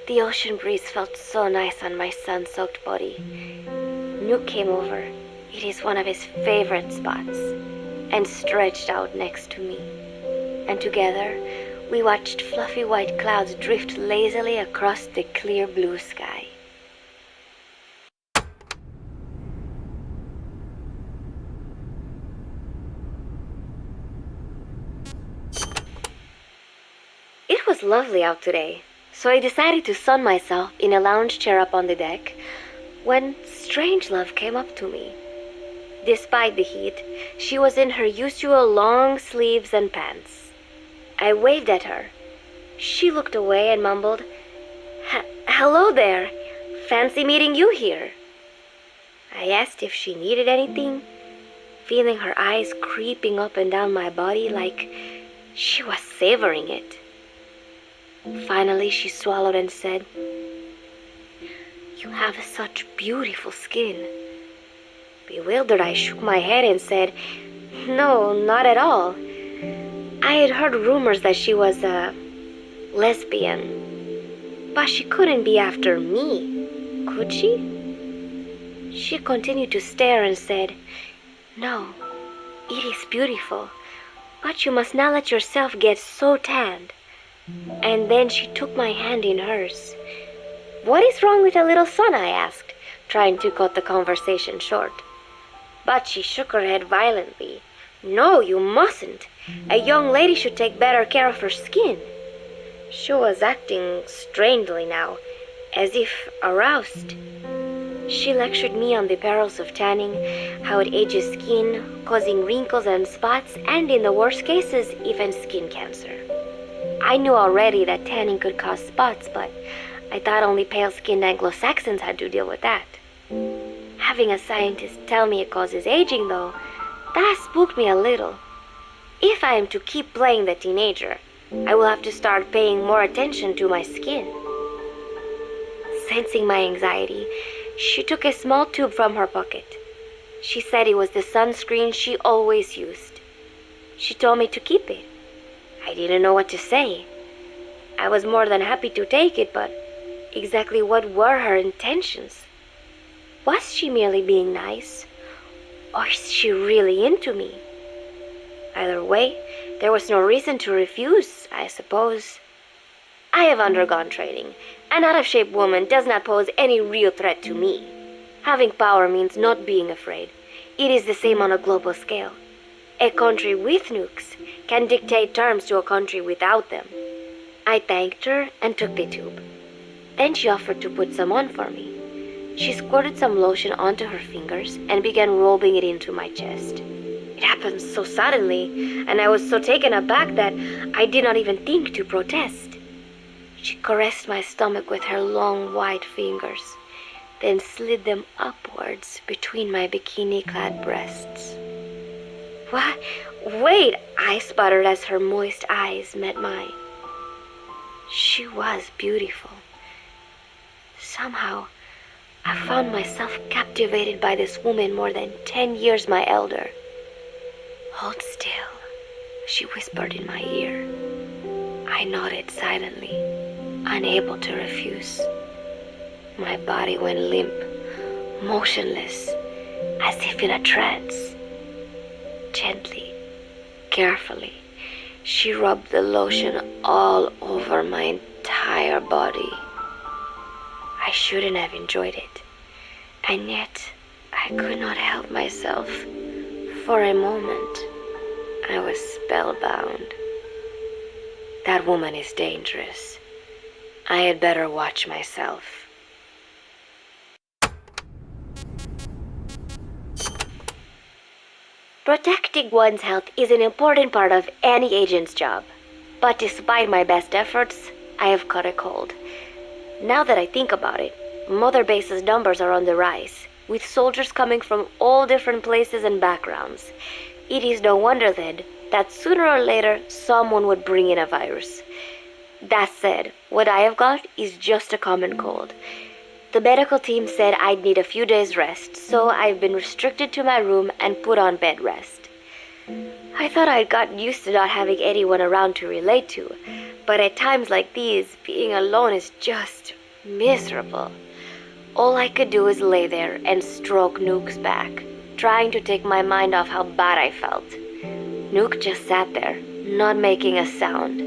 The ocean breeze felt so nice on my sun-soaked body. Nuke came over. It is one of his favorite spots, and stretched out next to me. And together, we watched fluffy white clouds drift lazily across the clear blue sky. It was lovely out today, so I decided to sun myself in a lounge chair up on the deck when Strangelove came up to me. Despite the heat, she was in her usual long sleeves and pants. I waved at her. She looked away and mumbled, "Hello there. Fancy meeting you here." I asked if she needed anything, feeling her eyes creeping up and down my body like she was savoring it. Finally, she swallowed and said, "You have such beautiful skin." Bewildered, I shook my head and said, "No, not at all. I had heard rumors that she was a lesbian, but she couldn't be after me, could she?" She continued to stare and said, "No, it is beautiful, but you must not let yourself get so tanned." And then she took my hand in hers. "What is wrong with a little sun?" I asked, trying to cut the conversation short. But she shook her head violently. "No, you mustn't. A young lady should take better care of her skin." She was acting strangely now, as if aroused. She lectured me on the perils of tanning, how it ages skin, causing wrinkles and spots, and in the worst cases, even skin cancer. I knew already that tanning could cause spots, but I thought only pale-skinned Anglo-Saxons had to deal with that. Having a scientist tell me it causes aging, though, that spooked me a little. If I am to keep playing the teenager, I will have to start paying more attention to my skin. Sensing my anxiety, she took a small tube from her pocket. She said it was the sunscreen she always used. She told me to keep it. I didn't know what to say. I was more than happy to take it, but exactly what were her intentions? Was she merely being nice? Or is she really into me? Either way, there was no reason to refuse, I suppose. I have undergone training. An out-of-shape woman does not pose any real threat to me. Having power means not being afraid. It is the same on a global scale. A country with nukes can dictate terms to a country without them. I thanked her and took the tube. Then she offered to put some on for me. She squirted some lotion onto her fingers and began rolling it into my chest. It happened so suddenly, and I was so taken aback that I did not even think to protest. She caressed my stomach with her long white fingers, then slid them upwards between my bikini-clad breasts. What? Wait, I sputtered as her moist eyes met mine. She was beautiful. Somehow, I found myself captivated by this woman more than 10 years my elder. Hold still, she whispered in my ear. I nodded silently, unable to refuse. My body went limp, motionless, as if in a trance. Gently, carefully, she rubbed the lotion all over my entire body. I shouldn't have enjoyed it, and yet I could not help myself. For a moment, I was spellbound. That woman is dangerous. I had better watch myself. Protecting one's health is an important part of any agent's job. But despite my best efforts, I have caught a cold. Now that I think about it, Mother Base's numbers are on the rise, with soldiers coming from all different places and backgrounds. It is no wonder then that sooner or later someone would bring in a virus. That said, what I have got is just a common cold. The medical team said I'd need a few days rest, so I've been restricted to my room and put on bed rest. I thought I'd gotten used to not having anyone around to relate to, but at times like these, being alone is just miserable. All I could do is lay there and stroke Nuke's back, trying to take my mind off how bad I felt. Nuke just sat there, not making a sound.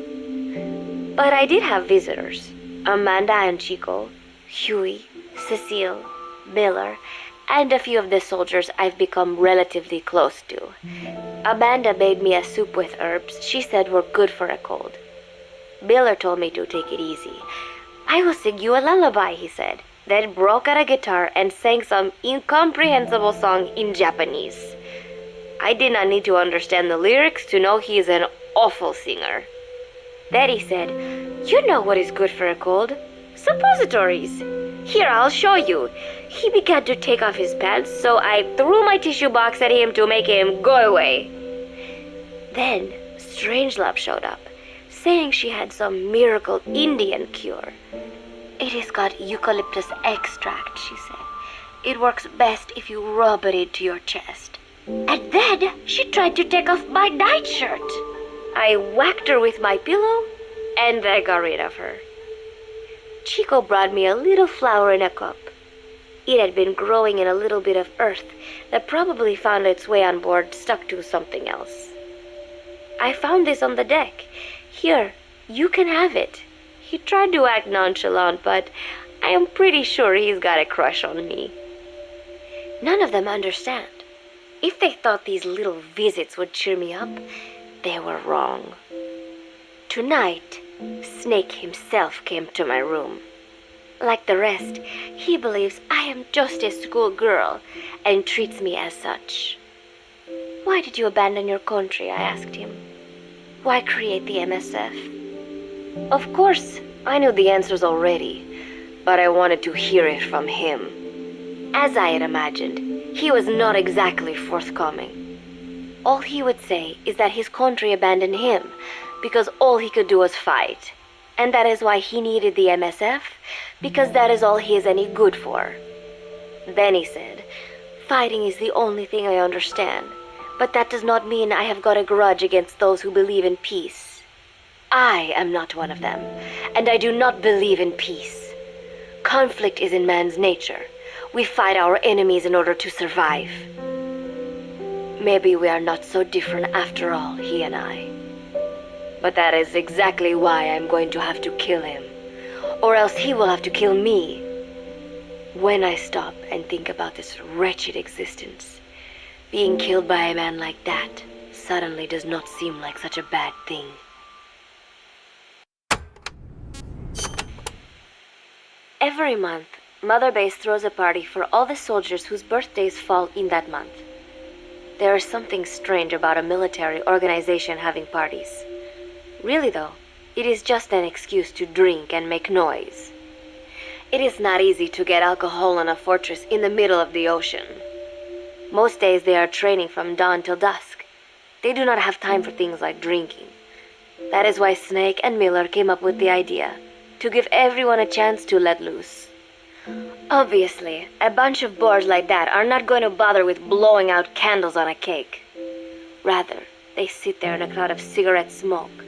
But I did have visitors. Amanda and Chico, Huey, Cecile, Miller, and a few of the soldiers I've become relatively close to. Amanda made me a soup with herbs she said were good for a cold. Miller told me to take it easy. I will sing you a lullaby, he said, then broke out a guitar and sang some incomprehensible song in Japanese. I did not need to understand the lyrics to know he is an awful singer. Then he said, "You know what is good for a cold? Suppositories. Here, I'll show you." He began to take off his pants, so I threw my tissue box at him to make him go away. Then Strangelove showed up, saying she had some miracle Indian cure. "It has got eucalyptus extract," she said. "It works best if you rub it into your chest." And then she tried to take off my nightshirt. I whacked her with my pillow, and I got rid of her. Chico brought me a little flower in a cup. It had been growing in a little bit of earth that probably found its way on board stuck to something else. "I found this on the deck. Here, you can have it." He tried to act nonchalant, but I am pretty sure he's got a crush on me. None of them understand. If they thought these little visits would cheer me up, they were wrong. Tonight, Snake himself came to my room. Like the rest, he believes I am just a schoolgirl and treats me as such. "Why did you abandon your country?" I asked him. "Why create the MSF?" Of course, I knew the answers already, but I wanted to hear it from him. As I had imagined, he was not exactly forthcoming. All he would say is that his country abandoned him because all he could do was fight, and that is why he needed the MSF, because that is all he is any good for. Then he said, "Fighting is the only thing I understand, but that does not mean I have got a grudge against those who believe in peace. I am not one of them, and I do not believe in peace. Conflict is in man's nature. We fight our enemies in order to survive. Maybe we are not so different after all, he and I. But that is exactly why I'm going to have to kill him, or else he will have to kill me. When I stop and think about this wretched existence, being killed by a man like that suddenly does not seem like such a bad thing. Every month, Mother Base throws a party for all the soldiers whose birthdays fall in that month. There is something strange about a military organization having parties. Really though, it is just an excuse to drink and make noise. It is not easy to get alcohol in a fortress in the middle of the ocean. Most days they are training from dawn till dusk. They do not have time for things like drinking. That is why Snake and Miller came up with the idea to give everyone a chance to let loose. Obviously, a bunch of boors like that are not going to bother with blowing out candles on a cake. Rather, they sit there in a cloud of cigarette smoke,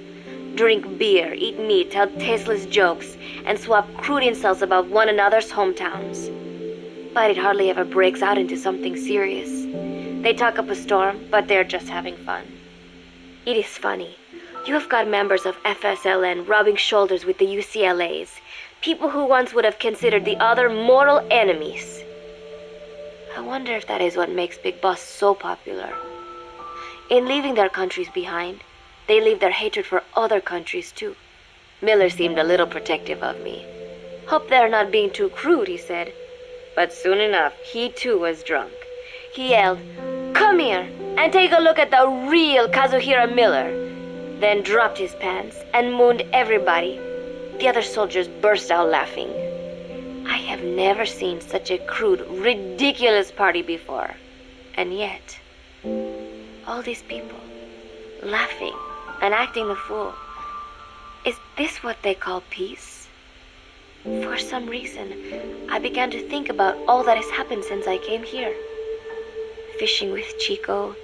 drink beer, eat meat, tell tasteless jokes, and swap crude insults about one another's hometowns. But it hardly ever breaks out into something serious. They talk up a storm, but they're just having fun. It is funny. You have got members of FSLN rubbing shoulders with the UCLAs, people who once would have considered the other mortal enemies. I wonder if that is what makes Big Boss so popular. In leaving their countries behind, they leave their hatred for other countries too. Miller seemed a little protective of me. Hope they're not being too crude, he said. But soon enough, he too was drunk. He yelled, "Come here and take a look at the real Kazuhira Miller," then dropped his pants and mooned everybody. The other soldiers burst out laughing. I have never seen such a crude, ridiculous party before. And yet, all these people, laughing and acting the fool. Is this what they call peace? For some reason, I began to think about all that has happened since I came here. Fishing with Chico,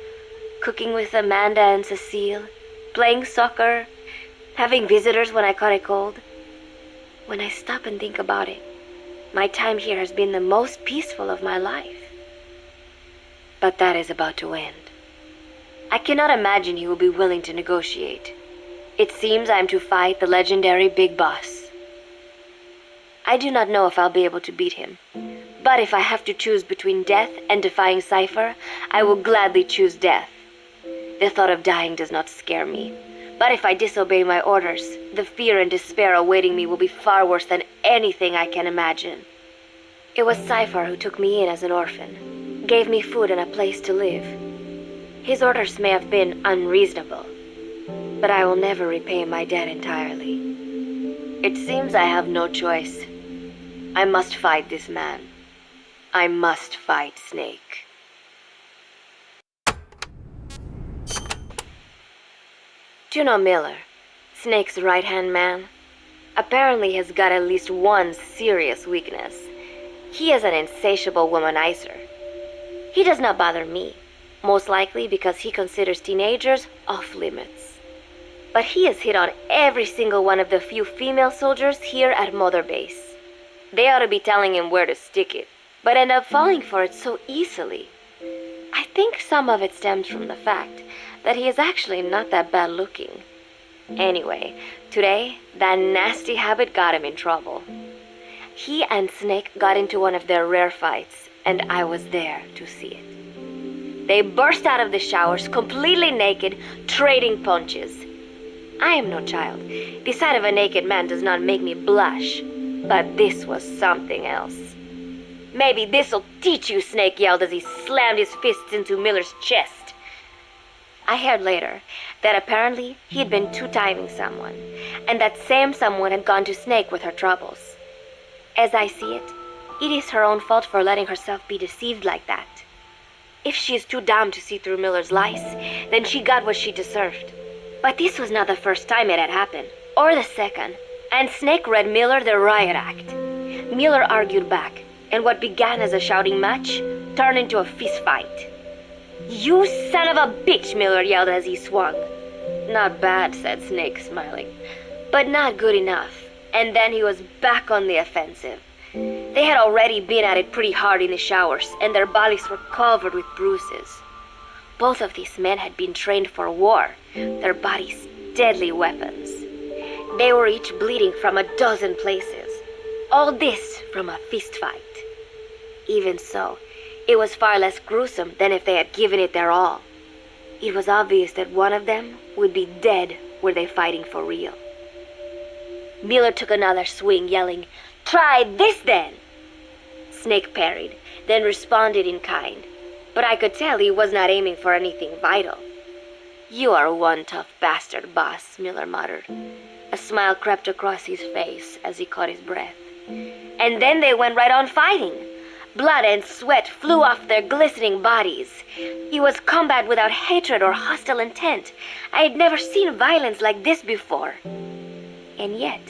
cooking with Amanda and Cecile, playing soccer, having visitors when I caught a cold. When I stop and think about it, my time here has been the most peaceful of my life. But that is about to end. I cannot imagine he will be willing to negotiate. It seems I am to fight the legendary Big Boss. I do not know if I'll be able to beat him. But if I have to choose between death and defying Cypher, I will gladly choose death. The thought of dying does not scare me. But if I disobey my orders, the fear and despair awaiting me will be far worse than anything I can imagine. It was Cypher who took me in as an orphan, gave me food and a place to live. His orders may have been unreasonable, but I will never repay my debt entirely. It seems I have no choice. I must fight this man. I must fight Snake. Juno Miller, Snake's right-hand man, apparently has got at least one serious weakness. He is an insatiable womanizer. He does not bother me, most likely because he considers teenagers off-limits. But he has hit on every single one of the few female soldiers here at Mother Base. They ought to be telling him where to stick it, but end up falling for it so easily. I think some of it stems from the fact that he is actually not that bad looking. Anyway, today, that nasty habit got him in trouble. He and Snake got into one of their rare fights, and I was there to see it. They burst out of the showers, completely naked, trading punches. I am no child. The sight of a naked man does not make me blush, but this was something else. "Maybe this'll teach you," Snake yelled as he slammed his fists into Miller's chest. I heard later that apparently he had been two-timing someone, and that same someone had gone to Snake with her troubles. As I see it, it is her own fault for letting herself be deceived like that. If she is too dumb to see through Miller's lies, then she got what she deserved. But this was not the first time it had happened, or the second, and Snake read Miller the riot act. Miller argued back, and what began as a shouting match turned into a fist fight. "You son of a bitch," Miller yelled as he swung. "Not bad," said Snake, smiling, "but not good enough." And then he was back on the offensive. They had already been at it pretty hard in the showers, and their bodies were covered with bruises. Both of these men had been trained for war, their bodies deadly weapons. They were each bleeding from a dozen places. All this from a fist fight. Even so, it was far less gruesome than if they had given it their all. It was obvious that one of them would be dead were they fighting for real. Miller took another swing, yelling, "Try this then!" Snake parried, then responded in kind, but I could tell he was not aiming for anything vital. "You are one tough bastard, boss," Miller muttered. A smile crept across his face as he caught his breath. And then they went right on fighting. Blood and sweat flew off their glistening bodies. It was combat without hatred or hostile intent. I had never seen violence like this before. And yet,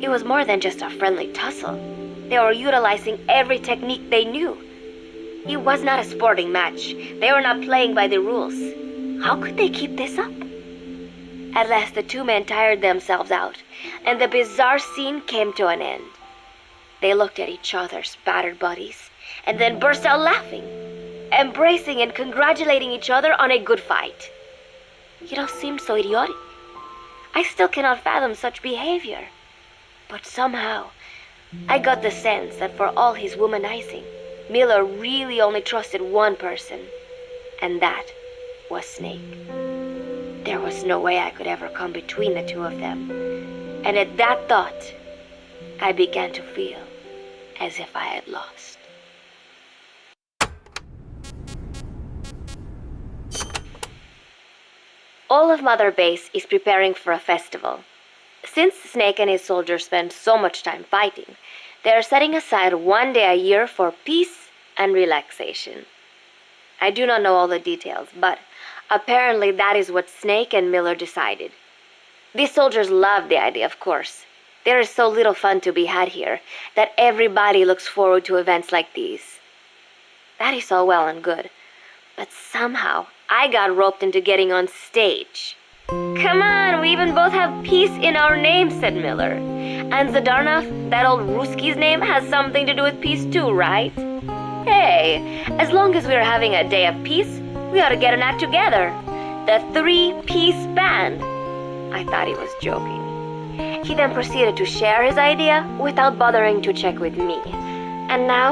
it was more than just a friendly tussle. They were utilizing every technique they knew. It was not a sporting match. They were not playing by the rules. How could they keep this up? At last the two men tired themselves out, and the bizarre scene came to an end. They looked at each other's battered bodies, and then burst out laughing, embracing and congratulating each other on a good fight. It all seemed so idiotic. I still cannot fathom such behavior. But somehow, I got the sense that for all his womanizing, Miller really only trusted one person, and that was Snake. There was no way I could ever come between the two of them, and at that thought, I began to feel as if I had lost. All of Mother Base is preparing for a festival. Since Snake and his soldiers spend so much time fighting, they are setting aside one day a year for peace and relaxation. I do not know all the details, but apparently that is what Snake and Miller decided. These soldiers love the idea, of course. There is so little fun to be had here that everybody looks forward to events like these. That is all well and good, but somehow I got roped into getting on stage. "Come on, we even both have peace in our name," said Miller. "And Zadornov, that old Ruski's name, has something to do with peace too, right? Hey, as long as we're having a day of peace, we ought to get an act together. The Three-Piece Band." I thought he was joking. He then proceeded to share his idea without bothering to check with me. And now,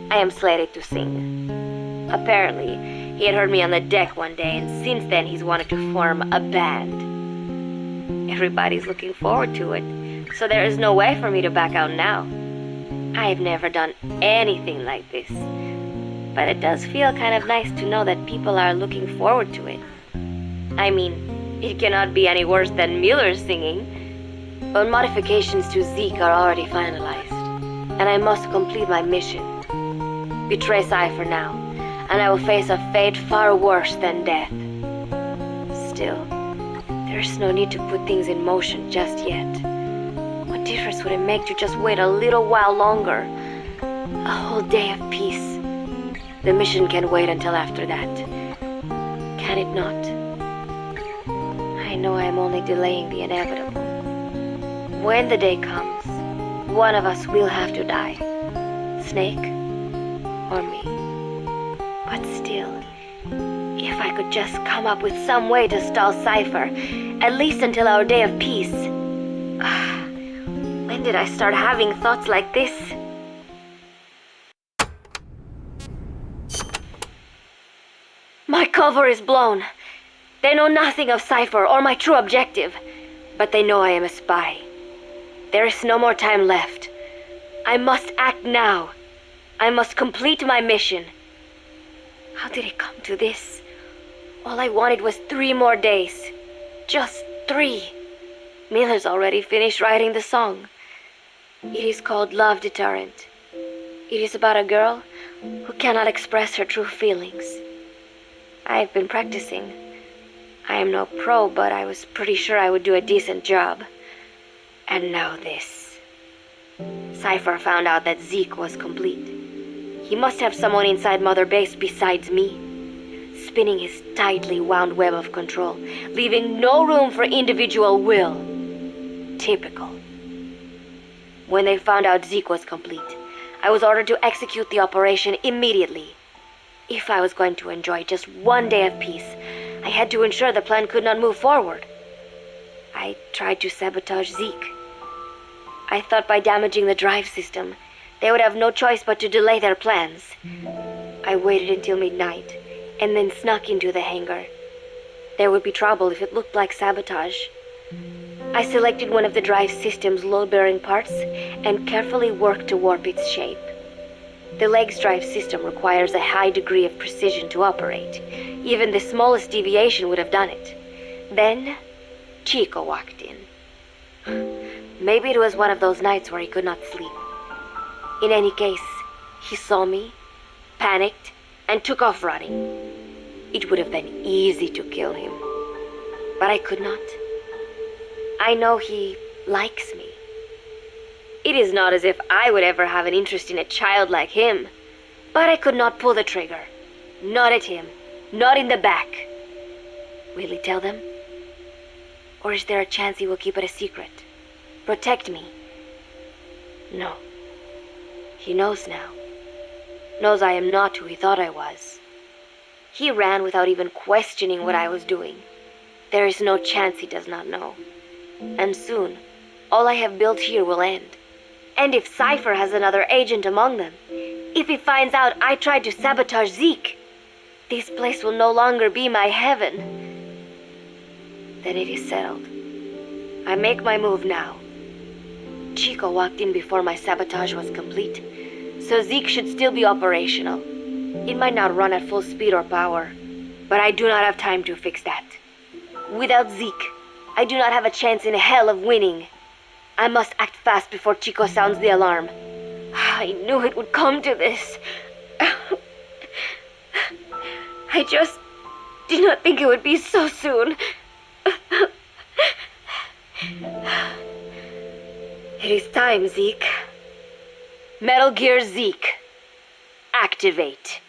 I am slated to sing. Apparently, he had heard me on the deck one day, and since then he's wanted to form a band. Everybody's looking forward to it, so there is no way for me to back out now. I have never done anything like this, but it does feel kind of nice to know that people are looking forward to it. I mean, it cannot be any worse than Miller's singing, but modifications to Zeke are already finalized, and I must complete my mission. Betray Cypher now, and I will face a fate far worse than death. Still, there's no need to put things in motion just yet. What difference would it make to just wait a little while longer? A whole day of peace. The mission can wait until after that. Can it not? I know I am only delaying the inevitable. When the day comes, one of us will have to die. Snake or me. But still, if I could just come up with some way to stall Cypher, at least until our day of peace. When did I start having thoughts like this? My cover is blown. They know nothing of Cypher or my true objective, but they know I am a spy. There is no more time left. I must act now. I must complete my mission. How did it come to this? All I wanted was 3 more days. Just 3. Miller's already finished writing the song. It is called Love Deterrent. It is about a girl who cannot express her true feelings. I have been practicing. I am no pro, but I was pretty sure I would do a decent job. And now this. Cypher found out that Zeke was complete. He must have someone inside Mother Base besides me, spinning his tightly wound web of control, leaving no room for individual will. Typical. When they found out Zeke was complete, I was ordered to execute the operation immediately. If I was going to enjoy just one day of peace, I had to ensure the plan could not move forward. I tried to sabotage Zeke. I thought by damaging the drive system, They would have no choice but to delay their plans. I waited until midnight, and then snuck into the hangar. There would be trouble if it looked like sabotage. I selected one of the drive system's load-bearing parts and carefully worked to warp its shape. The leg's drive system requires a high degree of precision to operate. Even the smallest deviation would have done it. Then, Chico walked in. Maybe it was one of those nights where he could not sleep. In any case, he saw me, panicked, and took off running. It would have been easy to kill him, but I could not. I know he likes me. It is not as if I would ever have an interest in a child like him, but I could not pull the trigger. Not at him, not in the back. Will he tell them? Or is there a chance he will keep it a secret? Protect me? No. He knows now. Knows I am not who he thought I was. He ran without even questioning what I was doing. There is no chance he does not know. And soon, all I have built here will end. And if Cypher has another agent among them, if he finds out I tried to sabotage Zeke, this place will no longer be my heaven. Then it is settled. I make my move now. Chico walked in before my sabotage was complete, so Zeke should still be operational. It might not run at full speed or power, but I do not have time to fix that. Without Zeke, I do not have a chance in hell of winning. I must act fast before Chico sounds the alarm. I knew it would come to this. I just did not think it would be so soon. It is time, Zeke. Metal Gear Zeke. Activate.